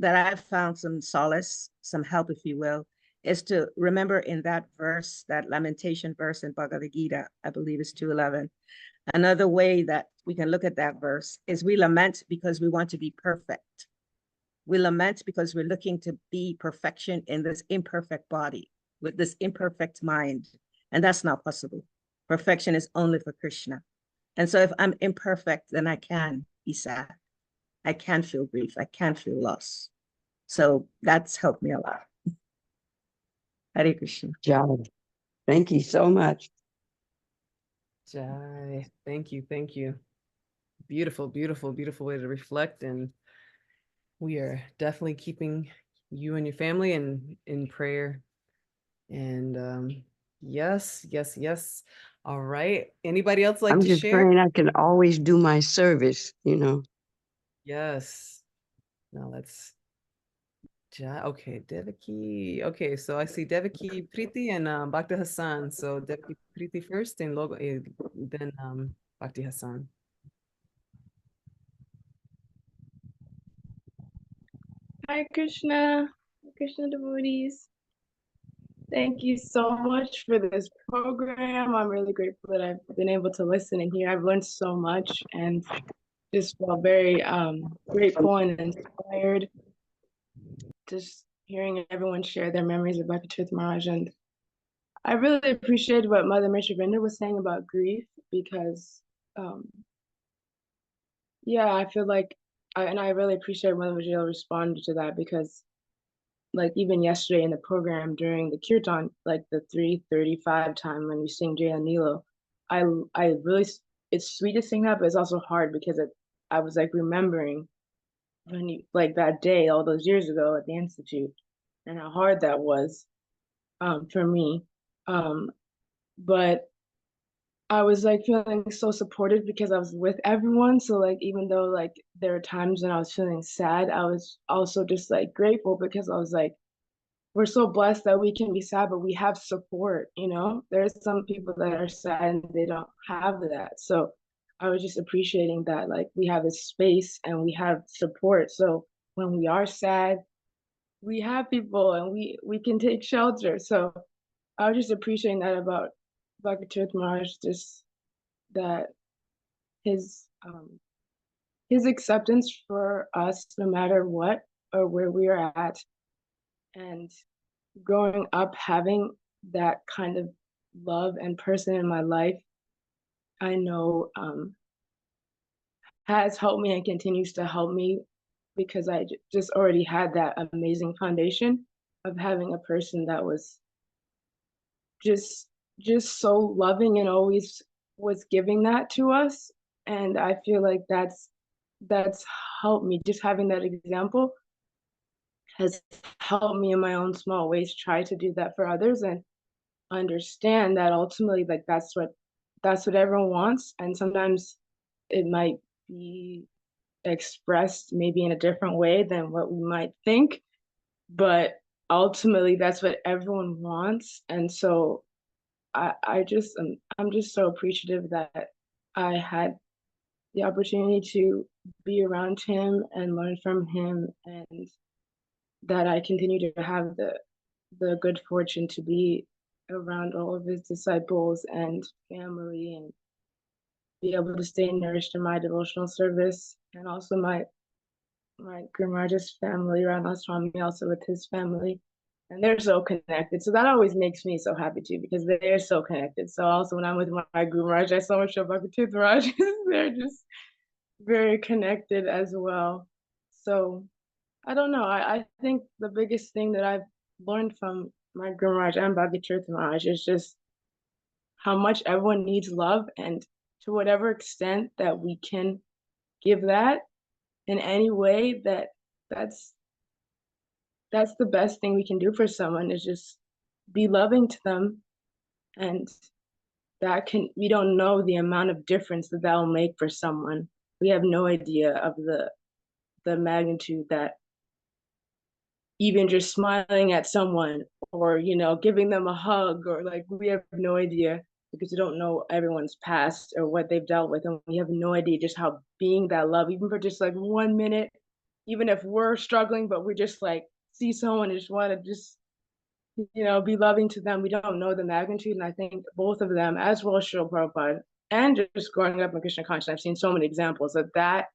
I've found some solace, some help, if you will, is to remember in that verse, that lamentation verse in Bhagavad Gita, I believe it's 2:11, Another way that we can look at that verse is we lament because we want to be perfect. We lament because we're looking to be perfection in this imperfect body, with this imperfect mind. And that's not possible. Perfection is only for Krishna. And so if I'm imperfect, then I can be sad. I can feel grief. I can feel loss. So that's helped me a lot. Hare Krishna. Job. Thank you so much. Jai. Thank you. Thank you. Beautiful, beautiful, beautiful way to reflect. And we are definitely keeping you and your family in prayer. And yes, yes, yes. All right. Anybody else like I'm to just share? praying I can always do my service, you know. Yes. No, that's okay, Devaki. Okay, so I see Devaki Priti and Bhakti Hassan. So Devaki Priti first and then Bhakti Hassan. Hi Krishna, Krishna devotees. Thank you so much for this program. I'm really grateful that I've been able to listen and hear. I've learned so much and just felt very grateful and inspired. Just hearing everyone share their memories of Bhakti Tirtha Maharaj. And I really appreciated what Mother Mishavinda was saying about grief because, yeah, I feel like, I really appreciate Mother Vijay responded to that because like even yesterday in the program during the kirtan, like the 3:35 time when you sing Jaya Nilo, I really, it's sweet to sing that, but it's also hard because I was like remembering when you like that day all those years ago at the institute and how hard that was for me. But I was like feeling so supported because I was with everyone. So like even though like there were times when I was feeling sad, I was also just like grateful because I was like, we're so blessed that we can be sad, but we have support, you know? There's some people that are sad and they don't have that. So I was just appreciating that like we have this space and we have support. So when we are sad, we have people and we can take shelter. So I was just appreciating that about Bhakti Tirtha Maharaj, just that his acceptance for us no matter what or where we are at, and growing up having that kind of love and person in my life, I know has helped me and continues to help me because I just already had that amazing foundation of having a person that was just so loving and always was giving that to us. And I feel like that's helped me. Just having that example has helped me in my own small ways try to do that for others and understand that ultimately like that's what everyone wants, and sometimes it might be expressed maybe in a different way than what we might think, but ultimately that's what everyone wants. And so I'm just so appreciative that I had the opportunity to be around him and learn from him, and that I continue to have the good fortune to be around all of his disciples and family and be able to stay nourished in my devotional service, and also my Guru Maharaj's family, Radha Swami also with his family, and they're so connected. So that always makes me so happy too because they're so connected. So also when I'm with my Guru Maharaj, I so much of Bhakti Tirtha Maharaj, they're just very connected as well. So I don't know. I think the biggest thing that I've learned from my Guru Maharaj and Bhakti Tirtha Maharaj is just how much everyone needs love, and to whatever extent that we can give that in any way, that's the best thing we can do for someone, is just be loving to them. And we don't know the amount of difference that will make for someone. We have no idea of the magnitude that even just smiling at someone or, you know, giving them a hug, or like, we have no idea because we don't know everyone's past or what they've dealt with. And we have no idea just how being that love, even for just like 1 minute, even if we're struggling, but we just like see someone and just want to just, you know, be loving to them. We don't know the magnitude. And I think both of them, as well as Srila Prabhupada, and just growing up in Krishna consciousness, I've seen so many examples that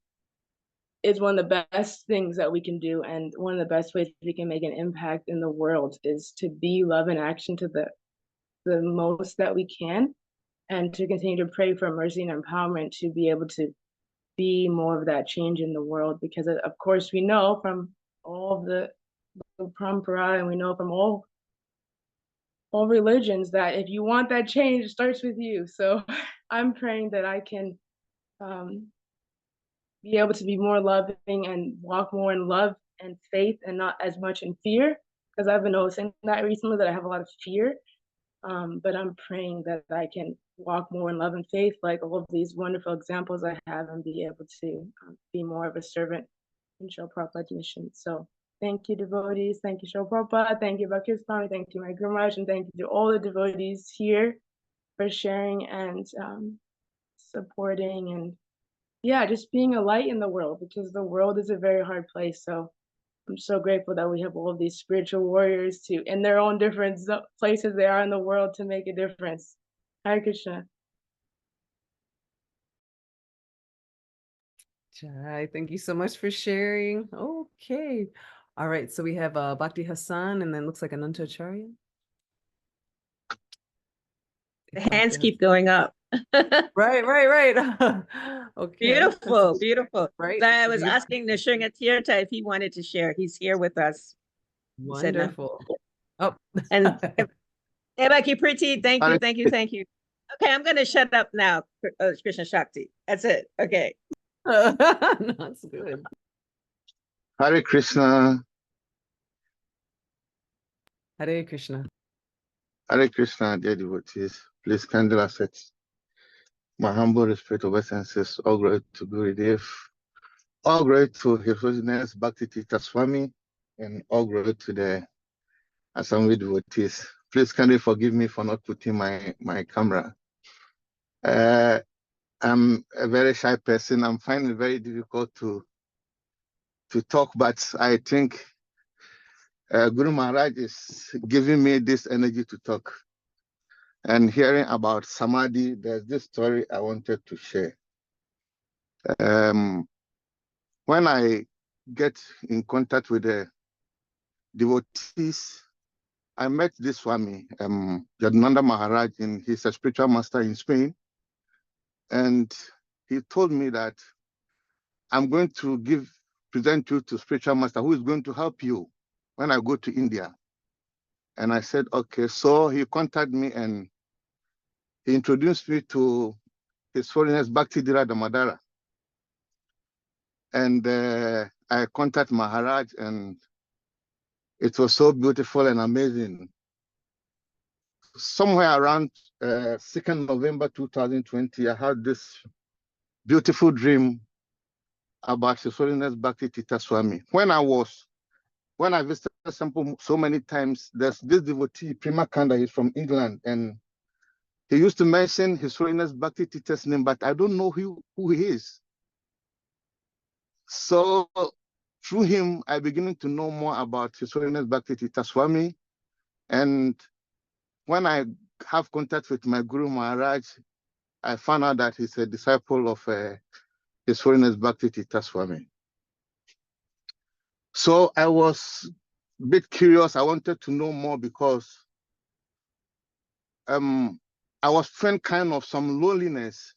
is one of the best things that we can do, and one of the best ways we can make an impact in the world is to be love in action to the most that we can, and to continue to pray for mercy and empowerment to be able to be more of that change in the world. Because of course we know from all of the parampara, and we know from all religions that if you want that change, it starts with you. So I'm praying that I can be able to be more loving and walk more in love and faith and not as much in fear, because I've been noticing that recently, that I have a lot of fear. But I'm praying that I can walk more in love and faith, like all of these wonderful examples I have, and be able to be more of a servant in Srila Prabhupada's mission. So thank you, devotees. Thank you, Srila Prabhupada. Thank you, Bhakti Swami. Thank you, my Guru Maharaj, and thank you to all the devotees here for sharing and supporting, and yeah, just being a light in the world, because the world is a very hard place. So I'm so grateful that we have all of these spiritual warriors to, in their own different places they are in the world, to make a difference. Hare Krishna. Jai, thank you so much for sharing. Okay. All right. So we have Bhakti Hassan, and then looks like Ananta Acharya. The hands keep going up. Right. Okay. Beautiful, beautiful. Right. So I was asking Nisringa Tirtha if he wanted to share. He's here with us. He said no. Wonderful. Oh, and Bhakti Priti, thank you. Okay, I'm going to shut up now, Krishna Shakti. That's it. Okay. That's good. Hare Krishna. Hare Krishna. Hare Krishna, dear devotees. Please kindly accept my humble respect, obeisances, all glory to Gurudev, all glory to His Holiness Bhakti Tirtha Swami, and all glory to the assembly devotees. Please kindly forgive me for not putting my camera. I'm a very shy person. I'm finding it very difficult to talk, but I think Guru Maharaj is giving me this energy to talk. And hearing about Samadhi, there's this story I wanted to share. When I get in contact with the devotees, I met this Swami, Yadunanda Maharaj, and he's a spiritual master in Spain. And he told me that I'm going to present you to spiritual master who is going to help you when I go to India. And I said, okay. So he contacted me and he introduced me to His Holiness Bhakti Dhira Damodara. And I contacted Maharaj, and it was so beautiful and amazing. Somewhere around 2nd November 2020, I had this beautiful dream about His Holiness Bhakti Tirtha Swami. When I visited Sampo so many times, there's this devotee, Prima Kanda, he's from England, and he used to mention His Holiness Bhakti Tirtha's name, but I don't know who he is. So through him, I began to know more about His Holiness Bhakti Tirtha Swami. And when I have contact with my Guru Maharaj, I found out that he's a disciple of His Holiness Bhakti Tirtha Swami. So I was a bit curious. I wanted to know more because I was feeling kind of some loneliness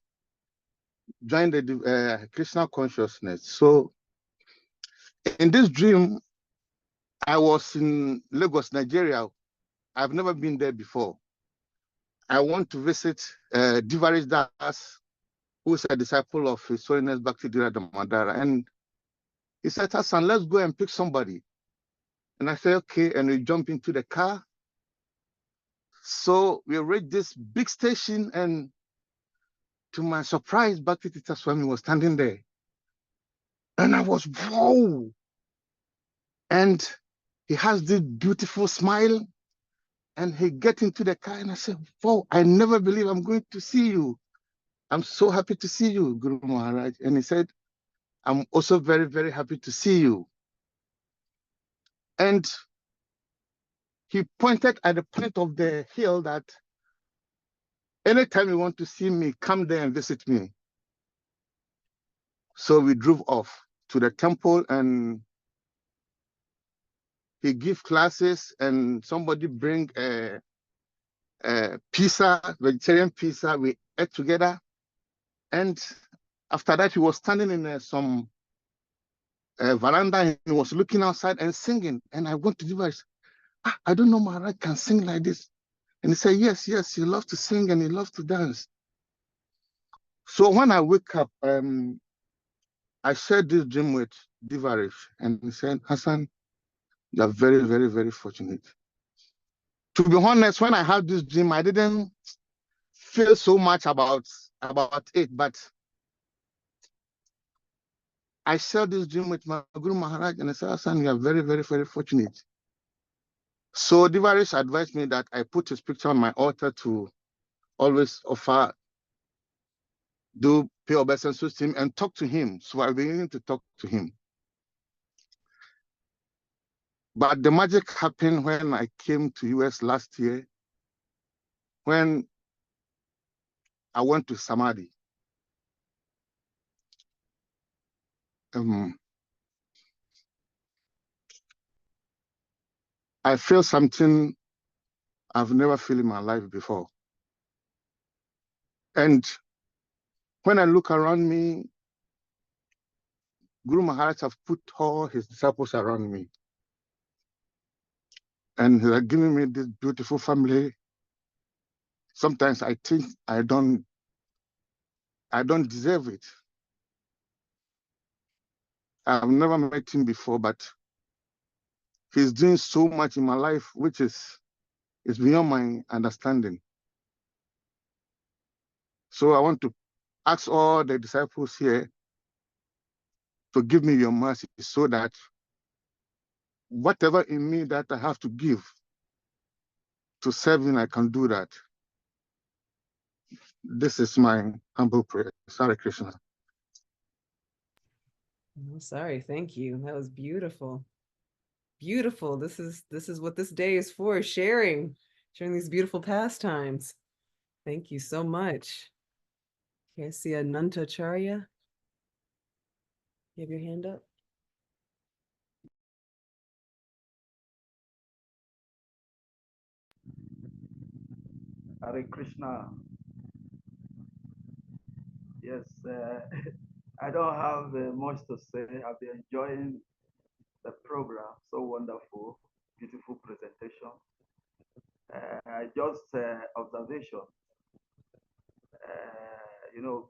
during the Krishna consciousness. So in this dream, I was in Lagos, Nigeria. I've never been there before. I want to visit Divaris Das, who is a disciple of His Holiness Bhakti Dhira Damodara. And he said, Hassan, let's go and pick somebody. And I said, okay. And we jump into the car. So we reached this big station, and to my surprise, Bhakti Tirtha Swami was standing there. And I was, whoa. And he has this beautiful smile. And he get into the car, and I said, whoa, I never believe I'm going to see you. I'm so happy to see you, Guru Maharaj. And he said, I'm also very, very happy to see you. And he pointed at the point of the hill that anytime you want to see me, come there and visit me. So we drove off to the temple, and he give classes, and somebody bring a pizza, vegetarian pizza. We ate together. And after that, he was standing in some veranda, and he was looking outside and singing. And I went to Diva. I don't know Maharaj can sing like this. And he said, yes, he loves to sing and he loves to dance. So when I wake up, I shared this dream with Divarish, and he said, Hassan, you are very, very, very fortunate. To be honest, when I had this dream, I didn't feel so much about it, but I shared this dream with my Guru Maharaj, and I said, Hassan, you are very, very, very fortunate. So Divarish advised me that I put his picture on my altar to always offer, do pay obeisance to him and talk to him. So I began to talk to him. But the magic happened when I came to US last year, when I went to Samadhi. I feel something I've never felt in my life before. And when I look around me, Guru Maharaj have put all his disciples around me. And they are giving me this beautiful family. Sometimes I think I don't deserve it. I've never met him before, but he's doing so much in my life, which is beyond my understanding. So I want to ask all the disciples here to give me your mercy so that whatever in me that I have to give to serve him, I can do that. This is my humble prayer. Hare Krishna. Oh, sorry, thank you. That was beautiful. Beautiful. This is what this day is for, sharing these beautiful pastimes. Thank you so much. Okay, I see Ananta Acharya. You have your hand up. Hare Krishna. Yes, I don't have much to say. I've been enjoying the program. So wonderful, beautiful presentation. Just observation.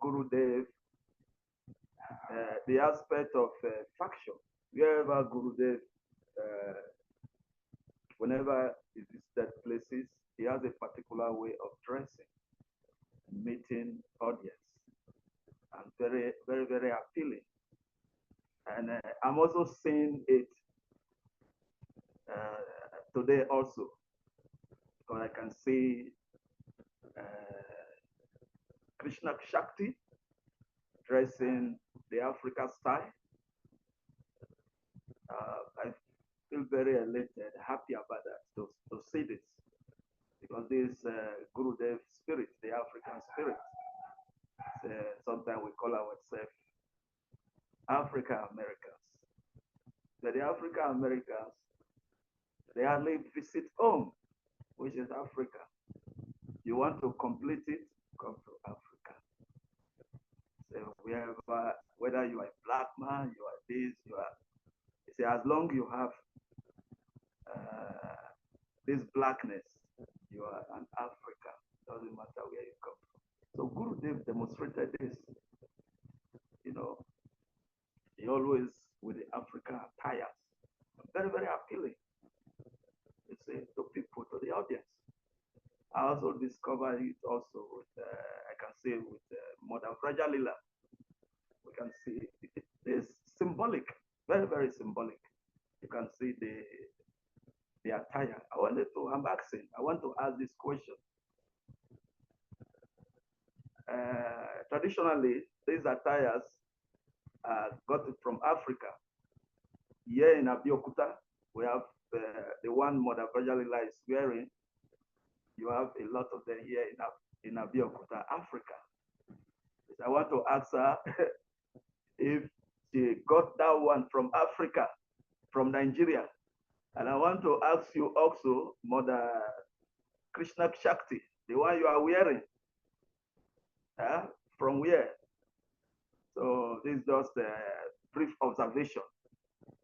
Guru Dev, the aspect of faction. Wherever Guru Dev, whenever he visited places, he has a particular way of dressing, meeting audience, and very, very, very appealing. And I'm also seeing it today also, because I can see Krishna Shakti dressing the Africa style. I feel very elated, happy about that, to see this, because this Guru Dev spirit, the African spirit, sometimes we call ourselves African Americans. But the African Americans, they hardly visit home, which is Africa. You want to complete it, come to Africa. So whether you are a black man, you are this, you are, see, as long you have this blackness, you are an African. Doesn't matter where you come from. So Guru Dev demonstrated this. He always with the African attires, very, very appealing. You see, to people, to the audience. I also discovered it also with, I can say with Mother Frajalila. We can see it is symbolic, very, very symbolic. You can see the attire. I want to ask this question. Traditionally, these attires got it from Africa. Here in Abiyokuta, we have the one Mother Frajalila is wearing. You have a lot of them here in Abeokuta, Africa. I want to ask her if she got that one from Africa, from Nigeria. And I want to ask you also, Mother Krishna Shakti, the one you are wearing, from where? So this is just a brief observation,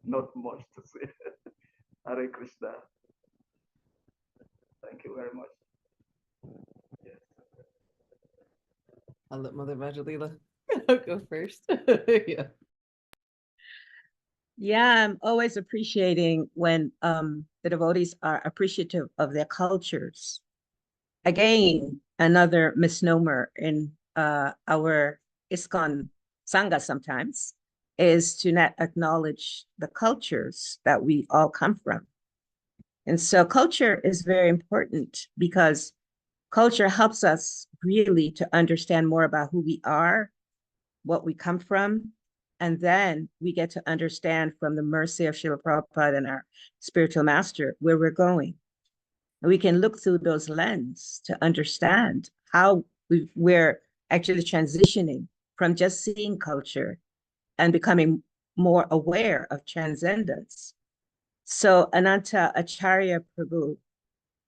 not much to say. Hare Krishna. Thank you very much. Yes. I'll let Mother Vajalila go first. Yeah. Yeah, I'm always appreciating when the devotees are appreciative of their cultures. Again, another misnomer in our ISKCON Sangha sometimes is to not acknowledge the cultures that we all come from. And so culture is very important because culture helps us really to understand more about who we are, what we come from, and then we get to understand from the mercy of Srila Prabhupada and our spiritual master where we're going. And we can look through those lenses to understand how we're actually transitioning from just seeing culture and becoming more aware of transcendence. So Ananta Acharya Prabhu,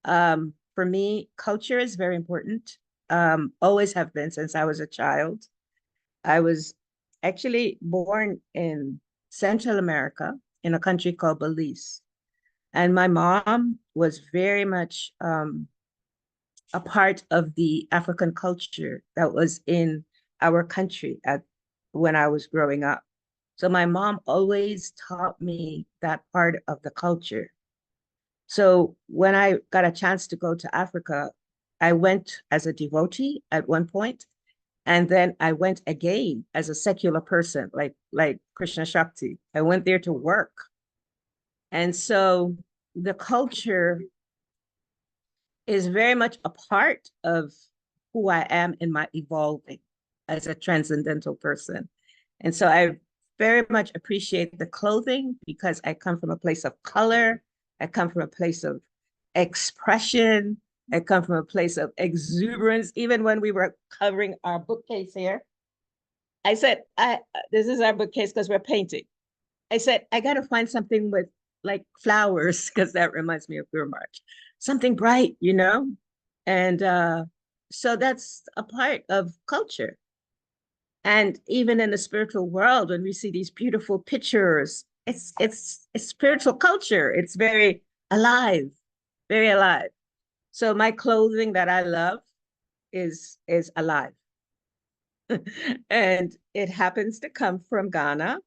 for me, culture is very important. Always have been since I was a child. I was actually born in Central America in a country called Belize. And my mom was very much a part of the African culture that was in our country when I was growing up. So my mom always taught me that part of the culture. So when I got a chance to go to Africa, I went as a devotee at one point, and then I went again as a secular person, like Krishna Shakti. I went there to work. And so the culture is very much a part of who I am in my evolving as a transcendental person. And so I very much appreciate the clothing because I come from a place of color. I come from a place of expression. I come from a place of exuberance. Even when we were covering our bookcase here, I said, this is our bookcase because we're painting. I said, I got to find something with like flowers because that reminds me of Guru Maharaj. Something bright, you know? And so that's a part of culture. And even in the spiritual world, when we see these beautiful pictures, it's spiritual culture. It's very alive, very alive. So my clothing that I love is alive. And it happens to come from Ghana,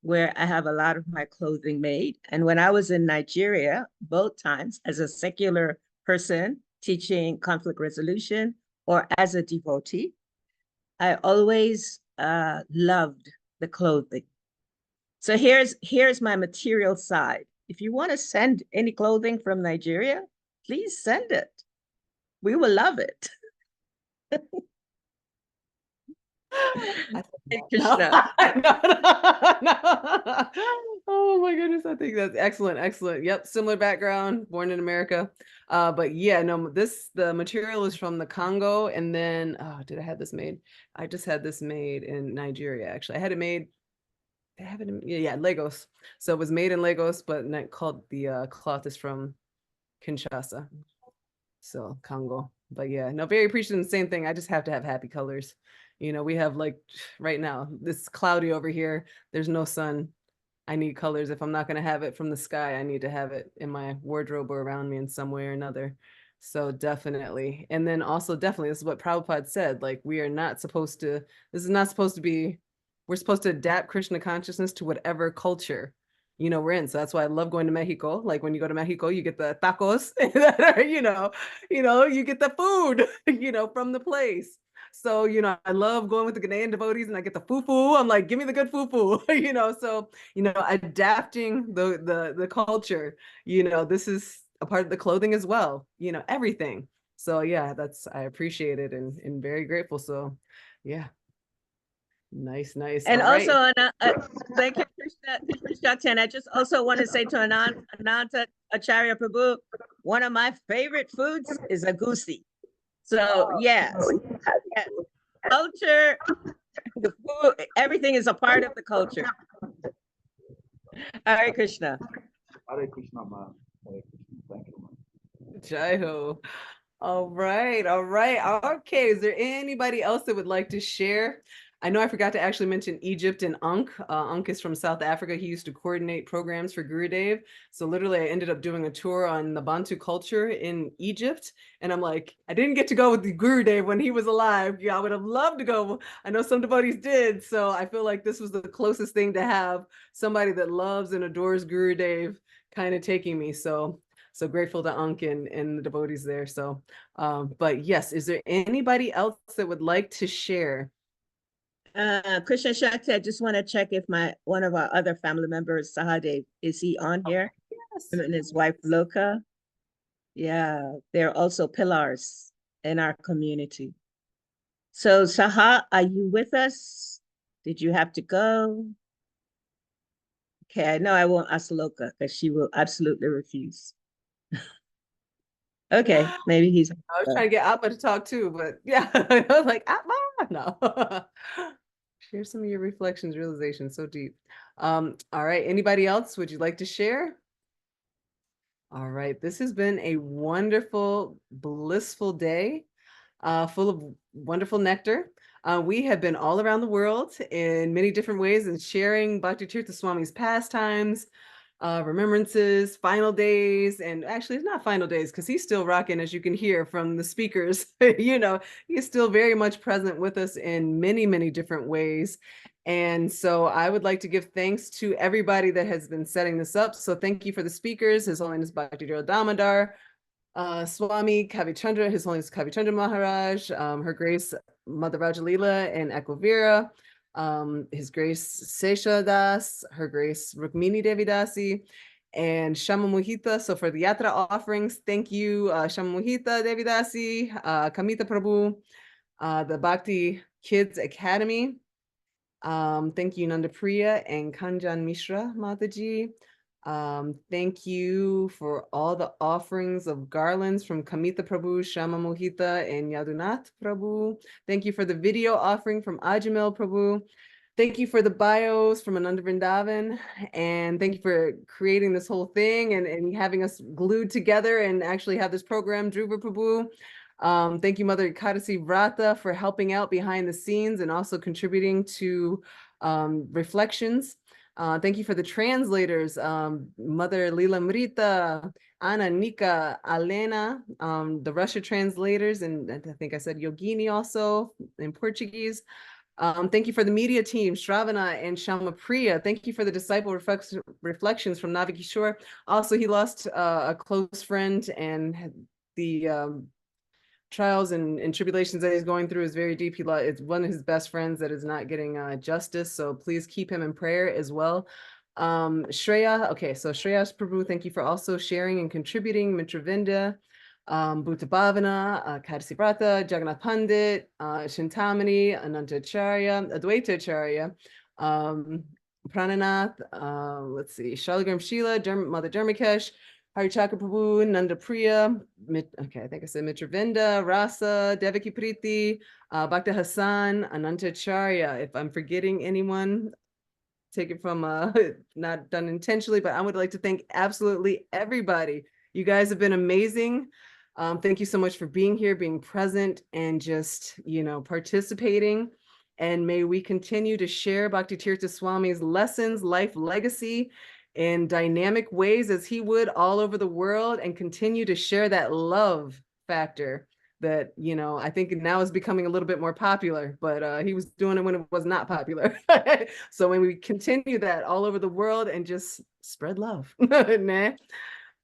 where I have a lot of my clothing made. And when I was in Nigeria, both times as a secular person teaching conflict resolution or as a devotee, I always loved the clothing. So here's my material side. If you want to send any clothing from Nigeria, please send it. We will love it. Krishna. Oh my goodness, I think that's excellent, excellent. Yep, similar background, born in America. But yeah, no, the material is from the Congo, and then did I have this made? I just had this made in Nigeria, actually. I had it made, I have it in, yeah, Lagos. So it was made in Lagos, but not called, the cloth is from Kinshasa. So Congo. But yeah, no, very appreciative. Same thing. I just have to have happy colors. You know, we have like right now, it's cloudy over here. There's no sun. I need colors. If I'm not going to have it from the sky, I need to have it in my wardrobe or around me in some way or another. So definitely. And then also definitely, this is what Prabhupada said, like we are not supposed to, this is not supposed to be, we're supposed to adapt Krishna consciousness to whatever culture, you know, we're in. So that's why I love going to Mexico. Like when you go to Mexico, you get the tacos that are, you get the food, from the place. So, I love going with the Ghanaian devotees and I get the fufu. I'm like, give me the good fufu, so, adapting the culture, this is a part of the clothing as well, everything. So yeah, I appreciate it and very grateful. So yeah. Nice. And All also, right. thank you, Krishna Shakti, and I just also want to say to Ananta Acharya Prabhu, one of my favorite foods is agusi. So yes, yes. Culture, the food, everything is a part of the culture. Hare Krishna. Hare Krishna, man. Hare Krishna. Thank you, man. Jai Ho. All right, all right. Okay, is there anybody else that would like to share? I know I forgot to actually mention Egypt and Ankh. Ankh is from South Africa. He used to coordinate programs for Gurudev. So literally I ended up doing a tour on the Bantu culture in Egypt. And I'm like, I didn't get to go with the Gurudev when he was alive. Yeah, I would have loved to go. I know some devotees did. So I feel like this was the closest thing to have somebody that loves and adores Gurudev kind of taking me. So grateful to Ankh and the devotees there. So, but yes, is there anybody else that would like to share? Krishna Shakti, I just want to check if one of our other family members, Sahadev, is he on here? Yes. Him and his wife Loka. Yeah, they're also pillars in our community. So Saha, are you with us? Did you have to go? Okay, I know I won't ask Loka because she will absolutely refuse. Okay, maybe he's. I was trying to get Appa to talk too, but yeah, I was like, Appa, no. Share some of your reflections, realizations, so deep. All right, anybody else? Would you like to share? All right, this has been a wonderful, blissful day, full of wonderful nectar. We have been all around the world in many different ways and sharing Bhakti Tirtha Swami's pastimes, remembrances, final days, and actually it's not final days because he's still rocking, as you can hear from the speakers. You know, he's still very much present with us in many, many different ways. And so I would like to give thanks to everybody that has been setting this up. So thank you for the speakers, His Holiness Bhakti Tirtha Damodara, Swami Kavichandra, His Holiness Kavichandra Maharaj, Her Grace Mother Rajalila and Equivira, His Grace Sesha Das, Her Grace Rukmini Devi Dasi, and Shama Mohita. So for the Yatra offerings, thank you, Shama Mohita Devi Dasi, Kamita Prabhu, the Bhakti Kids Academy. Thank you, Nanda Priya and Kanjan Mishra Mataji. Thank you for all the offerings of garlands from Kamita Prabhu, Shama Mohita, and Yadunath Prabhu. Thank you for the video offering from Ajamil Prabhu. Thank you for the bios from Ananda Vrindavan. And thank you for creating this whole thing and having us glued together and actually have this program, Dhruva Prabhu. Thank you, Mother Kadasi Vrata, for helping out behind the scenes and also contributing to reflections. Thank you for the translators, Mother Lila Mrita, Anna, Nika, Alena, the Russia translators, and I think I said Yogini also in Portuguese. Thank you for the media team, Shravana and Shama Priya. Thank you for the disciple reflections from Navi Kishore. Also, he lost a close friend, and the trials and tribulations that he's going through is very deep. It's one of his best friends that is not getting justice. So please keep him in prayer as well. Shreya, okay, so Shreya Prabhu, thank you for also sharing and contributing. Mitravinda, Bhuta Bhavana, Kadasi Brata, Jagannath Pandit, Shintamani, Anantacharya, Advaitacharya, Prananath, let's see, Shalagram Sheila, Mother Dharmakesh, Harichakra Prabhu, Nanda Priya, okay, I think I said Mitravinda, Rasa, Devaki Priti, Bhakta Hassan, Anantacharya. If I'm forgetting anyone, take it from not done intentionally, but I would like to thank absolutely everybody. You guys have been amazing. Thank you so much for being here, being present, and just, you know, participating. And may we continue to share Bhakti Tirtha Swami's lessons, life legacy in dynamic ways as he would all over the world, and continue to share that love factor that, you know, I think now is becoming a little bit more popular, but he was doing it when it was not popular. So when we continue that all over the world and just spread love. Nah.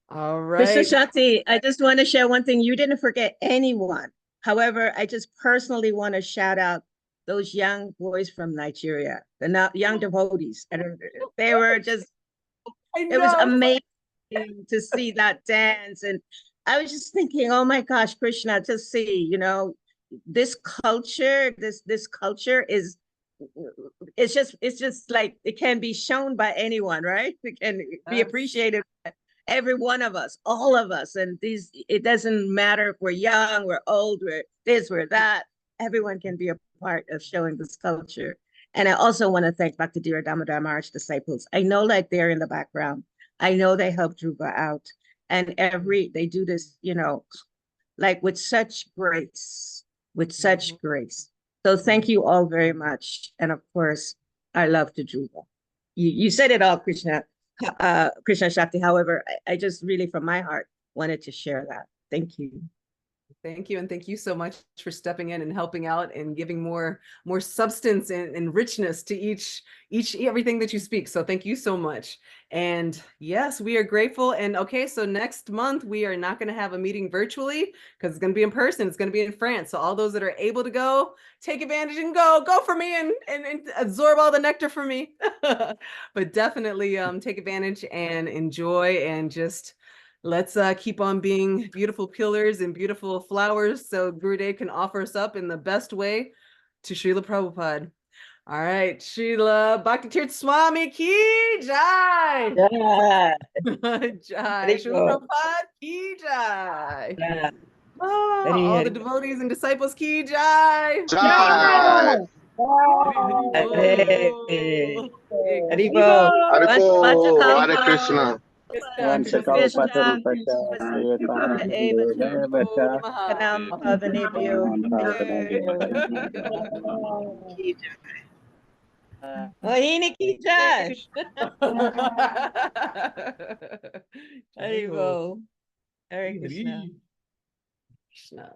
All right. Krishna Shakti, I just want to share one thing. You didn't forget anyone. However, I just personally want to shout out those young boys from Nigeria, the young devotees. They were just, it was amazing to see that dance. And I was just thinking, oh my gosh, Krishna, to see, you know, this culture, this culture is it's just like it can be shown by anyone, right? It can be Yes. appreciated by every one of us, all of us. And it doesn't matter if we're young, we're old, we're this, we're that. Everyone can be a part of showing this culture. And I also want to thank Bhakti Tirtha Damodara Maharaj disciples. I know like they're in the background. I know they help Dhruva out. And they do this, like with such grace, So thank you all very much. And of course, our love to Dhruva. You said it all, Krishna Shakti. However, I just really from my heart wanted to share that. Thank you. Thank you. And thank you so much for stepping in and helping out and giving more substance and richness to everything that you speak. So thank you so much. And yes, we are grateful. And okay, so next month we are not going to have a meeting virtually because it's going to be in person. It's going to be in France. So all those that are able to go, take advantage and go for me and absorb all the nectar for me. But definitely take advantage and enjoy and just let's keep on being beautiful pillars and beautiful flowers so Gurudev can offer us up in the best way to Srila Prabhupada. All right, Srila Bhakti Tirtha Swami ki jai. Jai. Jai. Srila Prabhupada ki jai. Jai. All the devotees and disciples ki jai. Jai. Haribo. Haribo. Hare Krishna. Mohini ki jai. Haribo. Hare Krishna. Krishna.